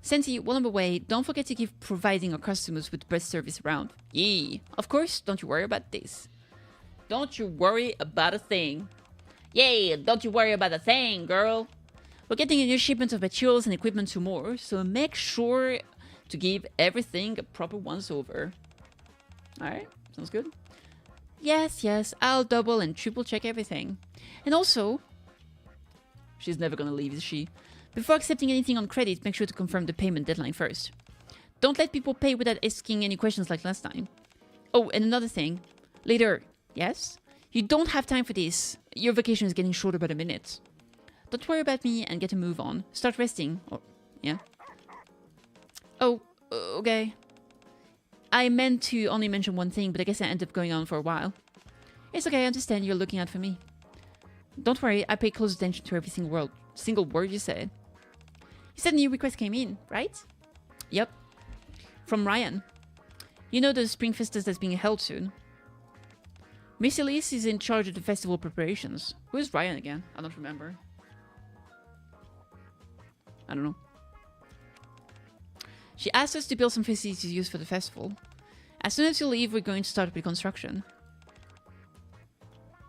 Senti, while I'm away, don't forget to keep providing our customers with best service around. Yee! Of course, don't you worry about this. Don't you worry about a thing. Yay! Don't you worry about a thing, girl. We're getting a new shipment of materials and equipment tomorrow, so make sure to give everything a proper once-over. Alright, sounds good. Yes, yes, I'll double and triple check everything. And also, she's never gonna leave, is she? Before accepting anything on credit, make sure to confirm the payment deadline first. Don't let people pay without asking any questions like last time. Oh, and another thing. Later, yes? You don't have time for this. Your vacation is getting shorter by the minute. Don't worry about me and get a move on. Start resting. Or, yeah? Oh, okay. I meant to only mention one thing, but I guess I ended up going on for a while. It's okay, I understand you're looking out for me. Don't worry, I pay close attention to every single word you said. You said a new request came in, right? Yep. From Ryan. You know the Spring Festas that's being held soon. Miss Elise is in charge of the festival preparations. Who is Ryan again? I don't remember. I don't know. She asked us to build some facilities used for the festival. As soon as you leave, we're going to start reconstruction.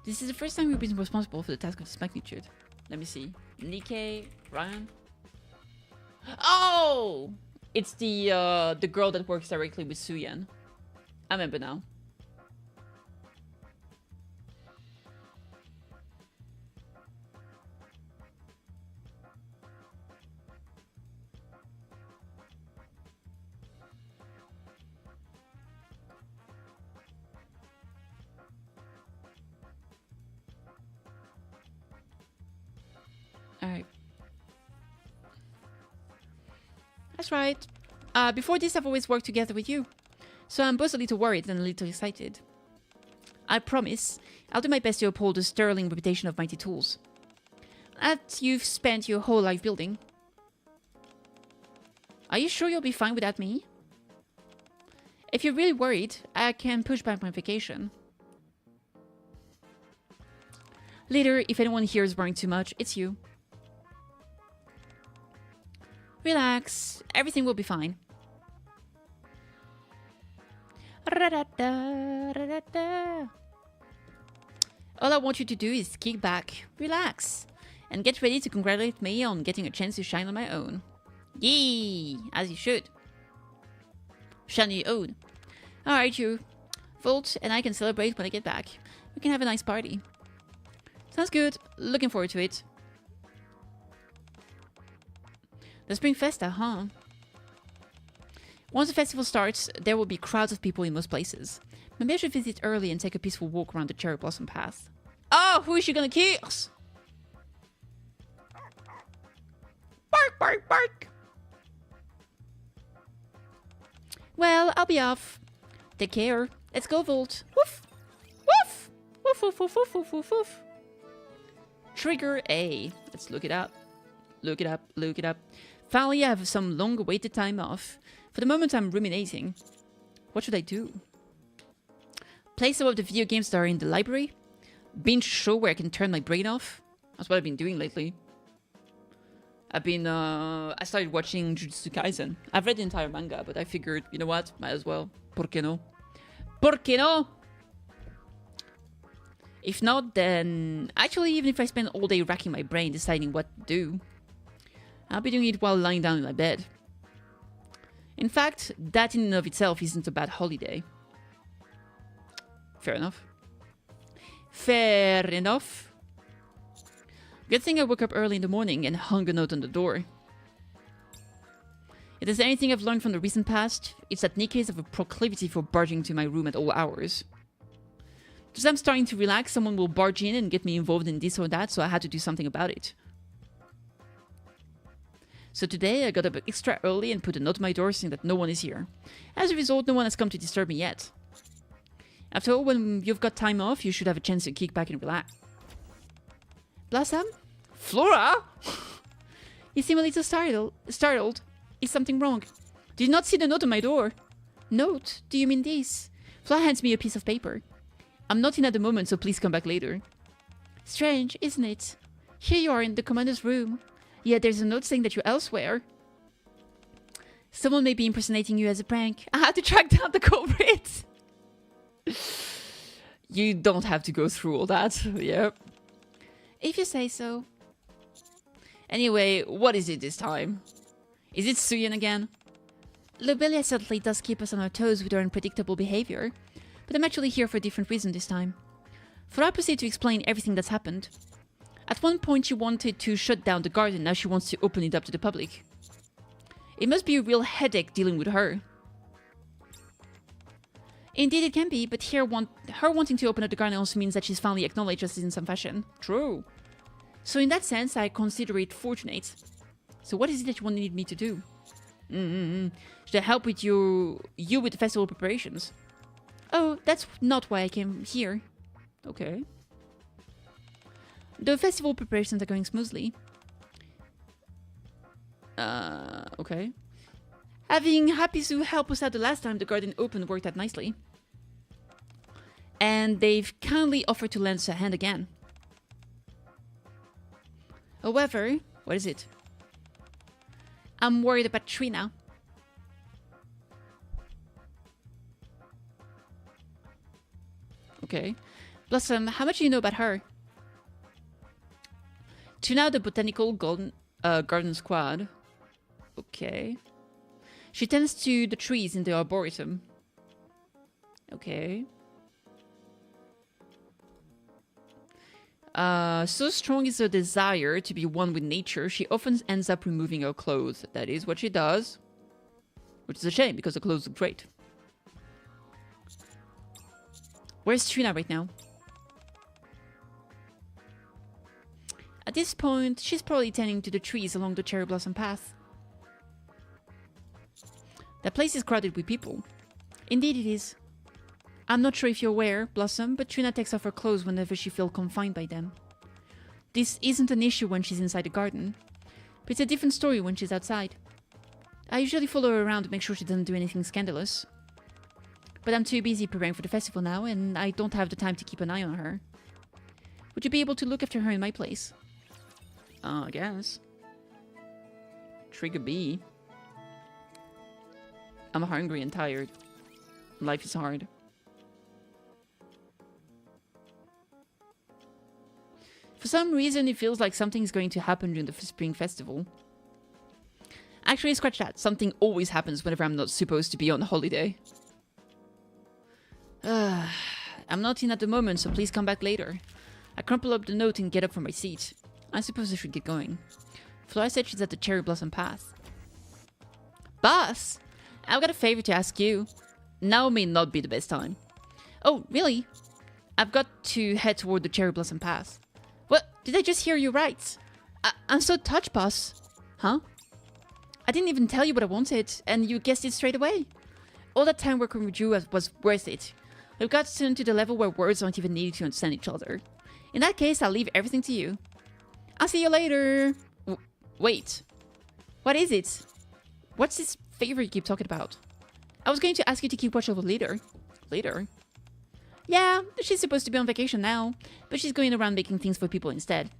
This is the first time we've been responsible for the task of this magnitude. Let me see. Nikke, Ryan. Oh! It's the girl that works directly with Suyan. I remember now. Alright. That's right. Before this, I've always worked together with you. So I'm both a little worried and a little excited. I promise, I'll do my best to uphold the sterling reputation of Mighty Tools that you've spent your whole life building. Are you sure you'll be fine without me? If you're really worried, I can push back my vacation. Later, if anyone here is worrying too much, it's you. Relax, everything will be fine. All I want you to do is kick back, relax, and get ready to congratulate me on getting a chance to shine on my own. Yee, as you should. Shine on your own. Alright, you. Volt and I can celebrate when I get back. We can have a nice party. Sounds good. Looking forward to it. The Spring Festa, huh? Once the festival starts, there will be crowds of people in most places. Maybe I should visit early and take a peaceful walk around the cherry blossom path. Oh, who is she gonna kiss? Bark, bark, bark! Well, I'll be off. Take care. Let's go, Volt. Woof! Woof! Woof, woof, woof, woof, woof, woof, woof. Trigger A. Let's look it up. Look it up, look it up. Finally, I have some long-awaited time off. For the moment, I'm ruminating. What should I do? Play some of the video games that are in the library? Binge a show where I can turn my brain off? That's what I've been doing lately. I started watching Jujutsu Kaisen. I've read the entire manga, but I figured, you know what? Might as well. ¿Por qué no? ¿Por qué no? If not, then... Actually, even if I spend all day racking my brain deciding what to do, I'll be doing it while lying down in my bed. In fact, that in and of itself isn't a bad holiday. Fair enough. Fair enough. Good thing I woke up early in the morning and hung a note on the door. If there's anything I've learned from the recent past, it's that Nikke is of a proclivity for barging into my room at all hours. Just as I'm starting to relax, someone will barge in and get me involved in this or that, so I had to do something about it. So today, I got up extra early and put a note on my door saying that no one is here. As a result, no one has come to disturb me yet. After all, when you've got time off, you should have a chance to kick back and relax. Blossom? Flora? You seem a little startled. Is something wrong? Did you not see the note on my door? Note? Do you mean this? Flora hands me a piece of paper. I'm not in at the moment, so please come back later. Strange, isn't it? Here you are in the commander's room. Yet there's a note saying that you're elsewhere. Someone may be impersonating you as a prank. I had to track down the culprit. You don't have to go through all that. Yep. If you say so. Anyway, what is it this time? Is it Suyin again? Lobelia certainly does keep us on our toes with her unpredictable behavior, but I'm actually here for a different reason this time. Flora proceeded to explain everything that's happened. At one point she wanted to shut down the garden, now she wants to open it up to the public. It must be a real headache dealing with her. Indeed it can be, but her wanting to open up the garden also means that she's finally acknowledged us in some fashion. True. So in that sense, I consider it fortunate. So what is it that you need me to do? Should I help with you with the festival preparations? Oh, that's not why I came here. Okay. The festival preparations are going smoothly. Okay. Having Hapisu help us out the last time the garden opened worked out nicely. And they've kindly offered to lend us a hand again. However, what is it? I'm worried about Trina. Okay. Blossom, how much do you know about her? Trina, the botanical garden squad. Okay. She tends to the trees in the arboretum. Okay. So strong is her desire to be one with nature, she often ends up removing her clothes. That is what she does. Which is a shame, because her clothes look great. Where's Trina right now? At this point, she's probably tending to the trees along the cherry blossom path. That place is crowded with people. Indeed it is. I'm not sure if you're aware, Blossom, but Trina takes off her clothes whenever she feels confined by them. This isn't an issue when she's inside the garden, but it's a different story when she's outside. I usually follow her around to make sure she doesn't do anything scandalous. But I'm too busy preparing for the festival now, and I don't have the time to keep an eye on her. Would you be able to look after her in my place? I guess. Trigger B. I'm hungry and tired. Life is hard. For some reason, it feels like something's going to happen during the spring festival. Actually, scratch that. Something always happens whenever I'm not supposed to be on holiday. I'm not in at the moment, so please come back later. I crumple up the note and get up from my seat. I suppose I should get going. Flora said she's at the Cherry Blossom Path. Boss! I've got a favor to ask you. Now may not be the best time. Oh, really? I've got to head toward the Cherry Blossom Path. What? Did I just hear you right? I'm so touched, boss. Huh? I didn't even tell you what I wanted, and you guessed it straight away. All that time working with you was worth it. We've gotten to the level where words aren't even needed to understand each other. In that case, I'll leave everything to you. I'll see you later. Wait. What is it? What's this favor you keep talking about? I was going to ask you to keep watch over later. Later? Yeah, she's supposed to be on vacation now, but she's going around making things for people instead.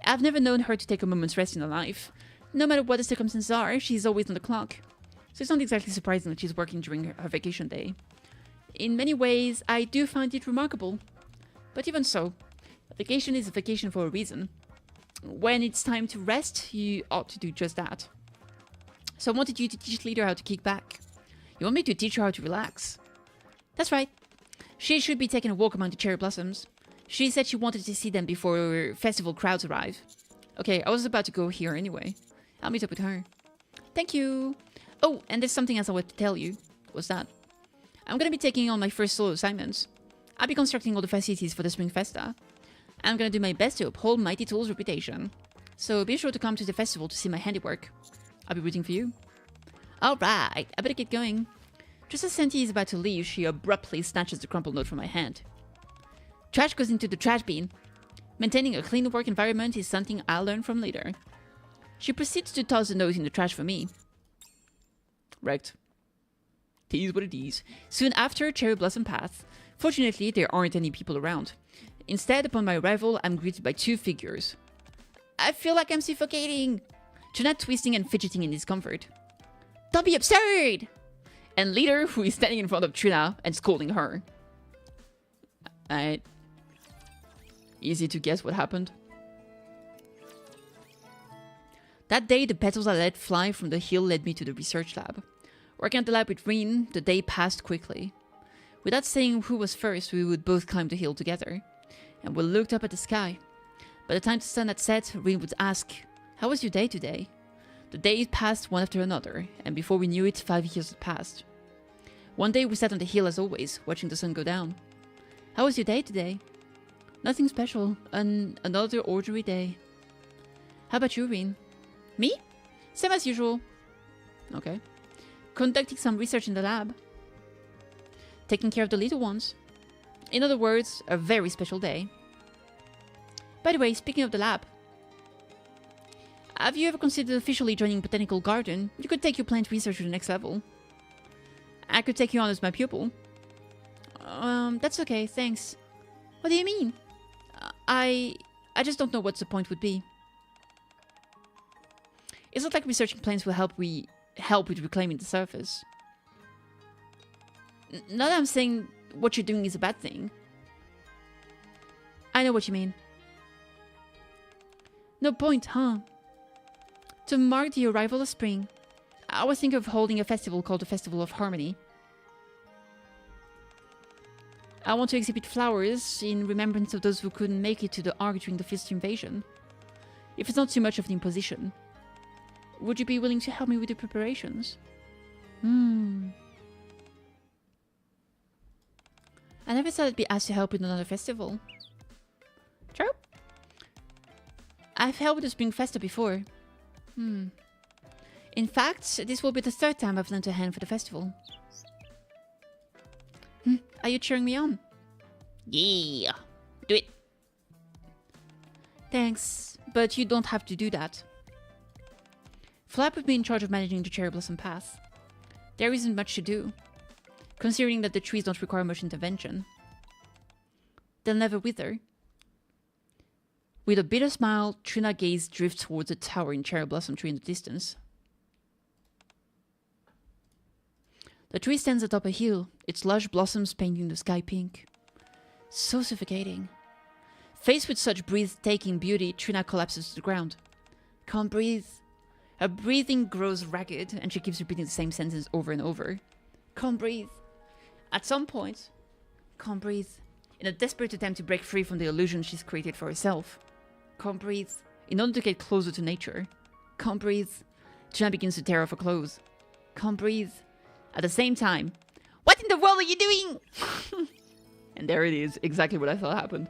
I've never known her to take a moment's rest in her life. No matter what the circumstances are, she's always on the clock. So it's not exactly surprising that she's working during her vacation day. In many ways, I do find it remarkable. But even so, a vacation is a vacation for a reason. When it's time to rest, you ought to do just that. So I wanted you to teach Leader how to kick back. You want me to teach her how to relax? That's right. She should be taking a walk among the cherry blossoms. She said she wanted to see them before festival crowds arrive. Okay, I was about to go here anyway. I'll meet up with her. Thank you. Oh, and there's something else I wanted to tell you. What's that? I'm gonna be taking on my first solo assignments. I'll be constructing all the facilities for the Spring Festa. I'm gonna do my best to uphold Mighty Tool's reputation. So be sure to come to the festival to see my handiwork. I'll be rooting for you. Alright, I better get going. Just as Senti is about to leave, she abruptly snatches the crumpled note from my hand. Trash goes into the trash bin. Maintaining a clean work environment is something I'll learn from later. She proceeds to toss the note in the trash for me. Wrecked. Tease what it is. Soon after Cherry Blossom Path. Fortunately, there aren't any people around. Instead, upon my arrival, I'm greeted by 2 figures. I feel like I'm suffocating! Trina twisting and fidgeting in discomfort. Don't be absurd! And Leader, who is standing in front of Trina and scolding her. Easy to guess what happened. That day, the petals I let fly from the hill led me to the research lab. Working at the lab with Reen, the day passed quickly. Without saying who was first, we would both climb the hill together. And we looked up at the sky. By the time the sun had set, Reen would ask, "How was your day today?" The days passed one after another, and before we knew it, 5 years had passed. One day we sat on the hill as always, watching the sun go down. "How was your day today?" "Nothing special. Another ordinary day." "How about you, Reen?" "Me? Same as usual." "Okay." "Conducting some research in the lab." "Taking care of the little ones." In other words, a very special day. By the way, speaking of the lab, have you ever considered officially joining Botanical Garden? You could take your plant research to the next level. I could take you on as my pupil. That's okay, thanks. What do you mean? I just don't know what the point would be. It's not like researching plants will help with reclaiming the surface. Not that I'm saying what you're doing is a bad thing. I know what you mean. No point, huh? To mark the arrival of spring, I was thinking of holding a festival called the Festival of Harmony. I want to exhibit flowers in remembrance of those who couldn't make it to the Ark during the first invasion. If it's not too much of an imposition, would you be willing to help me with the preparations? I never thought I'd be asked to help with another festival. True. I've helped with the Spring Festa before. In fact, this will be the 3rd time I've lent a hand for the festival. Are you cheering me on? Yeah, do it. Thanks, but you don't have to do that. Flap would be in charge of managing the Cherry Blossom Path. There isn't much to do, considering that the trees don't require much intervention. They'll never wither. With a bitter smile, Trina gazed drift towards a towering cherry blossom tree in the distance. The tree stands atop a hill, its lush blossoms painting the sky pink. So suffocating. Faced with such breathtaking beauty, Trina collapses to the ground. Can't breathe. Her breathing grows ragged, and she keeps repeating the same sentence over and over. Can't breathe. At some point, can't breathe. In a desperate attempt to break free from the illusion she's created for herself. Can't breathe. In order to get closer to nature. Can't breathe. Trina begins to tear off her clothes. Can't breathe. At the same time, what in the world are you doing? And there it is, exactly what I thought happened.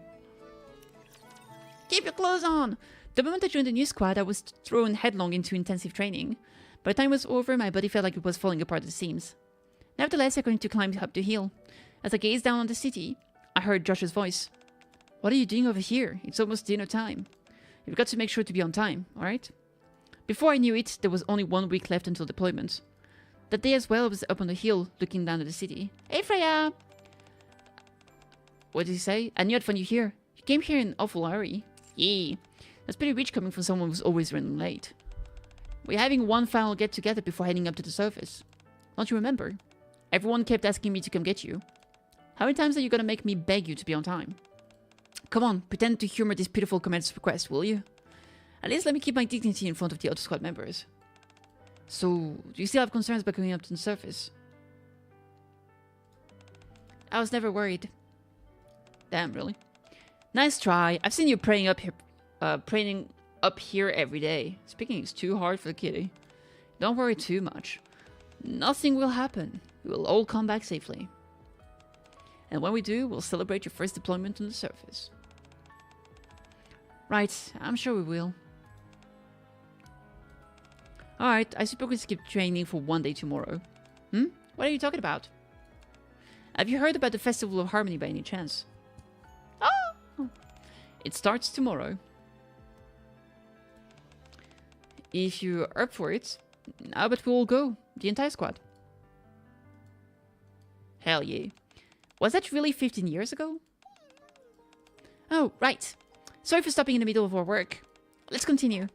Keep your clothes on! The moment I joined the new squad, I was thrown headlong into intensive training. By the time it was over, my body felt like it was falling apart at the seams. Nevertheless, I continued to climb up the hill. As I gazed down on the city, I heard Josh's voice. What are you doing over here? It's almost dinner time. You've got to make sure to be on time, alright? Before I knew it, there was only 1 week left until deployment. That day as well, I was up on the hill, looking down at the city. Hey, Freya! What did he say? I knew I'd find you here. You came here in an awful hurry. Yeah. That's pretty rich coming from someone who's always running late. We're having one final get-together before heading up to the surface. Don't you remember? Everyone kept asking me to come get you. How many times are you gonna make me beg you to be on time? Come on, pretend to humor this pitiful command's request, will you? At least let me keep my dignity in front of the other squad members. So, do you still have concerns about going up to the surface? I was never worried. Damn, really? Nice try. I've seen you praying up here every day. Speaking is too hard for the kitty. Don't worry too much. Nothing will happen. We will all come back safely. And when we do, we'll celebrate your first deployment on the surface. Right, I'm sure we will. Alright, I suppose we skip training for 1 day tomorrow. What are you talking about? Have you heard about the Festival of Harmony by any chance? Oh! It starts tomorrow. If you're up for it, I bet we'll go. The entire squad. Hell yeah. Was that really 15 years ago? Oh, right. Sorry for stopping in the middle of our work. Let's continue.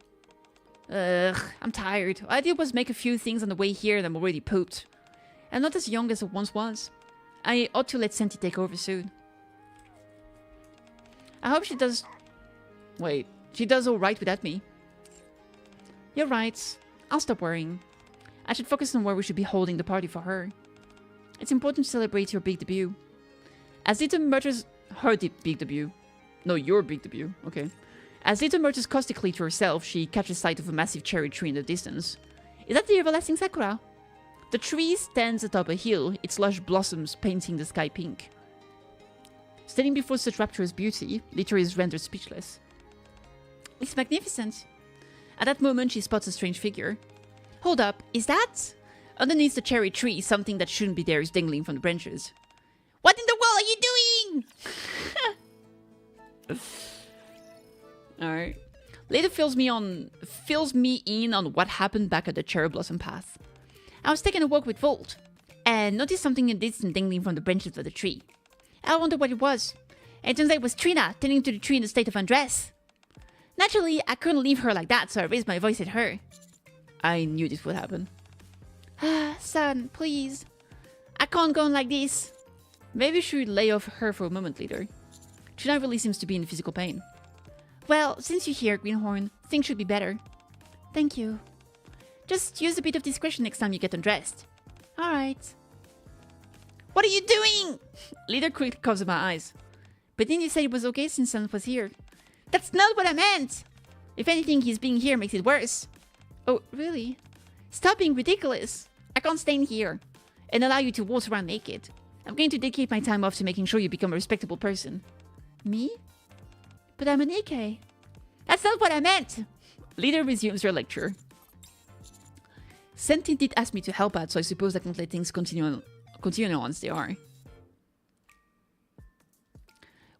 Ugh, I'm tired. All I did was make a few things on the way here and I'm already pooped. I'm not as young as I once was. I ought to let Senti take over soon. I hope she does... Wait, she does alright without me. You're right. I'll stop worrying. I should focus on where we should be holding the party for her. It's important to celebrate your big debut. As Lita mutters... Her big debut. No, your big debut. Okay. As Lita mutters caustically to herself, she catches sight of a massive cherry tree in the distance. Is that the everlasting sakura? The tree stands atop a hill, its lush blossoms painting the sky pink. Standing before such rapturous beauty, Lita is rendered speechless. It's magnificent. At that moment, she spots a strange figure. Hold up, is that? Underneath the cherry tree, something that shouldn't be there is dangling from the branches. What in the world are you doing? Alright. Later fills me in on what happened back at the cherry blossom path. I was taking a walk with Volt, and noticed something in the distance dangling from the branches of the tree. I wondered what it was. And it turns out it was Trina, tending to the tree in a state of undress. Naturally, I couldn't leave her like that, so I raised my voice at her. I knew this would happen. Son, please. I can't go on like this. Maybe we should lay off her for a moment later. Trina really seems to be in physical pain. Well, since you're here, Greenhorn, things should be better. Thank you. Just use a bit of discretion next time you get undressed. Alright. What are you doing? Leader quickly covers my eyes. But then you said it was okay since Sun was here. That's not what I meant! If anything, his being here makes it worse. Oh, really? Stop being ridiculous. I can't stay in here and allow you to waltz around naked. I'm going to dedicate my time off to making sure you become a respectable person. Me? But I'm a Nikke. That's not what I meant! Leader resumes her lecture. Senti did ask me to help out, so I suppose I can't let things continue on as they are.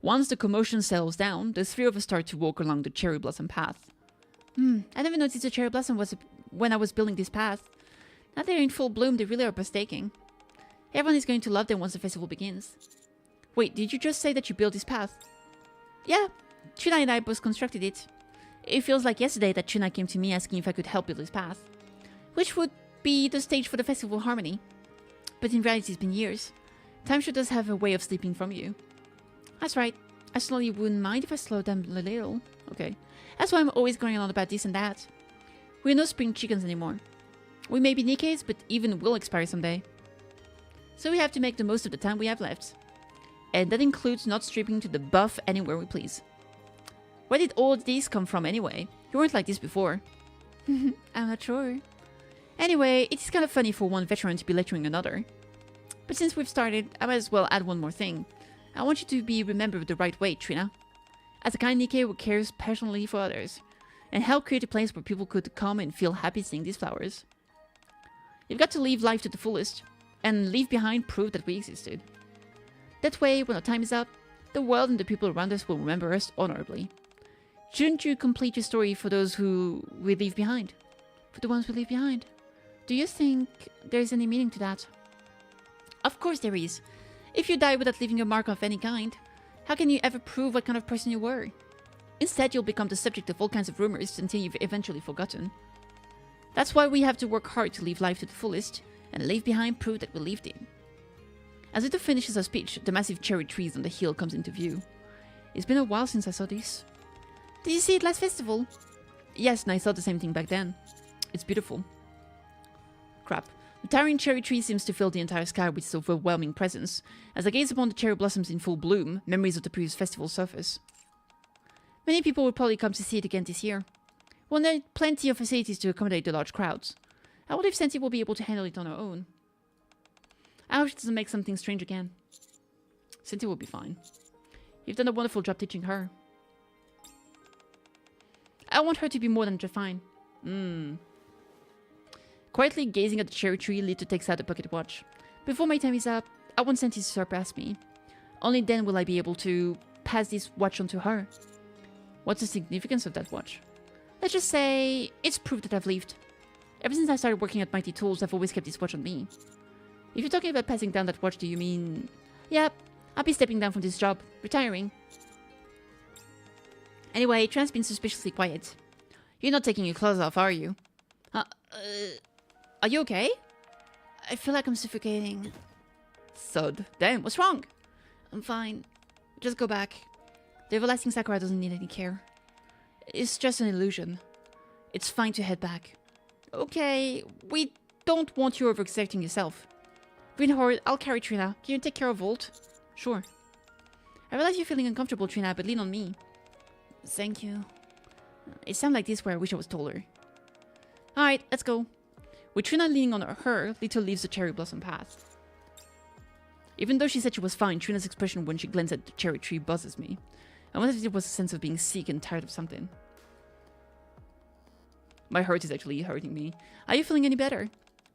Once the commotion settles down, the three of us start to walk along the cherry blossom path. I never noticed the cherry blossom when I was building this path. Now they're in full bloom, they really are breathtaking. Everyone is going to love them once the festival begins. Wait, did you just say that you built this path? Yeah, Trina and I both constructed it. It feels like yesterday that Trina came to me asking if I could help build this path. Which would be the stage for the Festival of Harmony. But in reality it's been years. Time sure does have a way of slipping from you. That's right. I slowly wouldn't mind if I slowed down a little. Okay. That's why I'm always going on about this and that. We're no spring chickens anymore. We may be Nikkes, but even will expire someday. So we have to make the most of the time we have left. And that includes not stripping to the buff anywhere we please. Where did all this come from anyway? You weren't like this before. I'm not sure. Anyway, it is kind of funny for one veteran to be lecturing another. But since we've started, I might as well add one more thing. I want you to be remembered the right way, Trina. As a kind Nikke who cares passionately for others. And help create a place where people could come and feel happy seeing these flowers. You've got to live life to the fullest. And leave behind proof that we existed. That way, when our time is up, the world and the people around us will remember us honorably. Shouldn't you complete your story for those who we leave behind? For the ones we leave behind? Do you think there's any meaning to that? Of course there is. If you die without leaving a mark of any kind, how can you ever prove what kind of person you were? Instead, you'll become the subject of all kinds of rumors until you've eventually forgotten. That's why we have to work hard to live life to the fullest and leave behind proof that we lived in. As Ito finishes her speech, the massive cherry trees on the hill comes into view. It's been a while since I saw this. Did you see it last festival? Yes, and I saw the same thing back then. It's beautiful. Crap. The towering cherry tree seems to fill the entire sky with its overwhelming presence. As I gaze upon the cherry blossoms in full bloom, memories of the previous festival surface. Many people will probably come to see it again this year. We'll need plenty of facilities to accommodate the large crowds. I wonder if Senti will be able to handle it on her own. I hope she doesn't make something strange again. Senti will be fine. You've done a wonderful job teaching her. I want her to be more than just fine. Quietly gazing at the cherry tree, Lito takes out a pocket watch. Before my time is up, I want Senti to surpass me. Only then will I be able to pass this watch on to her. What's the significance of that watch? Let's just say it's proof that I've lived. Ever since I started working at Mighty Tools, I've always kept this watch on me. If you're talking about passing down that watch, do you mean... Yep, I'll be stepping down from this job, retiring. Anyway, Trina's been suspiciously quiet. You're not taking your clothes off, are you? Are you okay? I feel like I'm suffocating. Thud. Damn, what's wrong? I'm fine. Just go back. The everlasting Sakura doesn't need any care. It's just an illusion. It's fine to head back. Okay, we don't want you overexerting yourself. Greenhorn, I'll carry Trina. Can you take care of Volt? Sure. I realize you're feeling uncomfortable, Trina, but lean on me. Thank you. It sounds like this where I wish I was taller. Alright, let's go. With Trina leaning on her, Little leaves the cherry blossom path. Even though she said she was fine, Trina's expression when she glanced at the cherry tree buzzes me. I wonder if it was a sense of being sick and tired of something. My heart is actually hurting me. Are you feeling any better?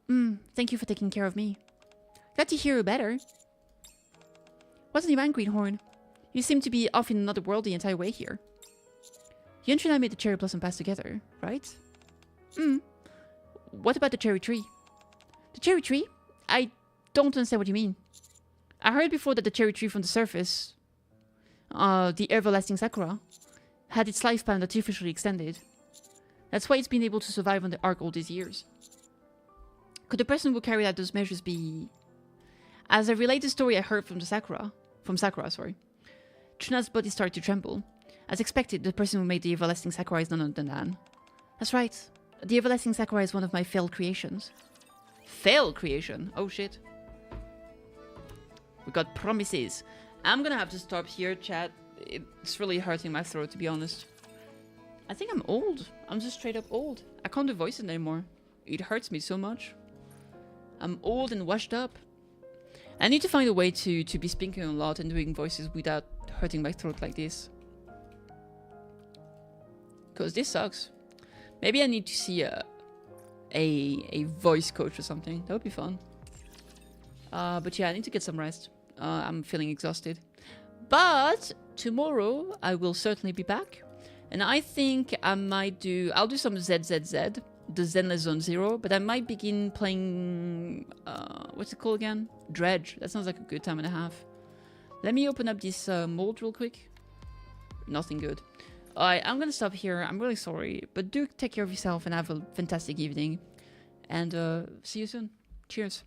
Thank you for taking care of me. Glad to hear you better. What's on your mind, Greenhorn? You seem to be off in another world the entire way here. You and Trina made the cherry blossom pass together, right? What about the cherry tree? The cherry tree? I don't understand what you mean. I heard before that the cherry tree from the surface, the everlasting Sakura, had its lifespan artificially extended. That's why it's been able to survive on the Ark all these years. Could the person who carried out those measures be... As I relayed the story I heard from Sakura, Trina's body started to tremble. As expected, the person who made the everlasting Sakura is none other than Anne. That's right. The everlasting Sakura is one of my failed creations. Failed creation? Oh shit. We got promises. I'm gonna have to stop here, chat. It's really hurting my throat, to be honest. I think I'm old. I'm just straight up old. I can't do voices anymore. It hurts me so much. I'm old and washed up. I need to find a way to be speaking a lot and doing voices without hurting my throat like this. Because this sucks. Maybe I need to see a voice coach or something. That would be fun. But yeah, I need to get some rest. I'm feeling exhausted. But tomorrow I will certainly be back. And I think I might I'll do some ZZZ, the Zenless Zone Zero, but I might begin playing, what's it called again? Dredge. That sounds like a good time and a half. Let me open up this mold real quick. Nothing good. Alright, I'm gonna stop here. I'm really sorry, but do take care of yourself and have a fantastic evening. And see you soon. Cheers.